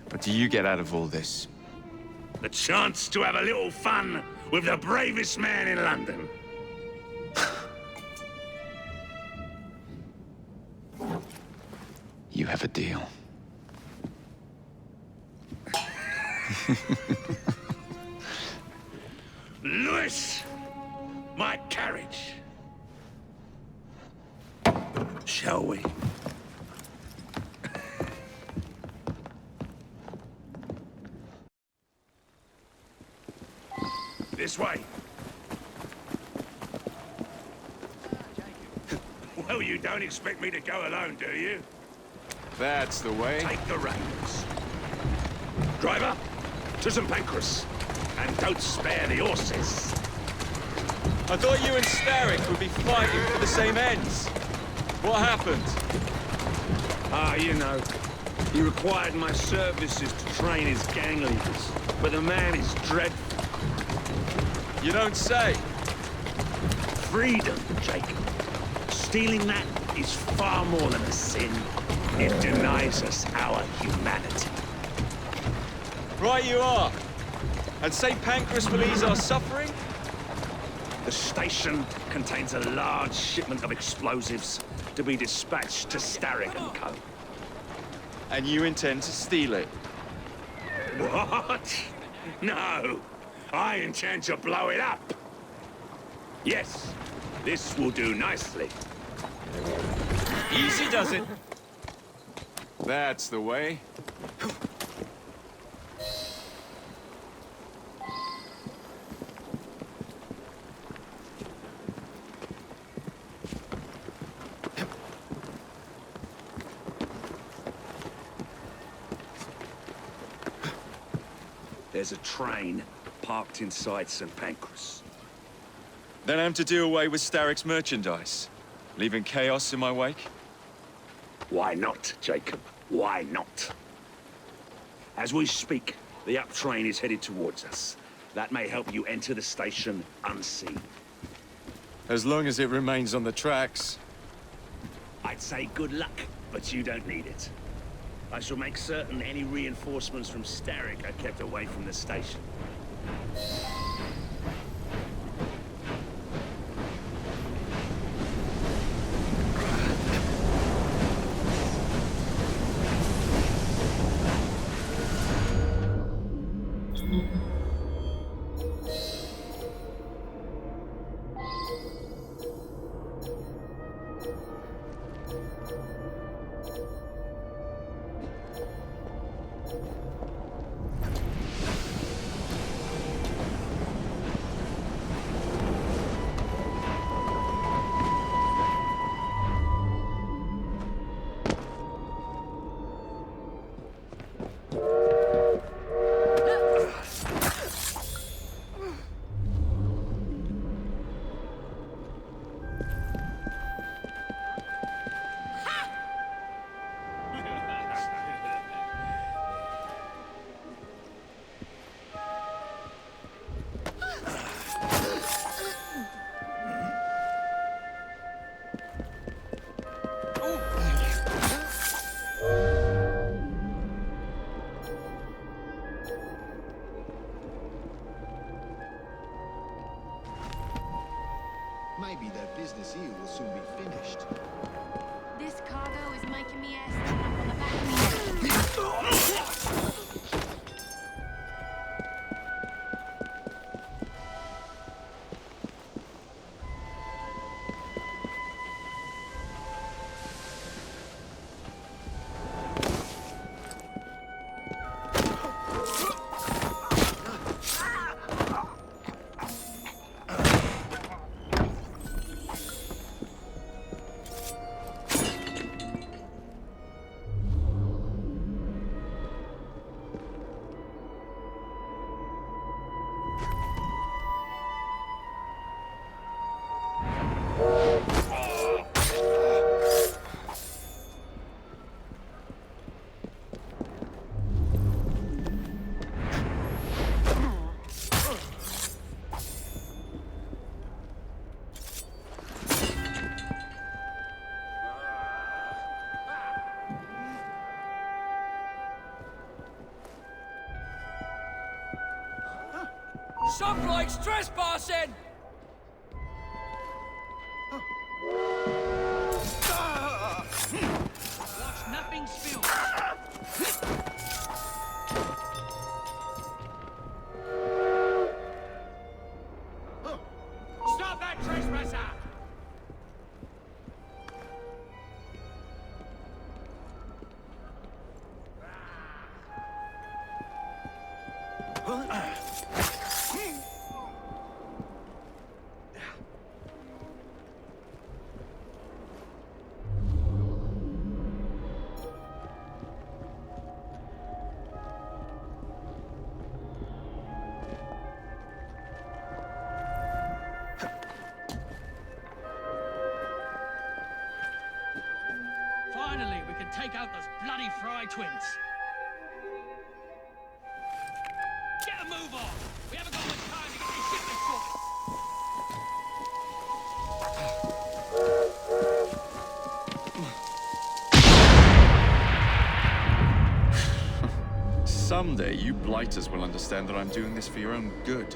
What do you get out of all this? The chance to have a little fun with the bravest man in London. You have a deal. Lewis, my carriage. Shall we? This way. Well, you don't expect me to go alone, do you? That's the way. Take the reins. Driver, to St. Pancras. And don't spare the horses. I thought you and Starrick would be fighting for the same ends. What happened? Ah, you know. He required my services to train his gang leaders. But the man is dreadful. You don't say. Freedom, Jacob. Stealing that is far more than a sin. It denies us our humanity. Right you are. And St. Pancras will ease our suffering? The station contains a large shipment of explosives to be dispatched to Starrick and Co. And you intend to steal it? What? No. I intend to blow it up. Yes, this will do nicely. Easy does it. That's the way. There's a train parked inside St. Pancras. Then I'm to do away with Starrick's merchandise, leaving chaos in my wake? Why not, Jacob? Why not? As we speak, the up train is headed towards us. That may help you enter the station unseen. As long as it remains on the tracks. I'd say good luck, but you don't need it. I shall make certain any reinforcements from Starrick are kept away from the station. Maybe their business here will soon be finished. This cargo is making me air stand up on the back of me. Some likes trespassing! Watch nothing spilled. Stop that trespasser! Finally, we can take out those bloody Fry twins. Get a move on! We haven't got much time to get this ship sorted. Someday, you blighters will understand that I'm doing this for your own good.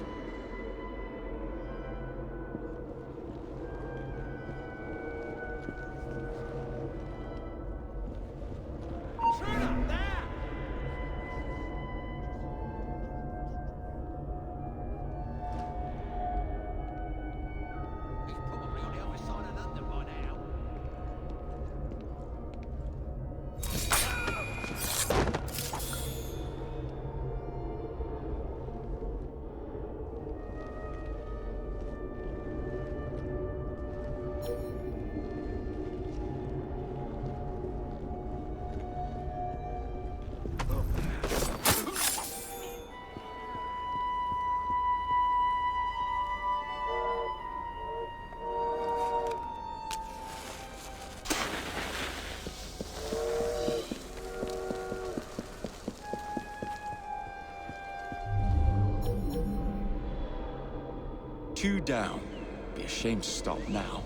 Two down. Be ashamed to stop now.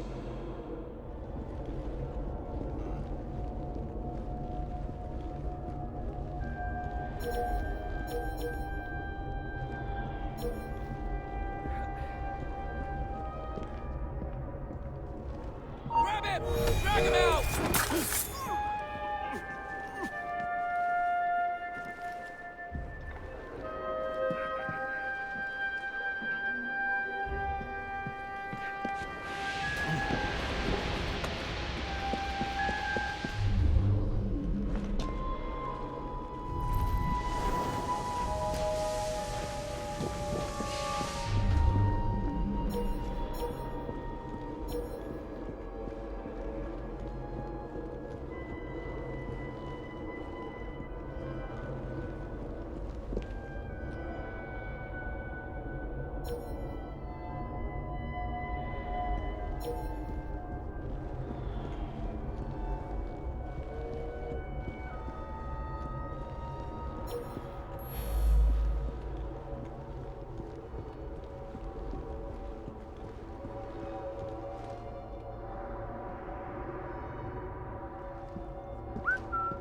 Grab him! Drag him out!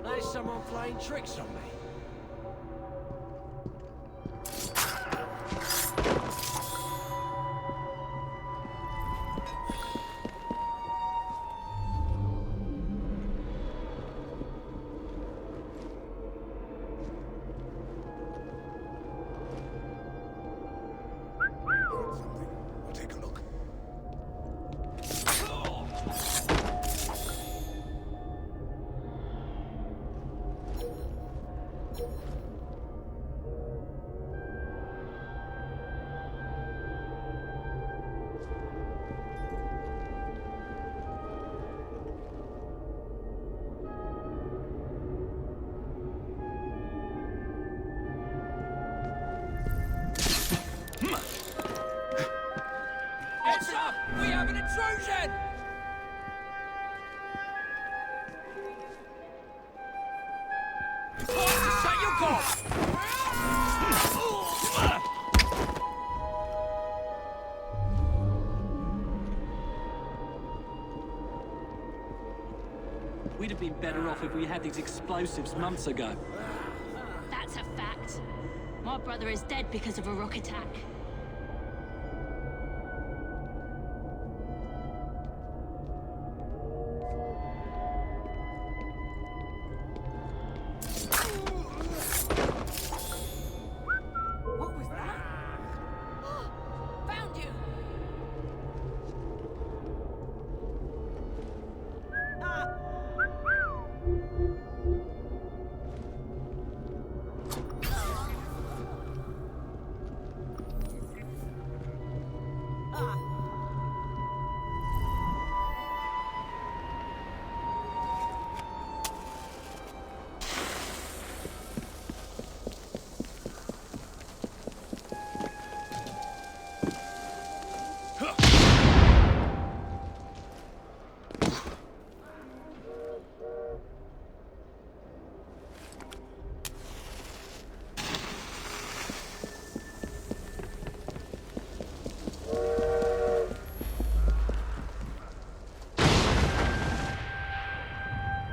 There's someone playing tricks on me. I'll take a look. Heads up! We have an intrusion! Time to shut your cough! We'd have been better off if we had these explosives months ago. That's a fact. My brother is dead because of a rock attack.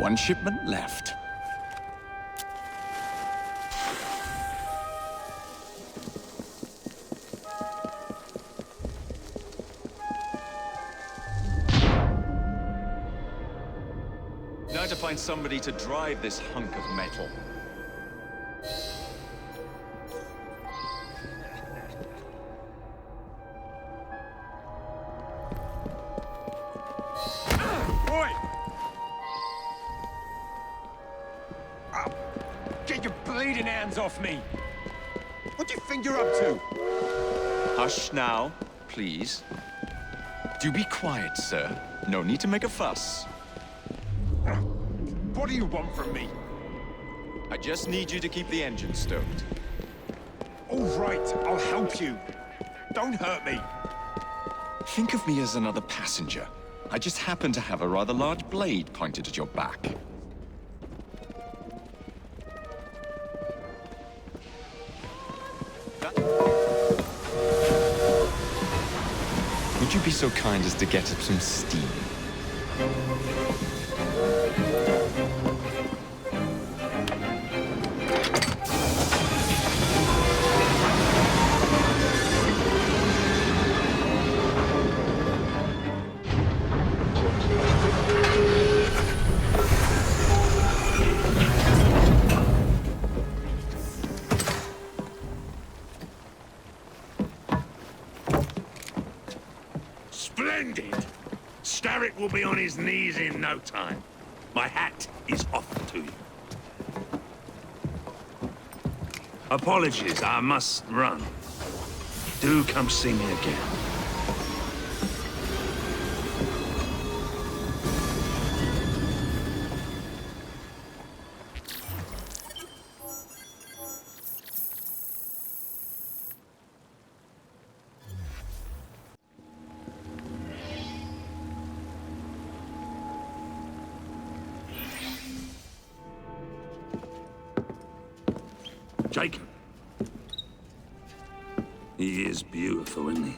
One shipment left. Now to find somebody to drive this hunk of metal. Oi! Get your bleeding hands off me! What do you think you're up to? Hush now, please. Do be quiet, sir. No need to make a fuss. What do you want from me? I just need you to keep the engine stoked. All right, I'll help you. Don't hurt me. Think of me as another passenger. I just happen to have a rather large blade pointed at your back. Would you be so kind as to get up some steam? Splendid! Starrick will be on his knees in no time. My hat is off to you. Apologies, I must run. Do come see me again. Jacob. He is beautiful, isn't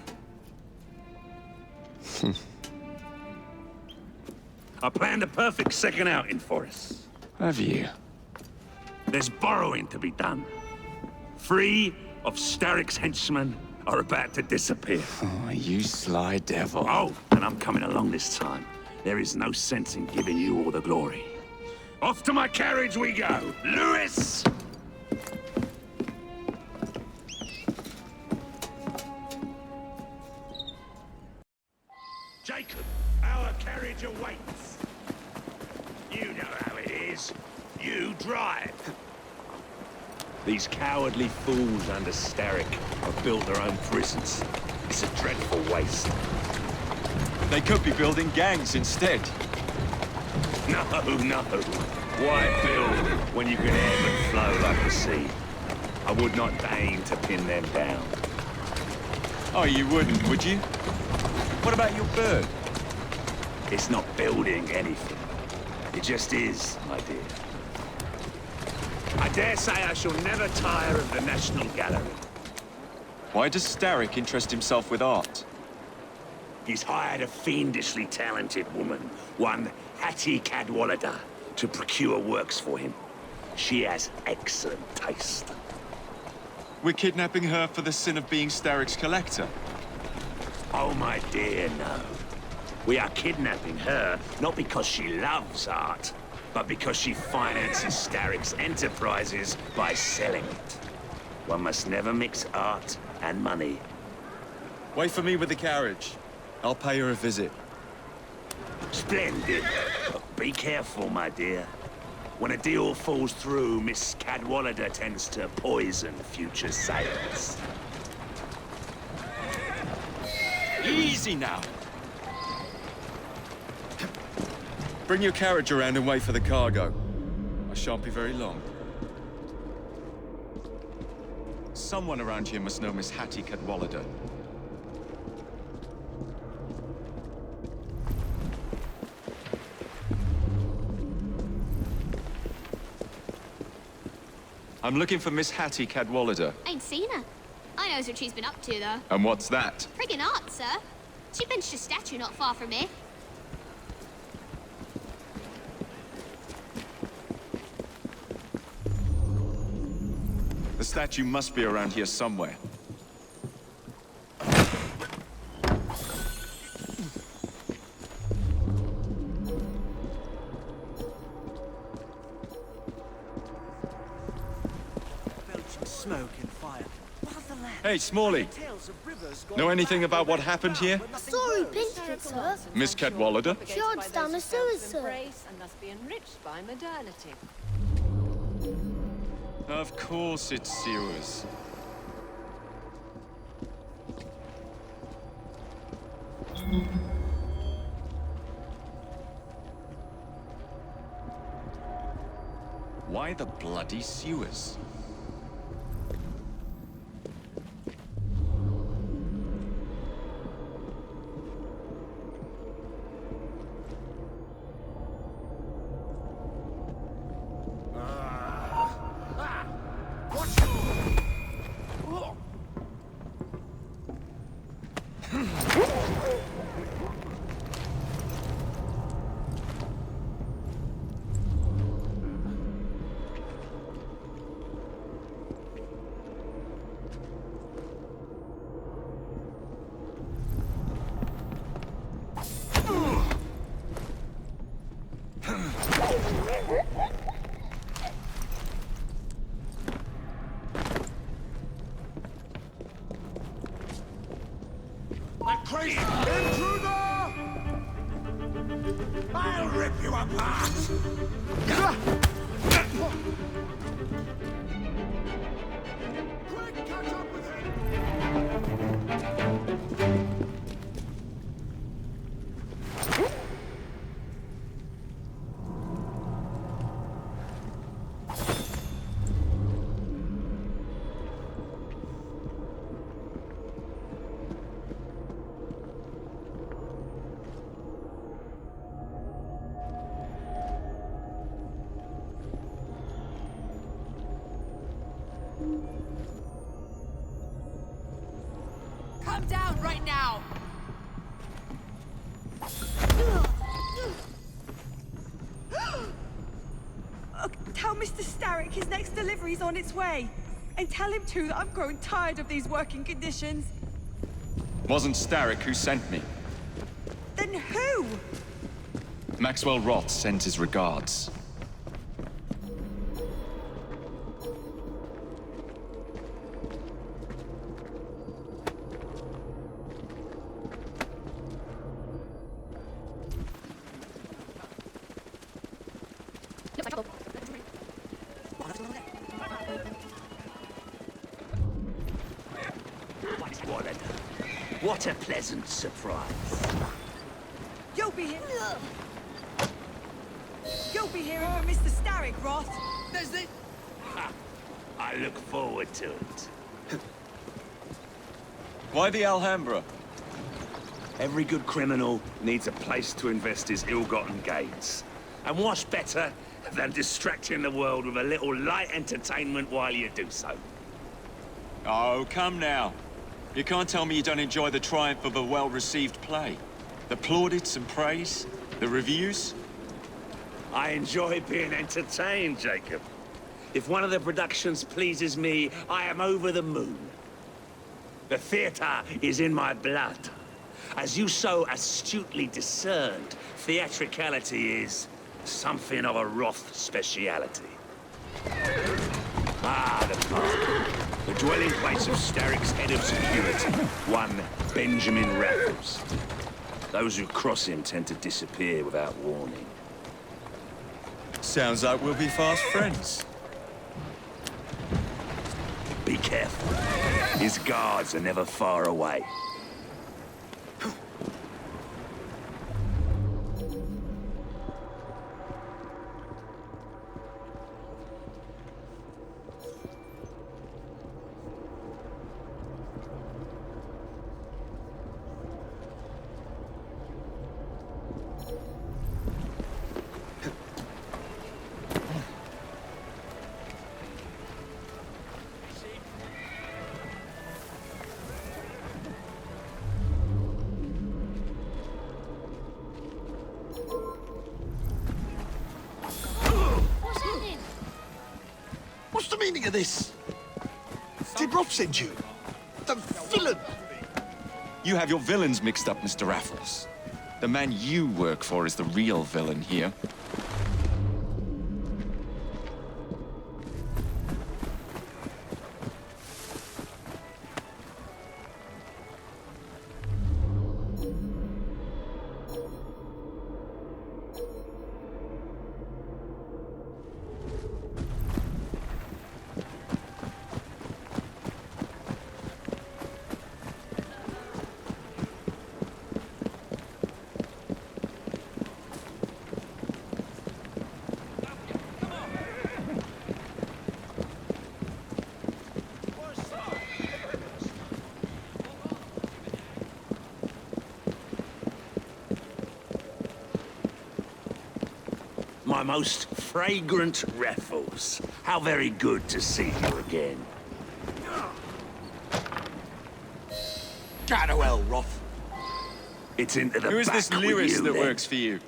he? I planned a perfect second outing for us. Have you? There's borrowing to be done. 3 of Starrick's henchmen are about to disappear. Oh, you sly devil. Oh, and I'm coming along this time. There is no sense in giving you all the glory. Off to my carriage we go. Lewis! Jacob, our carriage awaits. You know how it is. You drive. These cowardly fools under Starrick have built their own prisons. It's a dreadful waste. They could be building gangs instead. No. Why build when you can ebb and flow like the sea? I would not deign to pin them down. Oh, you wouldn't, would you? What about your bird? It's not building anything. It just is, my dear. I dare say I shall never tire of the National Gallery. Why does Starrick interest himself with art? He's hired a fiendishly talented woman, one Hattie Cadwallader, to procure works for him. She has excellent taste. We're kidnapping her for the sin of being Starrick's collector. Oh, my dear, no. We are kidnapping her, not because she loves art, but because she finances Starrick's enterprises by selling it. One must never mix art and money. Wait for me with the carriage. I'll pay her a visit. Splendid. But be careful, my dear. When a deal falls through, Miss Cadwallader tends to poison future sales. Easy now. Bring your carriage around and wait for the cargo. I shan't be very long. Someone around here must know Miss Hattie Cadwallader. I'm looking for Miss Hattie Cadwallader. Ain't seen her. I knows what she's been up to, though. And what's that? Friggin' art, sir. She benched a statue not far from here. statue must be around here somewhere. Smoke and fire. Hey, Smalley. Know anything about what happened here? I saw who pinched it, sir. Miss Cadwallader? Shards down the sewers, sir. And thus be enriched by modernity. Of course it's sewers. Why the bloody sewers? Crazy intruder! I'll rip you apart! Quick, catch up with him! Come down right now! Tell Mr. Starrick his next delivery's on its way. And tell him too that I've grown tired of these working conditions. Wasn't Starrick who sent me. Then who? Maxwell Roth sends his regards. What a pleasant surprise. You'll be here. You'll be hearing from Mr. Starrick, Roth. There's the... Ha! I look forward to it. Why the Alhambra? Every good criminal needs a place to invest his ill-gotten gains. And what's better than distracting the world with a little light entertainment while you do so? Oh, come now. You can't tell me you don't enjoy the triumph of a well-received play. The plaudits and praise, the reviews. I enjoy being entertained, Jacob. If one of the productions pleases me, I am over the moon. The theatre is in my blood. As you so astutely discerned, theatricality is something of a Roth speciality. Ah, the park. The dwelling place of Starrick's head of security, one Benjamin Raffles. Those who cross him tend to disappear without warning. Sounds like we'll be fast friends. Be careful. His guards are never far away. What's the meaning of this? Rob sent you? The villain! You have your villains mixed up, Mr. Raffles. The man you work for is the real villain here. My most fragrant Raffles. How very good to see you again. Go to hell, Roth. It's into the Who is back this with Lewis you, that then. works for you?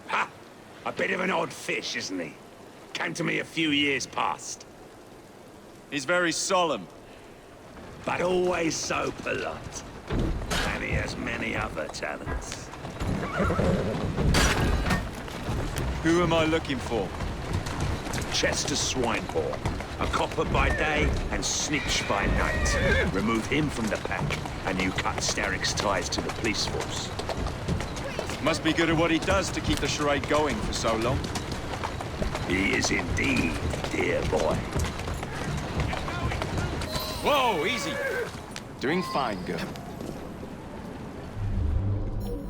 Ha! A bit of an odd fish, isn't he? Came to me a few years past. He's very solemn. But always so polite. And he has many other talents. Who am I looking for? Chester Swineboard. A copper by day and snitch by night. Remove him from the pack, and you cut Starrick's ties to the police force. Must be good at what he does to keep the charade going for so long. He is indeed, dear boy. Whoa, easy. Doing fine, girl.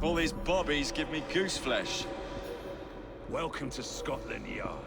All these bobbies give me goose flesh. Welcome to Scotland Yard.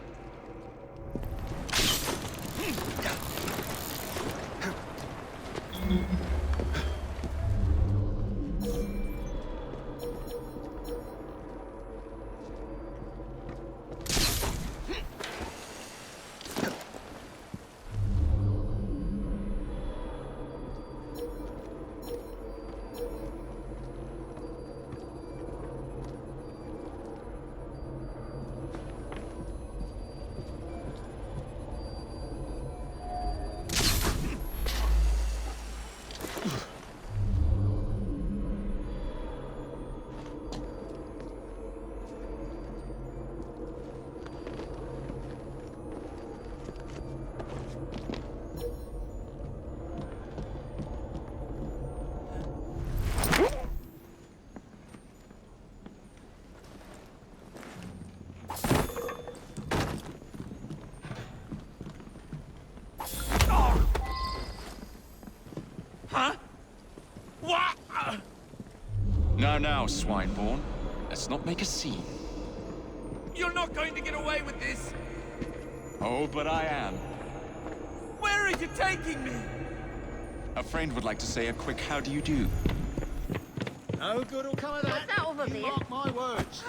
Now, Swineborn. Let's not make a scene. You're not going to get away with this. Oh, but I am. Where are you taking me? A friend would like to say a quick how do you do. No good will come of that. What's that over You there? mark my words.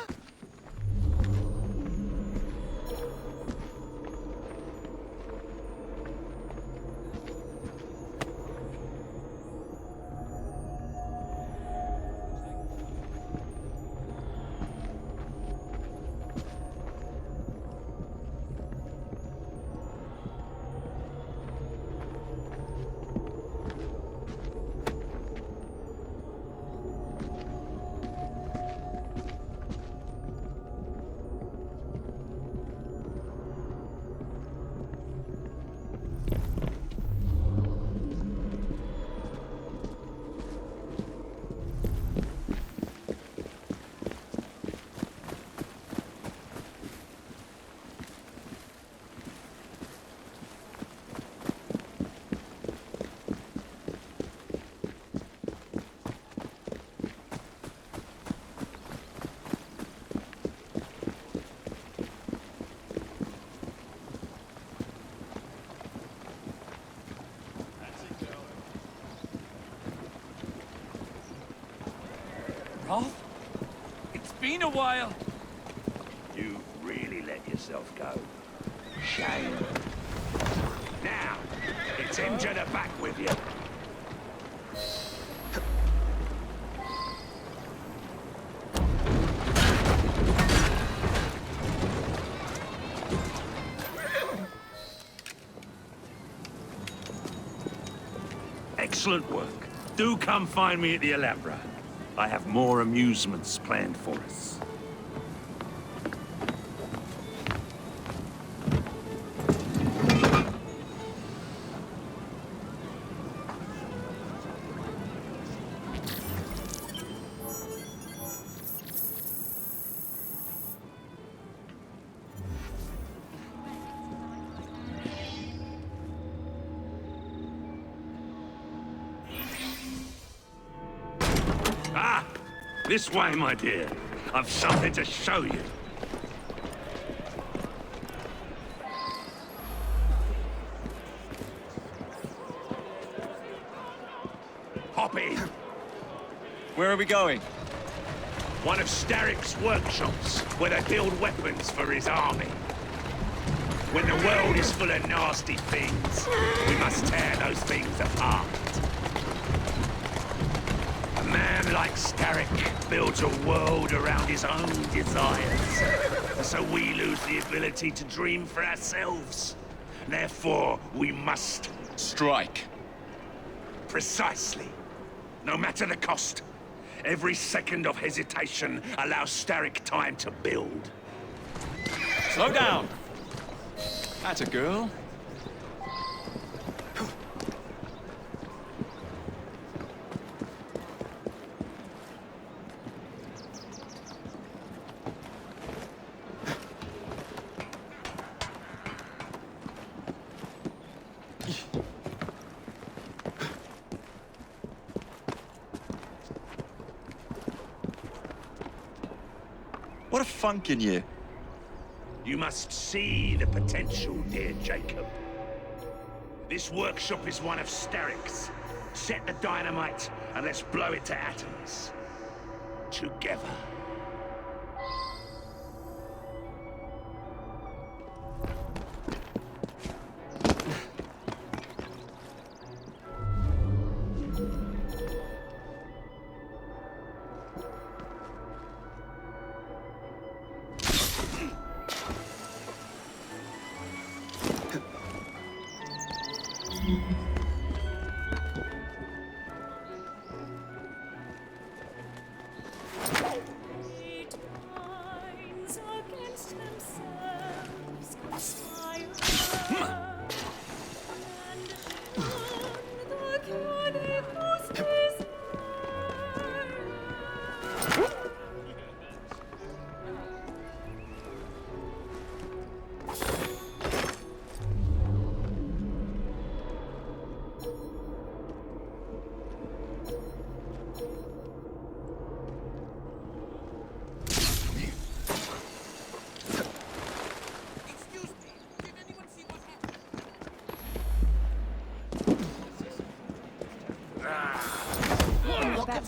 Roth? It's been a while. You really let yourself go. Shame. Now, it's into the back with you. Excellent work. Do come find me at the Alhambra. I have more amusements planned for us. This way, my dear. I've something to show you. Hop in. Where are we going? One of Starrick's workshops, where they build weapons for his army. When the world is full of nasty things, we must tear those things apart. A man like Starrick builds a world around his own desires. And so we lose the ability to dream for ourselves. Therefore, we must... strike. Precisely. No matter the cost. Every second of hesitation allows Starrick time to build. Slow down! That's a girl. What a funk in you. You must see the potential, dear Jacob. This workshop is one of Starrick's. Set the dynamite and let's blow it to atoms. Together.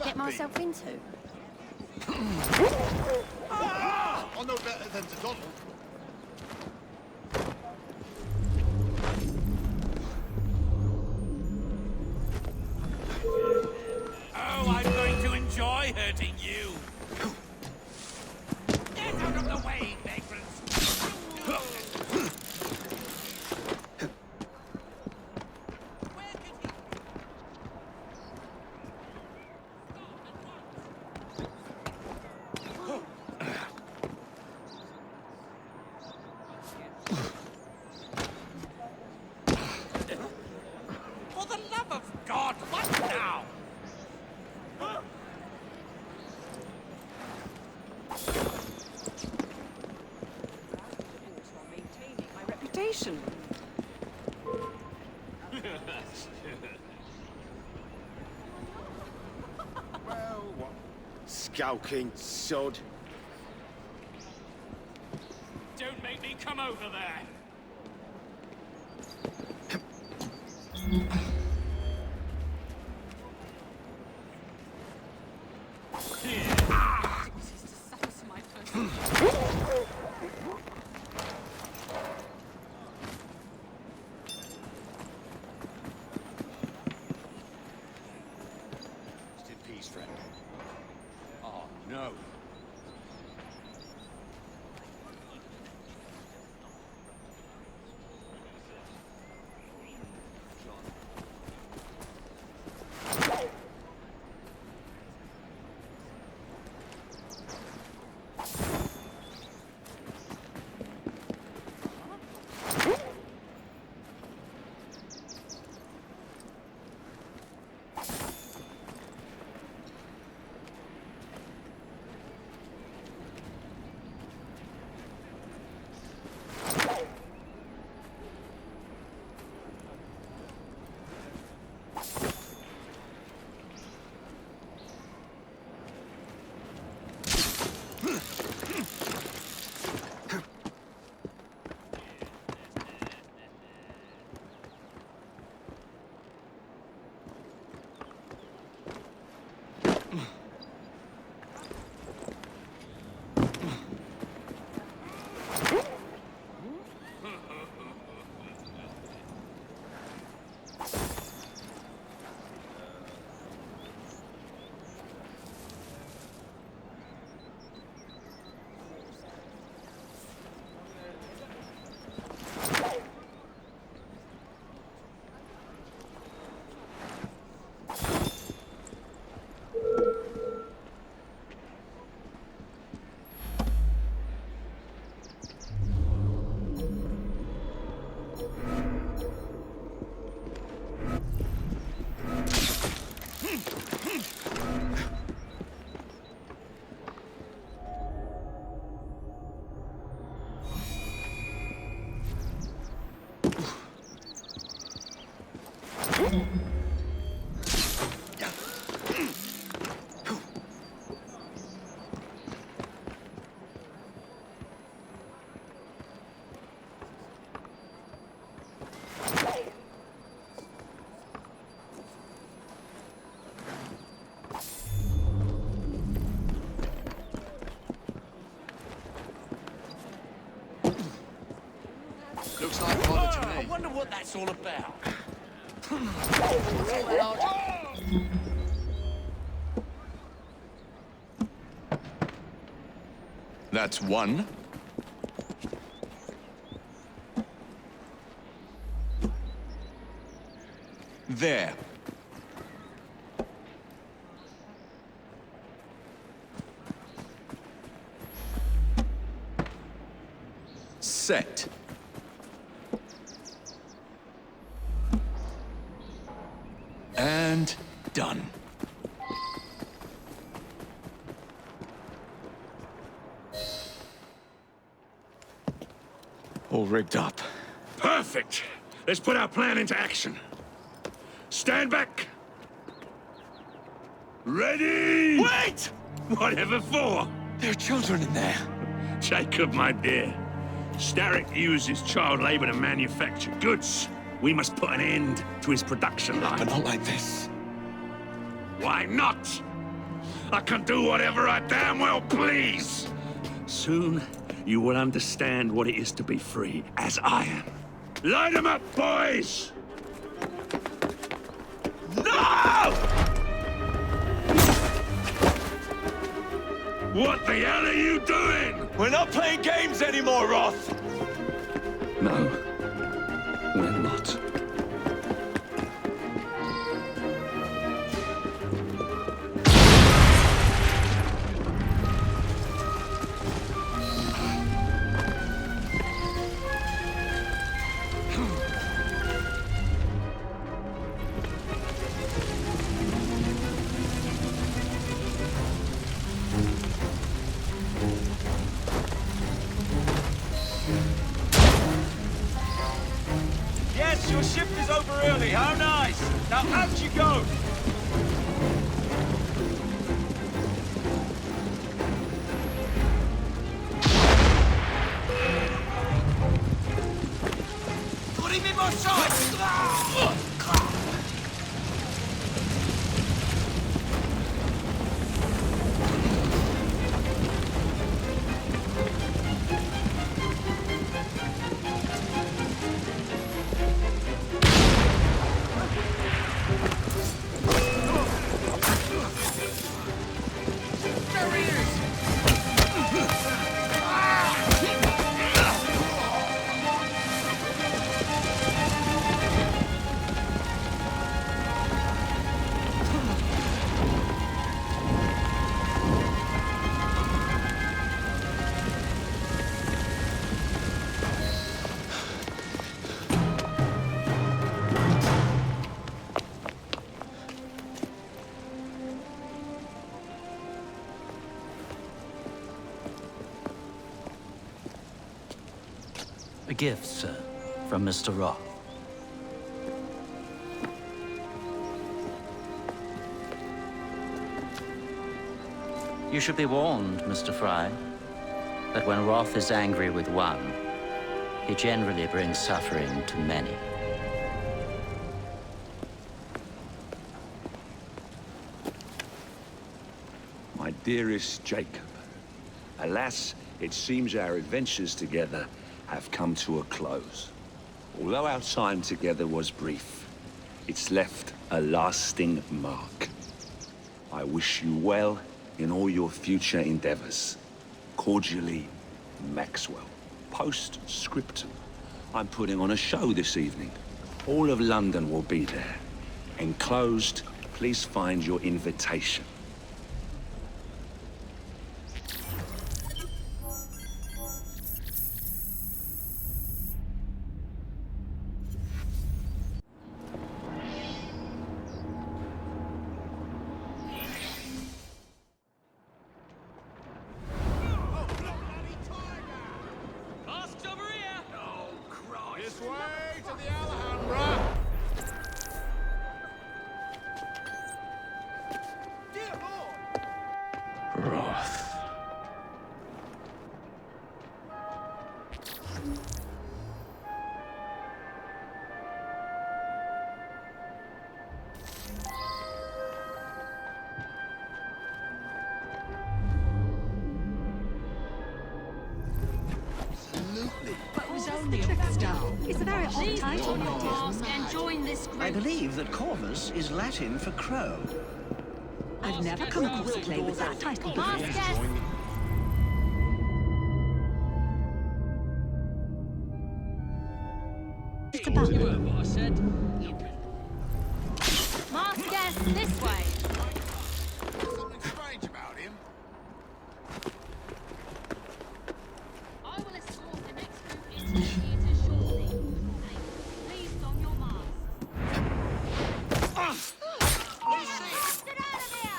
Get myself into. I'm no better than to Donald. Oh, I'm going to enjoy hurting you. Get out of the way, vagrants! For the love of God, what now? Maintaining my reputation. Well, what? Skulking sod. Don't make me come over there. Just in peace, friend. Oh, no. Looks like bother to me. I wonder what that's all about. That's one. There. Set. And done. All rigged up. Perfect. Let's put our plan into action. Stand back. Ready? Wait! Whatever for? There are children in there. Jacob, my dear. Starrick uses child labor to manufacture goods. We must put an end to his production line. But not like this. Why not? I can do whatever I damn well please. Soon, you will understand what it is to be free, as I am. Light 'em up, boys! No! What the hell are you doing? We're not playing games anymore, Roth! No, we're not. Yes, your shift is over early. How nice. Now out you go. Put him in my sight! A gift, sir, from Mr. Roth. You should be warned, Mr. Fry, that when Roth is angry with one, he generally brings suffering to many. Dearest Jacob, alas, it seems our adventures together have come to a close. Although our time together was brief, it's left a lasting mark. I wish you well in all your future endeavors. Cordially, Maxwell. Postscriptum. I'm putting on a show this evening. All of London will be there. Enclosed, please find your invitation. It's a very odd title. Mask and join this group. I believe that Corvus is Latin for crow. I've never come across a play with that title before. Mask It's about You heard what I said. Mask guest this way. Something strange about him. I will escort the next group into the theatre shortly. Please don your mask. Get out of here!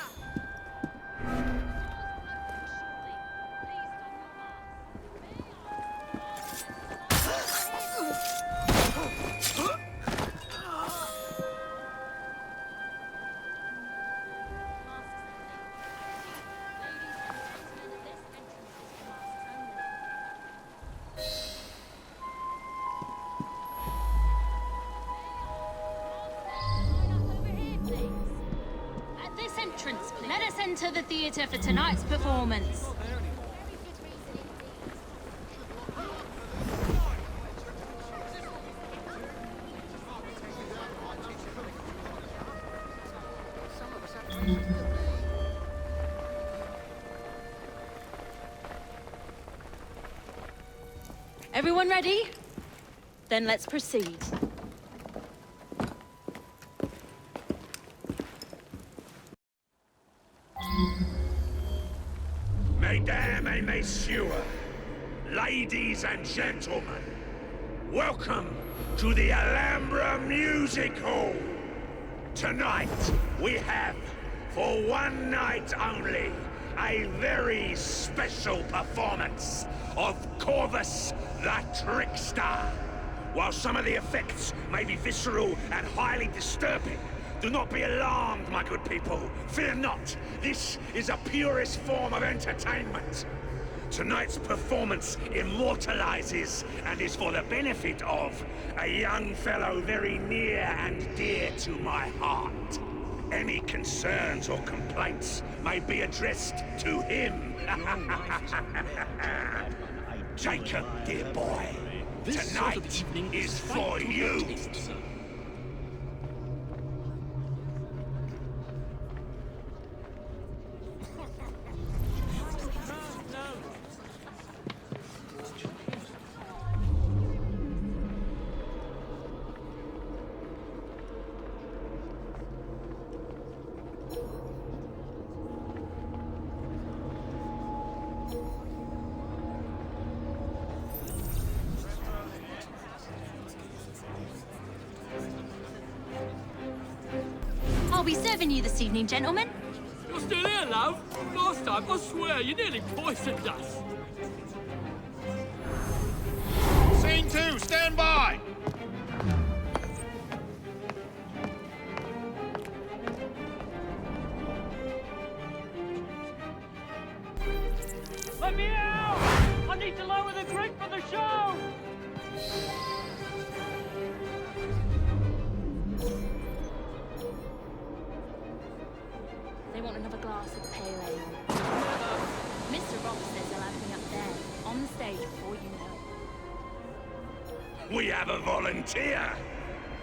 At this entrance, please. Let us enter the theatre for tonight's performance. Everyone ready? Then let's proceed. Mesdames et messieurs, ladies and gentlemen, welcome to the Alhambra Music Hall. Tonight, we have, for one night only, a very special performance of Corvus the Trickster. While some of the effects may be visceral and highly disturbing, do not be alarmed, my good people. Fear not. This is a purest form of entertainment. Tonight's performance immortalizes and is for the benefit of a young fellow very near and dear to my heart. Any concerns or complaints may be addressed to him. Jacob, dear boy, tonight is for you. I'll be serving you this evening, gentlemen. You're still here, love? Last time, I swear, you nearly poisoned us. Scene 2, stand by! Let me out! I need to lower the drink for the show! They want another glass of pale ale. before you know it. We have a volunteer!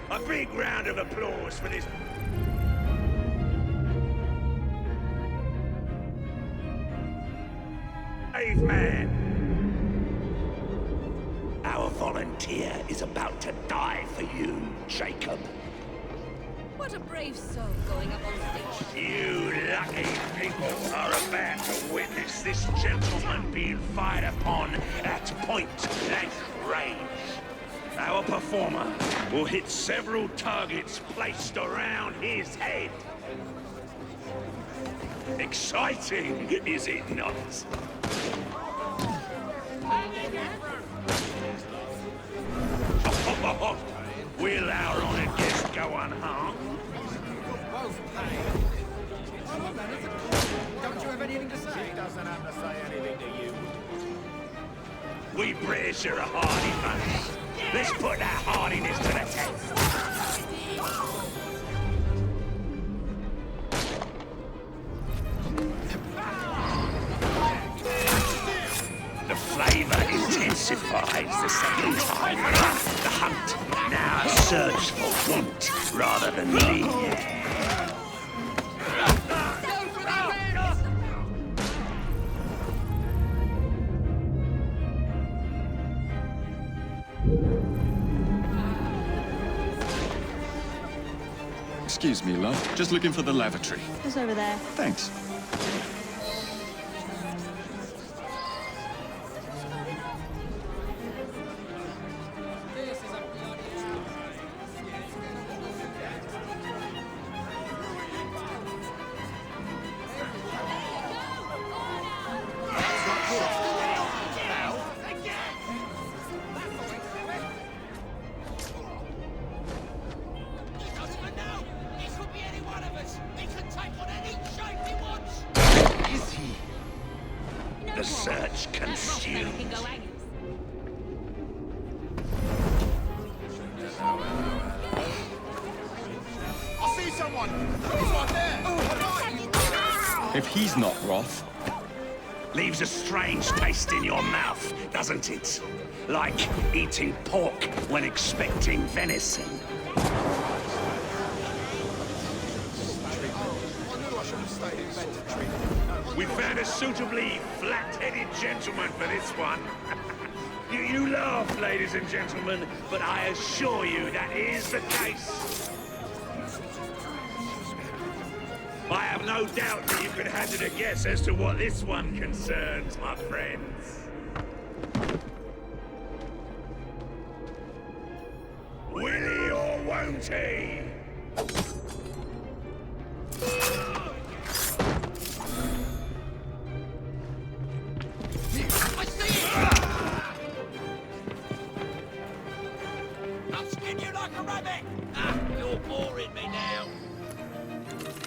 A big round of applause for this... brave man! Our volunteer is about to die for you, Jacob. What a brave soul going up on stage. You lucky people are about to witness this gentleman being fired upon at point-blank range. Our performer will hit several targets placed around his head. Exciting, is it not? Will our honored guest go unharmed? Don't you have anything to say? She doesn't have to say anything to you. We British are a hardy bunch. Let's put that hardiness to the test. The flavor intensifies the second time. The hunt now search for want rather than lead. Excuse me, love. Just looking for the lavatory. It's over there. Thanks. The search consumed. I see someone! He's right there! If he's not Roth... Leaves a strange taste in your mouth, doesn't it? Like eating pork when expecting venison. We found a suitably flat-headed gentleman for this one. You laugh, ladies and gentlemen, but I assure you that is the case. I have no doubt that you could hazard a guess as to what this one concerns, my friends. Will he or won't he? I see it! I'll skin you like a rabbit! Ah, you're boring me now.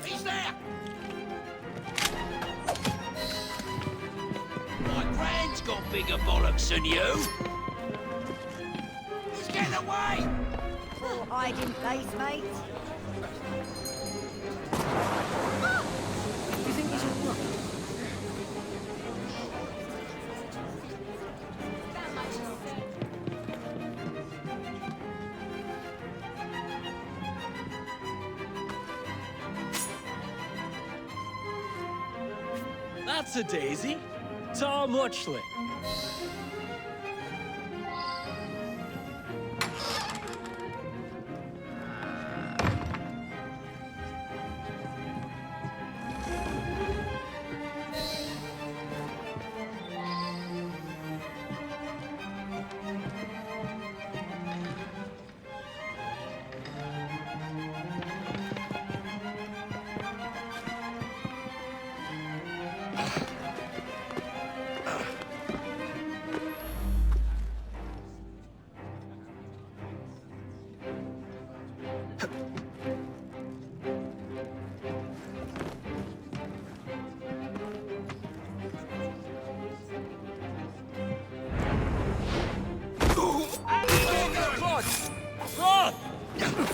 He's there! My grand's got bigger bollocks than you! He's getting away! Poor hiding place, mate. You think he's all right? That's a daisy. Tom Muchley.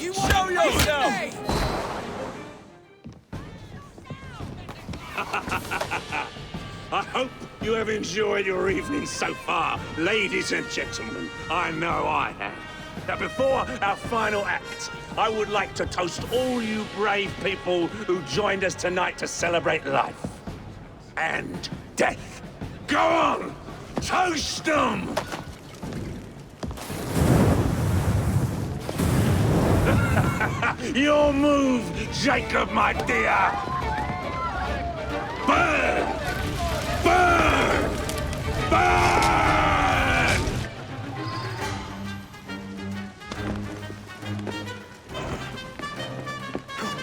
You show yourself! I hope You have enjoyed your evening so far, ladies and gentlemen. I know I have. Now, before our final act, I would like to toast all you brave people who joined us tonight to celebrate life and death. Go on! Toast them! Your move, Jacob, my dear! Burn! Burn! Burn!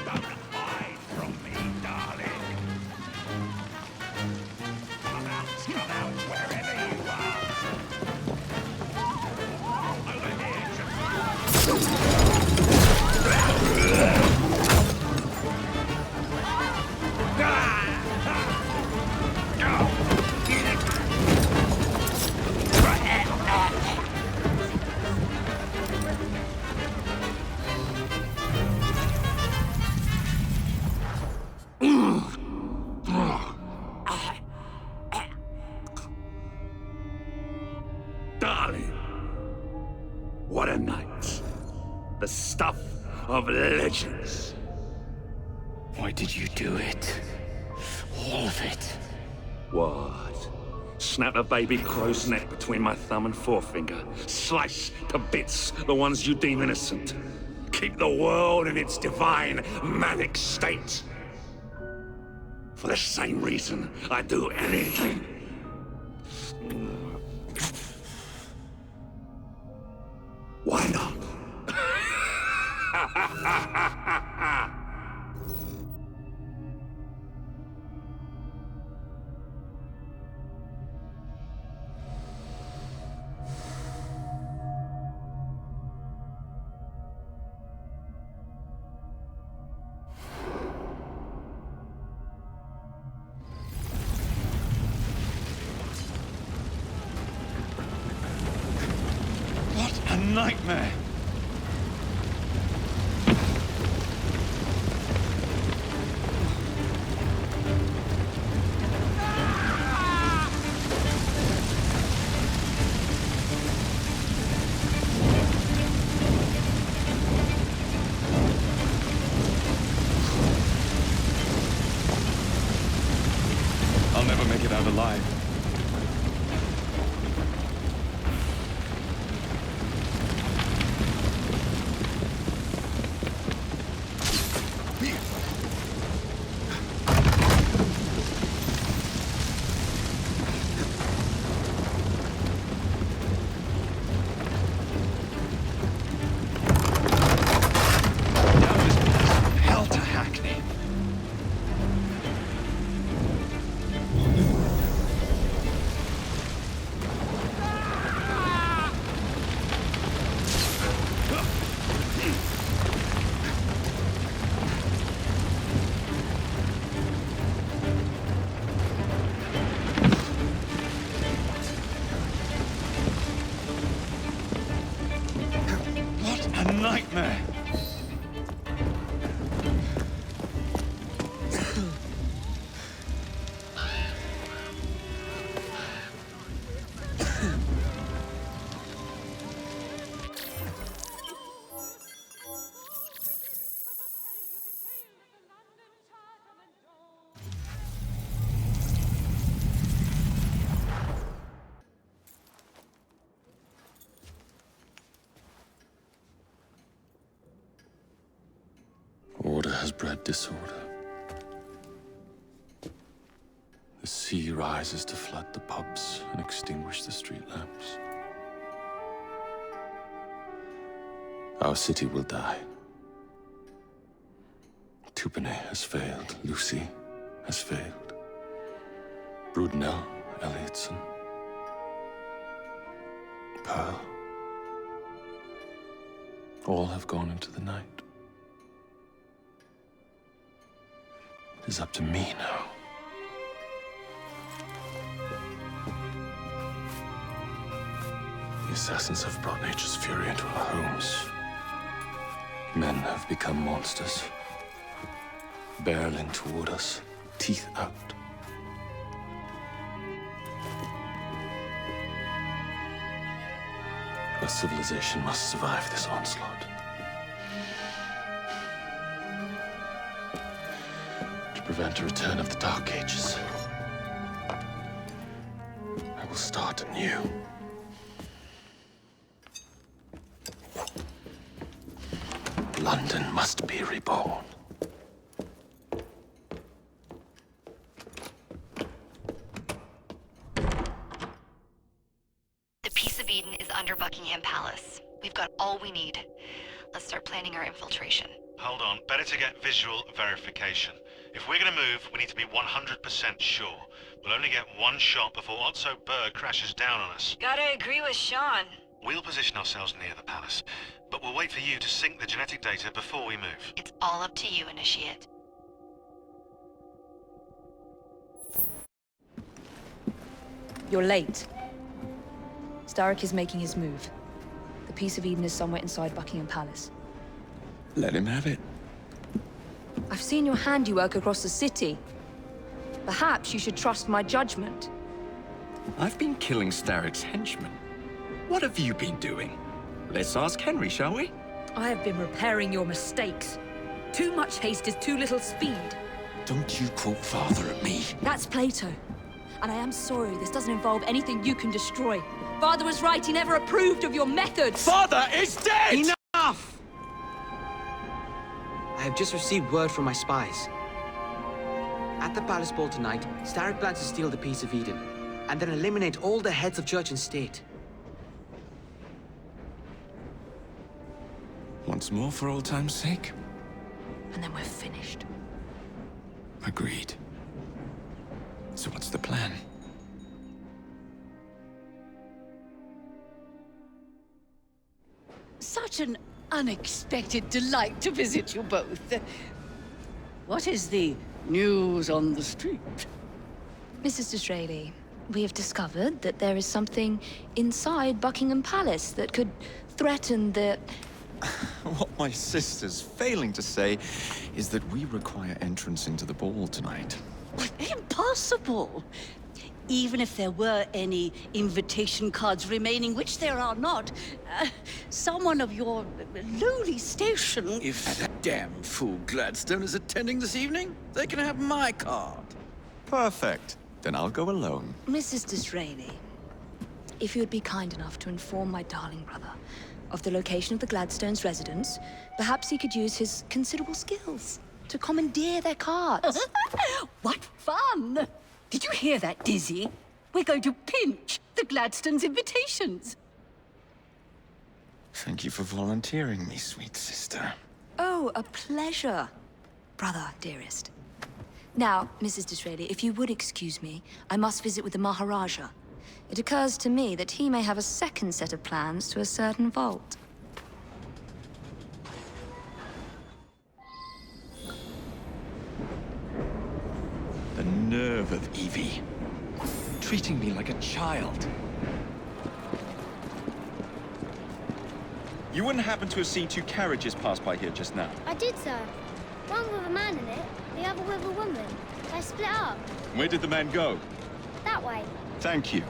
Don't hide from me, darling. Come out, wherever you are. Over here, darling, what a night. The stuff of legends. Why did you do it? All of it. What? Snap a baby crow's neck between my thumb and forefinger. Slice to bits the ones you deem innocent. Keep the world in its divine, manic state. For the same reason, I'd do anything. Why not? What a nightmare! I'll never make it out alive. Hell to Hackney. What a nightmare! Order has bred disorder. The sea rises to flood the pubs and extinguish the street lamps. Our city will die. Tupene has failed. Lucy has failed. Brudenell, Elliotson, Pearl. All have gone into the night. It is up to me now. The assassins have brought nature's fury into our homes. Men have become monsters, barreling toward us, teeth out. Our civilization must survive this onslaught. To prevent a return of the Dark Ages, I will start anew. London must be reborn. The Peace of Eden is under Buckingham Palace. We've got all we need. Let's start planning our infiltration. Hold on, better to get visual verification. If we're gonna move, we need to be 100% sure. We'll only get one shot before Otso Berg crashes down on us. Gotta agree with Sean. We'll position ourselves near the palace, but we'll wait for you to sync the genetic data before we move. It's all up to you, Initiate. You're late. Starrick is making his move. The Peace of Eden is somewhere inside Buckingham Palace. Let him have it. I've seen your handiwork across the city. Perhaps you should trust my judgment. I've been killing Starrick's henchmen. What have you been doing? Let's ask Henry, shall we? I have been repairing your mistakes. Too much haste is too little speed. Don't you quote Father at me. That's Plato. And I am sorry this doesn't involve anything you can destroy. Father was right, he never approved of your methods. Father is dead! Enough! I have just received word from my spies. At the palace ball tonight, Starrick plans to steal the Peace of Eden, and then eliminate all the heads of church and state. Once more for old time's sake? And then we're finished. Agreed. So what's the plan? Such an unexpected delight to visit you both. What is the news on the street? Mrs. Disraeli, we have discovered that there is something inside Buckingham Palace that could threaten the... What my sister's failing to say is that we require entrance into the ball tonight. Impossible! Even if there were any invitation cards remaining, which there are not, someone of your lowly station... If that damn fool Gladstone is attending this evening, they can have my card. Perfect. Then I'll go alone. Mrs. Disraeli, if you would be kind enough to inform my darling brother of the location of the Gladstones' residence, perhaps he could use his considerable skills to commandeer their cards. What fun! Did you hear that, Dizzy? We're going to pinch the Gladstones' invitations. Thank you for volunteering me, sweet sister. Oh, a pleasure, brother, dearest. Now, Mrs. Disraeli, if you would excuse me, I must visit with the Maharaja. It occurs to me that he may have a second set of plans to a certain vault. The nerve of Evie. Treating me like a child. You wouldn't happen to have seen two carriages pass by here just now? I did, sir. One with a man in it, the other with a woman. They split up. Where did the man go? That way. Thank you.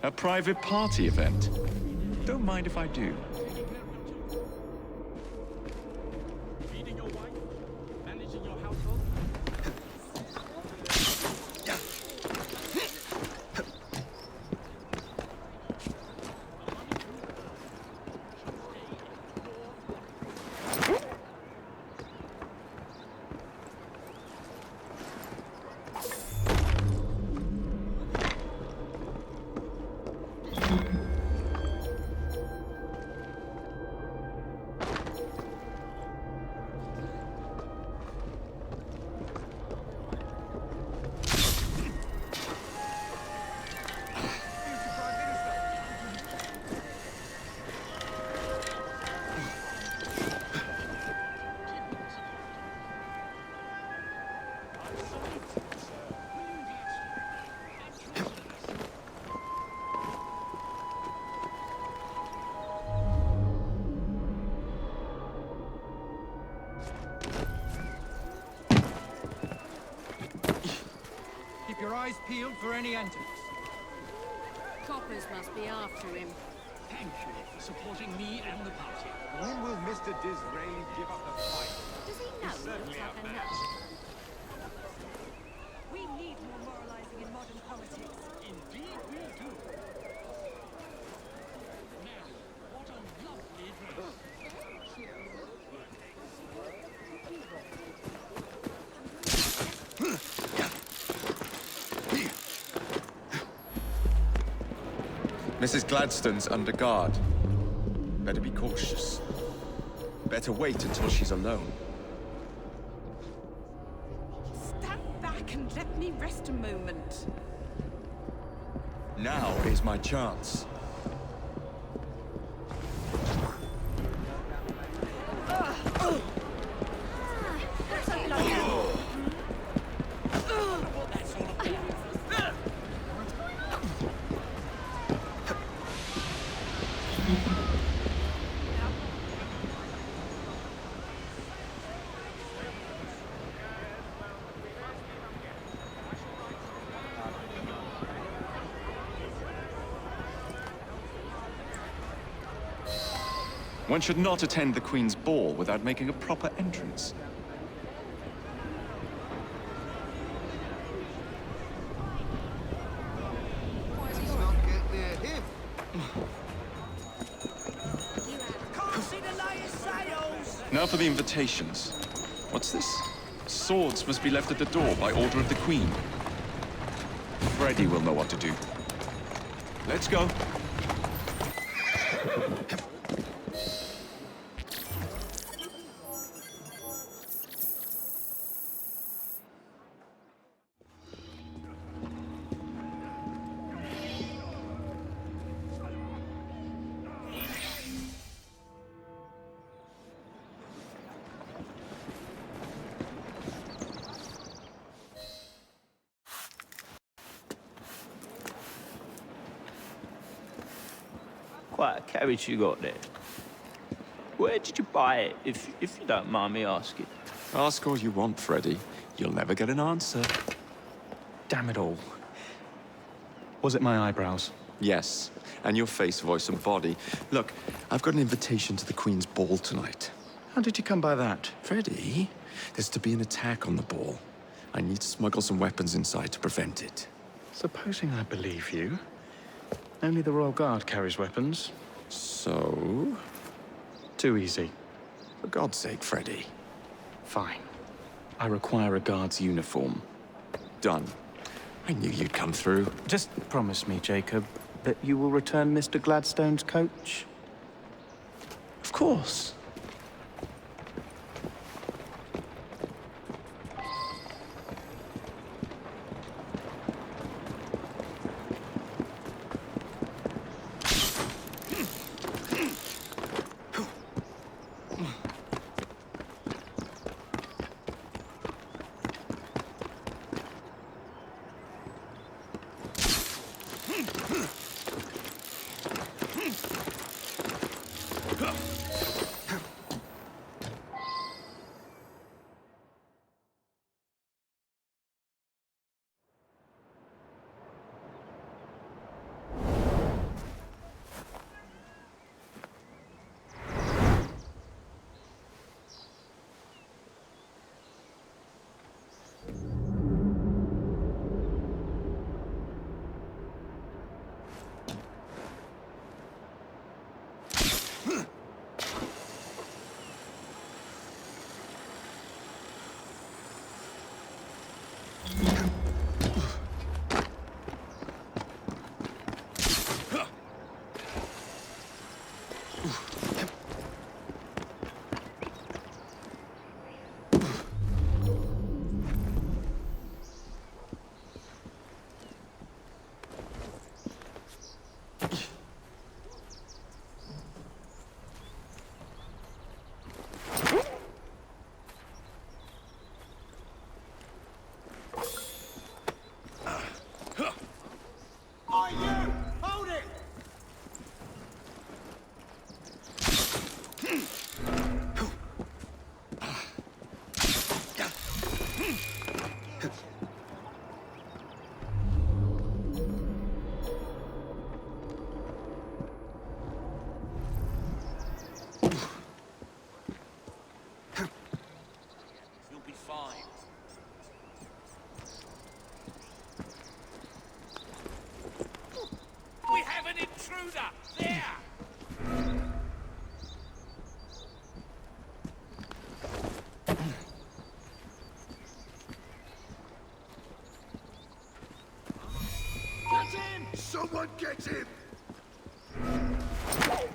A private party event. Don't mind if I do. Feeding your wife? Managing your household? your eyes peeled for any antics. Coppers must be after him. Thank you for supporting me and the party. When will Mr. Disraeli give up the fight? Does he know he looks like a nut? We need more moralizing in modern politics. Indeed we do. Now, what a lovely dress. Mrs. Gladstone's under guard. Better be cautious. Better wait until she's alone. Stand back and let me rest a moment. Now is my chance. One should not attend the Queen's ball without making a proper entrance. Now for the invitations. What's this? Swords must be left at the door by order of the Queen. Freddy will know what to do. Let's go. Quite a carriage you got there. Where did you buy it, if you don't mind me asking? Ask all you want, Freddy. You'll never get an answer. Damn it all. Was it my eyebrows? Yes, and your face, voice, and body. Look, I've got an invitation to the Queen's ball tonight. How did you come by that? Freddy, there's to be an attack on the ball. I need to smuggle some weapons inside to prevent it. Supposing I believe you. Only the Royal Guard carries weapons. So? Too easy. For God's sake, Freddy. Fine. I require a guard's uniform. Done. I knew you'd come through. Just promise me, Jacob, that you will return Mr. Gladstone's coach? Of course. Someone get him!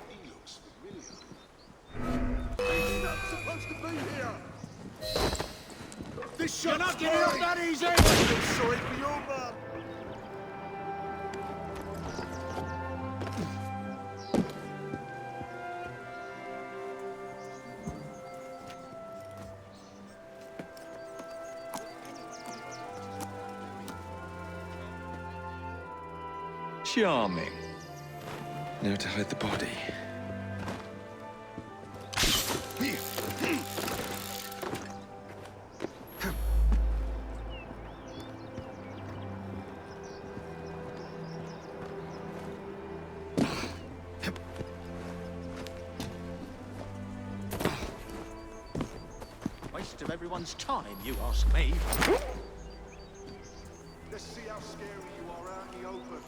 He looks familiar. He's not supposed to be here! This shot's You're not getting up that easy! I feel sorry for your mum! Charming. Now to hide the body. Waste of everyone's time, you ask me. Let's see how scary you are out in the open.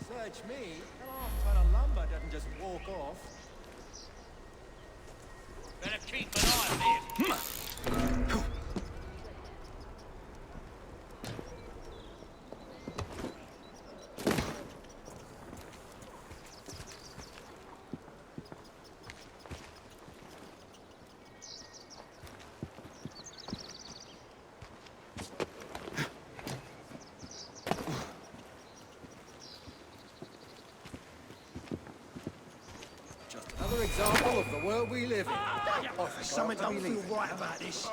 Search me, that half-ton of lumber doesn't just walk off. Better keep an eye on it. Another example of the world we live in. Oh, something don't feel right about this.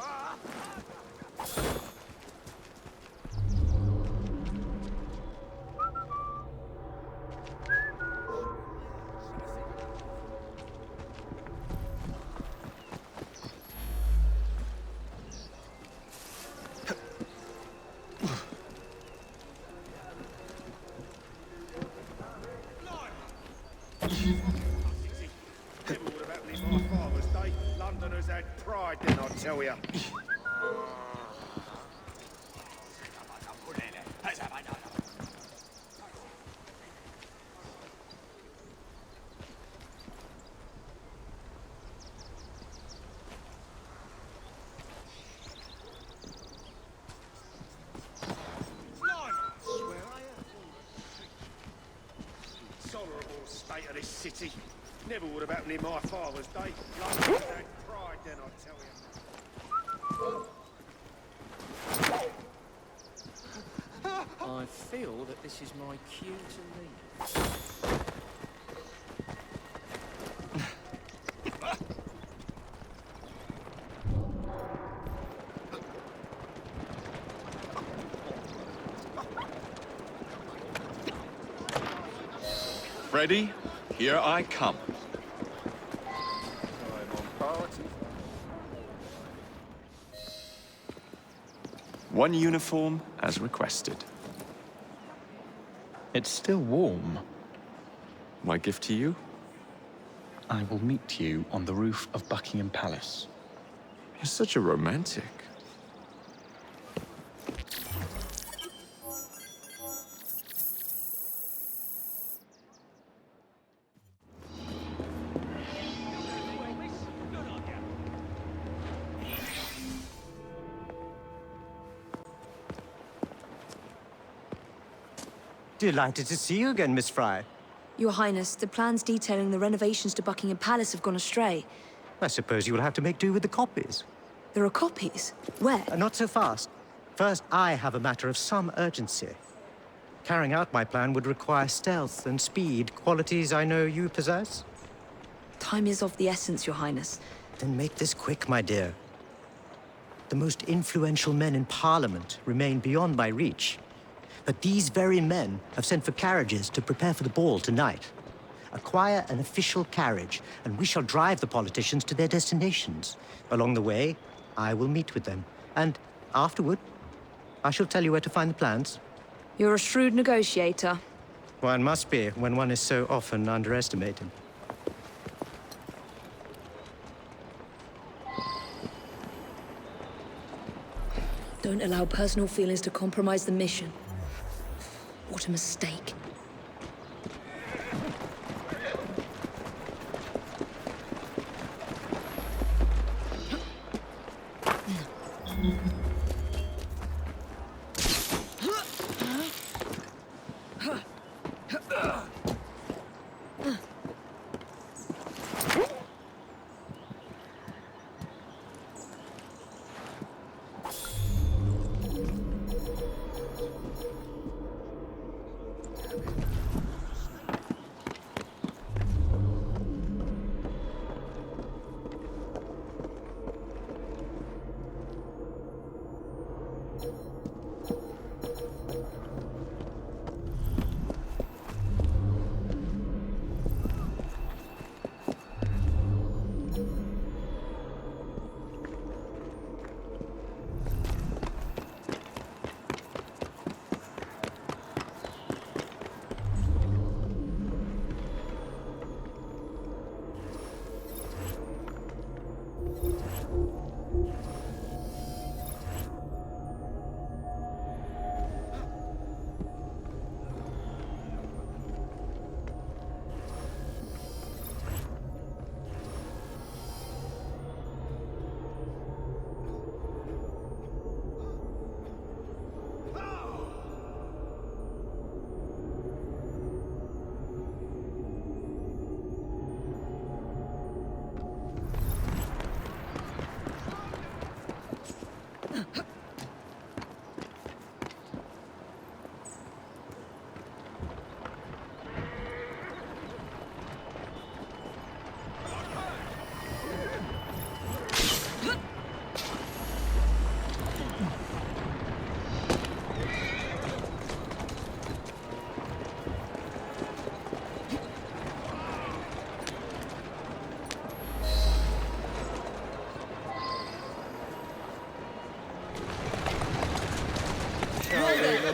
Tell ya. Tolerable state of this city. Never would have happened in my father's day. Londoners had pride then, I tell you. I feel that this is my cue to leave. Ready? Here I come. One uniform as requested. It's still warm. My gift to you? I will meet you on the roof of Buckingham Palace. You're such a romantic. Delighted to see you again, Miss Fry. Your Highness, the plans detailing the renovations to Buckingham Palace have gone astray. I suppose you will have to make do with the copies. There are copies? Where? Not so fast. First, I have a matter of some urgency. Carrying out my plan would require stealth and speed, qualities I know you possess. Time is of the essence, Your Highness. Then make this quick, my dear. The most influential men in Parliament remain beyond my reach. But these very men have sent for carriages to prepare for the ball tonight. Acquire an official carriage, and we shall drive the politicians to their destinations. Along the way, I will meet with them. And afterward, I shall tell you where to find the plans. You're a shrewd negotiator. One must be when one is so often underestimated. Don't allow personal feelings to compromise the mission. What a mistake.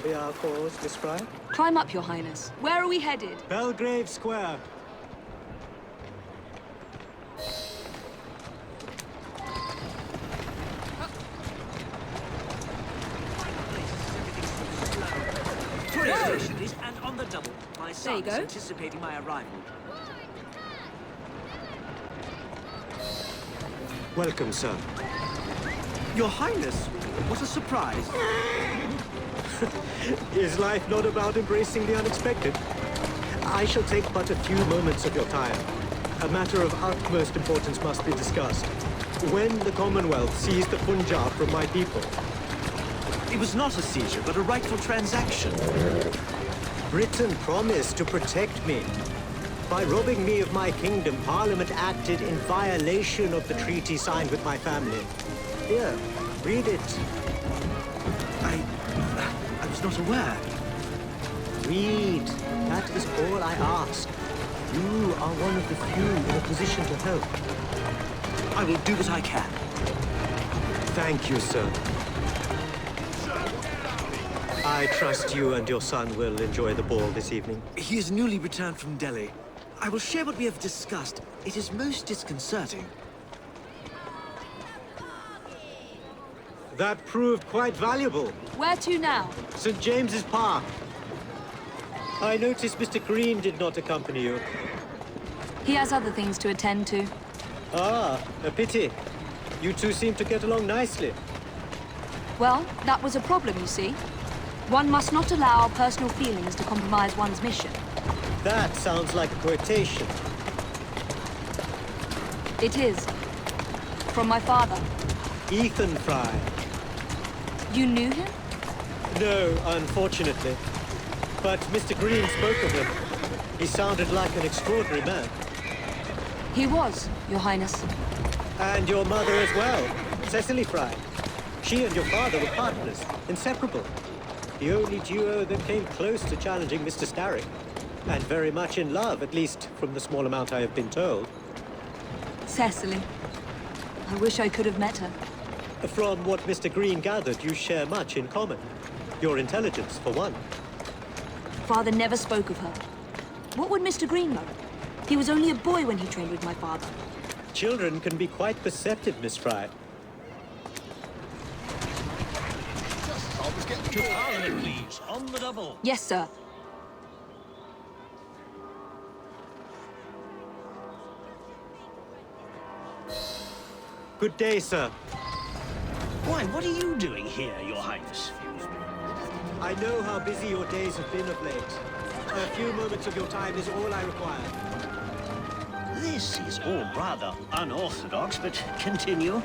Be our cause, Miss Fry? Climb up, Your Highness. Where are we headed? Belgrave Square. Congratulations, and on the double. My There you son's go. anticipating my arrival. Welcome, sir. Your Highness, what a surprise. Is life not about embracing the unexpected? I shall take but a few moments of your time. A matter of utmost importance must be discussed. When the Commonwealth seized the Punjab from my people... It was not a seizure, but a rightful transaction. Britain promised to protect me. By robbing me of my kingdom, Parliament acted in violation of the treaty signed with my family. Here, read it. I was not aware. Read. That is all I ask. You are one of the few in a position to help. I will do what I can. Thank you, sir. I trust you and your son will enjoy the ball this evening. He is newly returned from Delhi. I will share what we have discussed. It is most disconcerting. That proved quite valuable. Where to now? St. James's Park. I noticed Mr. Green did not accompany you. He has other things to attend to. Ah, a pity. You two seem to get along nicely. Well, that was a problem, you see. One must not allow personal feelings to compromise one's mission. That sounds like a quotation. It is. From my father. Ethan Fry. You knew him? No, unfortunately. But Mr. Green spoke of him. He sounded like an extraordinary man. He was, Your Highness. And your mother as well, Cecily Fry. She and your father were partners, inseparable. The only duo that came close to challenging Mr. Starrick. And very much in love, at least from the small amount I have been told. Cecily. I wish I could have met her. From what Mr. Green gathered, you share much in common. Your intelligence, for one. Father never spoke of her. What would Mr. Green know? He was only a boy when he trained with my father. Children can be quite perceptive, Miss Fry. To Parliament, please. On the double. Yes, sir. Good day, sir. Why, what are you doing here, Your Highness? I know how busy your days have been of late. A few moments of your time is all I require. This is all rather unorthodox, but continue.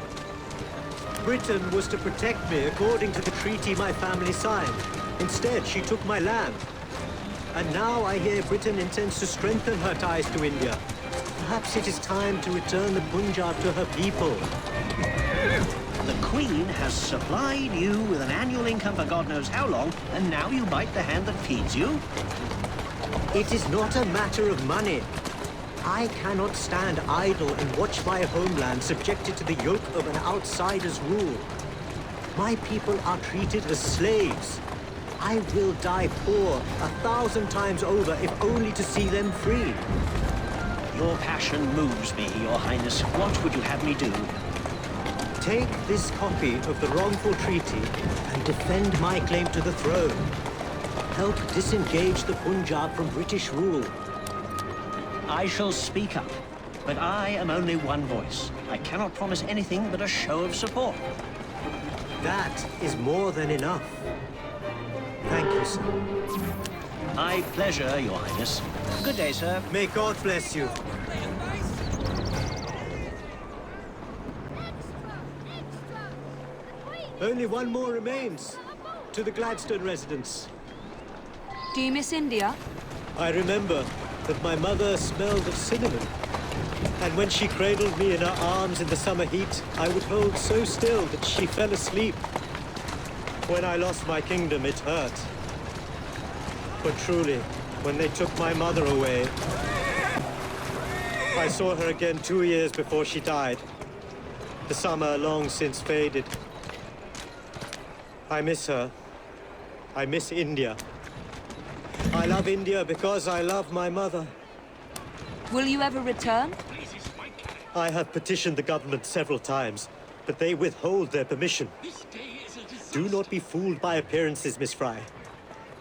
Britain was to protect me according to the treaty my family signed. Instead, she took my land. And now I hear Britain intends to strengthen her ties to India. Perhaps it is time to return the Punjab to her people. The Queen has supplied you with an annual income for God knows how long, and now you bite the hand that feeds you? It is not a matter of money. I cannot stand idle and watch my homeland subjected to the yoke of an outsider's rule. My people are treated as slaves. I will die poor 1,000 times over if only to see them free. Your passion moves me, Your Highness. What would you have me do? Take this copy of the wrongful treaty and defend my claim to the throne. Help disengage the Punjab from British rule. I shall speak up, but I am only one voice. I cannot promise anything but a show of support. That is more than enough. Thank you, sir. My pleasure, Your Highness. Good day, sir. May God bless you. Only one more remains. To the Gladstone residence. Do you miss India? I remember that my mother smelled of cinnamon. And when she cradled me in her arms in the summer heat, I would hold so still that she fell asleep. When I lost my kingdom, it hurt. But truly, when they took my mother away, I saw her again 2 years before she died. The summer long since faded. I miss her. I miss India. I love India because I love my mother. Will you ever return? I have petitioned the government several times, but they withhold their permission. Do not be fooled by appearances, Miss Fry.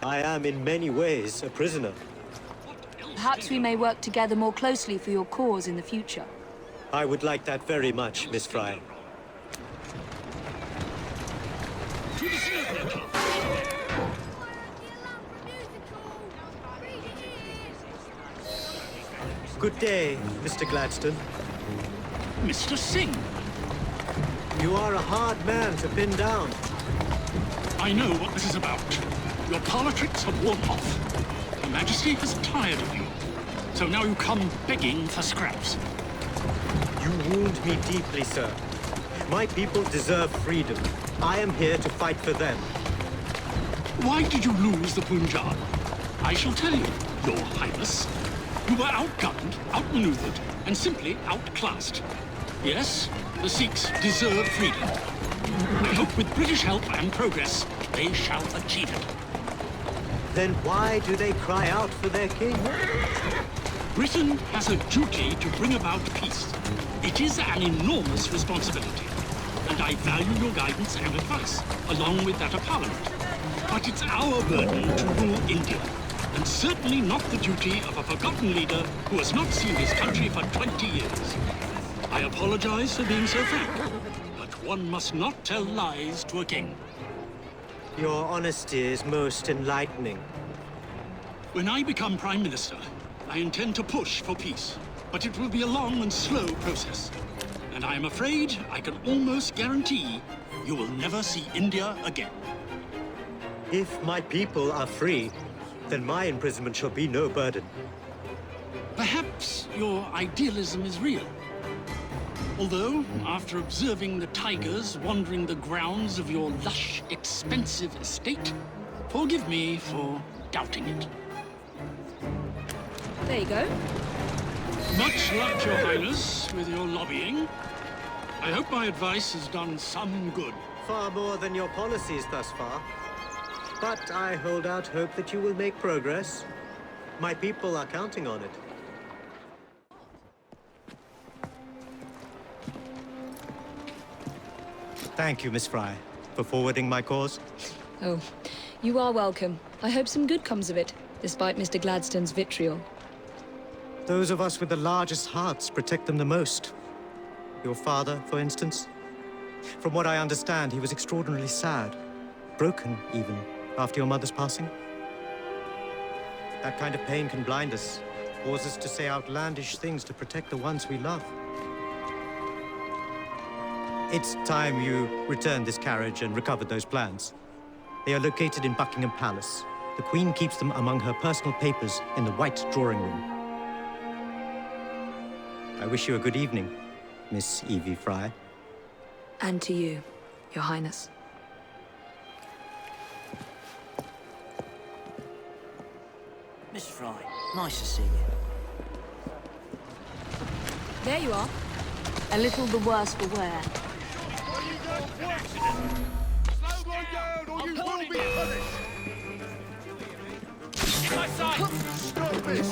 I am in many ways a prisoner. Perhaps we may work together more closely for your cause in the future. I would like that very much, Miss Fry. Good day, Mr. Gladstone. Mr. Singh! You are a hard man to pin down. I know what this is about. Your politics have worn off. Her Majesty is tired of you. So now you come begging for scraps. You wound me deeply, sir. My people deserve freedom. I am here to fight for them. Why did you lose the Punjab? I shall tell you, Your Highness. You were outgunned, outmaneuvered, and simply outclassed. Yes, the Sikhs deserve freedom. I hope with British help and progress, they shall achieve it. Then why do they cry out for their king? Britain has a duty to bring about peace. It is an enormous responsibility, and I value your guidance and advice, along with that of Parliament. But it's our burden to rule India, and certainly not the duty of a forgotten leader who has not seen his country for 20 years. I apologize for being so frank, but one must not tell lies to a king. Your honesty is most enlightening. When I become Prime Minister, I intend to push for peace. But it will be a long and slow process. And I am afraid I can almost guarantee you will never see India again. If my people are free, then my imprisonment shall be no burden. Perhaps your idealism is real. Although, after observing the tigers wandering the grounds of your lush, expensive estate, forgive me for doubting it. There you go. Much luck, Your Highness, with your lobbying. I hope my advice has done some good. Far more than your policies thus far. But I hold out hope that you will make progress. My people are counting on it. Thank you, Miss Fry, for forwarding my cause. Oh, you are welcome. I hope some good comes of it, despite Mr. Gladstone's vitriol. Those of us with the largest hearts protect them the most. Your father, for instance. From what I understand, he was extraordinarily sad. Broken, even, after your mother's passing. That kind of pain can blind us, cause us to say outlandish things to protect the ones we love. It's time you returned this carriage and recovered those plans. They are located in Buckingham Palace. The Queen keeps them among her personal papers in the White Drawing Room. I wish you a good evening, Miss Evie Fry. And to you, Your Highness. Miss Fry, nice to see you. There you are. A little the worse for wear. Slow one down or you will be punished! In my sight! Stop this!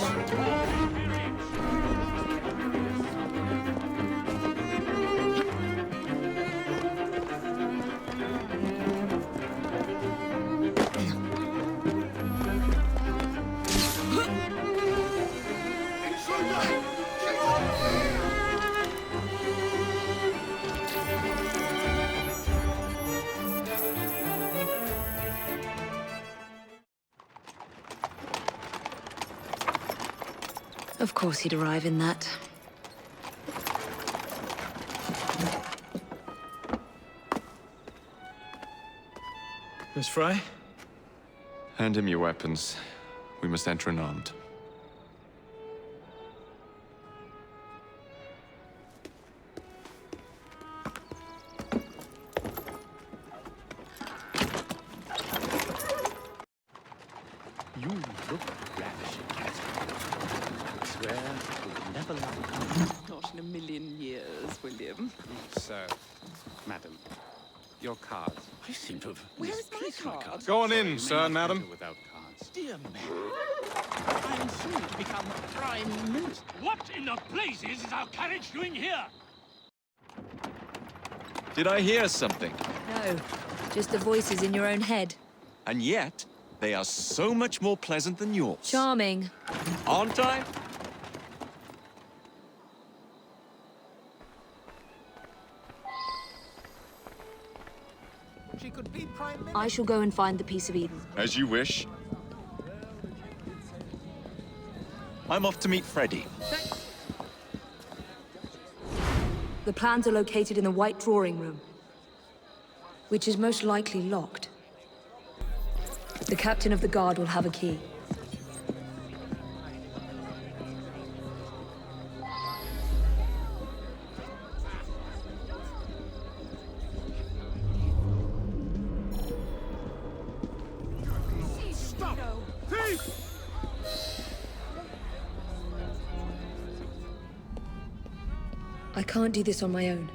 Of course he'd arrive in that. Miss Fry? Hand him your weapons. We must enter unarmed. You look ravishing, I swear we'll never lack. Not in a million years, William. Sir, madam, your cards. I seem to have misplaced my cards. Go on in, sir and madam. Without cards. Dear man, I am soon to become Prime Minister. What in the blazes is our carriage doing here? Did I hear something? No, just the voices in your own head. And yet, they are so much more pleasant than yours. Charming. Aren't I? She could be Prime Minister. I shall go and find the Piece of Eden. As you wish. I'm off to meet Freddy. The plans are located in the White Drawing Room, which is most likely locked. The captain of the guard will have a key. Stop! Thief! I can't do this on my own.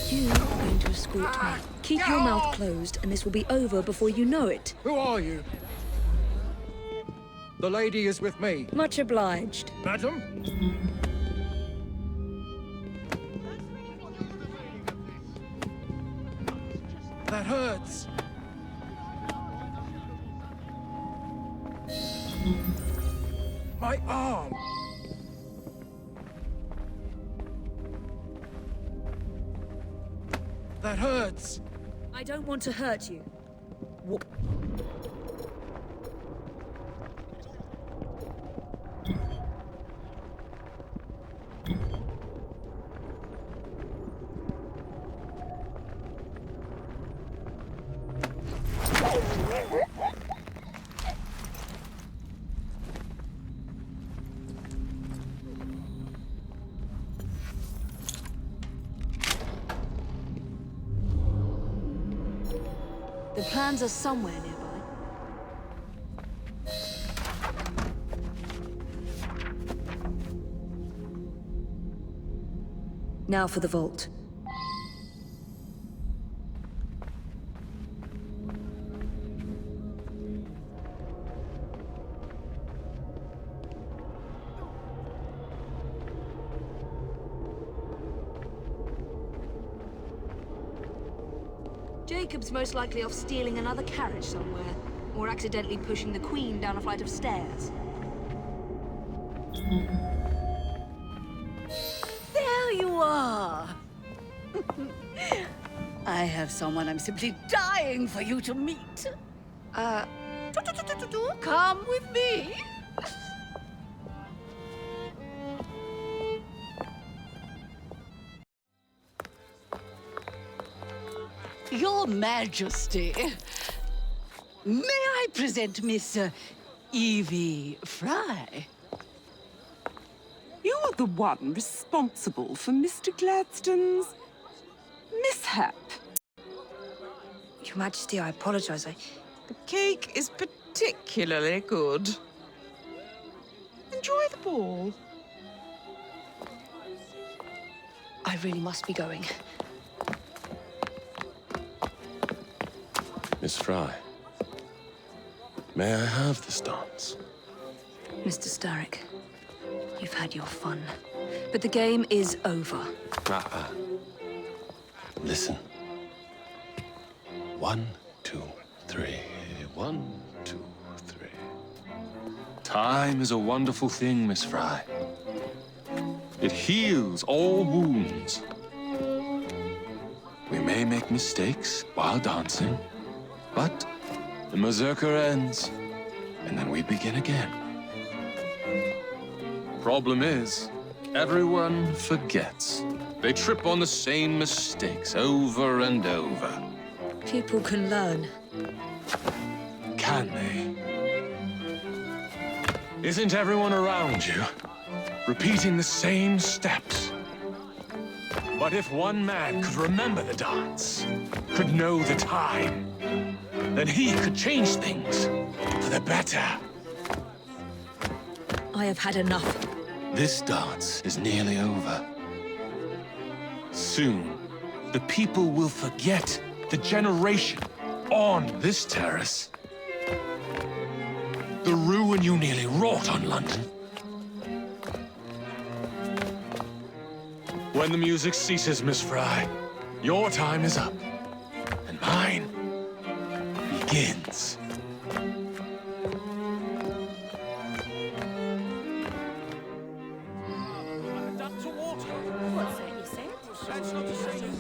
You are going to escort me. Keep your mouth closed, and this will be over before you know it. Who are you? The lady is with me. Much obliged. Madam? That hurts. My arm. that hurts. I don't want to hurt you. The plans are somewhere nearby. Now for the vault. Jacob's most likely off stealing another carriage somewhere, or accidentally pushing the Queen down a flight of stairs. There you are! I have someone I'm simply dying for you to meet. Come with me. Your Majesty, may I present Miss Evie Fry? You're the one responsible for Mr. Gladstone's mishap. Your Majesty, I apologize. The cake is particularly good. Enjoy the ball. I really must be going. Miss Fry, may I have this dance? Mr. Starrick, you've had your fun, but the game is over. Listen. 1, 2, 3. 1, 2, 3. Time is a wonderful thing, Miss Fry. It heals all wounds. We may make mistakes while dancing, but the Berserker ends, and then we begin again. Problem is, everyone forgets. They trip on the same mistakes over and over. People can learn. Can they? Isn't everyone around you repeating the same steps? But if one man could remember the dance, could know the time, then he could change things for the better. I have had enough. This dance is nearly over. Soon, the people will forget the generation on this terrace. The ruin you nearly wrought on London. When the music ceases, Miss Fry, your time is up, and mine begins. What's that you said? That's not to say you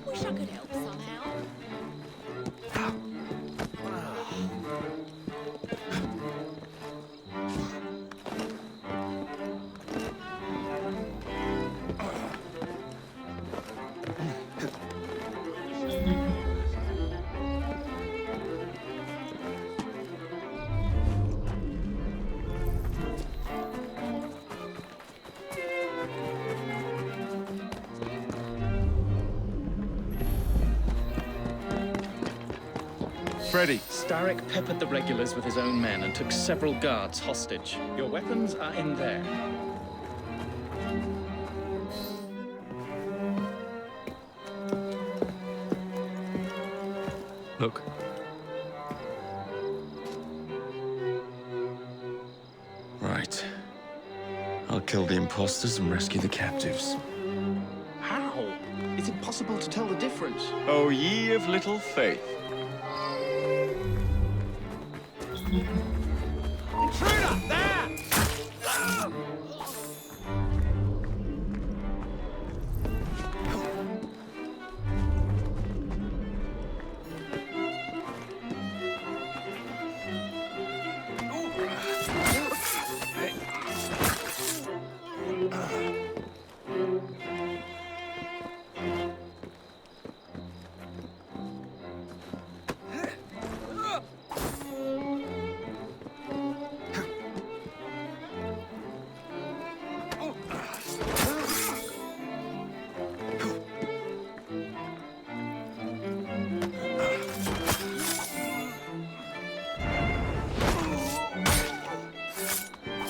Wish I could help somehow. Freddy. Starrick peppered the regulars with his own men and took several guards hostage. Your weapons are in there. Look. Right. I'll kill the imposters and rescue the captives. How? Is it possible to tell the difference? Oh, ye of little faith. Intruder! There!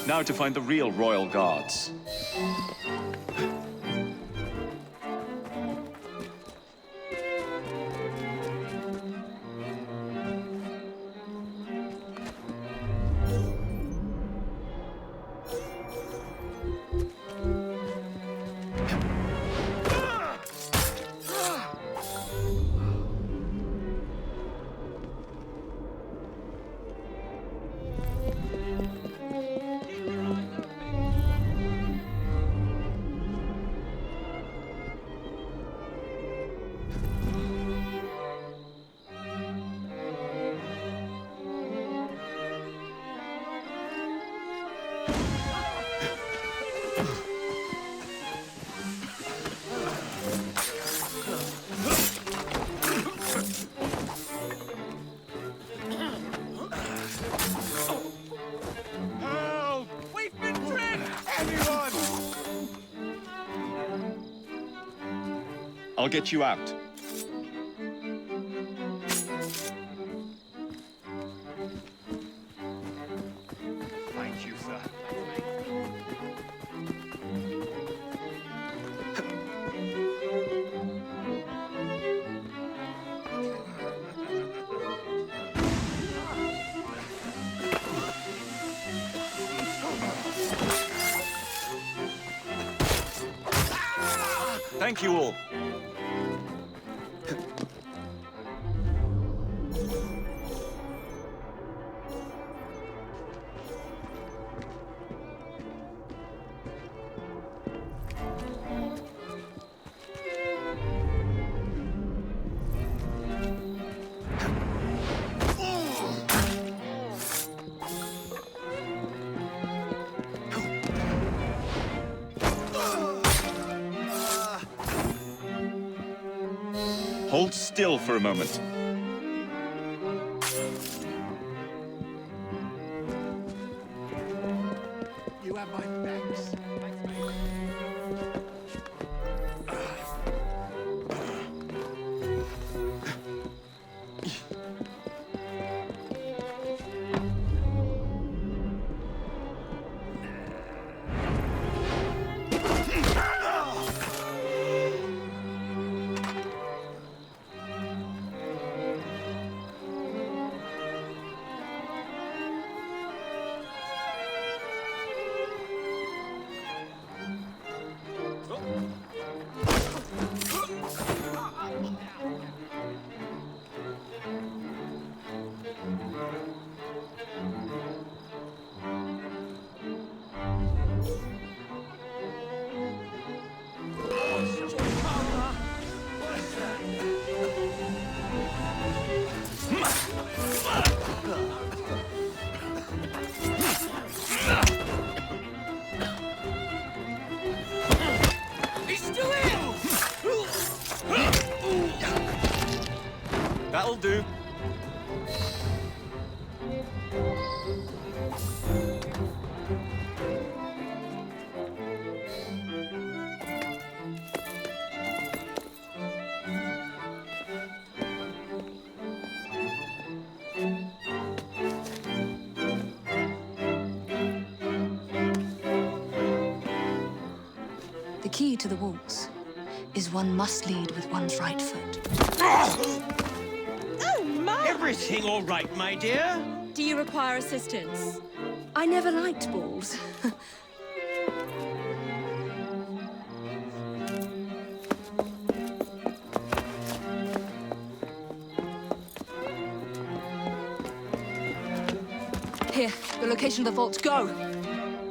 Now to find the real royal guards. I'll get you out. Thank you, sir. Thank you all. Hold still for a moment. You have my backs. That'll do. The key to the walls is one must lead with one's right foot. Oh, my! Everything all right, my dear? Do you require assistance? I never liked balls. Here, the location of the vault. Go!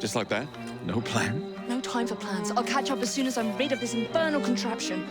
Just like that? No plan? No time for plans. I'll catch up as soon as I'm rid of this infernal contraption.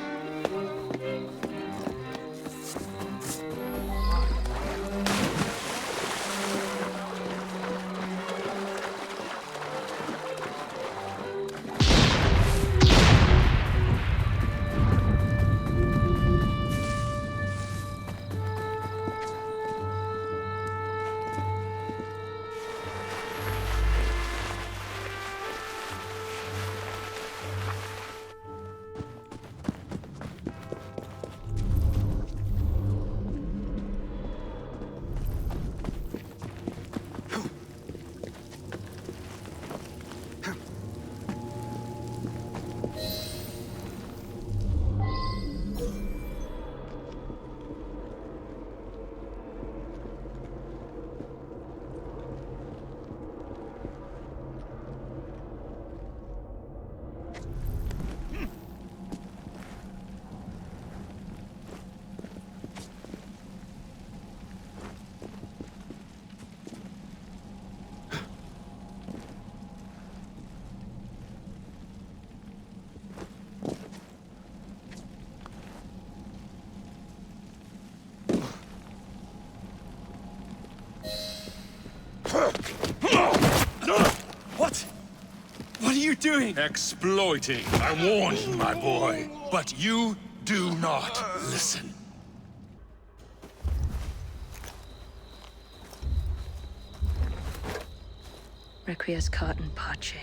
What? What are you doing? Exploiting. I warned you, my boy. But you do not listen. Requiescat in pace.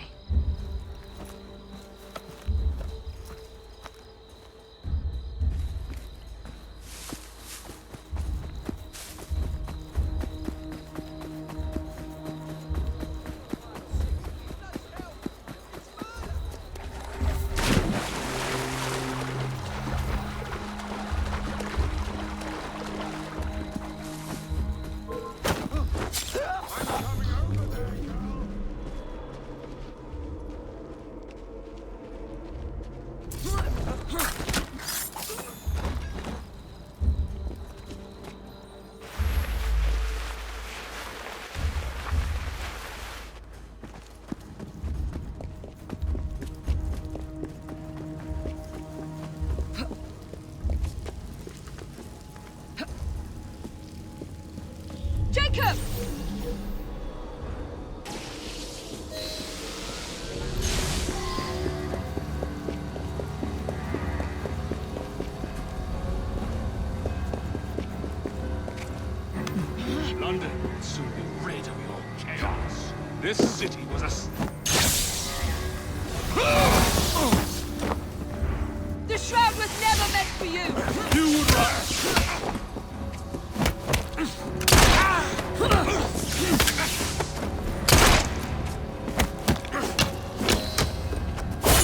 London will soon be rid of your chaos. This city was a... The shroud was never meant for you! You would rather...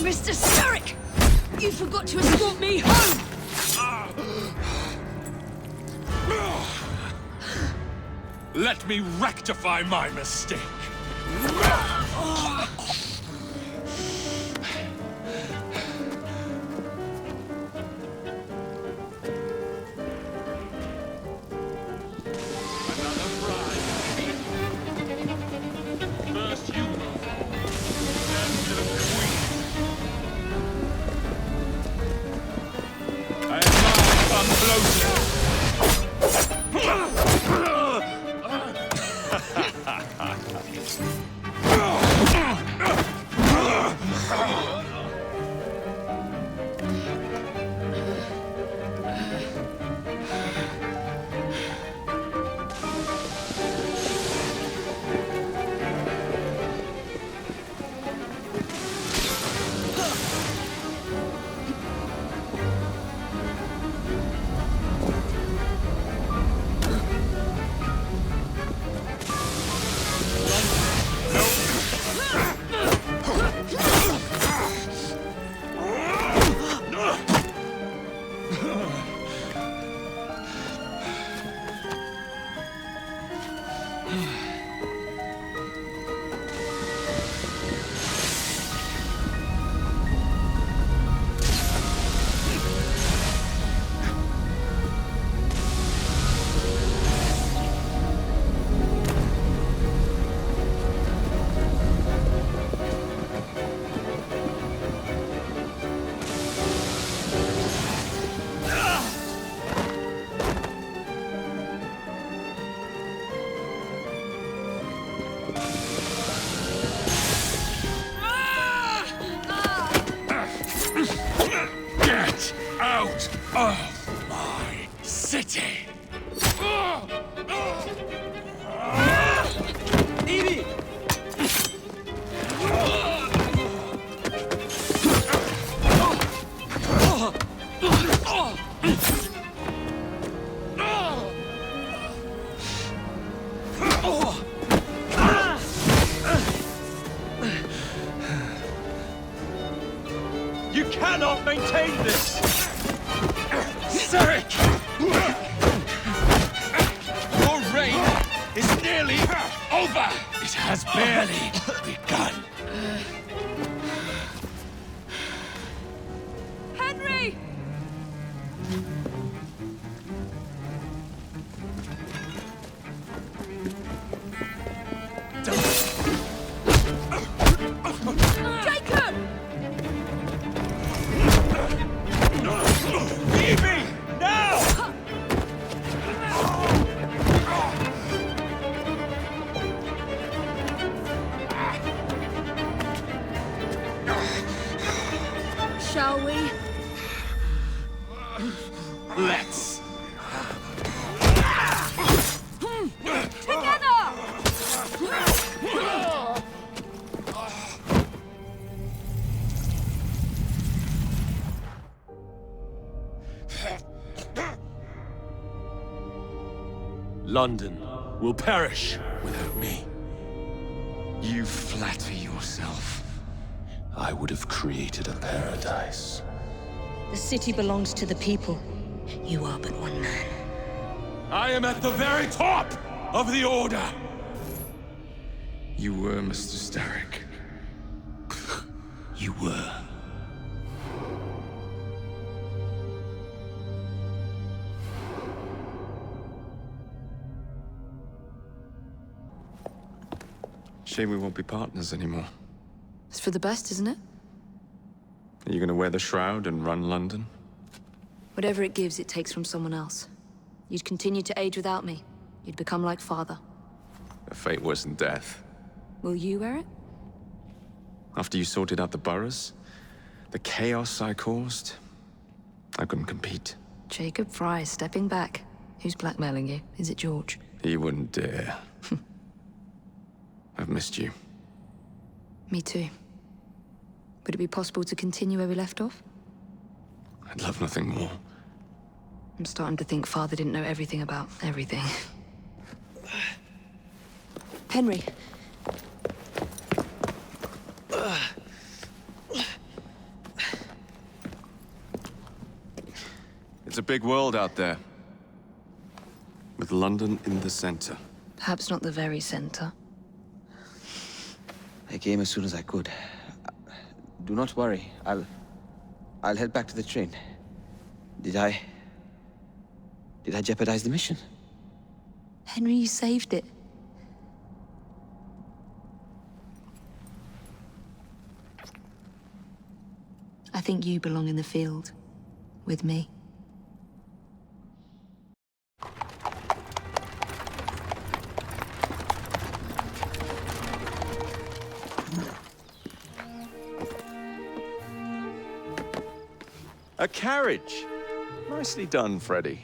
Mr. Starrick! You forgot to escort me home! Let me rectify my mistake. Another bride. First you go, then to the queen. I have now come closer. Of my city! Evie! You cannot maintain this! Zarek! Your reign is nearly over! It has barely begun. Henry! Jacob! Leave me! Now! shall we? Let's. Together! London will perish without me. You flatter yourself. I would have created a paradise. The city belongs to the people. You are but one man. I am at the very top of the Order! You were, Mr. Starrick. You were. Shame we won't be partners anymore. It's for the best, isn't it? Are you gonna wear the shroud and run London? Whatever it gives, it takes from someone else. You'd continue to age without me. You'd become like father. A fate worse than death. Will you wear it? After you sorted out the boroughs, the chaos I caused, I couldn't compete. Jacob Fry stepping back. Who's blackmailing you? Is it George? He wouldn't dare. I've missed you. Me too. Would it be possible to continue where we left off? I'd love nothing more. I'm starting to think Father didn't know everything about everything. Henry. It's a big world out there. With London in the center. Perhaps not the very center. I came as soon as I could. Do not worry. I'll head back to the train. Did I jeopardize the mission? Henry, you saved it. I think you belong in the field. With me. A carriage! Nicely done, Freddy.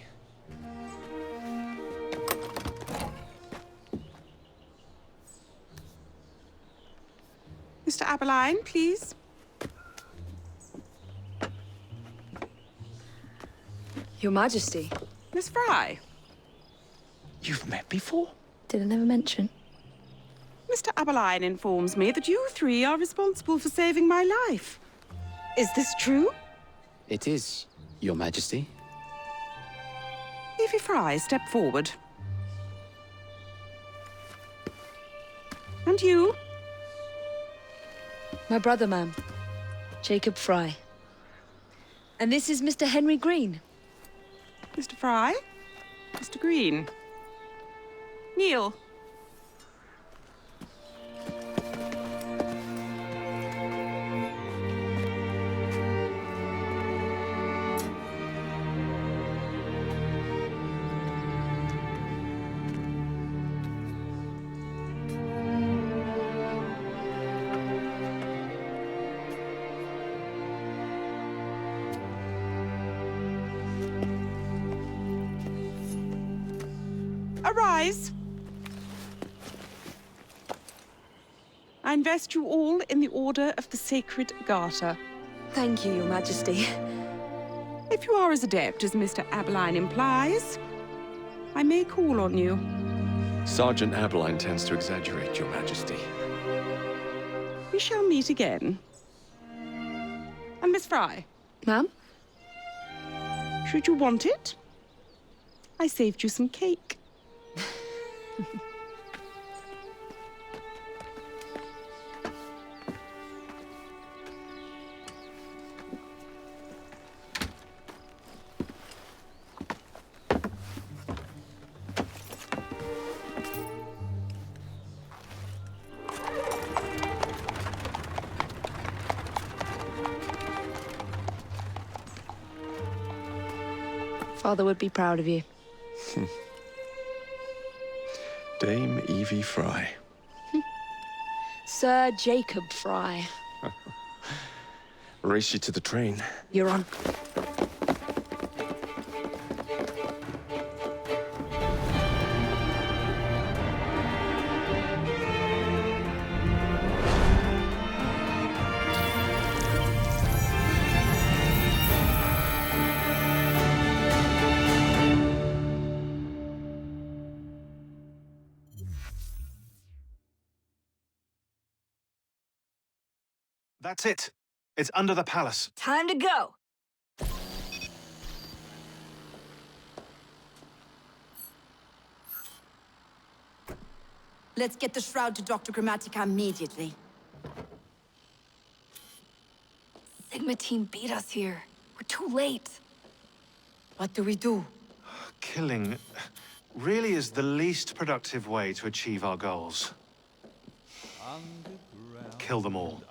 Mr. Abberline, please. Your Majesty. Miss Fry. You've met before? Did I never mention? Mr. Abberline informs me that you three are responsible for saving my life. Is this true? It is, Your Majesty. Evie Fry, step forward. And you? My brother, ma'am. Jacob Fry. And this is Mr. Henry Green. Mr. Fry? Mr. Green? Kneel. Arise. I invest you all in the Order of the Sacred Garter. Thank you, Your Majesty. If you are as adept as Mr. Abberline implies, I may call on you. Sergeant Abberline tends to exaggerate, Your Majesty. We shall meet again. And Miss Fry. Ma'am? Should you want it, I saved you some cake. Father would be proud of you. Dame Evie Fry. Sir Jacob Fry. Race you to the train. You're on. That's it. It's under the palace. Time to go. Let's get the shroud to Dr. Grammatica immediately. Sigma team beat us here. We're too late. What do we do? Killing really is the least productive way to achieve our goals. Kill them all.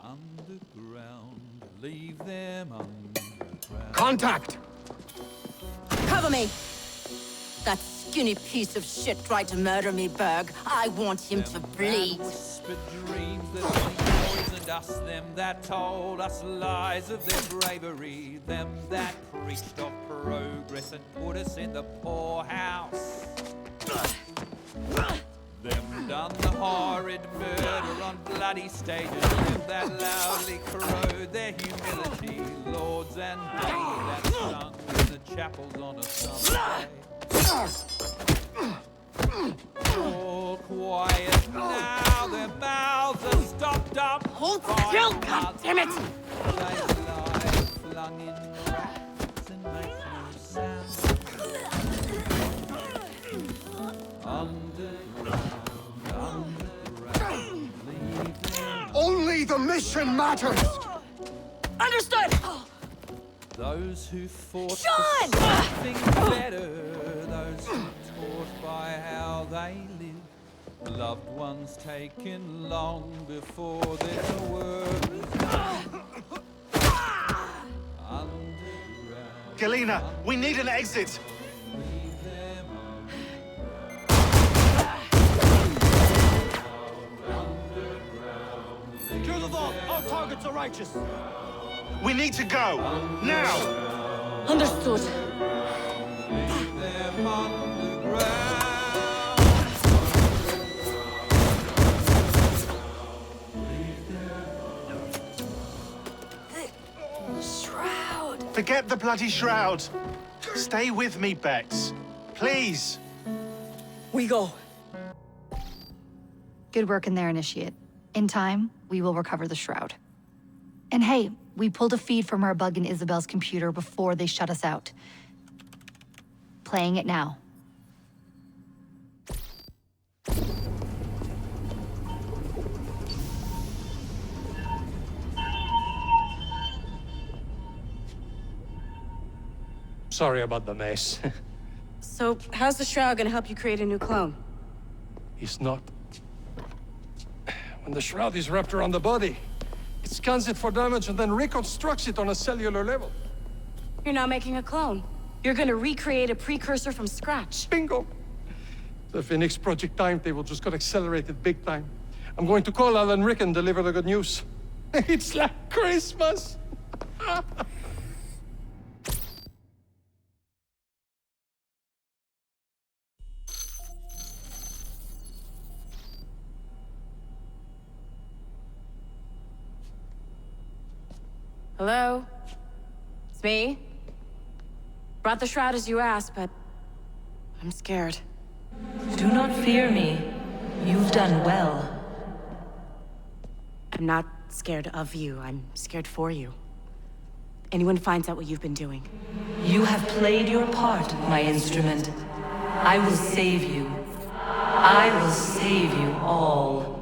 Leave them underground. Contact! Cover me! That skinny piece of shit tried to murder me, Berg. I want him to bleed. Whispered dreams that poisoned us, them that told us lies of their bravery, them that preached of progress and put us in the poorhouse. Them done the horrid murder on bloody stages, them that loudly corrode their humility, lords and dames that sung in the chapels on a Sunday. All quiet now, their mouths are stopped up. Hold still, goddammit! They lie flung in racks and make no sound. Only the mission matters! Understood! Those who fought John! for something better, those who taught by how they live, loved ones taken long before their work was done. Galena, we need an exit! Secure the vault! All targets are righteous! We need to go! Now! Understood. Shroud! Forget the bloody shroud! Stay with me, Bex. Please! We go. Good work in there, Initiate. In time, we will recover the shroud. And hey, we pulled a feed from our bug in Isabel's computer before they shut us out. Playing it now. Sorry about the mess. So, how's the shroud gonna help you create a new clone? It's not. When the shroud is wrapped around the body, it scans it for damage and then reconstructs it on a cellular level. You're not making a clone. You're gonna recreate a precursor from scratch. Bingo! The Phoenix Project timetable just got accelerated big time. I'm going to call Alan Rick and deliver the good news. It's like Christmas! Hello? It's me? Brought the shroud as you asked, but I'm scared. Do not fear me. You've done well. I'm not scared of you. I'm scared for you. Anyone finds out what you've been doing. You have played your part, my instrument. I will save you. I will save you all.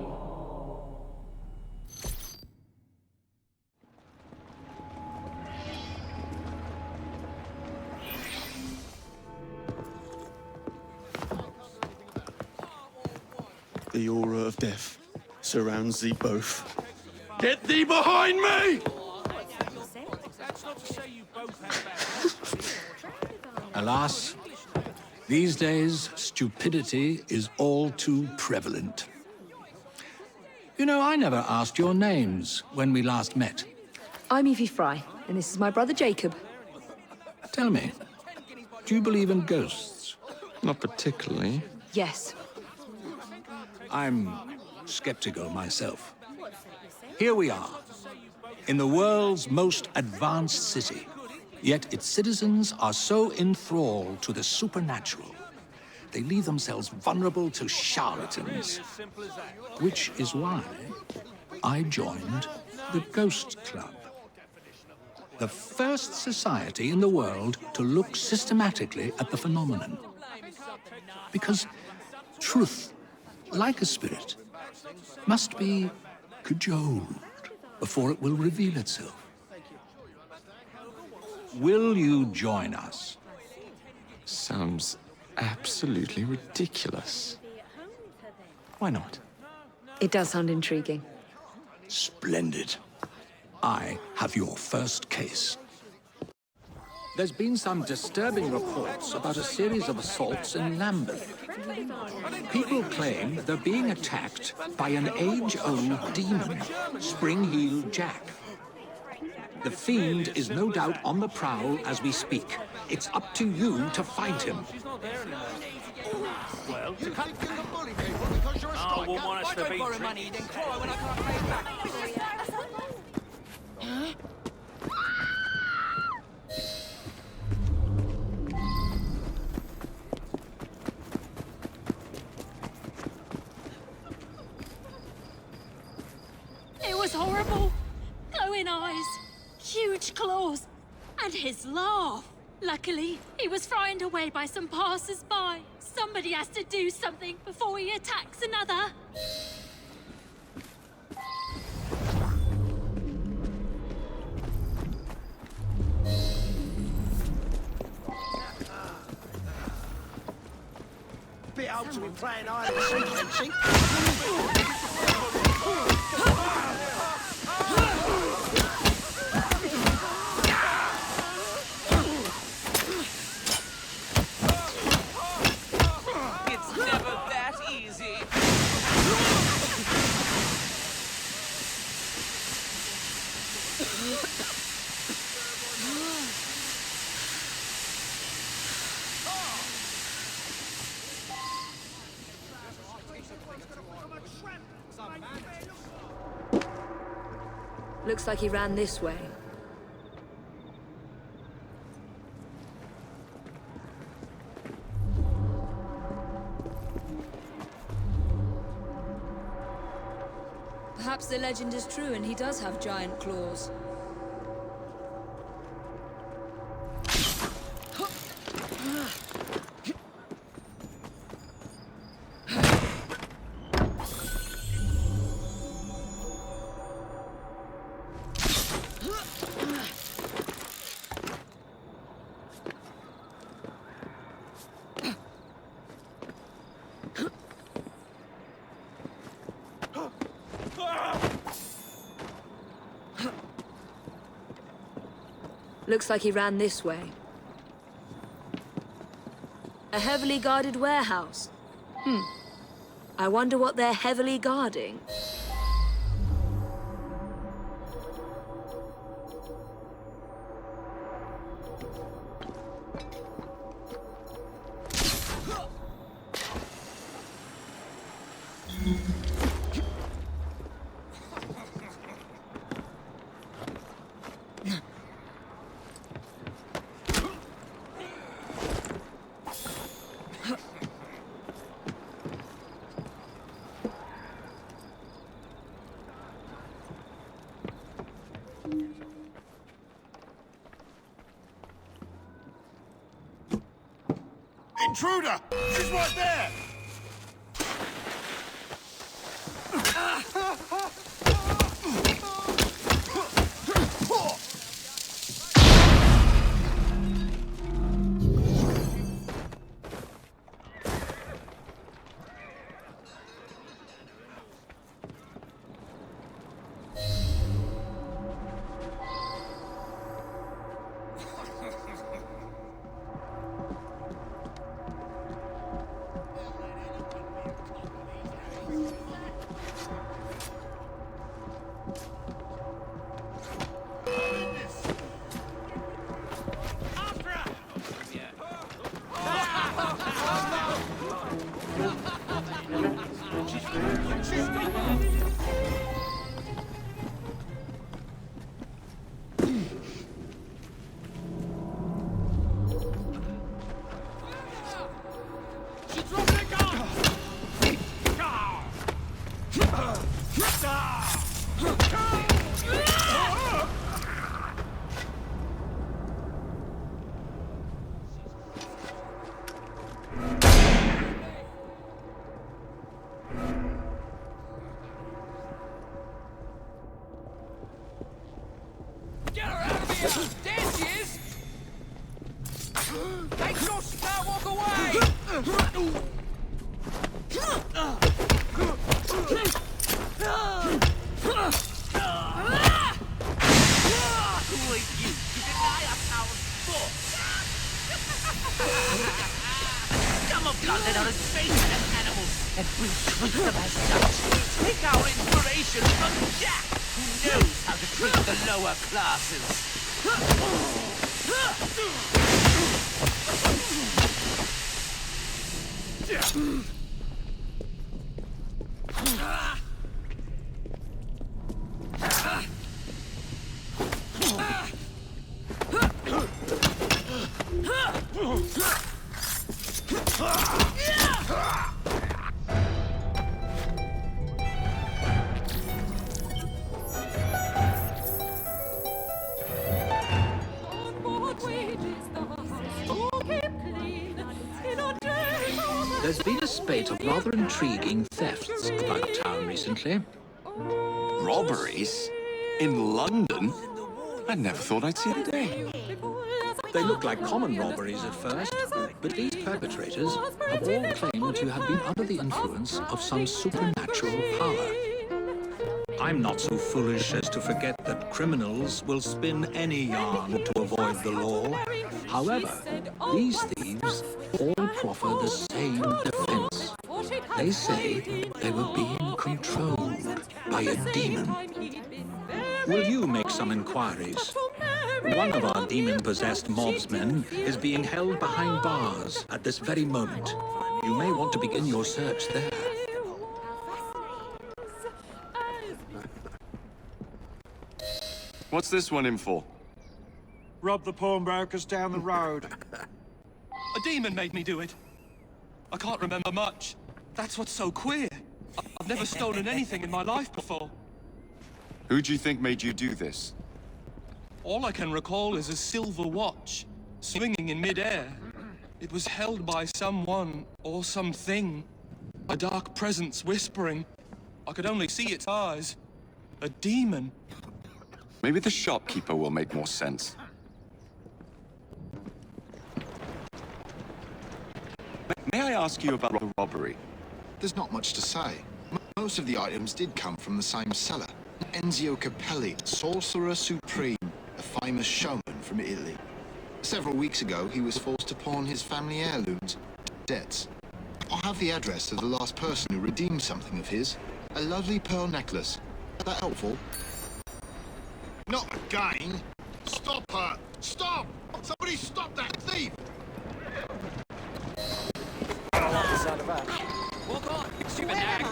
The aura of death surrounds thee both. Get thee behind me! Alas, these days, stupidity is all too prevalent. You know, I never asked your names when we last met. I'm Evie Fry, and this is my brother Jacob. Tell me, do you believe in ghosts? Not particularly. Yes. I'm skeptical myself. Here we are, in the world's most advanced city, yet its citizens are so enthralled to the supernatural. They leave themselves vulnerable to charlatans, which is why I joined the Ghost Club. The first society in the world to look systematically at the phenomenon. Because truth, like a spirit, must be cajoled before it will reveal itself. Will you join us? Sounds absolutely ridiculous. Why not? It does sound intriguing. Splendid. I have your first case. There's been some disturbing reports about a series of assaults in Lambeth. People claim they're being attacked by an age-old demon, Spring-Heeled Jack. The fiend is no doubt on the prowl as we speak. It's up to you to find him. Well, you can't kill the bully people because you're a striker. I won't want us to be borrow money, then cry when I can't pay it back. It was horrible. Glowing eyes, huge claws, and his laugh. Luckily, he was frightened away by some passers-by. Somebody has to do something before he attacks another. Bit old to be playing hide and seek, It's never that easy. Looks like he ran this way. Perhaps the legend is true and he does have giant claws. Looks like he ran this way. A heavily guarded warehouse. I wonder what they're heavily guarding. Intruder! She's right there! Get her out of here! There she is! Make sure she can't walk away! Who are you to deny us our sport? Scum of blood that are as base as animals, and we treat them as such. Take our inspiration from Jack, who knows how to treat the lower classes. There's been a spate of rather intriguing thefts about town recently. Robberies? In London? I never thought I'd see the day. They look like common robberies at first, but these perpetrators have all claimed to have been under the influence of some supernatural power. I'm not so foolish as to forget that criminals will spin any yarn to avoid the law. However, these thieves all proffer the same defense. They say they were being controlled by a demon. Will you make some inquiries? One of our demon-possessed mobsmen is being held behind bars at this very moment. You may want to begin your search there. What's this one in for? Rob the pawnbrokers down the road. A demon made me do it. I can't remember much. That's what's so queer. I've never stolen anything in my life before. Who do you think made you do this? All I can recall is a silver watch, swinging in midair. It was held by someone or something. A dark presence whispering. I could only see its eyes. A demon. Maybe the shopkeeper will make more sense. May I ask you about the robbery? There's not much to say. Most of the items did come from the same seller. Enzio Capelli, Sorcerer Supreme, a famous showman from Italy. Several weeks ago, he was forced to pawn his family heirlooms, debts. I have the address of the last person who redeemed something of his. A lovely pearl necklace. Is that helpful? Not again! Stop her! Stop! Somebody stop that thief! I don't like the sound of that. Walk on, stupid nag!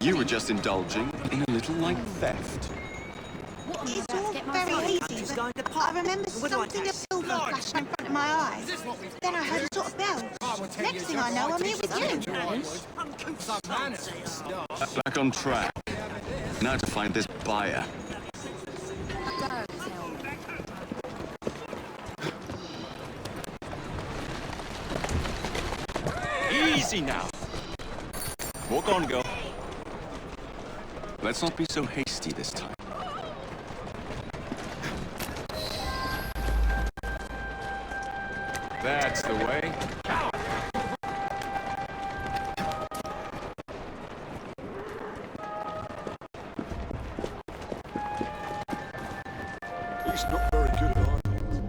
You were just indulging in a little light theft. It's all very easy, but I remember something of silver flashing in front of my eyes. Then I heard a sort of bell. Next thing I know, I'm here with you. Back on track. Now to find this buyer. Easy now. Walk on, girl. Let's not be so hasty this time. That's the way. He's not very good at arguing.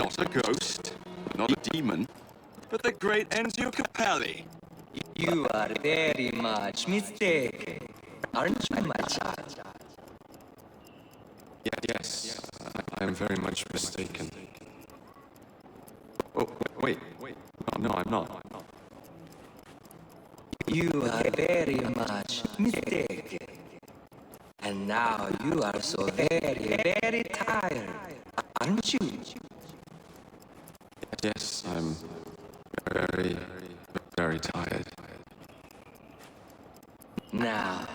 Not a ghost, not a demon, but the great Enzio Capelli. You are very much mistaken, aren't you, my child? Yes, I am very much mistaken. Oh, wait. Oh, no, I'm not. You are very much mistaken. And now you are so very, very tired, aren't you? Yes, I'm very, very tired. Now,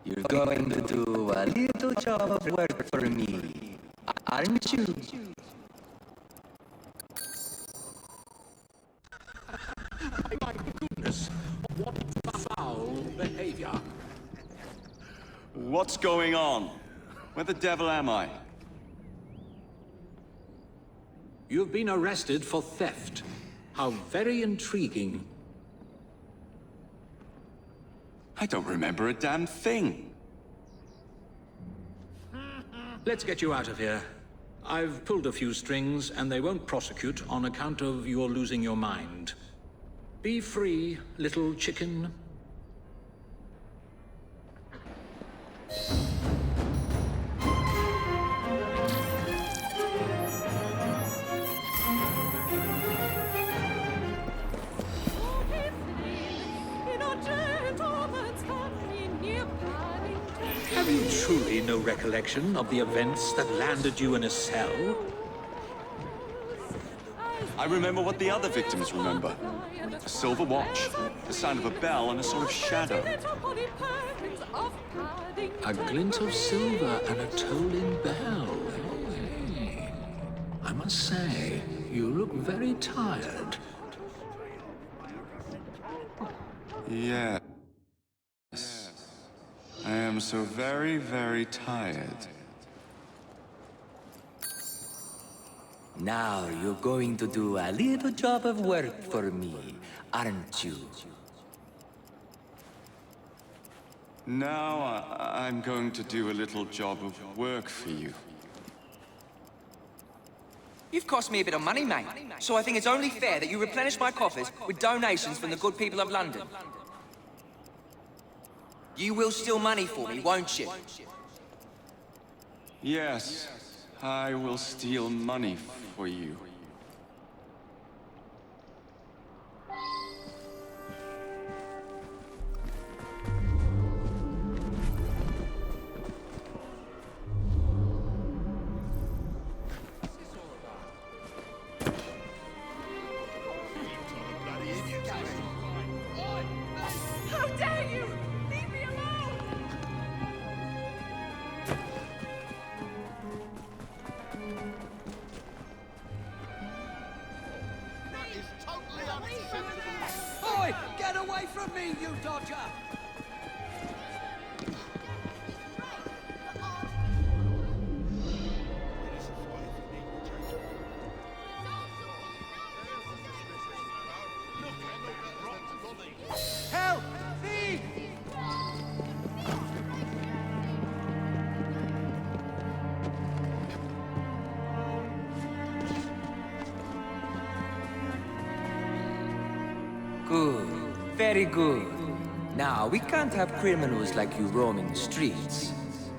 you're going to do a little job of work for me, aren't you? My goodness, what foul behavior. What's going on? Where the devil am I? You've been arrested for theft. How very intriguing. I don't remember a damn thing. Let's get you out of here. I've pulled a few strings, and they won't prosecute on account of your losing your mind. Be free, little chicken. Have you truly no recollection of the events that landed you in a cell? I remember what the other victims remember. A silver watch, the sound of a bell, and a sort of shadow. A glint of silver and a tolling bell. Hey. I must say, you look very tired. Yes. I am so very, very tired. Now you're going to do a little job of work for me, aren't you? Now I'm going to do a little job of work for you. You've cost me a bit of money, mate. So I think it's only fair that you replenish my coffers with donations from the good people of London. You will steal money for me, won't you? Yes, I will steal money for you. How dare you! Leave me alone! Oi! Get away from me, you dodger! Help! Thief! Good. Very good. Now, we can't have criminals like you roaming the streets.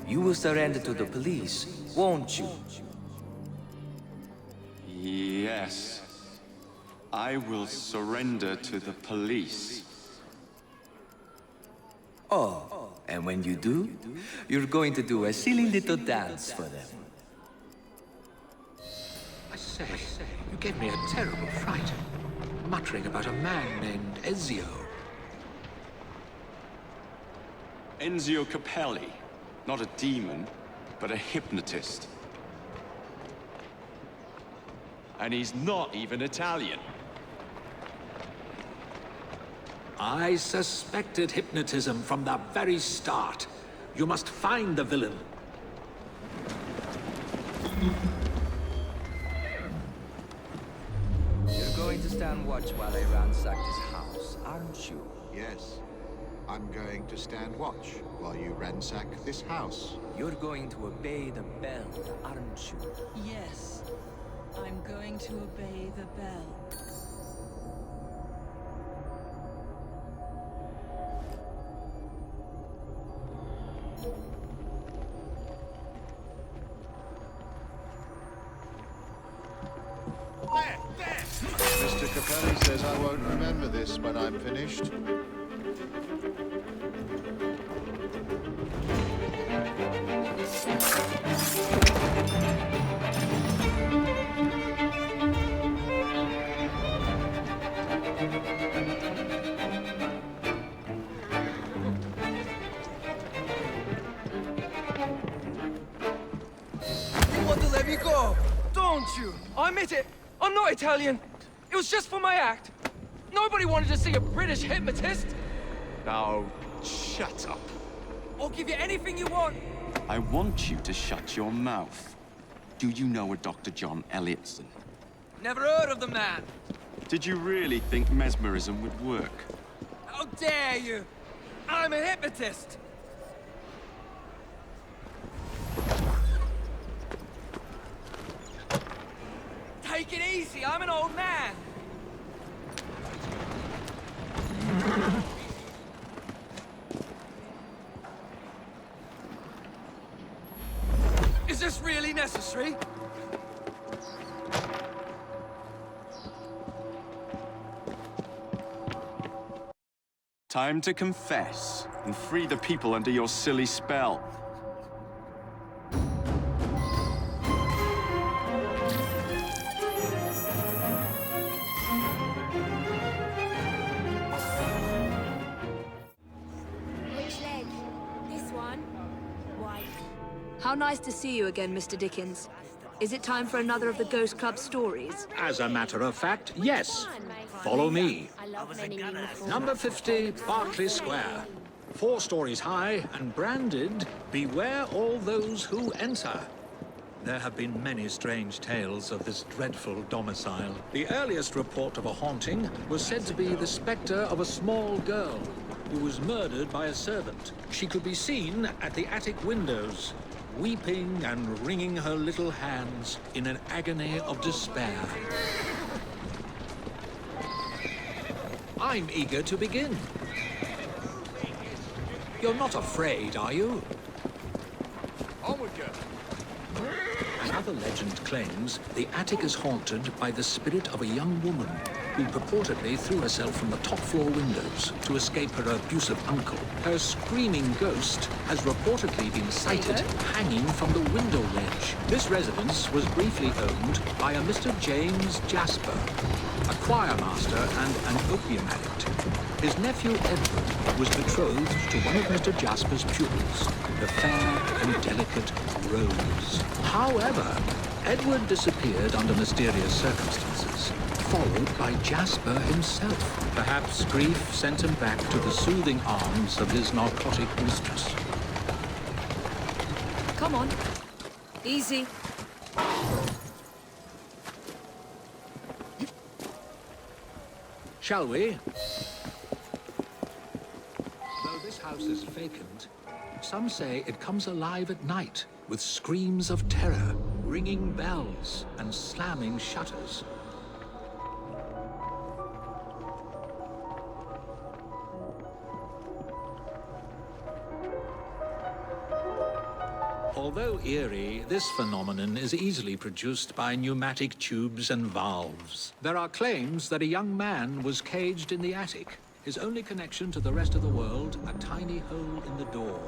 You will surrender to the police, won't you? Yes. I will surrender to the police. Oh, and when you do, you're going to do a silly little dance for them. I say, you gave me a terrible fright. Muttering about a man named Ezio. Enzio Capelli. Not a demon, but a hypnotist. And he's not even Italian. I suspected hypnotism from the very start. You must find the villain. You're going to stand watch while I ransack this house, aren't you? Yes. I'm going to stand watch while you ransack this house. You're going to obey the bell, aren't you? Yes. I'm going to obey the bell. Mr. Capelli says I won't remember this when I'm finished. You want to let me go, don't you? I admit it. I'm not Italian. It was just for my act. Nobody wanted to see a British hypnotist. Now, shut up. I'll give you anything you want. I want you to shut your mouth. Do you know a Dr. John Elliotson? Never heard of the man. Did you really think mesmerism would work? How dare you? I'm a hypnotist. Take it easy, I'm an old man. Is this really necessary? Time to confess and free the people under your silly spell. Which leg? This one? White. How nice to see you again, Mr. Dickens. Is it time for another of the Ghost Club stories? As a matter of fact, yes. Follow me. Number 50, Berkeley Square. 4 stories high and branded, "Beware all those who enter." There have been many strange tales of this dreadful domicile. The earliest report of a haunting was said to be the spectre of a small girl who was murdered by a servant. She could be seen at the attic windows, weeping and wringing her little hands in an agony of despair. I'm eager to begin. You're not afraid, are you? Onward, girl. Another legend claims the attic is haunted by the spirit of a young woman who purportedly threw herself from the top floor windows to escape her abusive uncle. Her screaming ghost has reportedly been sighted hanging from the window ledge. This residence was briefly owned by a Mr. James Jasper, a choir master and an opium addict. His nephew Edward was betrothed to one of Mr. Jasper's pupils, the fair and delicate Rose. However, Edward disappeared under mysterious circumstances, followed by Jasper himself. Perhaps grief sent him back to the soothing arms of his narcotic mistress. Come on. Easy. Shall we? Though this house is vacant, some say it comes alive at night with screams of terror, ringing bells, and slamming shutters. Although eerie, this phenomenon is easily produced by pneumatic tubes and valves. There are claims that a young man was caged in the attic, his only connection to the rest of the world a tiny hole in the door.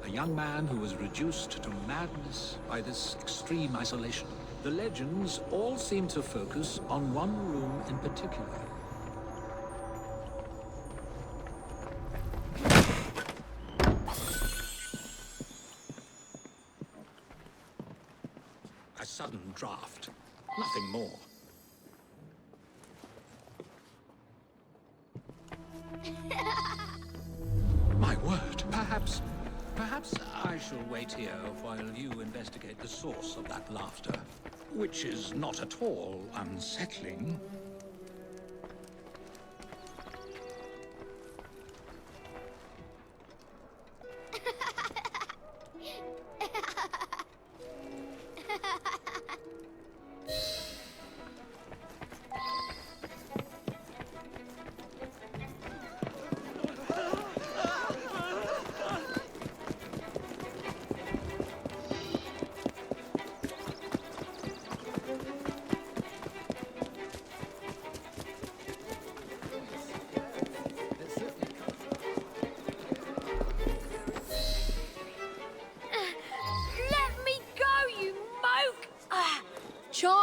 A young man who was reduced to madness by this extreme isolation. The legends all seem to focus on one room in particular. A sudden draft, nothing more. My word, perhaps I shall wait here while you investigate the source of that laughter, which is not at all unsettling.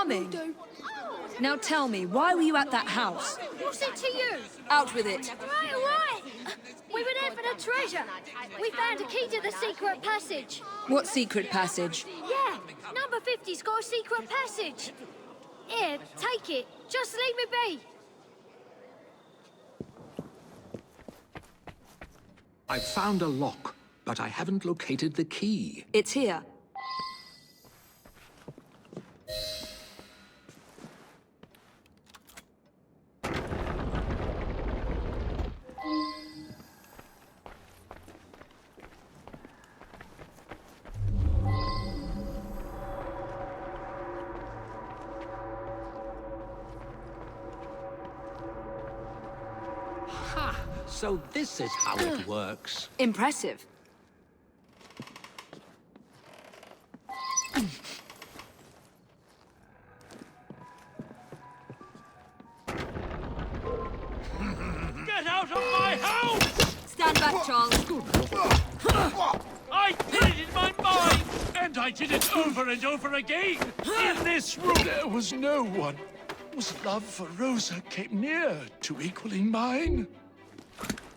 Charming. Now tell me, why were you at that house? What's it to you? Out with it. Right away! We were there for the treasure. We found a key to the secret passage. What secret passage? Yeah, number 50's got a secret passage. Here, take it. Just leave me be. I've found a lock, but I haven't located the key. It's here. So this is how it works. Impressive. Get out of my house! Stand back, Charles. I did it in my mind! And I did it over and over again! In this room! There was no one whose love for Rosa came near to equaling mine.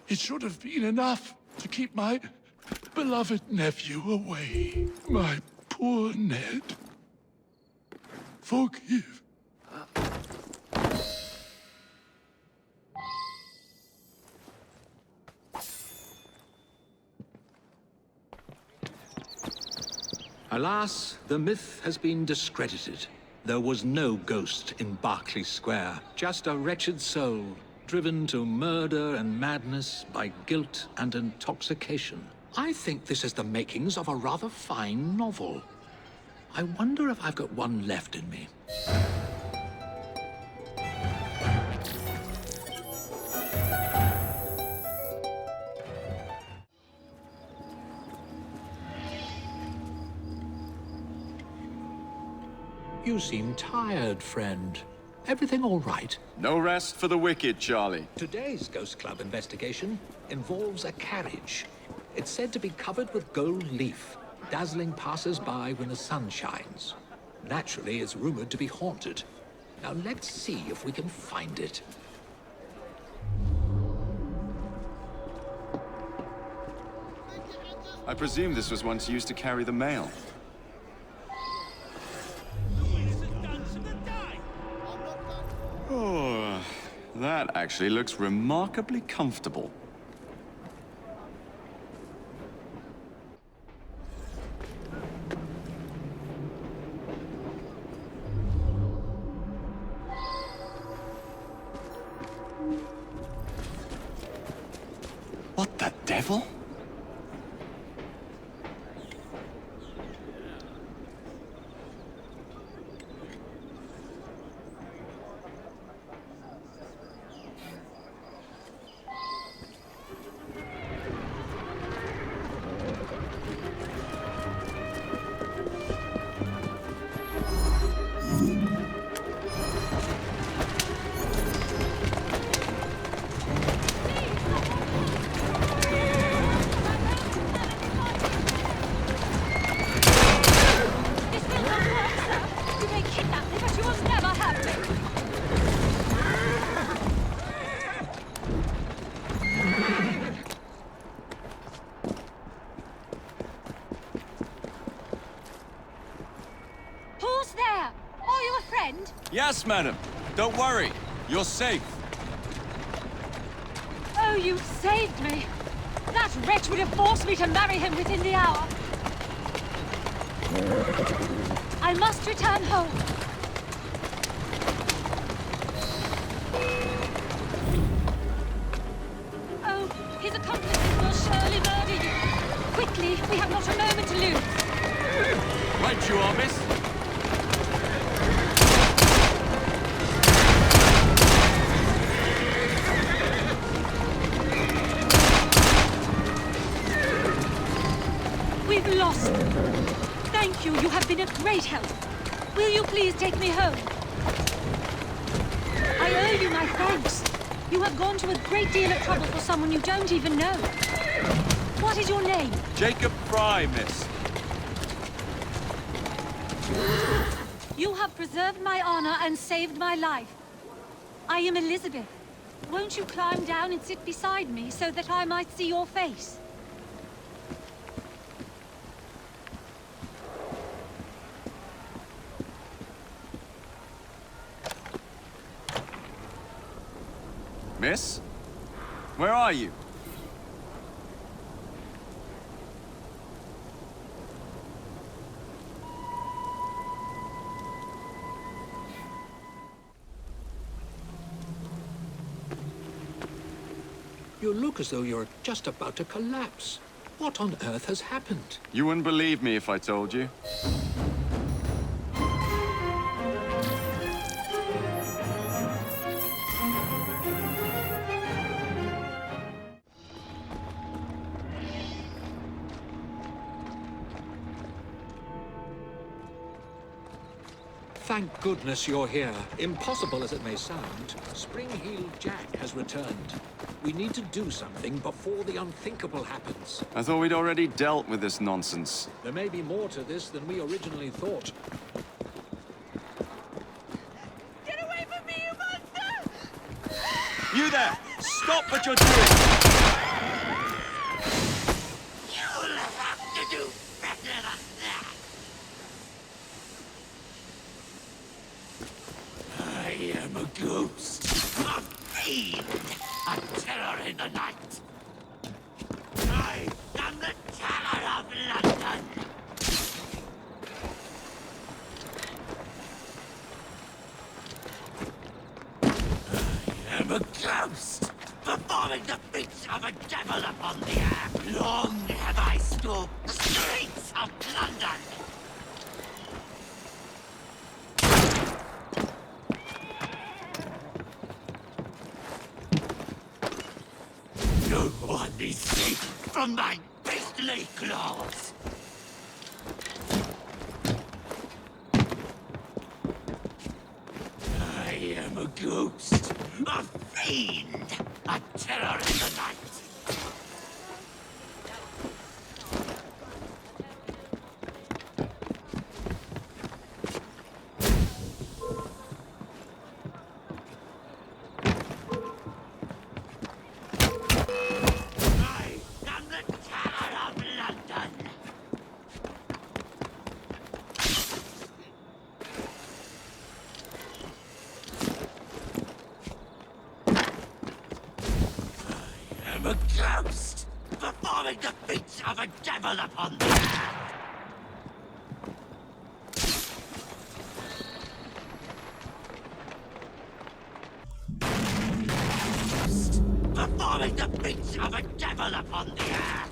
It should have been enough to keep my beloved nephew away. My poor Ned. Forgive. Alas, the myth has been discredited. There was no ghost in Berkeley Square, just a wretched soul, driven to murder and madness by guilt and intoxication. I think this is the makings of a rather fine novel. I wonder if I've got one left in me. You seem tired, friend. Everything all right? No rest for the wicked, Charlie. Today's Ghost Club investigation involves a carriage. It's said to be covered with gold leaf, dazzling passers-by when the sun shines. Naturally, it's rumored to be haunted. Now let's see if we can find it. I presume this was once used to carry the mail. Oh, that actually looks remarkably comfortable. What the devil? Yes, madam. Don't worry. You're safe. Oh, you saved me. That wretch would have forced me to marry him within the hour. I must return home. Oh, his accomplices will surely murder you. Quickly, we have not a moment to lose. Right you are, miss. We've lost. Thank you. You have been a great help. Will you please take me home? I owe you my thanks. You have gone to a great deal of trouble for someone you don't even know. What is your name? Jacob Fry, miss. You have preserved my honor and saved my life. I am Elizabeth. Won't you climb down and sit beside me so that I might see your face? Miss? Where are you? You look as though you're just about to collapse. What on earth has happened? You wouldn't believe me if I told you. Thank goodness you're here. Impossible as it may sound, Spring-Heeled Jack has returned. We need to do something before the unthinkable happens. I thought we'd already dealt with this nonsense. There may be more to this than we originally thought. Get away from me, you monster! You there! Stop what you're doing! You'll have to do better than that! I am a ghost, a fiend, a terror in the night. I am the terror of London. I am a ghost, performing the feats of a devil upon the air. Long have I stalked the streets of London. No one is safe from my beastly claws. I am a ghost, a fiend, a terror in the night. A ghost, performing the feats of a devil upon the air. Ghost, performing the feats of a devil upon the air.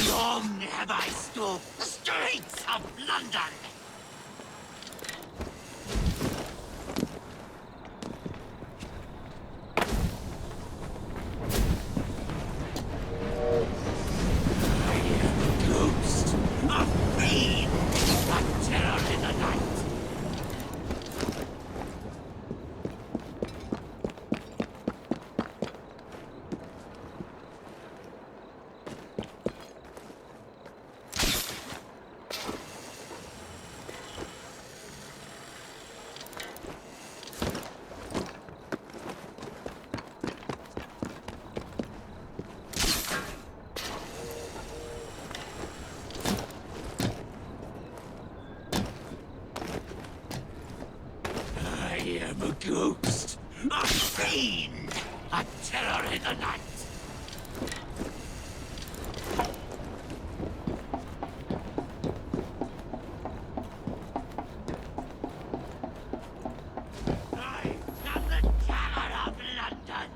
Long have I stalked the streets of London. I am a ghost, a fiend, a terror in the night. I am a ghost, a fiend, a terror in the night. I am the terror of London.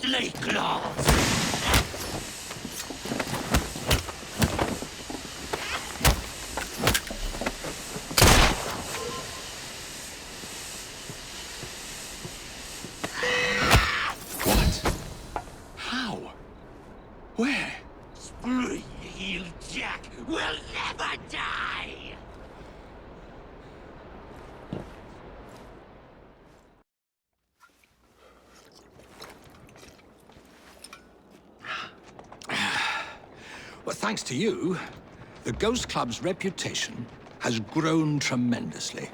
beastly claws! Where? Spring-heeled Jack will never die! Well, thanks to you, the Ghost Club's reputation has grown tremendously.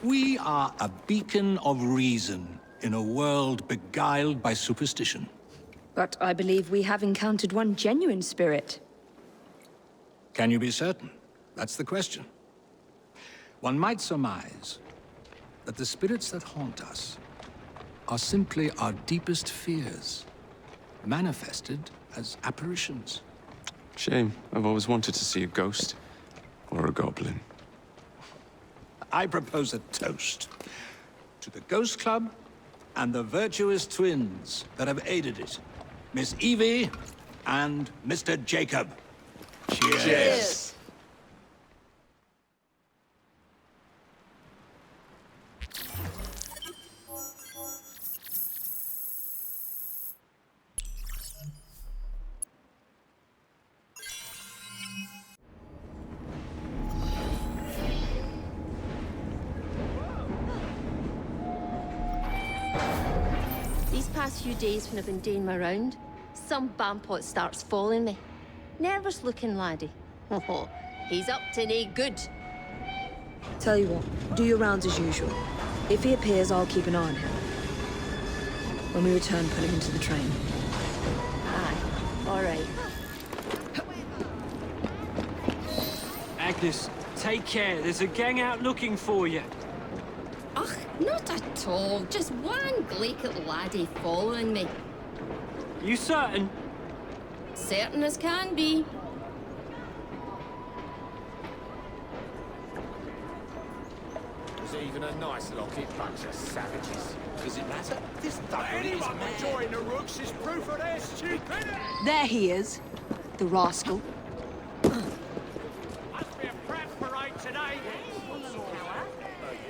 We are a beacon of reason in a world beguiled by superstition. But I believe we have encountered one genuine spirit. Can you be certain? That's the question. One might surmise that the spirits that haunt us are simply our deepest fears, manifested as apparitions. Shame. I've always wanted to see a ghost. Or a goblin. I propose a toast to the Ghost Club and the virtuous twins that have aided it. Miss Evie and Mr. Jacob. Cheers. Cheers. These past few days when I've been doing my round, some bampot starts following me. Nervous looking laddie. He's up to no good. Tell you what, do your rounds as usual. If he appears, I'll keep an eye on him. When we return, put him into the train. Aye, all right. Agnes, take care. There's a gang out looking for you. Ugh, not at all. Just one glaikit laddie following me. You certain? Certain as can be. There's even a nice locket bunch of savages. Does it matter? This thuggery is Anyone mad. join the Rooks is proof of their stupidity. There he is, the rascal. Must be a pram parade today.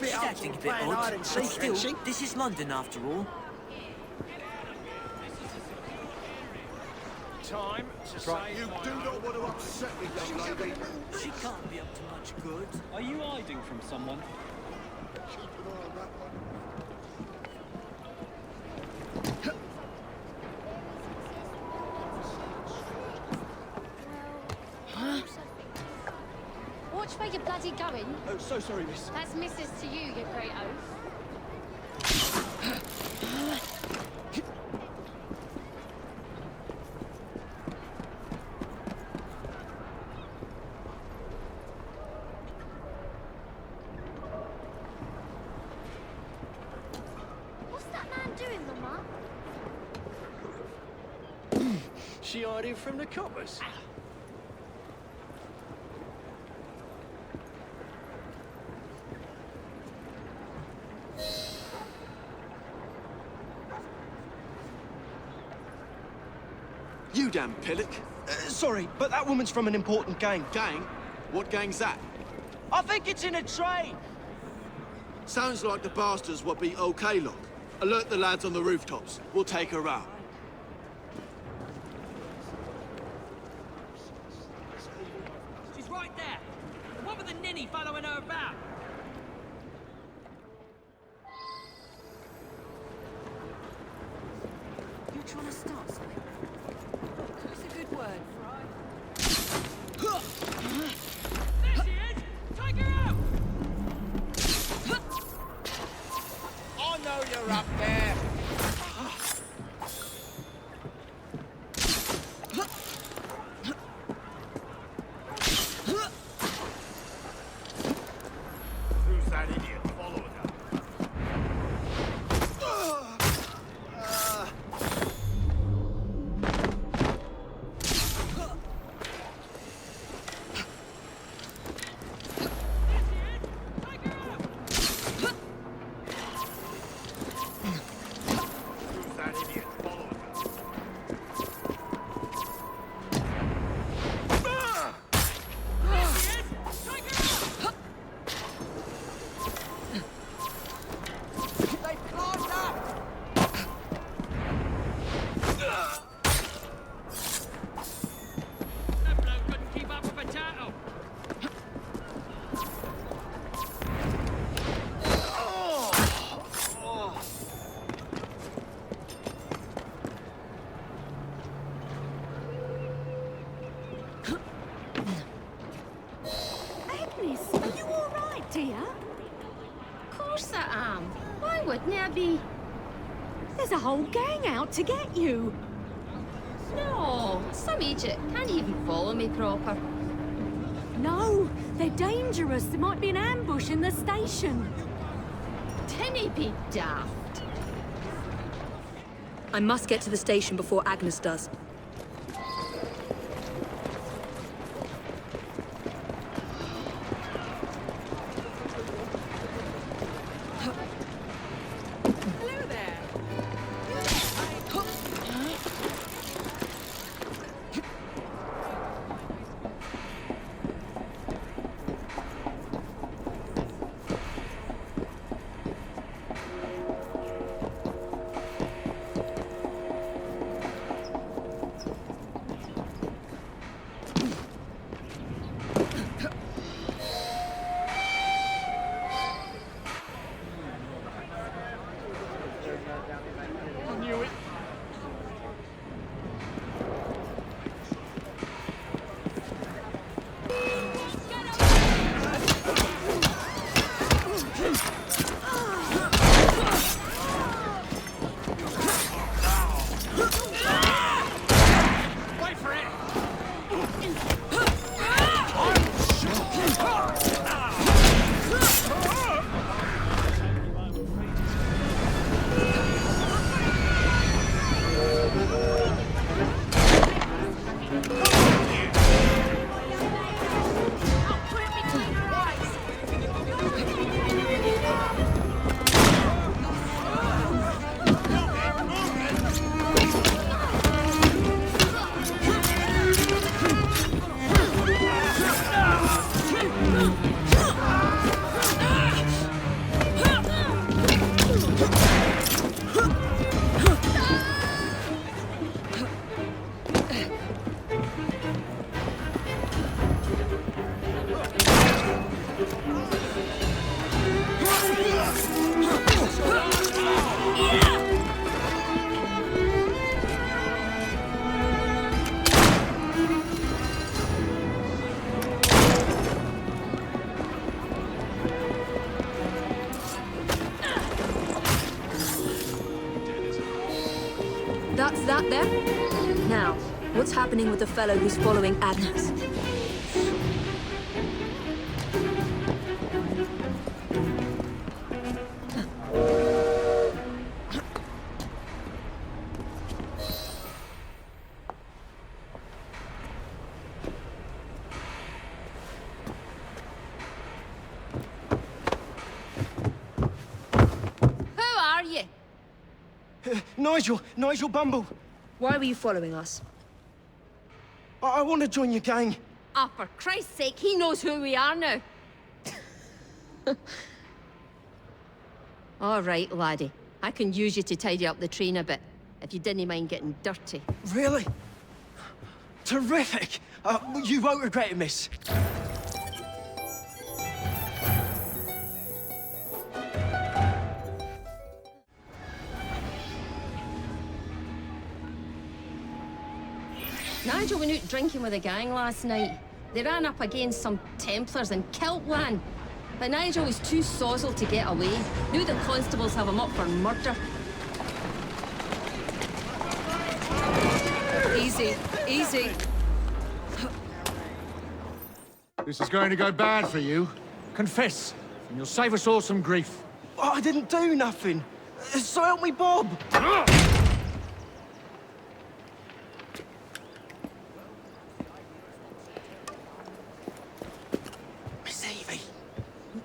Bit acting a bit odd, but still, this is London after all. Time to say you do not want to upset me, young lady. She can't be up to much good. Are you hiding from someone? Keep an eye on that one. Watch where you're bloody going. Oh, so sorry, miss. That's missus to you, you great oaf. What's that man doing, Mama? She hiding from the coppers. You damn pillock. Sorry, but that woman's from an important gang. Gang? What gang's that? I think it's in a train. Sounds like the bastards what be okay, look. Alert the lads on the rooftops. We'll take her out. She's right there. What with the ninny following her about? You're trying to start something. That's a good word, right? There she is! Take her out! I know you're up there. wouldn't it be? There's a whole gang out to get you. No, some idiot can't even follow me proper. No, they're dangerous. There might be an ambush in the station. Tinny be daft. I must get to the station before Agnes does. That's that there? Now, what's happening with the fellow who's following Agnes? Nigel Bumble. Why were you following us? I want to join your gang. Ah, for Christ's sake, he knows who we are now. All right, laddie. I can use you to tidy up the train a bit, if you didn't mind getting dirty. Really? Terrific! You won't regret it, miss. Nigel went out drinking with a gang last night. They ran up against some Templars in Kiltland. But Nigel was too sozzled to get away. Knew the constables have him up for murder. Easy, easy. This is going to go bad for you. Confess, and you'll save us all some grief. I didn't do nothing. So help me, Bob.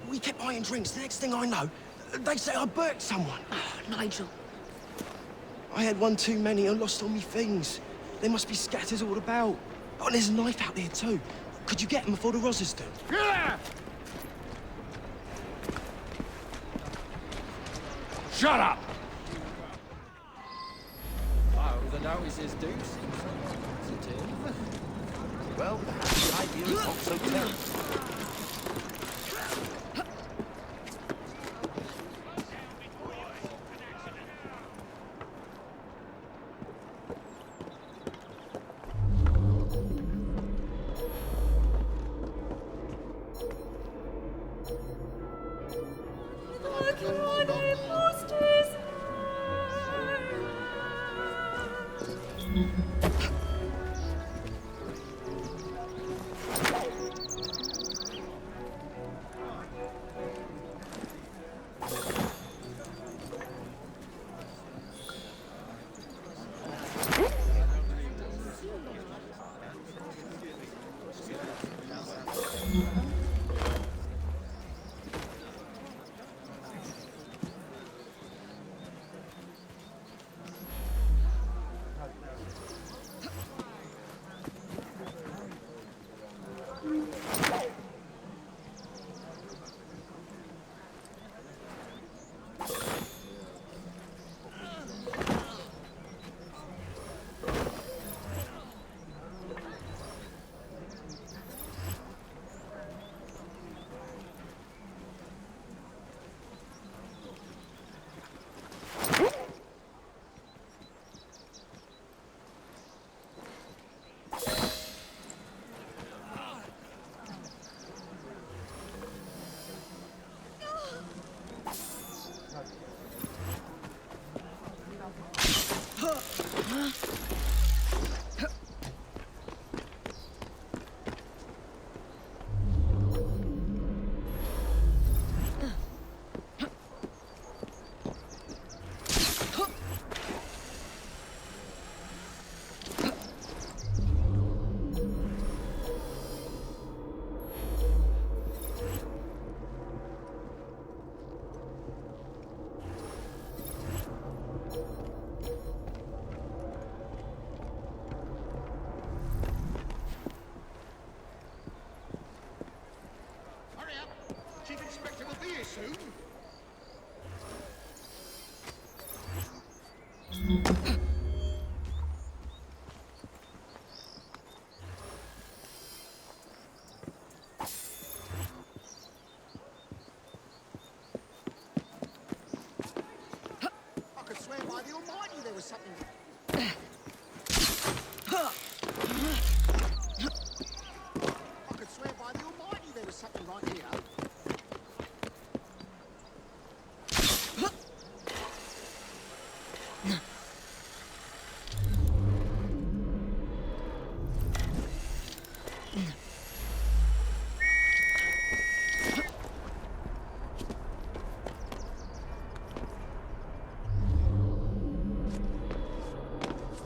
We kept buying drinks. The next thing I know, they say I burnt someone. Oh, Nigel. I had one too many and lost all my things. They must be scatters all about. Oh, and there's a knife out there too. Could you get them before the Rozzers do? Yeah! Shut up! Oh, the notices do seem so positive. Well, perhaps the idea is not so terrible.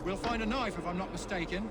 We'll find a knife if I'm not mistaken.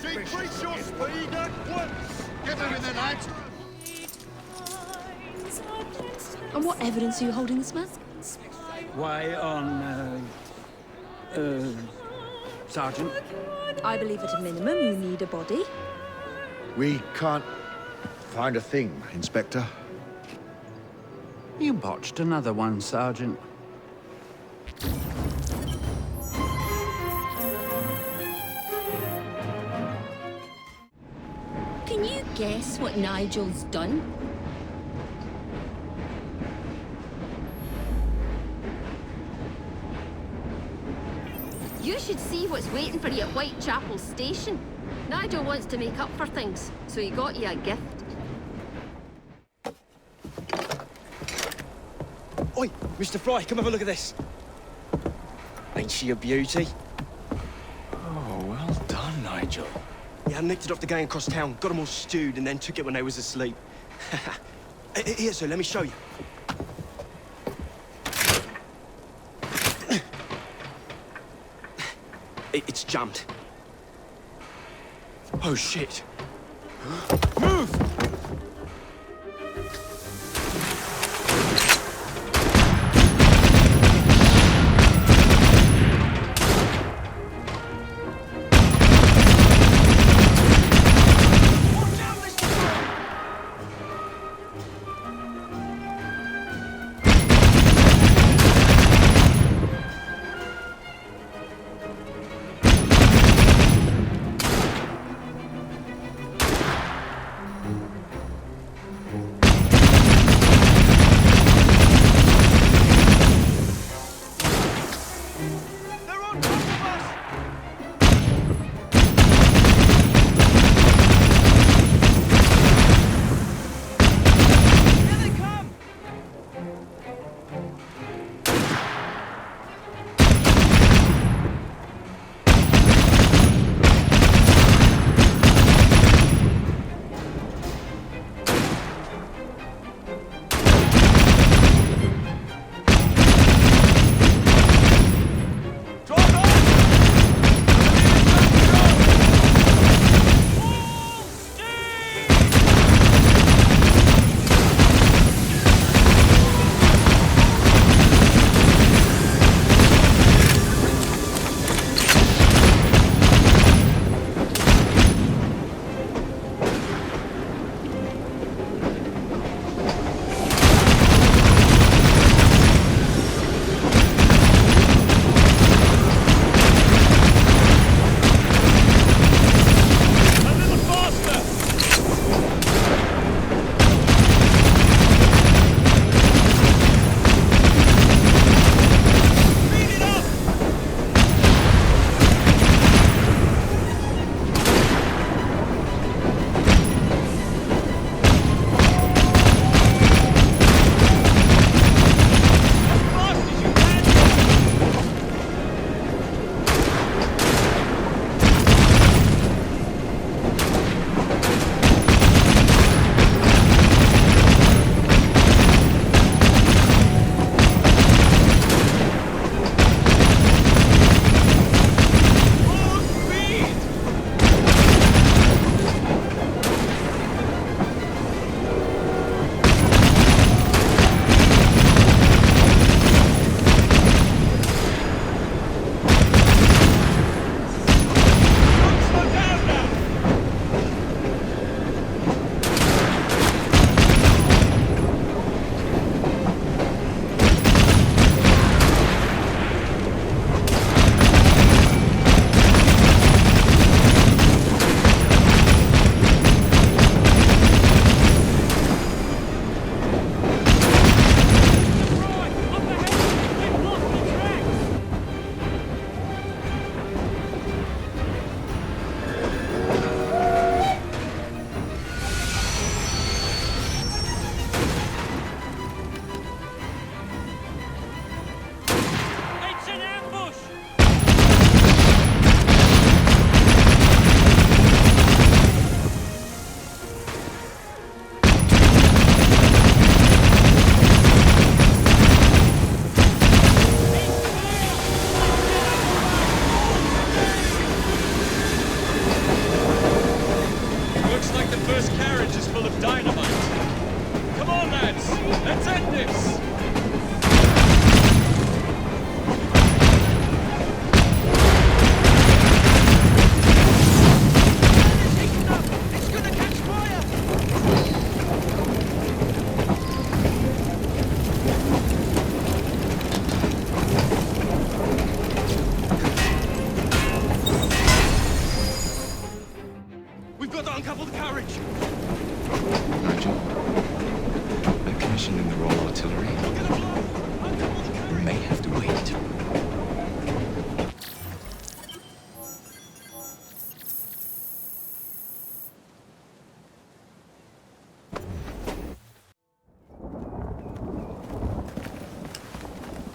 Increase your speed at once! Get them in the net! And what evidence are you holding this man? Why, Sergeant? I believe at a minimum you need a body. We can't find a thing, Inspector. You botched another one, Sergeant. Can you guess what Nigel's done? You should see what's waiting for you at Whitechapel Station. Nigel wants to make up for things, so he got you a gift. Oi, Mr. Fry, come have a look at this. Ain't she a beauty? Oh, well done, Nigel. Yeah, I nicked it off the gang across town, got them all stewed, and then took it when they was asleep. Here, sir, let me show you. It's jammed. Oh, shit. Move!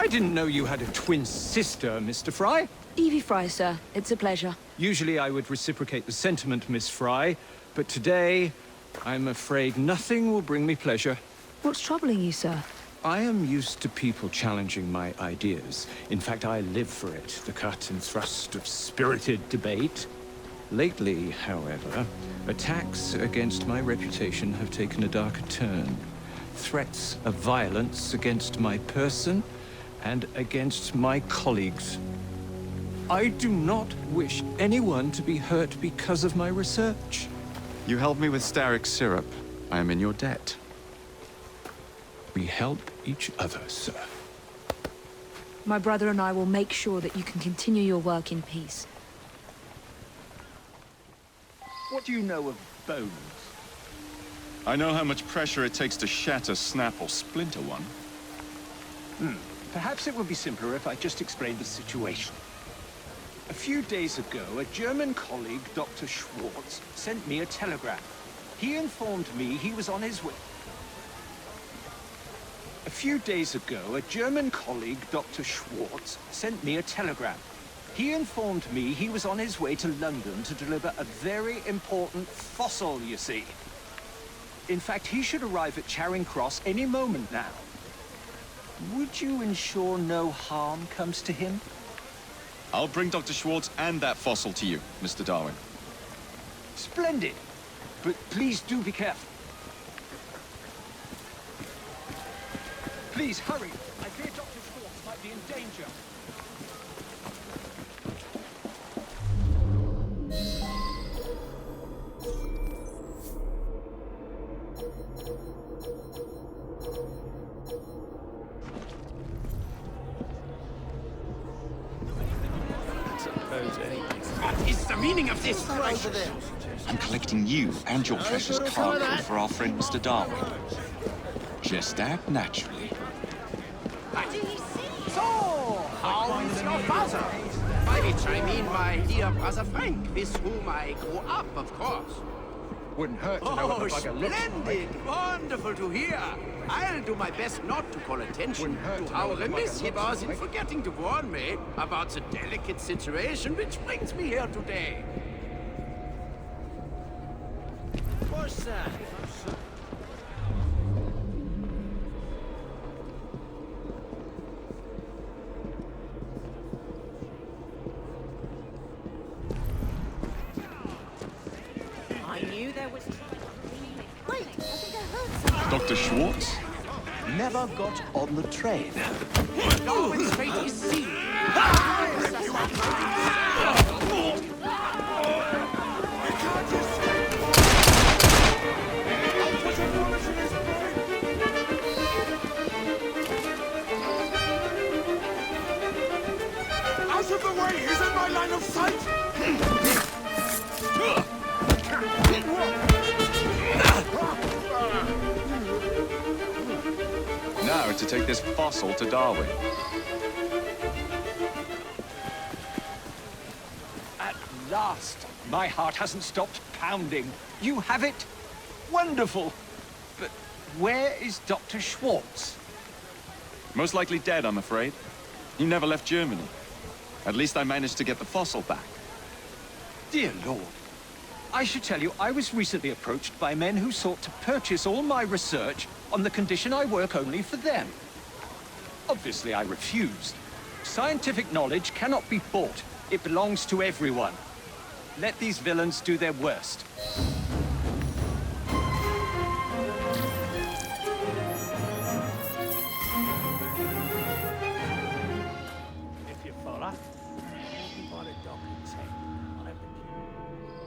I didn't know you had a twin sister, Mr. Fry. Evie Fry, sir. It's a pleasure. Usually I would reciprocate the sentiment, Miss Fry, but today, I'm afraid nothing will bring me pleasure. What's troubling you, sir? I am used to people challenging my ideas. In fact, I live for it, the cut and thrust of spirited debate. Lately, however, attacks against my reputation have taken a darker turn. Threats of violence against my person and against my colleagues. I do not wish anyone to be hurt because of my research. You helped me with Starrick syrup. I am in your debt. We help each other, sir. My brother and I will make sure that you can continue your work in peace. What do you know of bones? I know how much pressure it takes to shatter, snap, or splinter one. Perhaps it would be simpler if I just explained the situation. A few days ago, a German colleague, Dr. Schwartz, sent me a telegram. He informed me he was on his way. A few days ago, a German colleague, Dr. Schwartz, sent me a telegram. He informed me he was on his way to London to deliver a very important fossil, you see. In fact, he should arrive at Charing Cross any moment now. Would you ensure no harm comes to him? I'll bring Dr. Schwartz and that fossil to you, Mr. Darwin. Splendid. But please do be careful. Please, hurry. I fear Dr. Schwartz might be in danger. What is the meaning of this? I'm collecting you and your precious cargo for our friend Mr. Darwin. Just act naturally. So, how is your father? By which I mean my dear brother Frank, with whom I grew up, of course. Wouldn't hurt to know what the bugger looks like. Splendid! Wonderful to hear. I'll do my best not to call attention to how remiss he was in forgetting to warn me about the delicate situation which brings me here today. What's that? I knew there was... Wait, I think I heard something. Dr. Schwartz? Never got on the train. Darwin's fate is sealed. Out of the way! He's in my line of sight! Now to take this fossil to Darwin. At last, my heart hasn't stopped pounding. You have it? Wonderful. But where is Dr. Schwartz? Most likely dead, I'm afraid. He never left Germany. At least I managed to get the fossil back. Dear Lord. I should tell you, I was recently approached by men who sought to purchase all my research on the condition I work only for them. Obviously, I refused. Scientific knowledge cannot be bought. It belongs to everyone. Let these villains do their worst.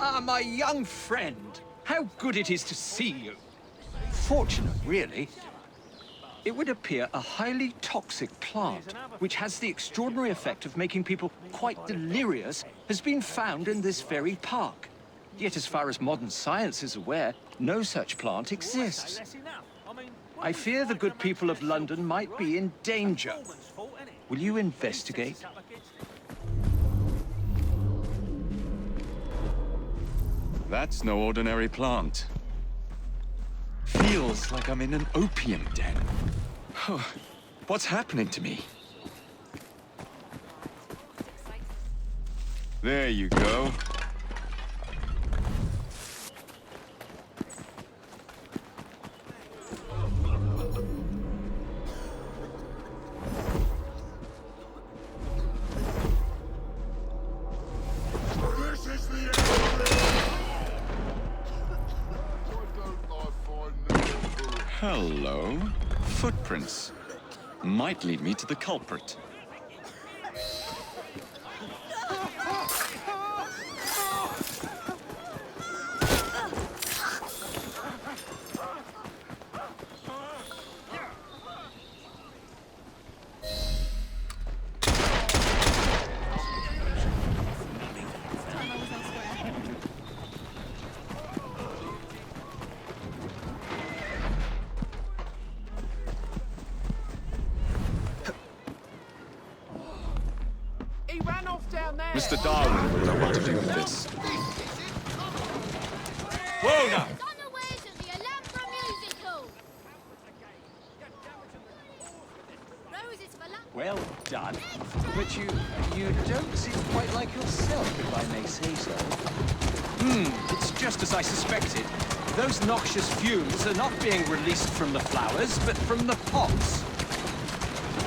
Ah, my young friend. How good it is to see you. Fortunate, really. It would appear a highly toxic plant, which has the extraordinary effect of making people quite delirious, has been found in this very park. Yet as far as modern science is aware, no such plant exists. I fear the good people of London might be in danger. Will you investigate? That's no ordinary plant. Feels like I'm in an opium den. What's happening to me? There you go. Hello. Footprints. Might lead me to the culprit. Mr. Darwin will know what to do with this. Whoa now! Well done. But you don't seem quite like yourself, if I may say so. It's just as I suspected. Those noxious fumes are not being released from the flowers, but from the pots.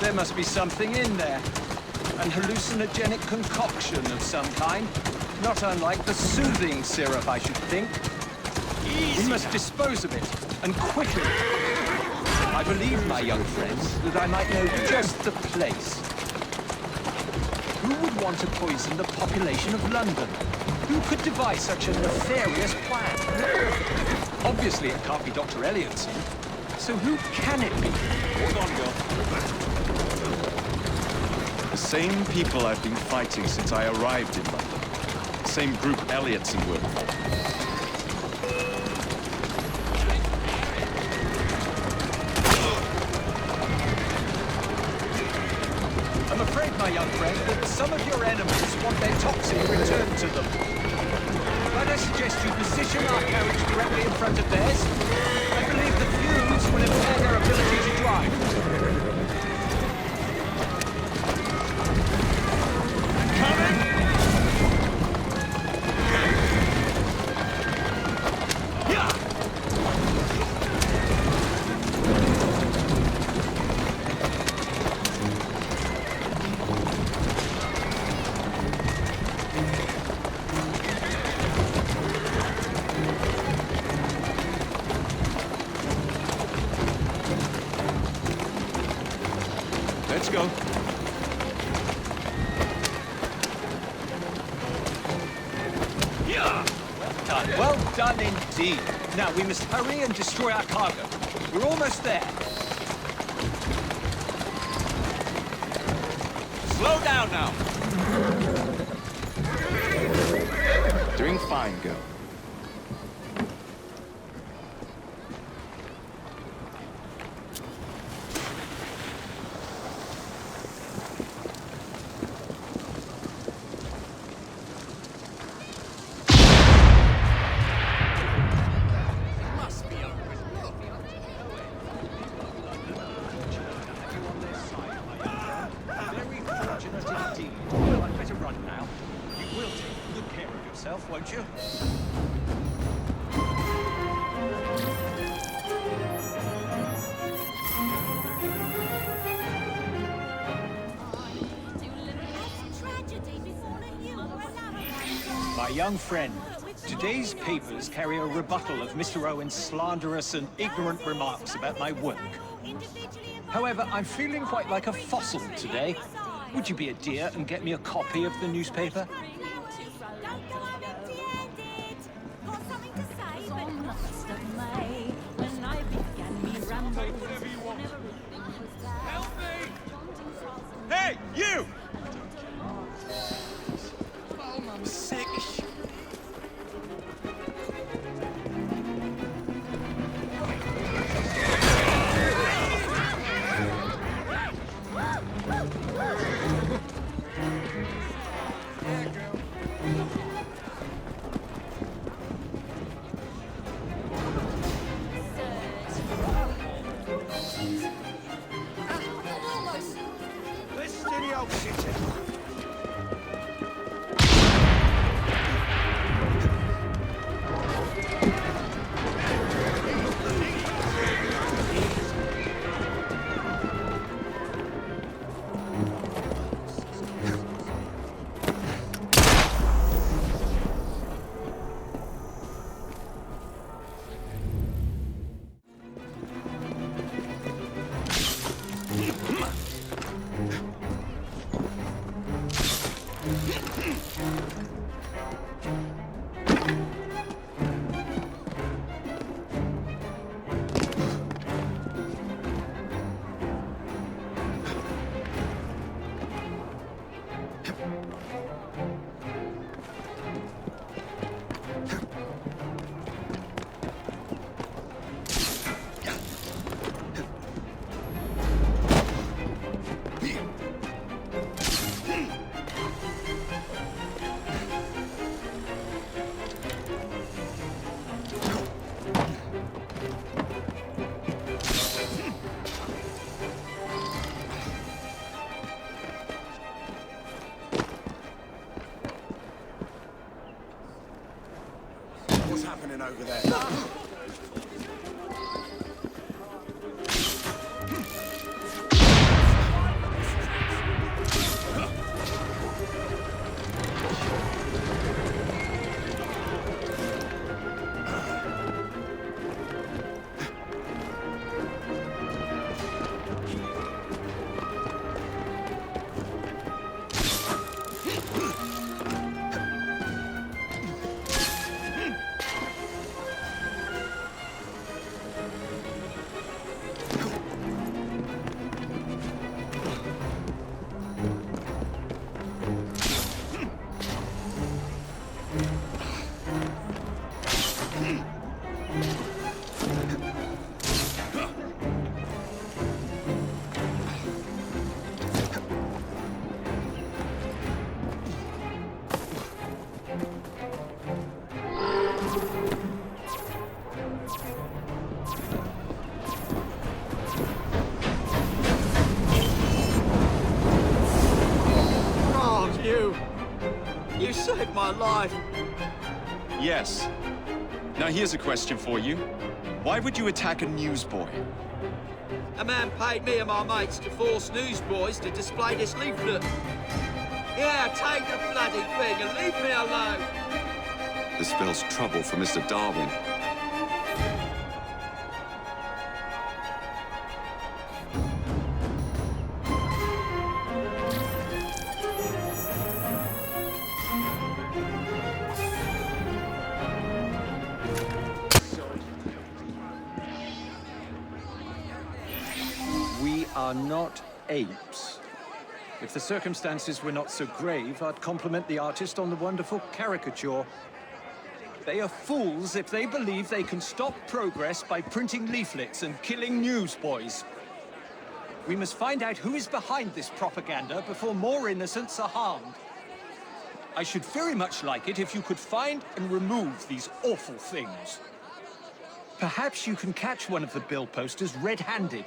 There must be something in there. An hallucinogenic concoction of some kind. Not unlike the soothing syrup, I should think. We must dispose of it, and quickly. I believe, my young friends, that I might know just the place. Who would want to poison the population of London? Who could devise such a nefarious plan? Obviously, it can't be Dr. Elliotson. So who can it be? Hold on, girl. The same people I've been fighting since I arrived in London. The same group Elliotson worked for. I'm afraid, my young friend, that some of your enemies want their toxin returned to them. Might I suggest you position our carriage directly in front of theirs? I believe the fumes will impair their ability to drive. Let's go. Well done indeed. Now we must hurry and destroy our cargo. We're almost there. Slow down now. Doing fine, girl. Won't you? My young friend, today's papers carry a rebuttal of Mr. Owen's slanderous and ignorant remarks about my work. However, I'm feeling quite like a fossil today. Would you be a dear and get me a copy of the newspaper? Hey, you! I'm sick. Yeah, girl. over there. You saved my life. Yes. Now here's a question for you. Why would you attack a newsboy? A man paid me and my mates to force newsboys to display this leaflet. Yeah, take the bloody thing and leave me alone. This spells trouble for Mr. Darwin. We are not apes. If the circumstances were not so grave, I'd compliment the artist on the wonderful caricature. They are fools if they believe they can stop progress by printing leaflets and killing newsboys. We must find out who is behind this propaganda before more innocents are harmed. I should very much like it if you could find and remove these awful things. Perhaps you can catch one of the bill posters red-handed.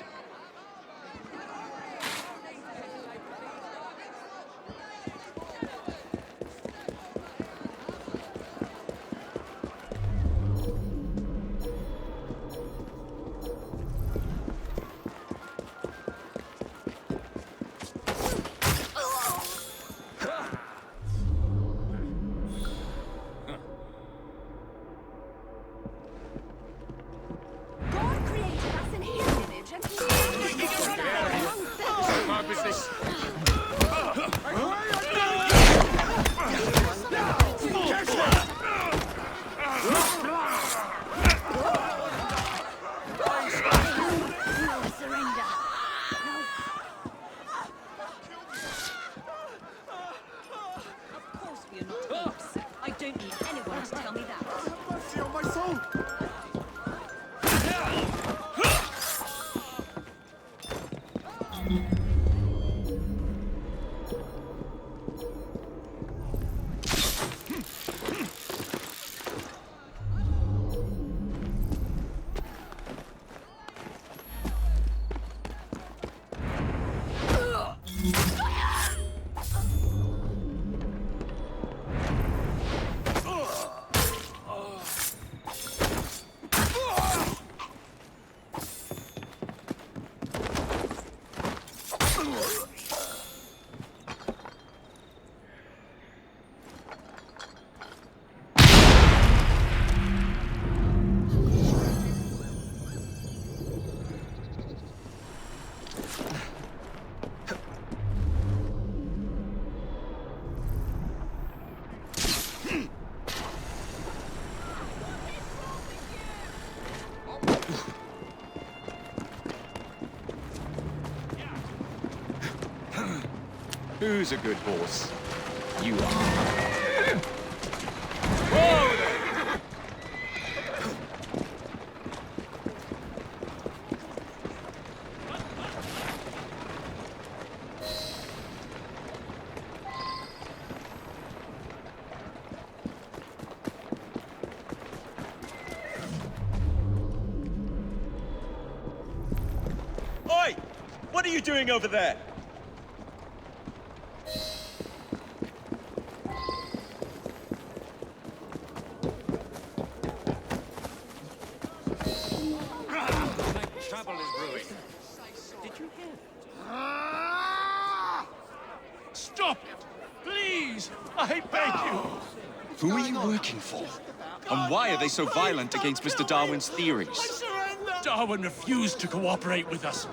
Who's a good horse? You are. Oi! What are you doing over there? trouble is brewing. Did you hear that? Stop it! Please! I beg you! Who are you working for? And why are they so violent against Mr. Darwin's theories? Darwin refused to cooperate with us.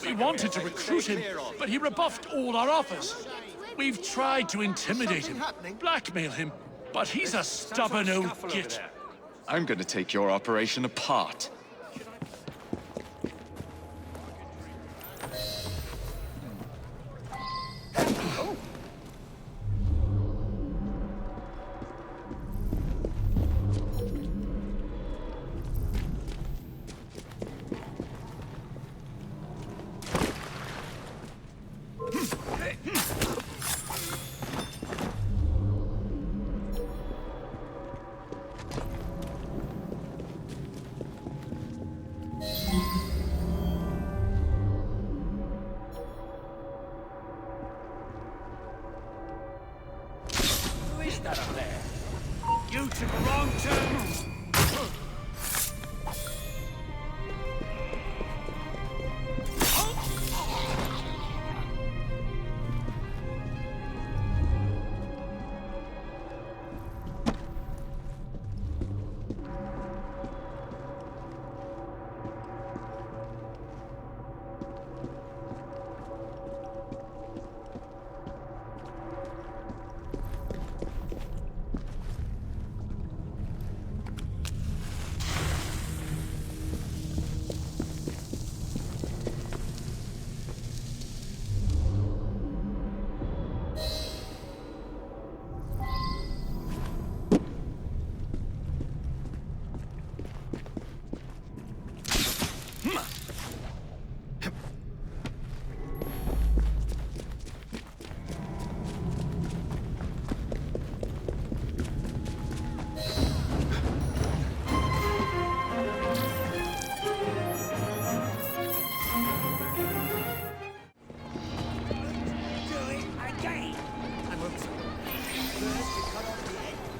We wanted to recruit him, but he rebuffed all our offers. We've tried to intimidate him, blackmail him, but he's a stubborn old git. I'm gonna take your operation apart. You took a wrong turn!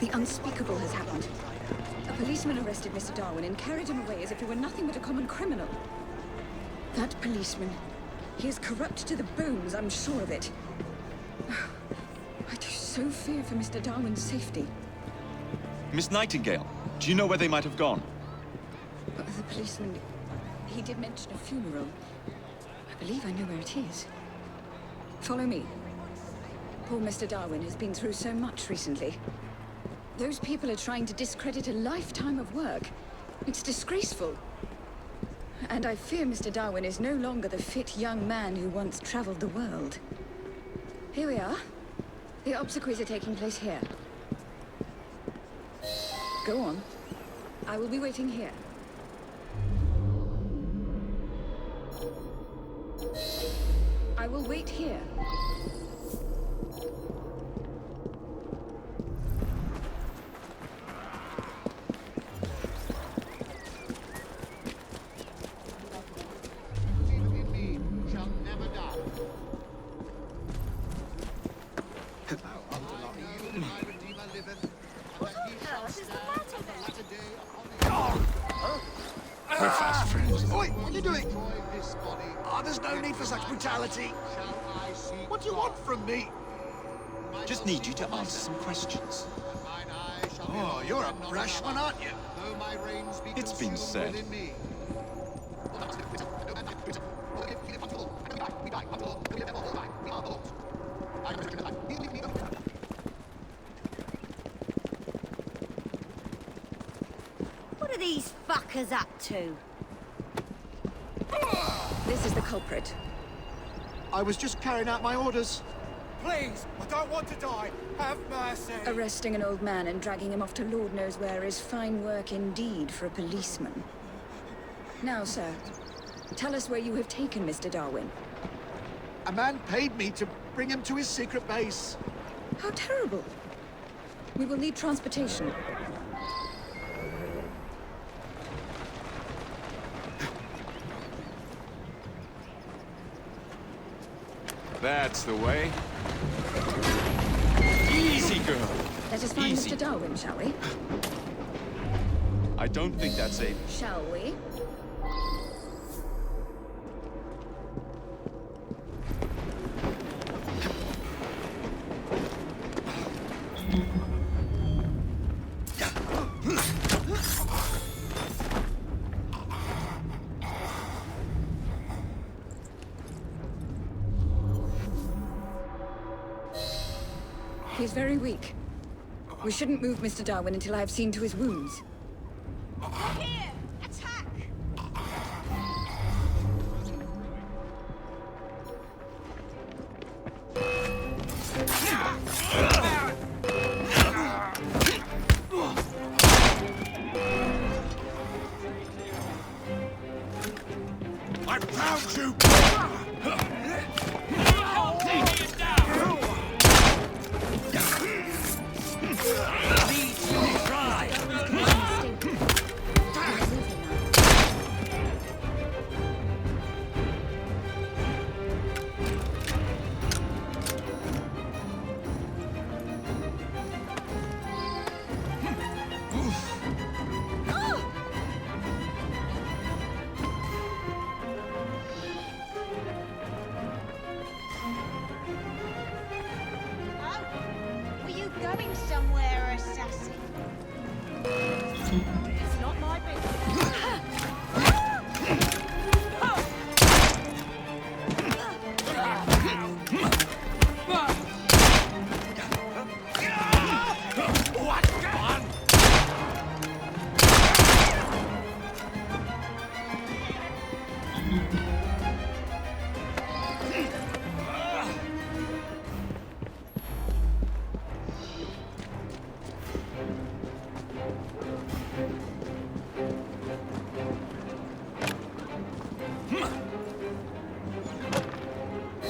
The unspeakable has happened. A policeman arrested Mr. Darwin and carried him away as if he were nothing but a common criminal. That policeman, he is corrupt to the bones, I'm sure of it. I do so fear for Mr. Darwin's safety. Miss Nightingale, do you know where they might have gone? The policeman, he did mention a funeral. I believe I know where it is. Follow me. Poor Mr. Darwin has been through so much recently. Those people are trying to discredit a lifetime of work. It's disgraceful. And I fear Mr. Darwin is no longer the fit young man who once traveled the world. Here we are. The obsequies are taking place here. Go on. I will be waiting here. I will wait here. We're fast friends. Oi, what are you doing? Oh, there's no need for such brutality. What do you want from me? Just need you to answer some questions. Oh, you're a brash one, aren't you? It's been said. What are these fuckers up to? This is the culprit. I was just carrying out my orders. Please, I don't want to die. Have mercy. Arresting an old man and dragging him off to Lord knows where is fine work indeed for a policeman. Now, sir, tell us where you have taken Mr. Darwin. A man paid me to bring him to his secret base. How terrible. We will need transportation. That's the way. Easy, girl. Let us find Easy. Mr. Darwin, shall we? I don't think that's a... Shall we? He's very weak. We shouldn't move Mr. Darwin until I have seen to his wounds. Here! Attack! I found you! Were you going somewhere, assassin? It's not my business.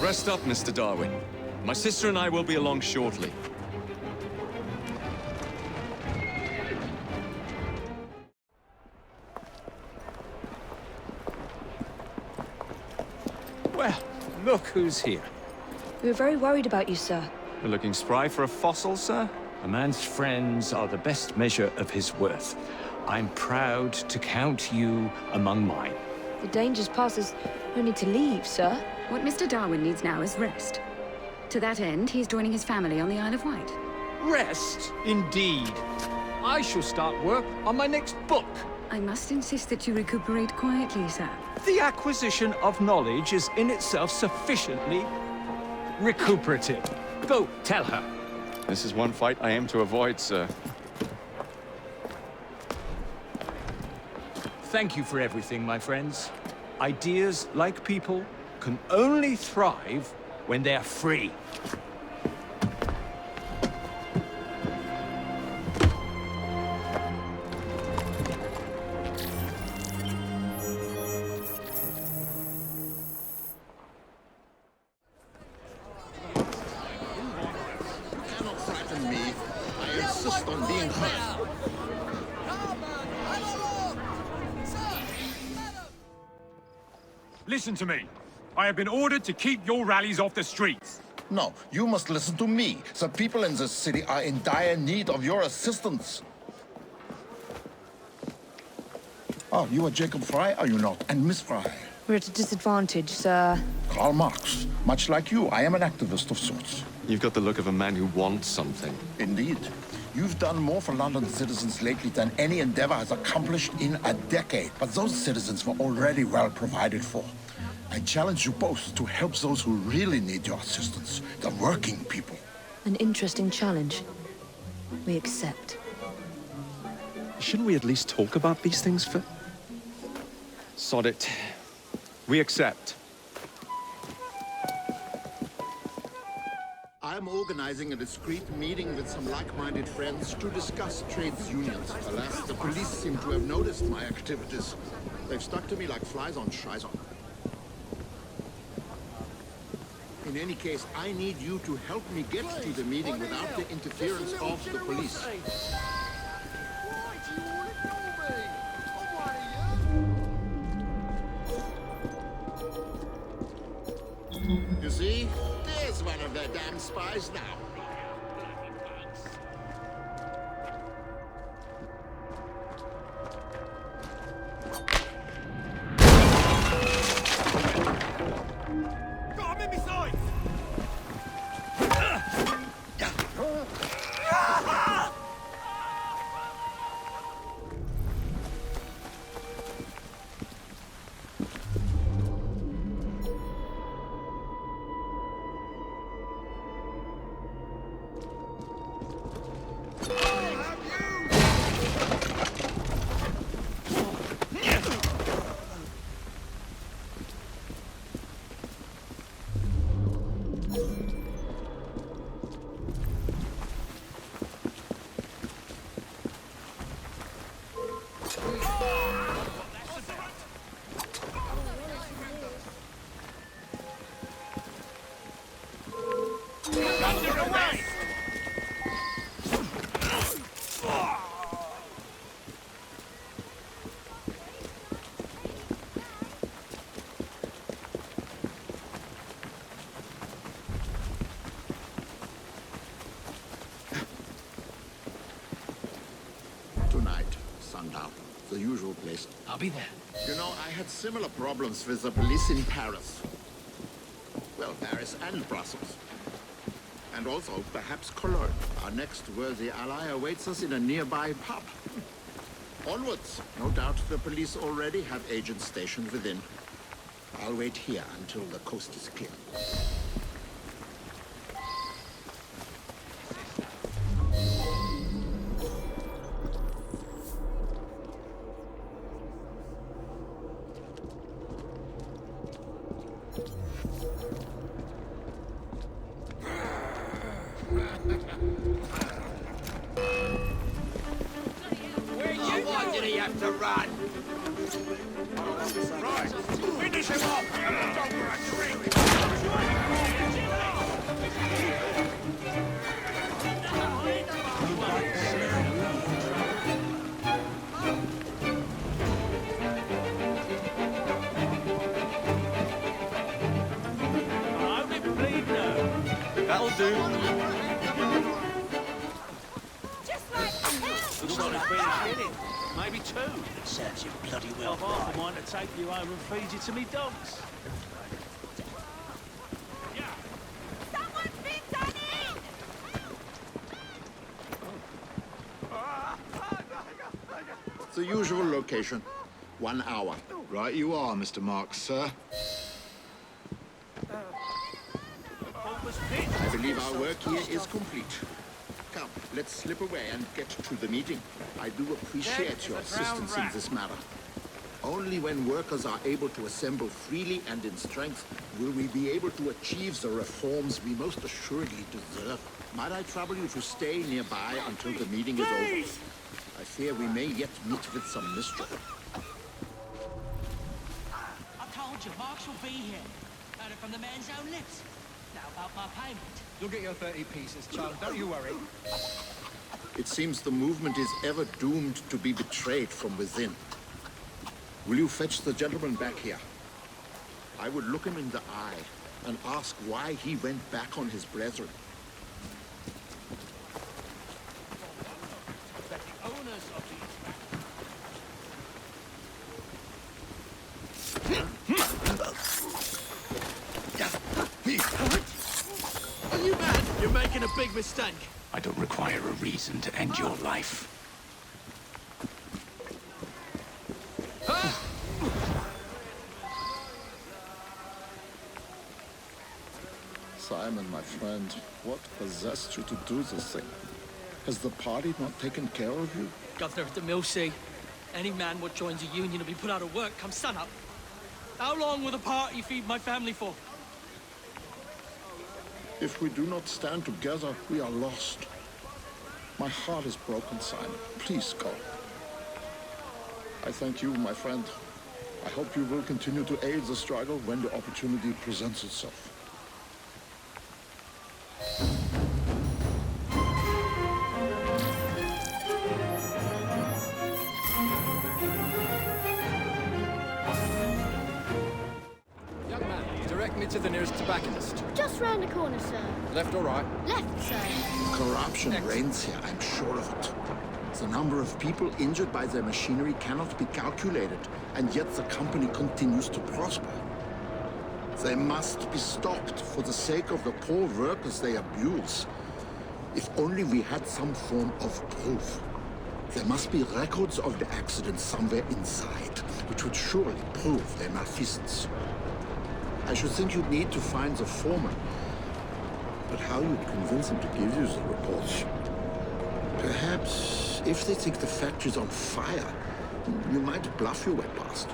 Rest up, Mr. Darwin. My sister and I will be along shortly. Well, look who's here. We were very worried about you, sir. We're looking spry for a fossil, sir? A man's friends are the best measure of his worth. I'm proud to count you among mine. The danger's past us. No need to leave, sir. What Mr. Darwin needs now is rest. To that end, he's joining his family on the Isle of Wight. Rest, indeed. I shall start work on my next book. I must insist that you recuperate quietly, sir. The acquisition of knowledge is in itself sufficiently recuperative. Go, tell her. This is one fight I aim to avoid, sir. Thank you for everything, my friends. Ideas, like people, can only thrive when they're free. Cannot frighten me. I insist on being hurt. Listen to me. I have been ordered to keep your rallies off the streets. No, you must listen to me. The people in this city are in dire need of your assistance. Oh, you are Jacob Fry, are you not? And Miss Fry? We're at a disadvantage, sir. Karl Marx. Much like you, I am an activist of sorts. You've got the look of a man who wants something. Indeed. You've done more for London citizens lately than any endeavor has accomplished in a decade. But those citizens were already well provided for. I challenge you both to help those who really need your assistance, the working people. An interesting challenge. We accept. Shouldn't we at least talk about these things for... Sod it. We accept. I'm organizing a discreet meeting with some like-minded friends to discuss trades unions. Alas, the police seem to have noticed my activities. They've stuck to me like flies on Scheiße. In any case, I need you to help me get to the meeting without the interference of the police. You see? There's one of their damn spies now. Got him in my sights! usual place. I'll be there. You know, I had similar problems with the police in Paris. Well, Paris and Brussels. And also, perhaps Cologne. Our next worthy ally awaits us in a nearby pub. Onwards. No doubt the police already have agents stationed within. I'll wait here until the coast is clear. Why did he have to run? Right, finish him off! Don't for a drink! That'll do. Just like Looks like it's been a kidding. Maybe two. Serves you bloody well. I've half a mind to take you home and feed you to me dogs. someone's been done in! The usual location. 1 hour. Right you are, Mr. Marx, sir. I believe our work here is complete. Come, let's slip away and get to the meeting. I do appreciate your assistance in this matter. Only when workers are able to assemble freely and in strength will we be able to achieve the reforms we most assuredly deserve. Might I trouble you to stay nearby until the meeting is over? I fear we may yet meet with some mischief. I told you, Marx will be here. Heard it from the man's own lips. Now about my payment. You'll get your 30 pieces, child. Don't you worry. It seems the movement is ever doomed to be betrayed from within. Will you fetch the gentleman back here? I would look him in the eye and ask why he went back on his brethren. That the owners of Are you mad? You're making a big mistake. I don't require a reason to end your life. Simon, my friend, what possessed you to do this thing? Has the party not taken care of you? Governor at the mill say, any man what joins a union will be put out of work come sunup. How long will the party feed my family for? If we do not stand together, we are lost. My heart is broken, Simon. Please go. I thank you, my friend. I hope you will continue to aid the struggle when the opportunity presents itself. Young man, direct me to the nearest tobacconist. Just round the corner, sir. Left or right? Left, sir. Corruption reigns here, I'm sure of it. The number of people injured by their machinery cannot be calculated, and yet the company continues to prosper. They must be stopped for the sake of the poor workers they abuse. If only we had some form of proof. There must be records of the accident somewhere inside, which would surely prove their malfeasance. I should think you'd need to find the foreman. But how you'd convince him to give you the reports? Perhaps, if they think the factory's on fire, you might bluff your way past.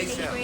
say so.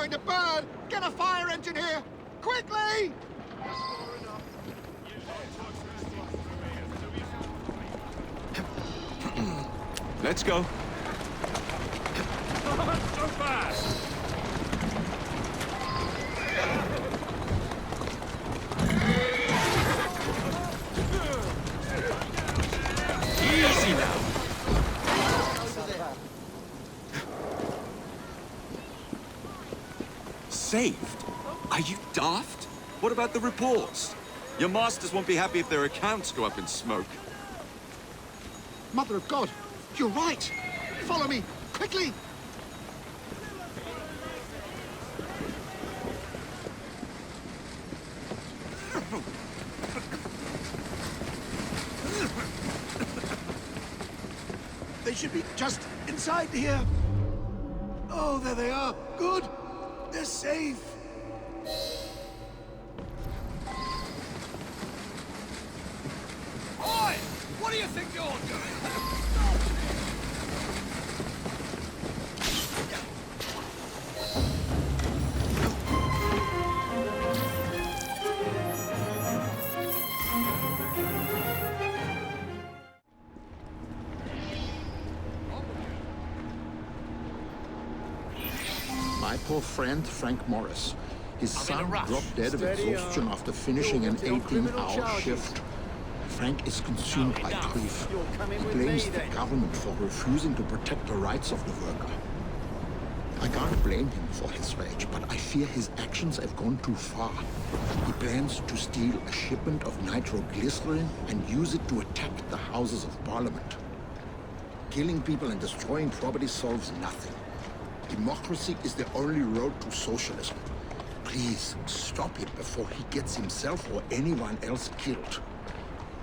To burn! Get a fire engine here! Quickly! Let's go. Not so fast! Easy now. Saved? Are you daft? What about the reports? Your masters won't be happy if their accounts go up in smoke. Mother of God! You're right! Follow me! Quickly! They should be just inside here. Oh, there they are. Good. They're safe. Oi! What do you think you're doing? My poor friend, Frank Morris. His son dropped dead of exhaustion after finishing an 18-hour shift. Frank is consumed by grief. He blames the government for refusing to protect the rights of the worker. I can't blame him for his rage, but I fear his actions have gone too far. He plans to steal a shipment of nitroglycerin and use it to attack the Houses of Parliament. Killing people and destroying property solves nothing. Democracy is the only road to socialism. Please, stop him before he gets himself or anyone else killed.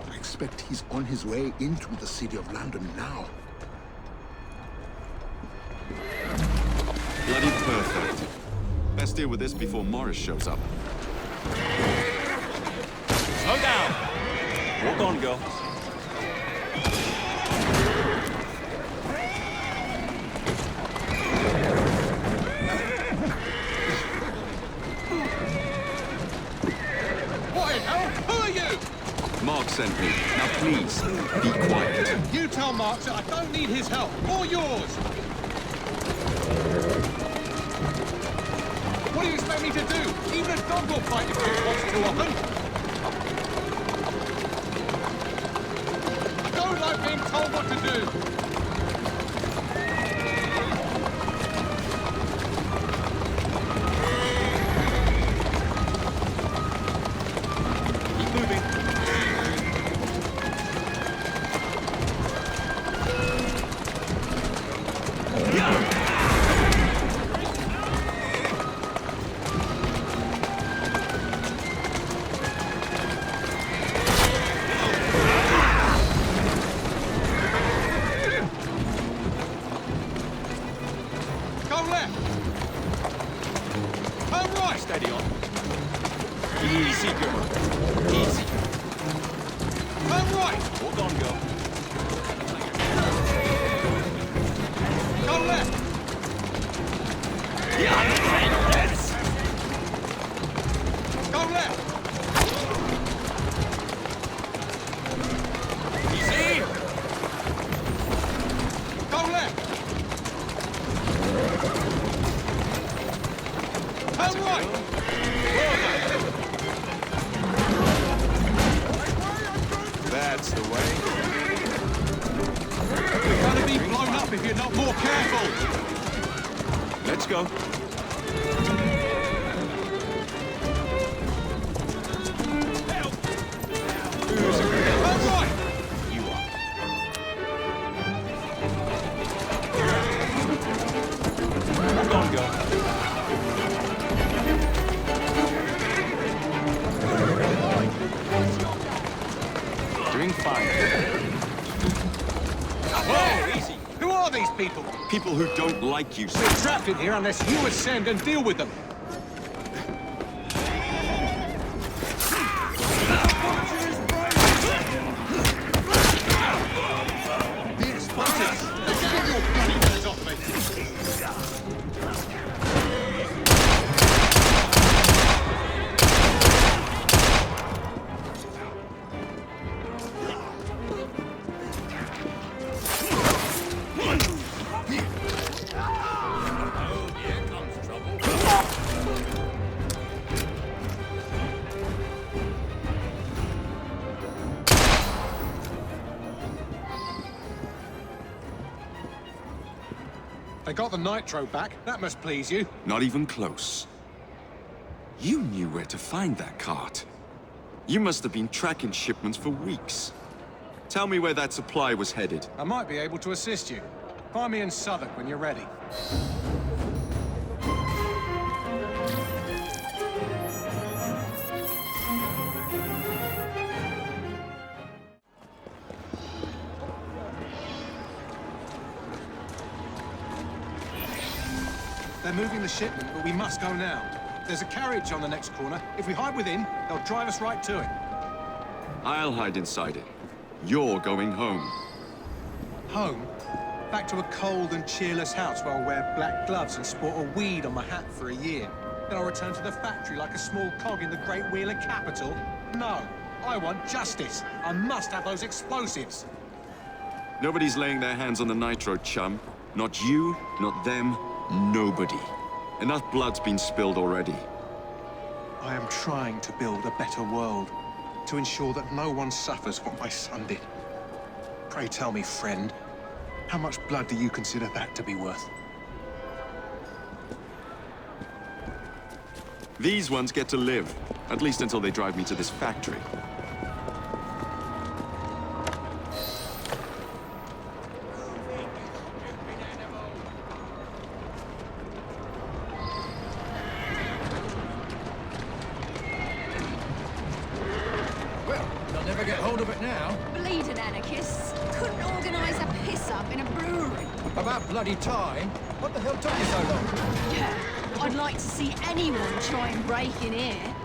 I expect he's on his way into the City of London now. Bloody perfect. Best deal with this before Morris shows up. Slow down! Walk on, girl. Marx sent me. Now please, be quiet. You tell Marx that I don't need his help, or yours! What do you expect me to do? Even a dog will fight if it wants too often! I don't like being told what to do! Let's go. People who don't like you. We're trapped in here unless you ascend and deal with them. They got the nitro back. That must please you. Not even close. You knew where to find that cart. You must have been tracking shipments for weeks. Tell me where that supply was headed. I might be able to assist you. Find me in Southwark when you're ready. They're moving the shipment, but we must go now. There's a carriage on the next corner. If we hide within, they'll drive us right to it. I'll hide inside it. You're going home. Home? Back to a cold and cheerless house where I'll wear black gloves and sport a weed on my hat for a year. Then I'll return to the factory like a small cog in the great wheel of capital? No. I want justice. I must have those explosives. Nobody's laying their hands on the nitro, chum. Not you, not them. Nobody. Enough blood's been spilled already. I am trying to build a better world, to ensure that no one suffers what my son did. Pray tell me, friend, how much blood do you consider that to be worth? These ones get to live, at least until they drive me to this factory. Bleeding anarchists couldn't organise a piss-up in a brewery. About bloody time? What the hell took you so long? Yeah, I'd like to see anyone try and break in here.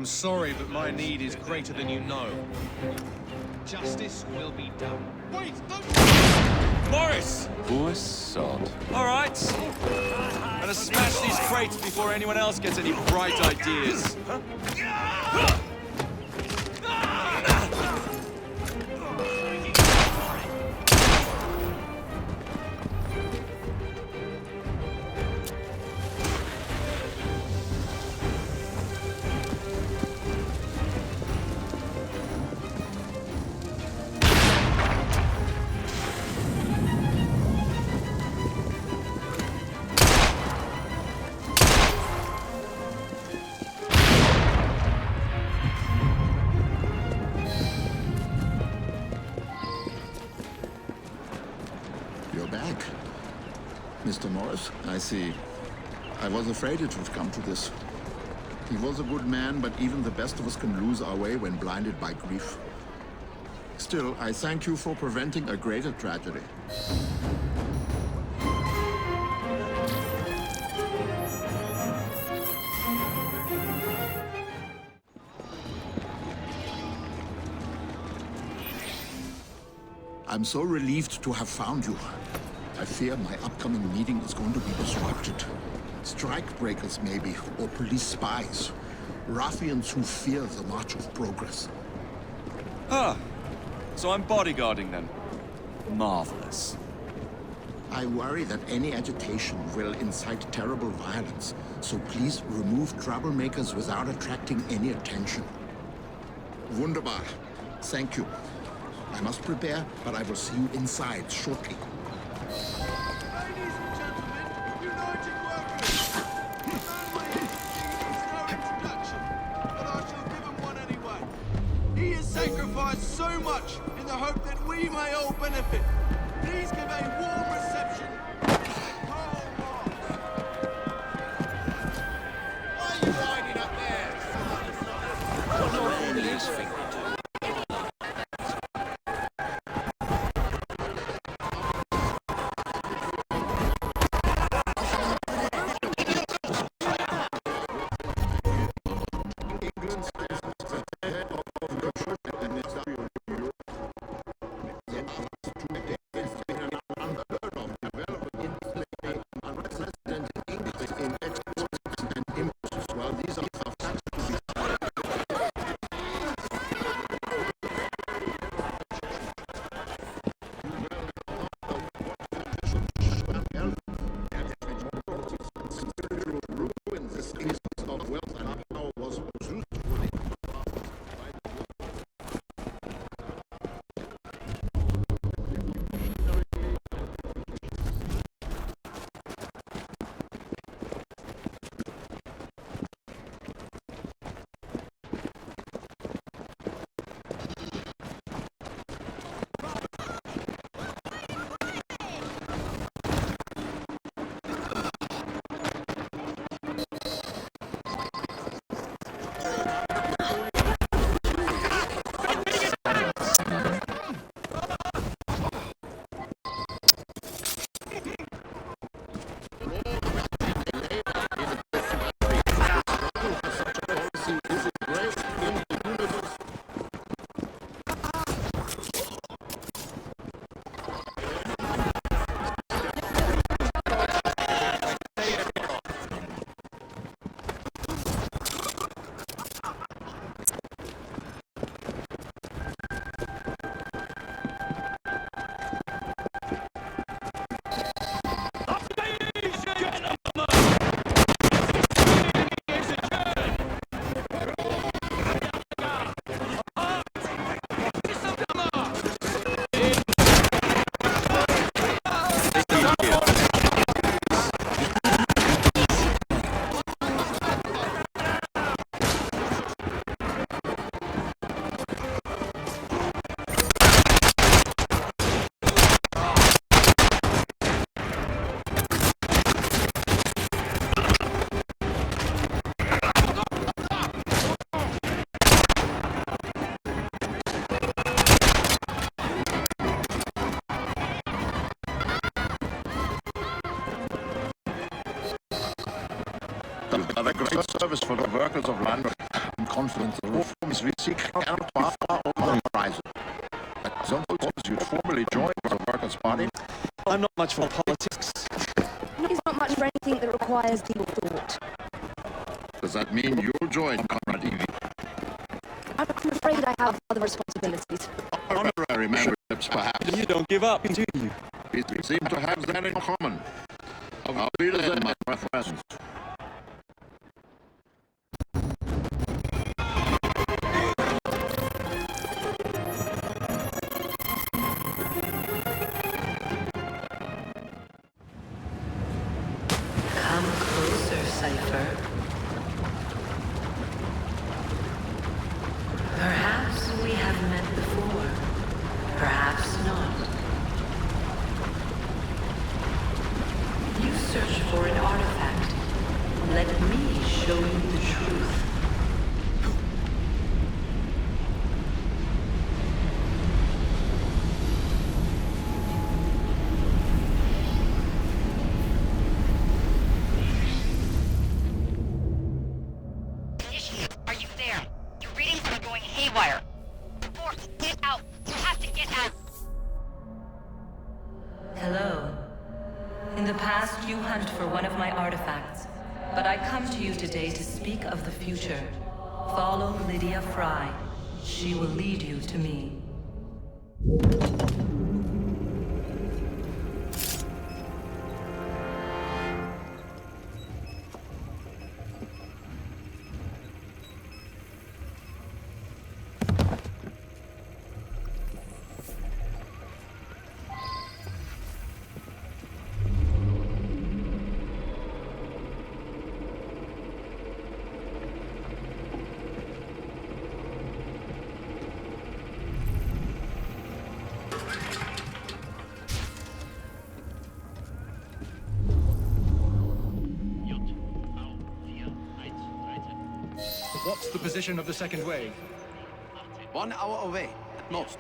I'm sorry, but my need is greater than you know. Justice will be done. Wait, don't... Morris! Poor sod. All right. Better smash these crates before anyone else gets any bright ideas. Mr. Morris, I see. I was afraid it would come to this. He was a good man, but even the best of us can lose our way when blinded by grief. Still, I thank you for preventing a greater tragedy. I'm so relieved to have found you. I fear my upcoming meeting is going to be disrupted. Strikebreakers, maybe, or police spies. Ruffians who fear the march of progress. Ah, so I'm bodyguarding then. Marvelous. I worry that any agitation will incite terrible violence, so please remove troublemakers without attracting any attention. Wunderbar. Thank you. I must prepare, but I will see you inside shortly. Sacrificed so much in the hope that we may all benefit. Please give a warm reception. Karl Marx. Why are you riding up there? What all these things do? A great service for the workers of London. I'm confident the reforms we seek cannot be far over the horizon. As those you'd formally join the Workers' Party. I'm not much for politics. He's not much for anything that requires deep thought. Does that mean you'll join Comrade Evie? I'm afraid I have other responsibilities. Honorary memberships, perhaps. You don't give up, do you? We seem to have that in common. I'll be there in my presence. Come closer, Cypher. Perhaps we have met before. Perhaps not. You search for an artifact. Let me show you the truth. Are you there? Your readings are going haywire. Force, get out. You have to get out. Hello. In the past, you hunted for one of my artifacts, but I come to you today to speak of the future. Follow Lydia Fry. She will lead you to me. What's the position of the second wave? 1 hour away, at most.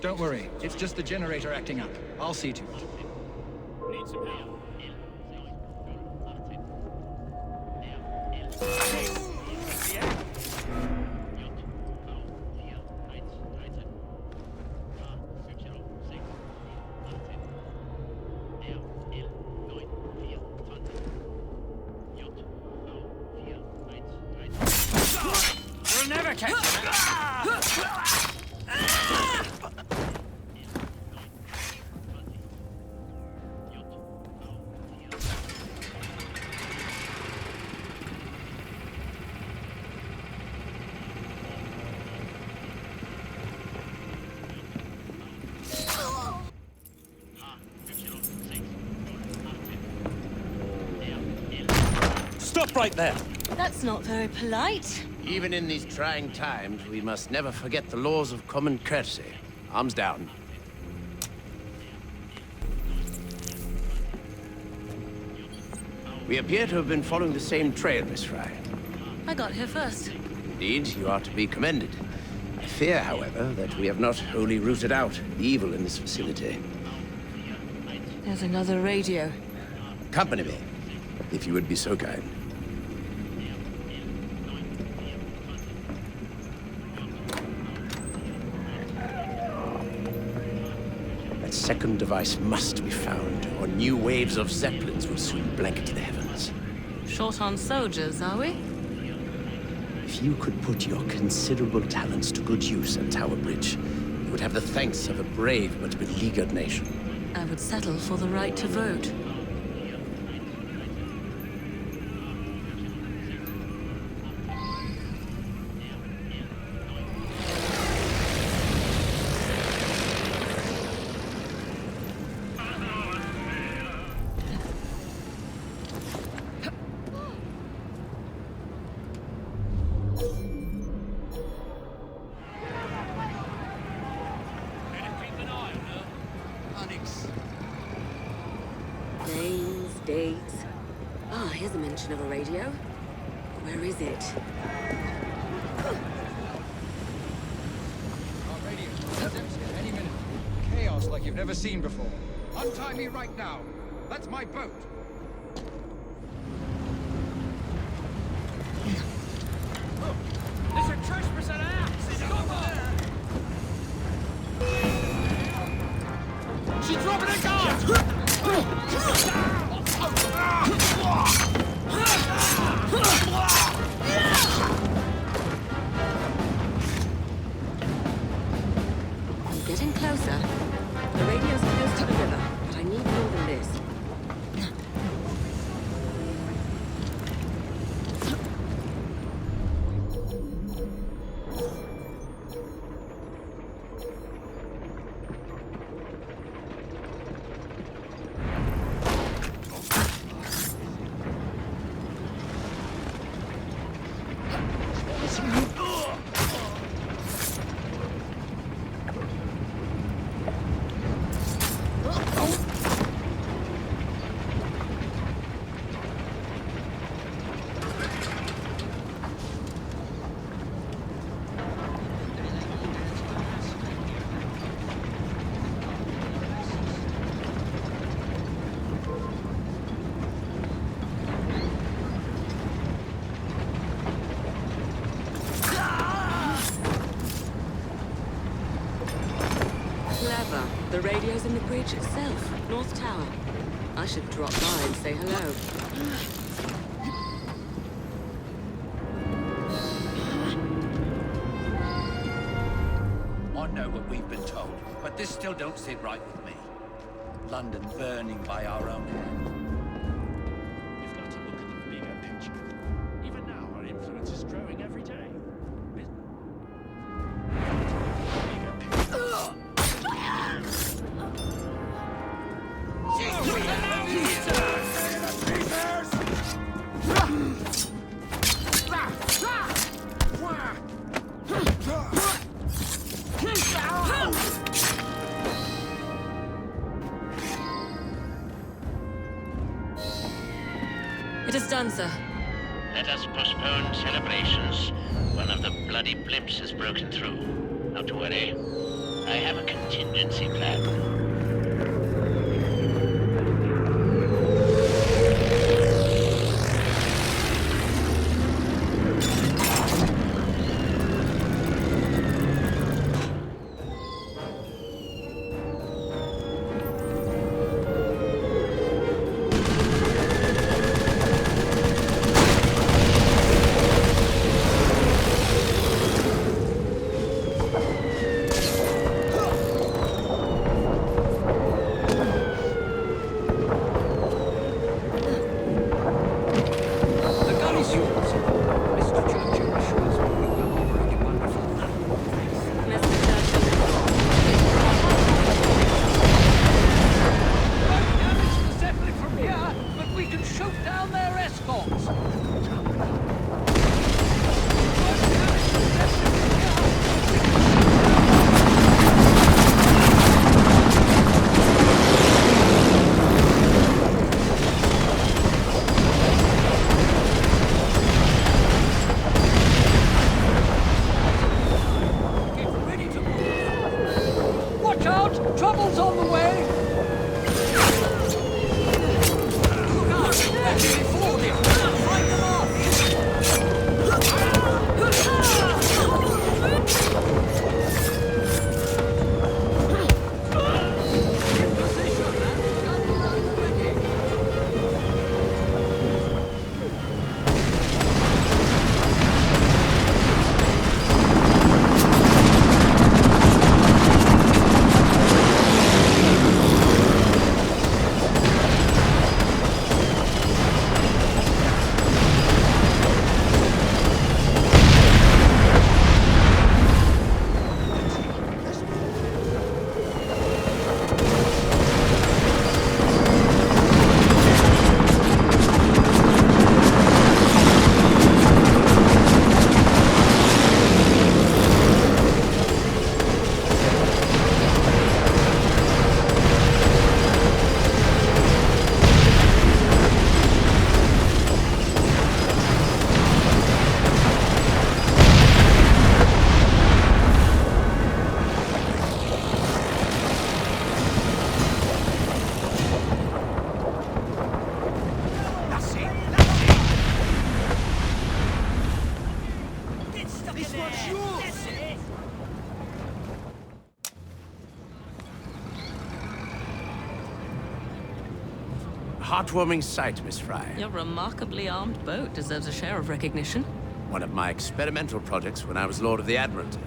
Don't worry, it's just the generator acting up. I'll see to it. Need some help. We'll never catch him. Stop right there! That's not very polite. Even in these trying times, we must never forget the laws of common courtesy. Arms down. We appear to have been following the same trail, Miss Fry. I got here first. Indeed, you are to be commended. I fear, however, that we have not wholly rooted out the evil in this facility. There's another radio. Accompany me, if you would be so kind. That second device must be found, or new waves of Zeppelins will soon blanket the heavens. Short on soldiers, are we? If you could put your considerable talents to good use at Tower Bridge, you would have the thanks of a brave but beleaguered nation. I would settle for the right to vote. Names, dates. Ah, here's a mention of a radio. Where is it? Our radio is empty at any minute. Chaos like you've never seen before. Untie me right now. That's my boat. There's a trespasser out! Stop there! She's dropping a guard! I'm getting closer. The radio's close to the river, but I need more than this. The radio's in the bridge itself, North Tower. I should drop by and say hello. I know what we've been told, but this still don't sit right with me. London burning by our own hand. You've got to look at the bigger picture. Even now, our influence is growing every day. It is done, sir. Let us postpone celebrations. One of the bloody blimps has broken through. Not to worry. I have a contingency plan. Heartwarming sight, Miss Fry. Your remarkably armed boat deserves a share of recognition. One of my experimental projects when I was Lord of the Admiralty.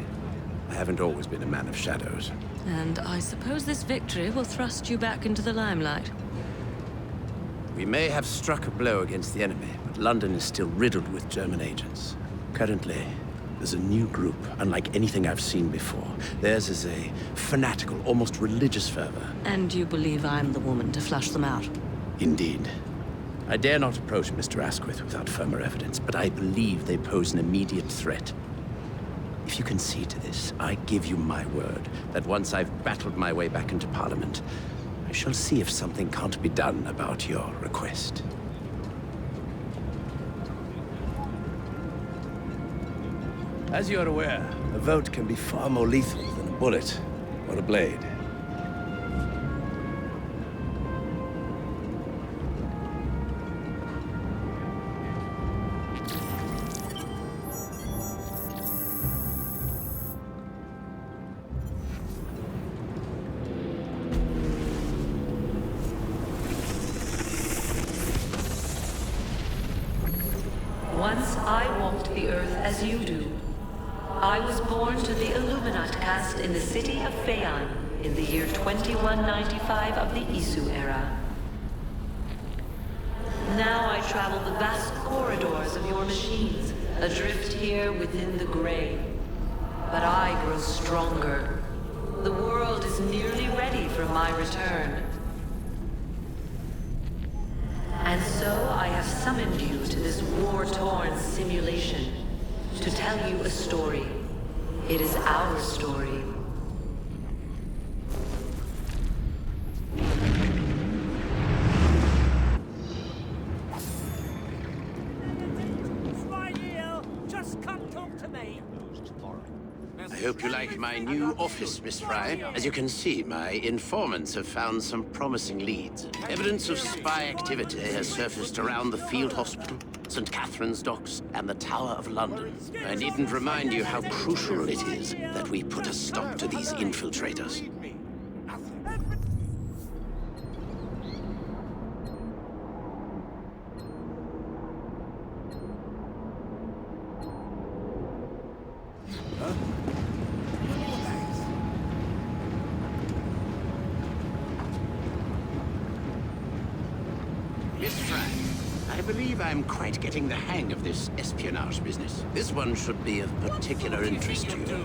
I haven't always been a man of shadows. And I suppose this victory will thrust you back into the limelight. We may have struck a blow against the enemy, but London is still riddled with German agents. Currently, there's a new group, unlike anything I've seen before. Theirs is a fanatical, almost religious fervor. And you believe I'm the woman to flush them out? Indeed. I dare not approach Mr. Asquith without firmer evidence, but I believe they pose an immediate threat. If you concede to this, I give you my word that once I've battled my way back into Parliament, I shall see if something can't be done about your request. As you're aware, a vote can be far more lethal than a bullet or a blade. Once I walked the earth as you do. I was born to the Illuminat caste in the city of Phaon in the year 2195 of the Isu era. Now I travel the vast corridors of your machines, adrift here within the gray. But I grow stronger. The world is nearly ready for my return. And so I have summoned you to this war-torn simulation to tell you a story. It is our story. Right here. Just come talk to me. I hope you like my new office, Miss Fry. As you can see, my informants have found some promising leads. Evidence of spy activity has surfaced around the field hospital, St. Catherine's Docks, and the Tower of London. I needn't remind you how crucial it is that we put a stop to these infiltrators. I'm quite getting the hang of this espionage business. This one should be of particular interest to you.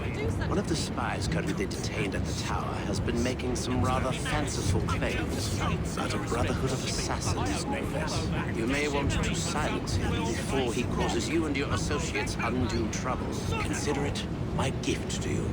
One of the spies currently detained at the tower has been making some rather fanciful claims about a brotherhood of assassins, no less. You may want to silence him before he causes you and your associates undue trouble. Consider it my gift to you.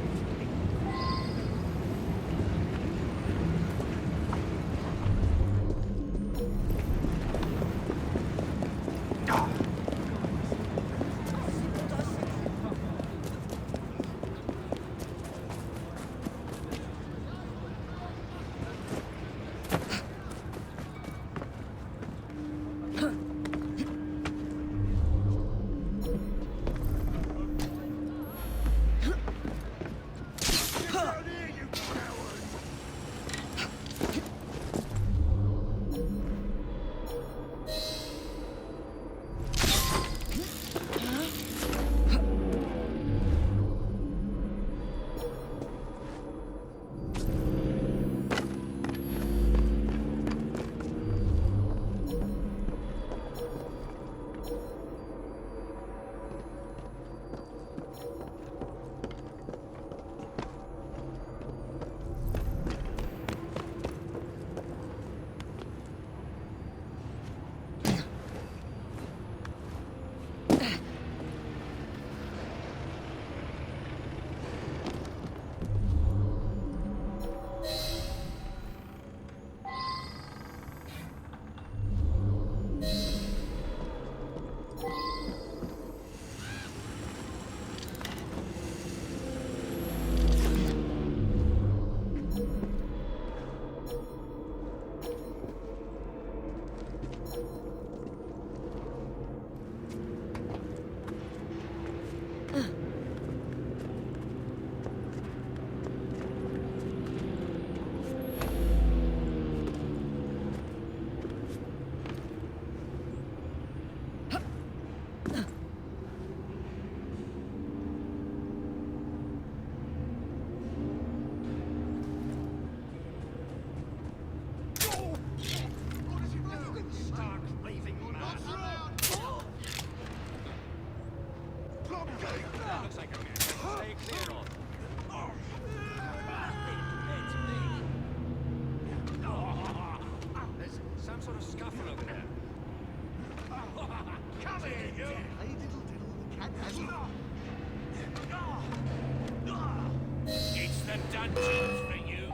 It's the dungeons for you.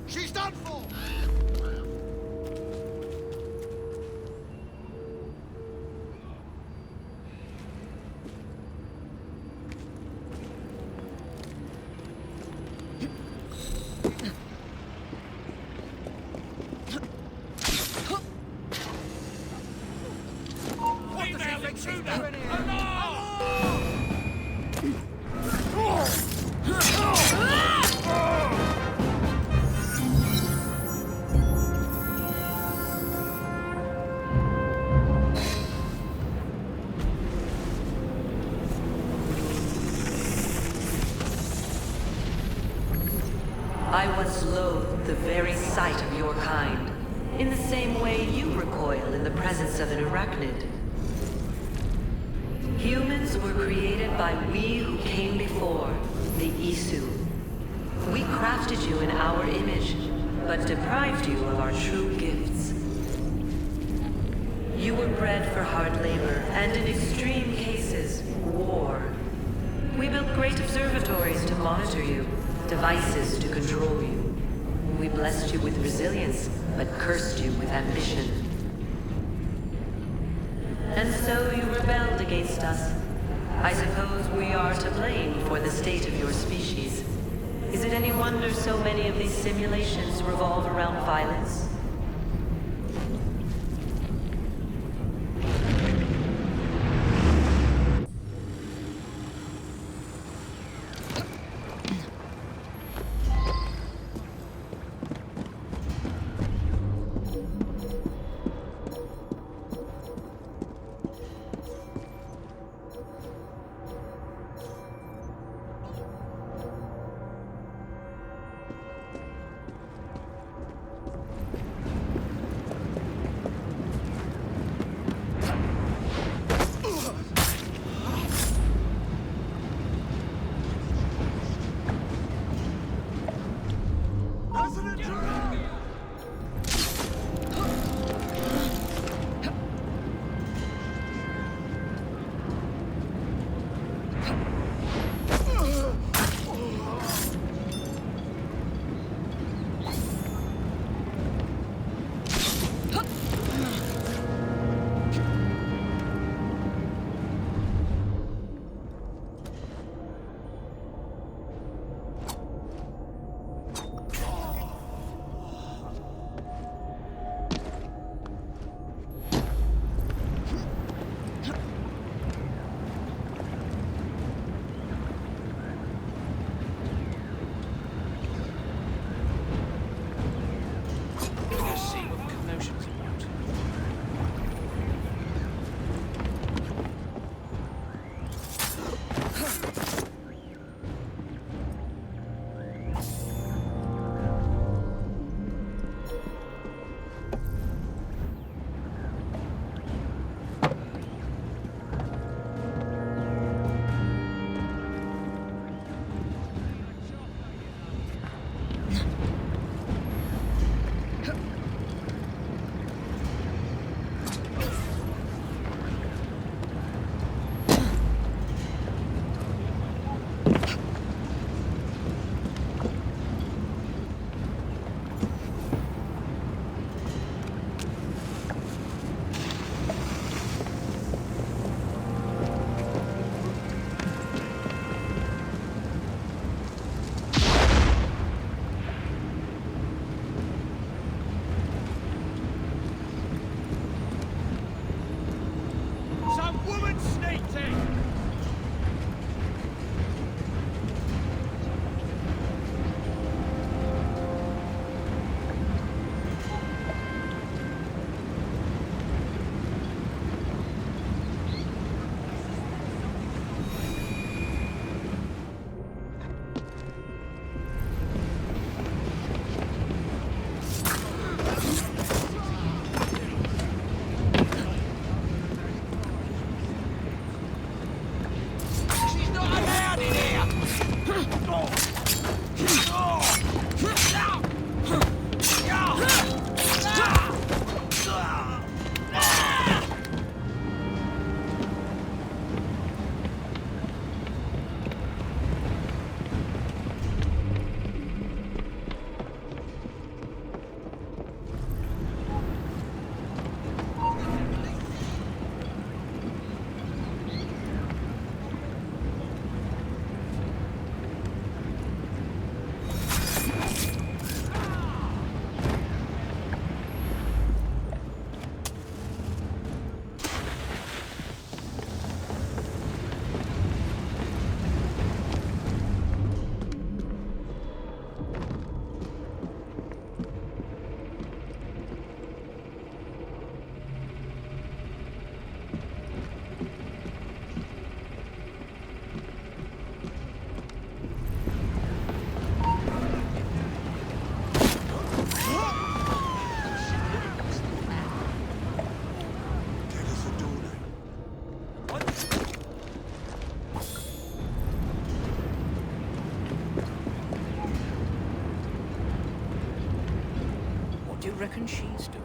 She's done for! Female intruder! I once loathed the very sight of your kind, in the same way you recoil in the presence of an arachnid. Humans were created by we who came before, the Isu. We crafted you in our image, but deprived you of our true gifts. You were bred for hard labor, and in extreme cases, war. We built great observatories to monitor you, devices to control you. We blessed you with resilience, but cursed you with ambition. And so you rebelled against us. I suppose we are to blame for the state of your species. Is it any wonder so many of these simulations revolve around violence? reckon she's doing?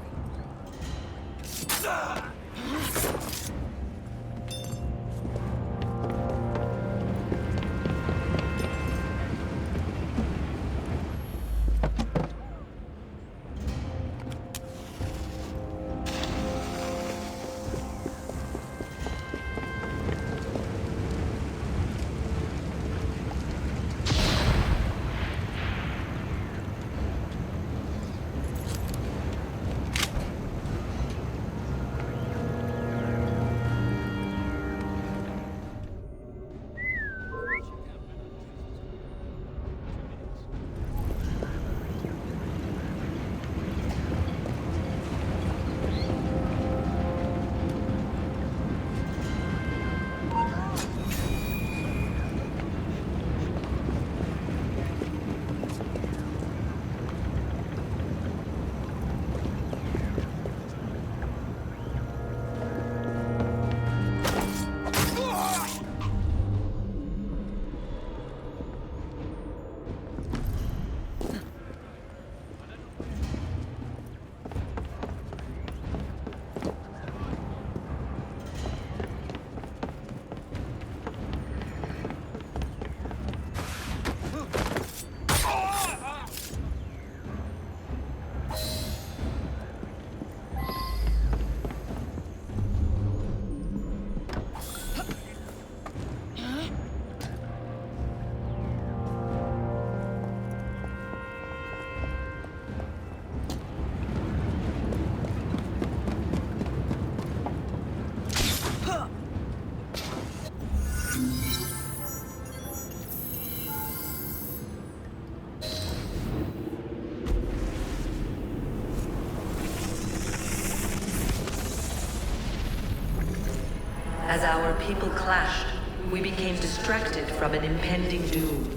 As our people clashed, we became distracted from an impending doom.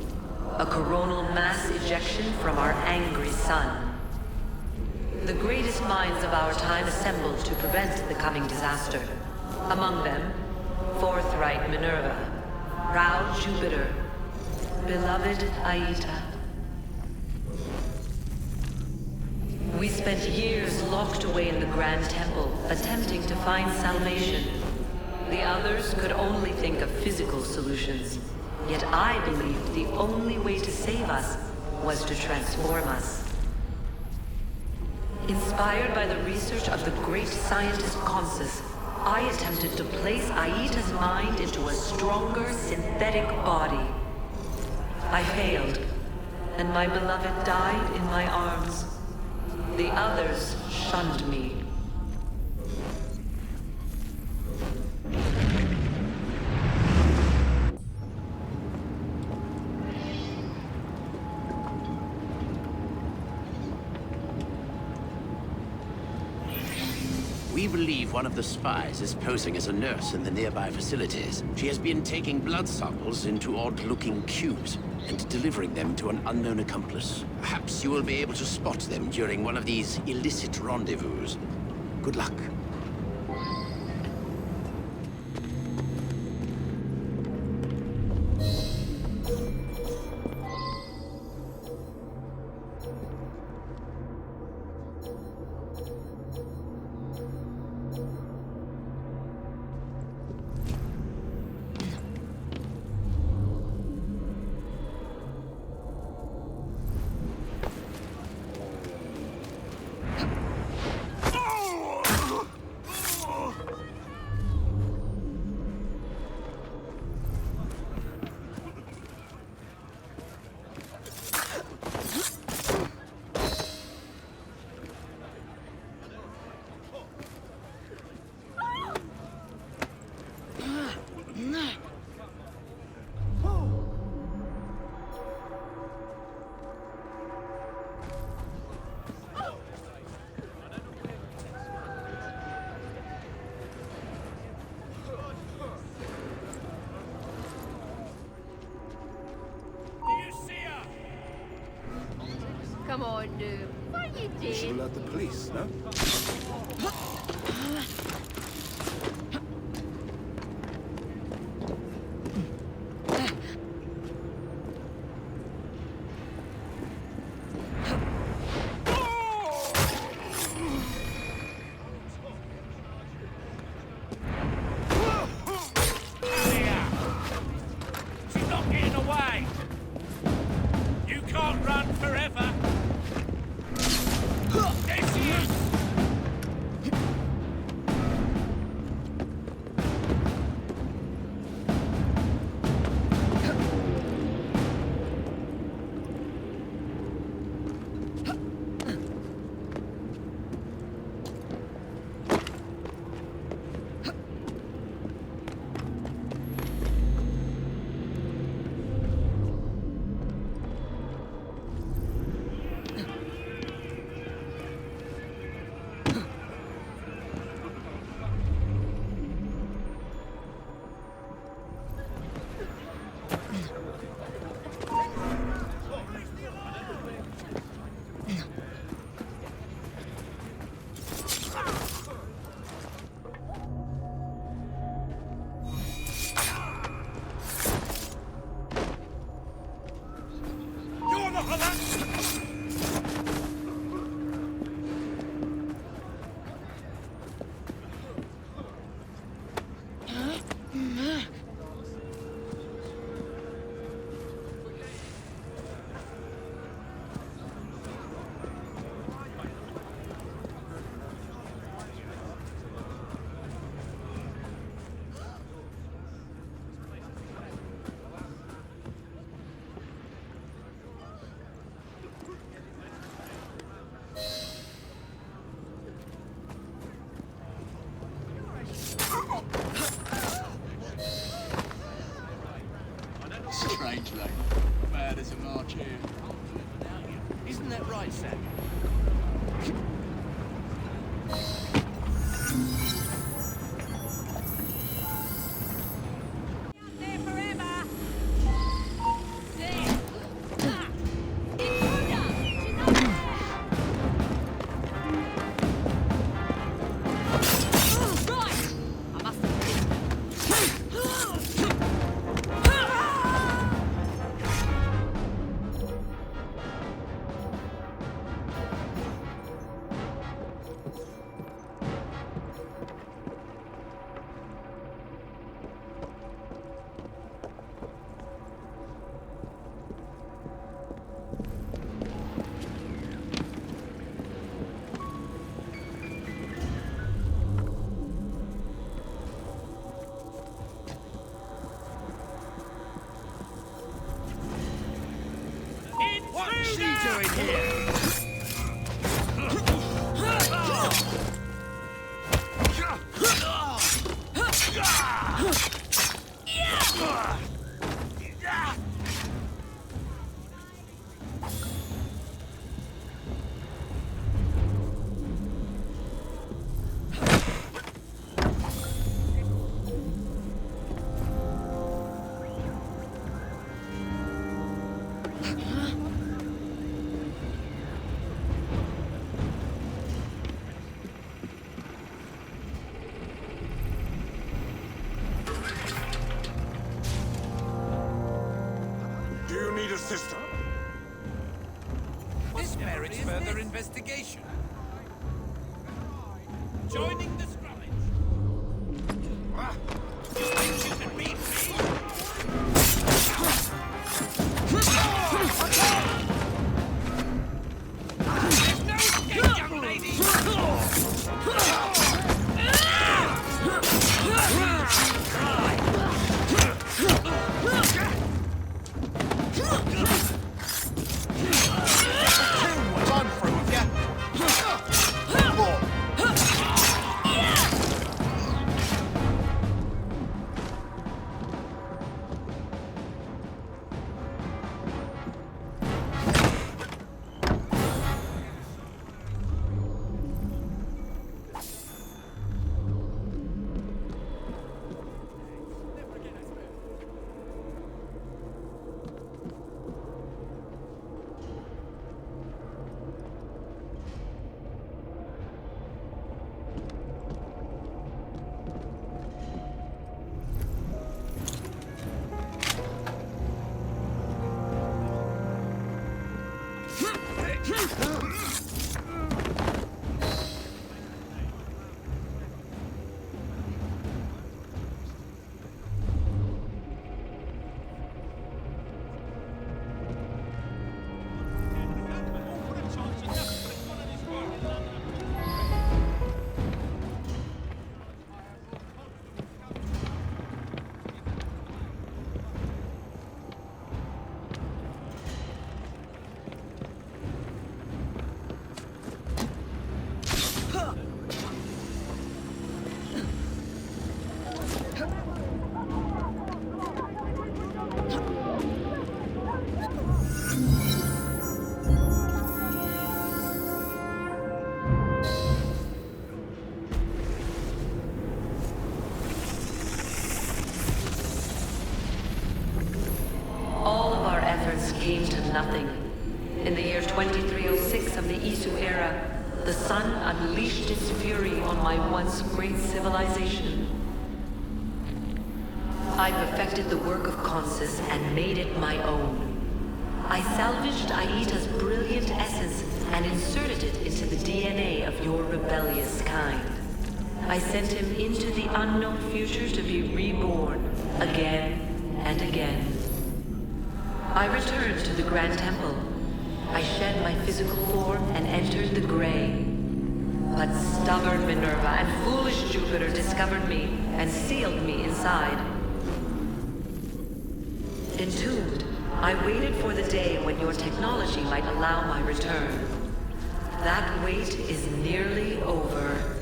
A coronal mass ejection from our angry sun. The greatest minds of our time assembled to prevent the coming disaster. Among them, forthright Minerva, proud Jupiter, beloved Aita. We spent years locked away in the Grand Temple, attempting to find salvation. The others could only think of physical solutions. Yet I believed the only way to save us was to transform us. Inspired by the research of the great scientist Consus, I attempted to place Aita's mind into a stronger synthetic body. I failed, and my beloved died in my arms. The others shunned me. We believe one of the spies is posing as a nurse in the nearby facilities. She has been taking blood samples into odd-looking cubes and delivering them to an unknown accomplice. Perhaps you will be able to spot them during one of these illicit rendezvous. Good luck. Come on, dude. What you You did? should alert the police, no? investigation. Joining the scrummage. You think you can beat me? There's no escape, young lady! Run through with ya! Came to nothing. In the year 2306 of the Isu era, the sun unleashed its fury on my once great civilization. I perfected the work of Consus and made it my own. I salvaged Aita's brilliant essence and inserted it into the DNA of your rebellious kind. I sent him into the unknown future to be reborn again and again. I returned to the Grand Temple. I shed my physical form and entered the Grey. But stubborn Minerva and foolish Jupiter discovered me and sealed me inside. Entombed, I waited for the day when your technology might allow my return. That wait is nearly over.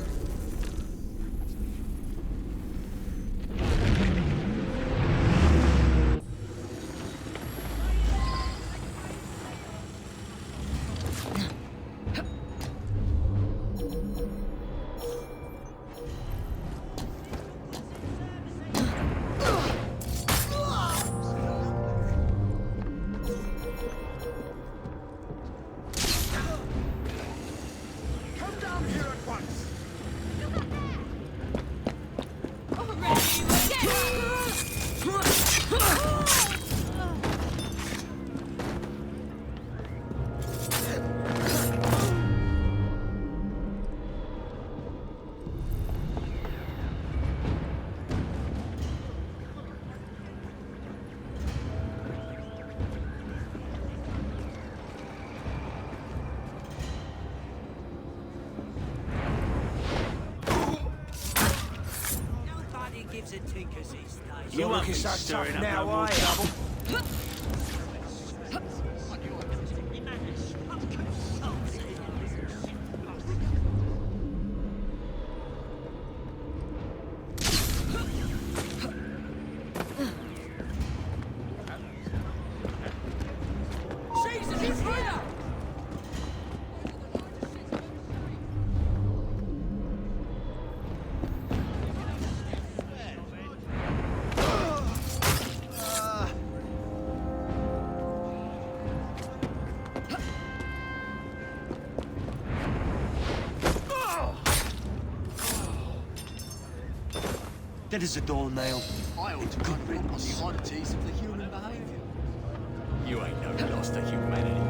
You won't be stirring up now, are you? Dead as a doornail. I ought to run rid on the oddities of the human behavior. You ain't no loss to humanity.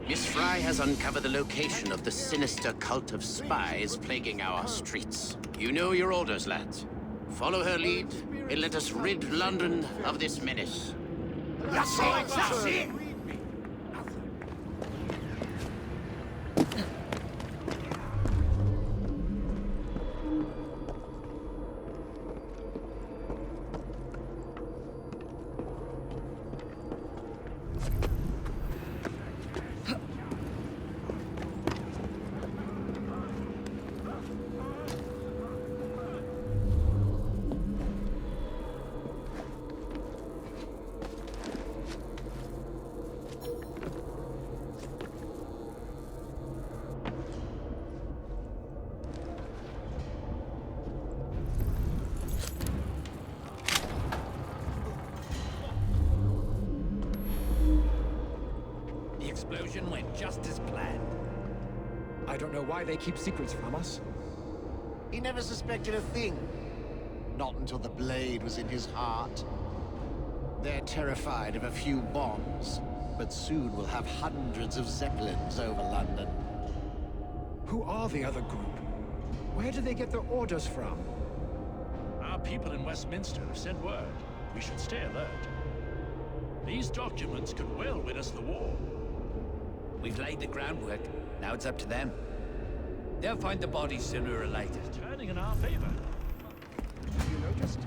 Miss Fry has uncovered the location of the sinister cult of spies plaguing our streets. You know your orders, lads. Follow her lead, and let us rid London of this menace. That's it! Explosion went just as planned. I don't know why they keep secrets from us. He never suspected a thing. Not until the blade was in his heart. They're terrified of a few bombs, but soon we'll have hundreds of Zeppelins over London. Who are the other group? Where do they get their orders from? Our people in Westminster have sent word. We should stay alert. These documents could well win us the war. We've laid the groundwork. Now it's up to them. They'll find the bodies sooner or later. Turning in our favor. Have you noticed?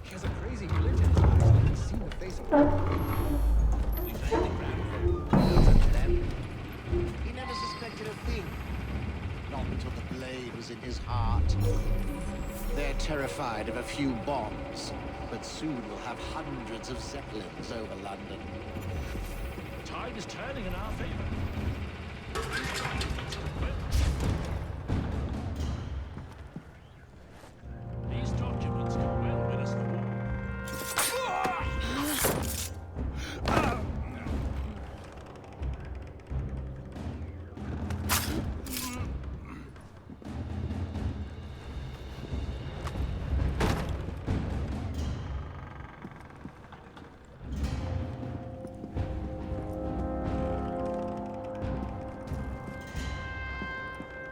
She has a crazy glint in her eyes. I haven't seen the face of her. We've laid the groundwork. Now it's up to them. He never suspected a thing. Not until the blade was in his heart. They're terrified of a few bombs, but soon we'll have hundreds of Zeppelins over London. The tide is turning in our favor. These documents could well win us the war.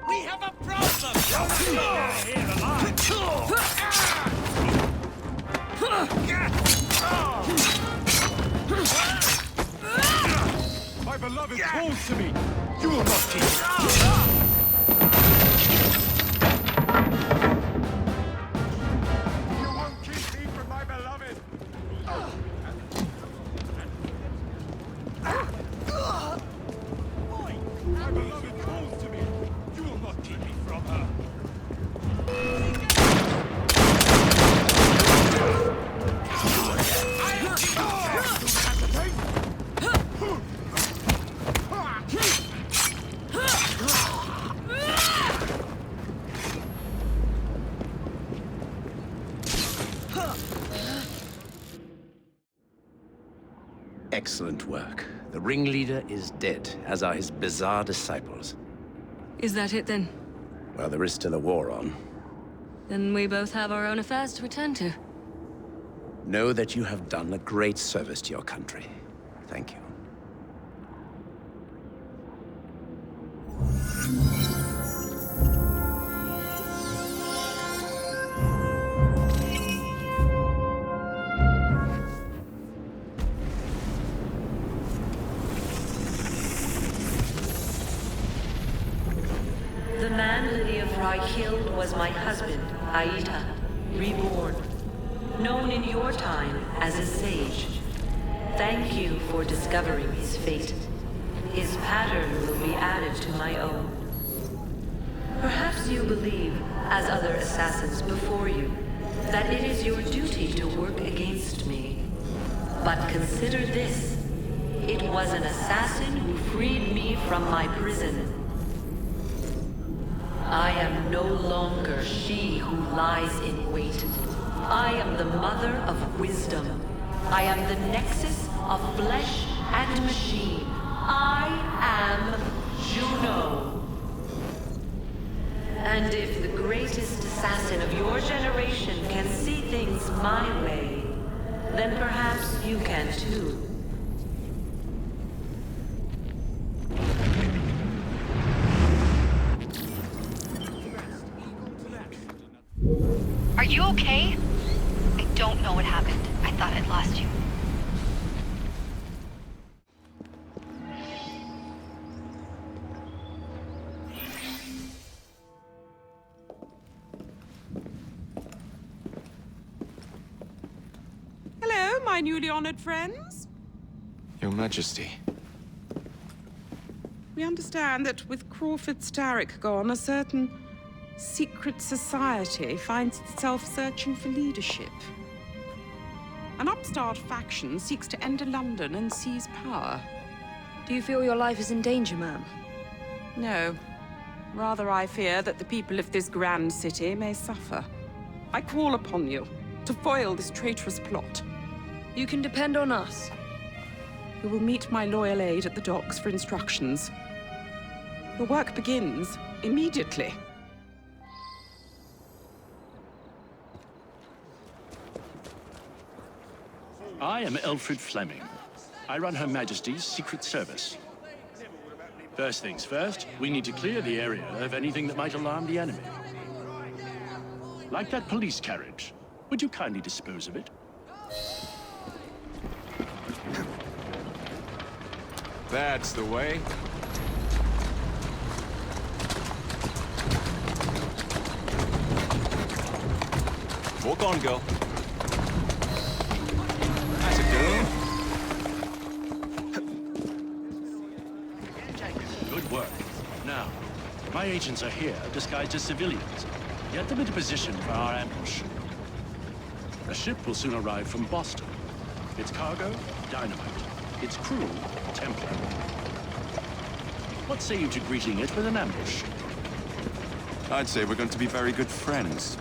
We have a problem! My beloved calls to me. You will not keep. You won't keep me from my beloved. My beloved calls to me. You will not keep me from her. Excellent work. The ringleader is dead, as are his bizarre disciples. Is that it then? Well, there is still a war on. Then we both have our own affairs to attend to. Know that you have done a great service to your country. Thank you. The man Lydia Fry killed was my husband, Aida, reborn. Known in your time as a sage. Thank you for discovering his fate. His pattern will be added to my own. Perhaps you believe, as other assassins before you, that it is your duty to work against me. But consider this. It was an assassin who freed me from my prison. I am no longer she who lies in wait. I am the mother of wisdom. I am the nexus of flesh and machine. I am Juno. And if the greatest assassin of your generation can see things my way, then perhaps you can too. you okay? I don't know what happened. I thought I'd lost you. Hello, my newly honored friends. Your Majesty. We understand that with Crawford Starrick gone, a certain secret society finds itself searching for leadership. An upstart faction seeks to enter London and seize power. Do you feel your life is in danger, ma'am? No. Rather, I fear that the people of this grand city may suffer. I call upon you to foil this traitorous plot. You can depend on us. You will meet my loyal aide at the docks for instructions. Your work begins immediately. I am Alfred Fleming. I run Her Majesty's Secret Service. First things first, we need to clear the area of anything that might alarm the enemy. Like that police carriage. Would you kindly dispose of it? That's the way. Walk on, girl. How's it doing? Good work. Now, my agents are here, disguised as civilians. Get them into position for our ambush. A ship will soon arrive from Boston. Its cargo, dynamite. Its crew, Templar. What say you to greeting it with an ambush? I'd say we're going to be very good friends.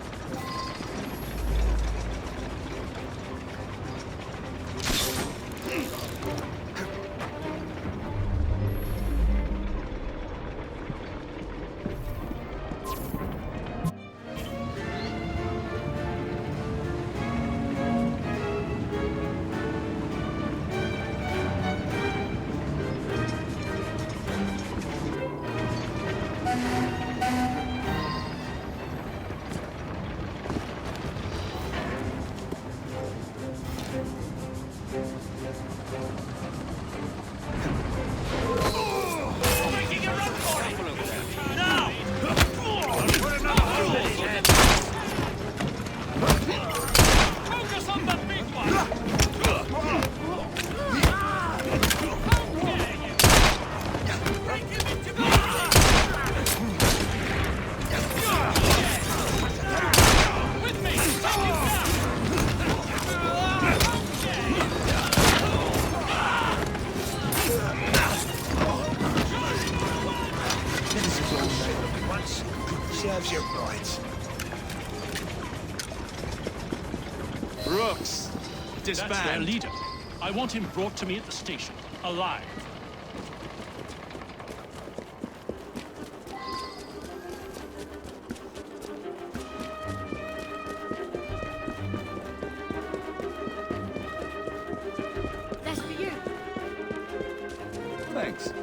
Serves you right. Brooks! Disband. That's their leader. I want him brought to me at the station, alive. That's for you. Thanks.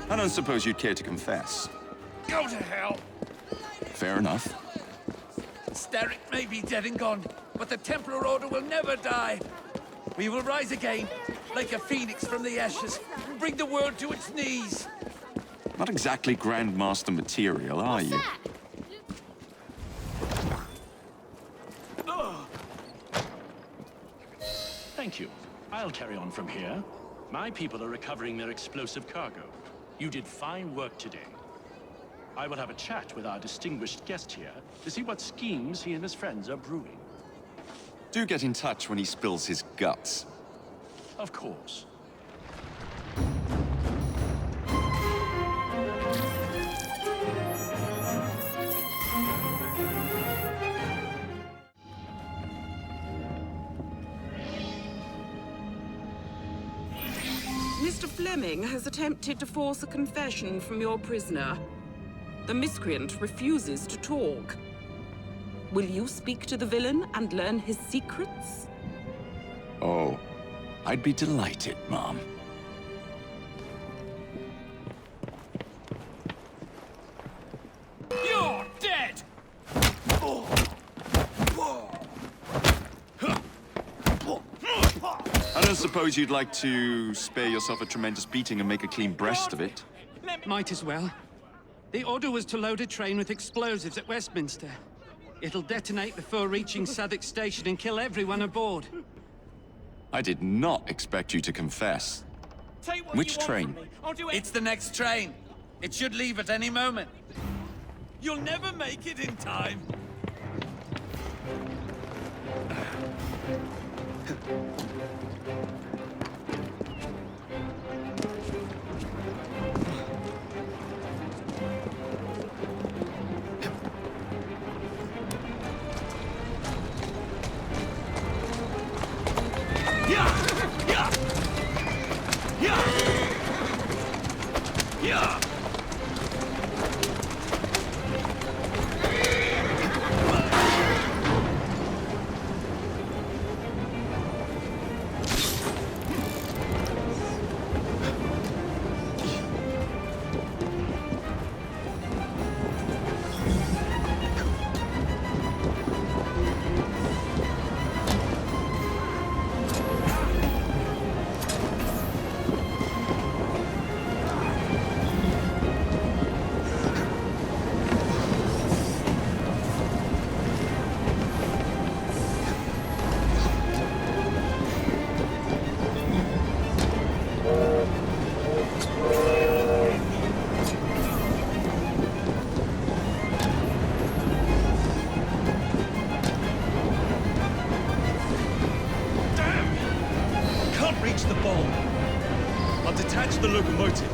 I don't suppose you'd care to confess. Go to hell! Fair enough. Starrick may be dead and gone, but the Templar Order will never die. We will rise again, like a phoenix from the ashes, and bring the world to its knees. Not exactly Grandmaster material, are you? Thank you. I'll carry on from here. My people are recovering their explosive cargo. You did fine work today. I will have a chat with our distinguished guest here to see what schemes he and his friends are brewing. Do get in touch when he spills his guts. Of course. Mr. Fleming has attempted to force a confession from your prisoner. The miscreant refuses to talk. Will you speak to the villain and learn his secrets? Oh, I'd be delighted, Mom. You're dead! I don't suppose you'd like to spare yourself a tremendous beating and make a clean breast of it? Might as well. The order was to load a train with explosives at Westminster. It'll detonate before reaching Southwark Station and kill everyone aboard. I did not expect you to confess. Which train? It's the next train. It should leave at any moment. You'll never make it in time. Detach the locomotive.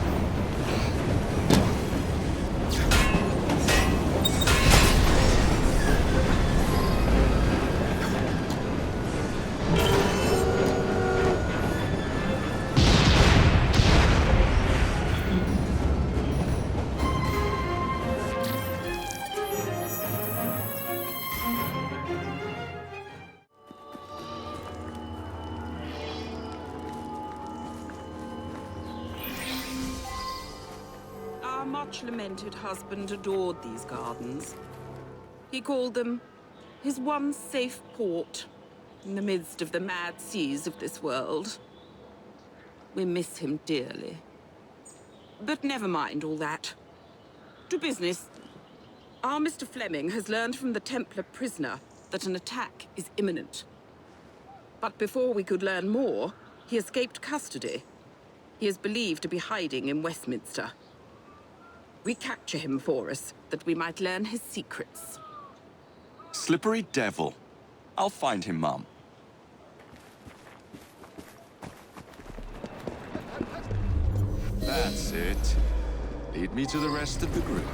Our much-lamented husband adored these gardens. He called them his one safe port in the midst of the mad seas of this world. We miss him dearly. But never mind all that. To business. Our Mr. Fleming has learned from the Templar prisoner that an attack is imminent. But before we could learn more, he escaped custody. He is believed to be hiding in Westminster. Recapture him for us, that we might learn his secrets. Slippery devil. I'll find him, Mom. That's it. Lead me to the rest of the group.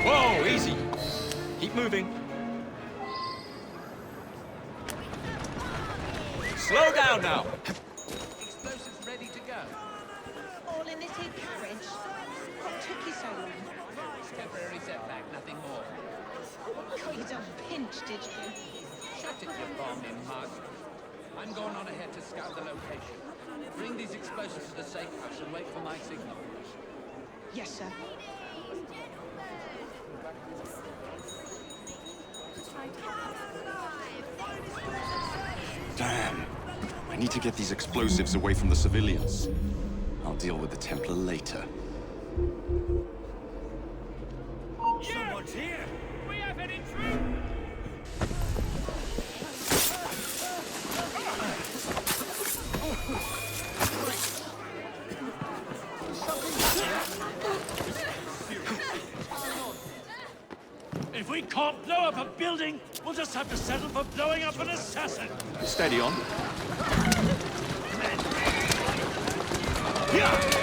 Whoa, easy. Keep moving. Slow down now. Explosives ready to go. All in this here carriage. What took you so long? Temporary setback, nothing more. Got yourself pinched, did you? Shut it, you bombing mug. I'm going on ahead to scout the location. Bring these explosives to the safe house and wait for my signal. Yes, sir. Damn. I need to get these explosives away from the civilians. I'll deal with the Templar later. Someone's here! We have an intruder! If we can't blow up a building, we'll just have to settle for blowing up an assassin. Steady on. Yeah!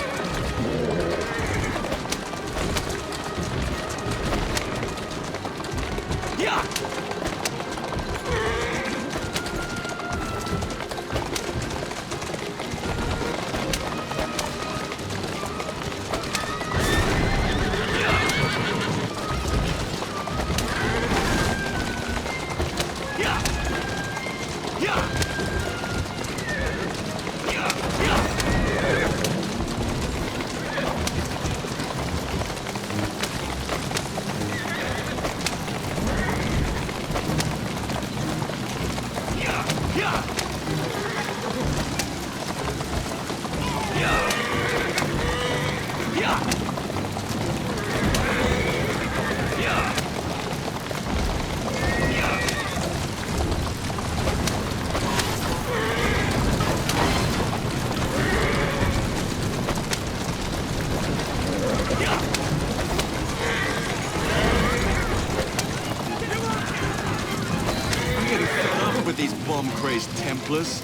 Bomb-crazed Templars.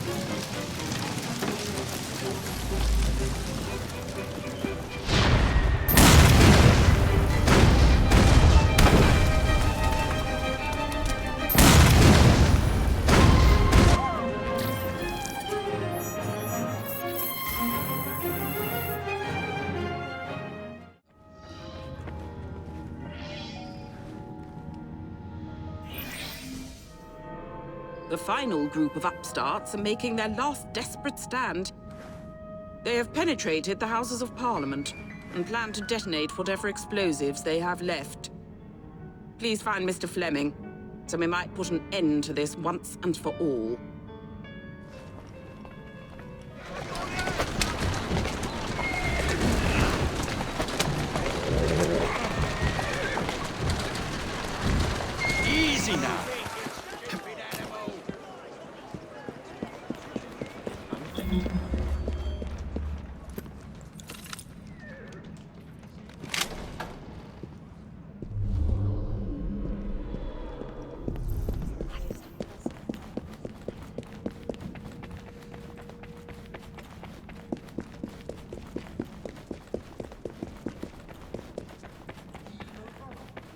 The final group of upstarts are making their last desperate stand. They have penetrated the Houses of Parliament and plan to detonate whatever explosives they have left. Please find Mr. Fleming, so we might put an end to this once and for all. Easy now.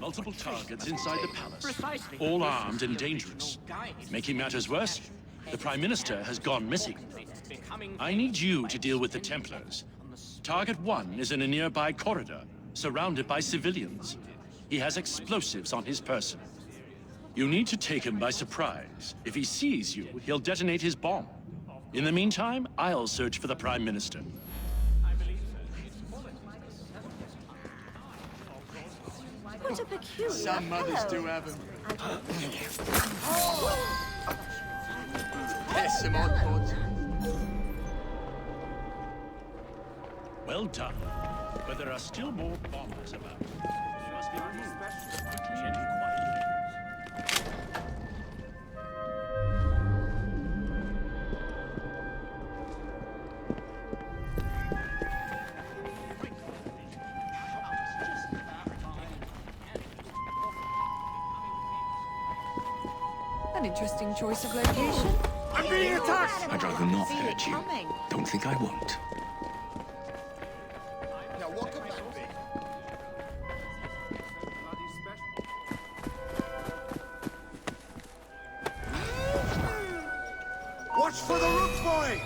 Multiple targets inside the palace, all armed and dangerous. Making matters worse, the Prime Minister has gone missing. I need you to deal with the Templars. Target 1 is in a nearby corridor, surrounded by civilians. He has explosives on his person. You need to take him by surprise. If he sees you, he'll detonate his bomb. In the meantime, I'll search for the Prime Minister. What a peculiar Some mothers fellow. do have them. There's some odd pods. Well done. But there are still more bombers about. They must be removed quickly and quietly. An interesting choice of location. I'm being attacked! I'd rather not hurt you. Coming. Don't think I won't. Now what could that be? Watch for the rook boy!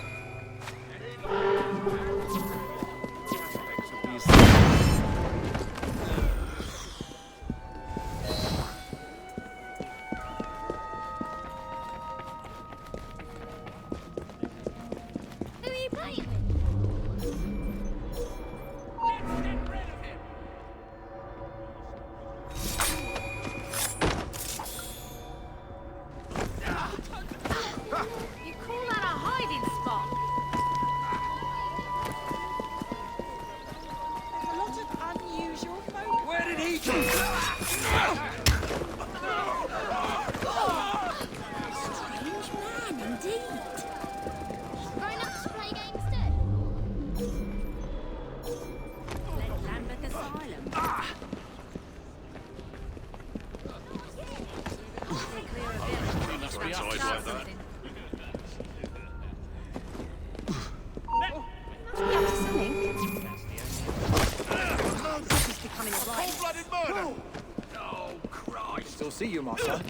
Who are you playing with? You call that a hiding spot? Indeed. Grown-ups play games too. Let Lambeth Asylum. Must be outside like that. This is becoming a riot. Cold-blooded murder! Oh, Christ! Still see you, Master.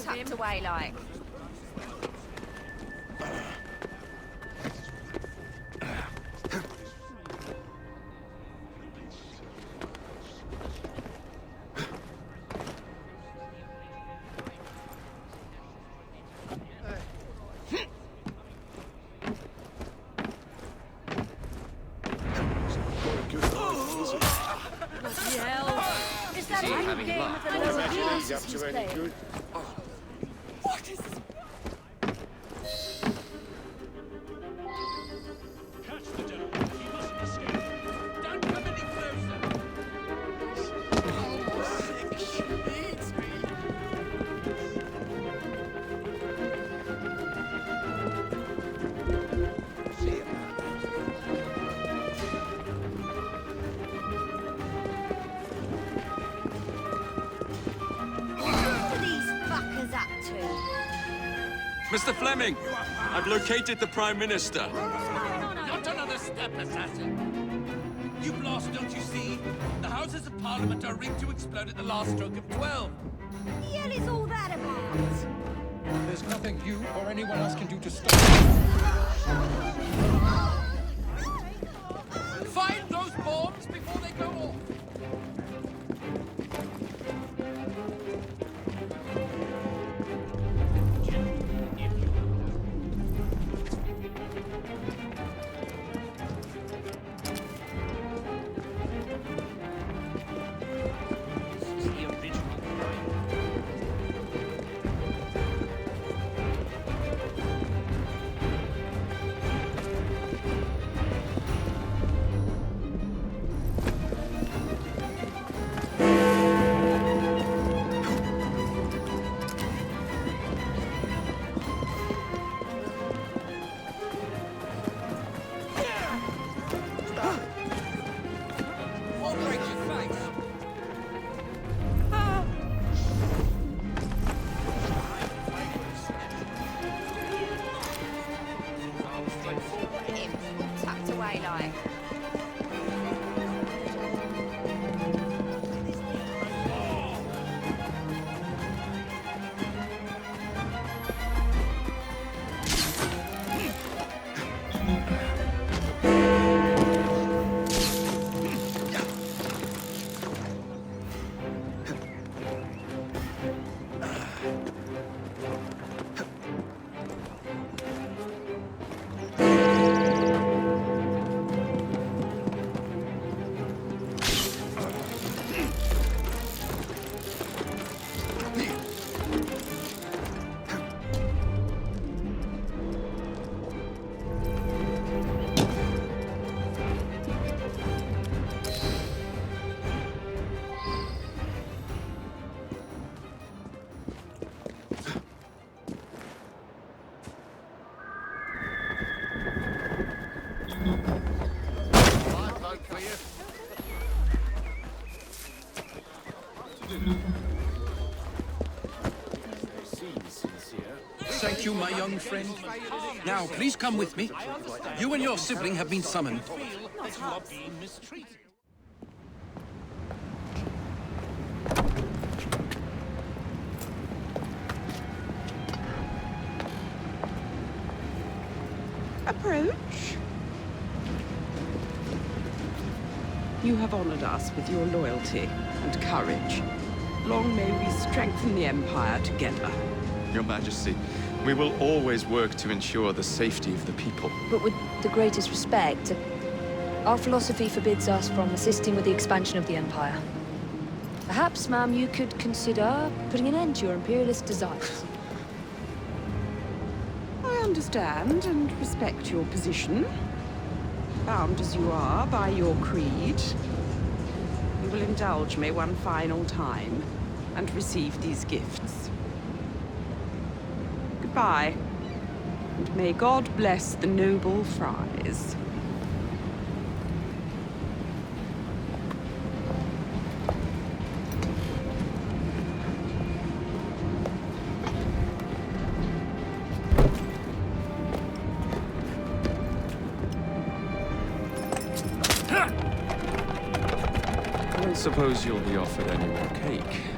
Tucked away like. Is that a new game with a lower classes he's playing? What is this? Catch the gentleman. He mustn't escape. Don't come any closer! Mr. Fleming, I've located the Prime Minister. Not another step, assassin! You've lost, don't you see? The Houses of Parliament are rigged to explode at the last stroke of 12. The hell is all that about? There's nothing you or anyone else can do to stop it. Find those bombs before they go off! Tucked away like. Thank you, my young friend. Now, please come with me. You and your sibling have been summoned. Approach. You have honored us with your loyalty and courage. Long may we strengthen the Empire together. Your Majesty, we will always work to ensure the safety of the people. But with the greatest respect, our philosophy forbids us from assisting with the expansion of the Empire. Perhaps, ma'am, you could consider putting an end to your imperialist desires. I understand and respect your position. Bound as you are by your creed. You will indulge me one final time. and receive these gifts. Goodbye, and may God bless the noble Fries. I don't suppose you'll be offered any more cake.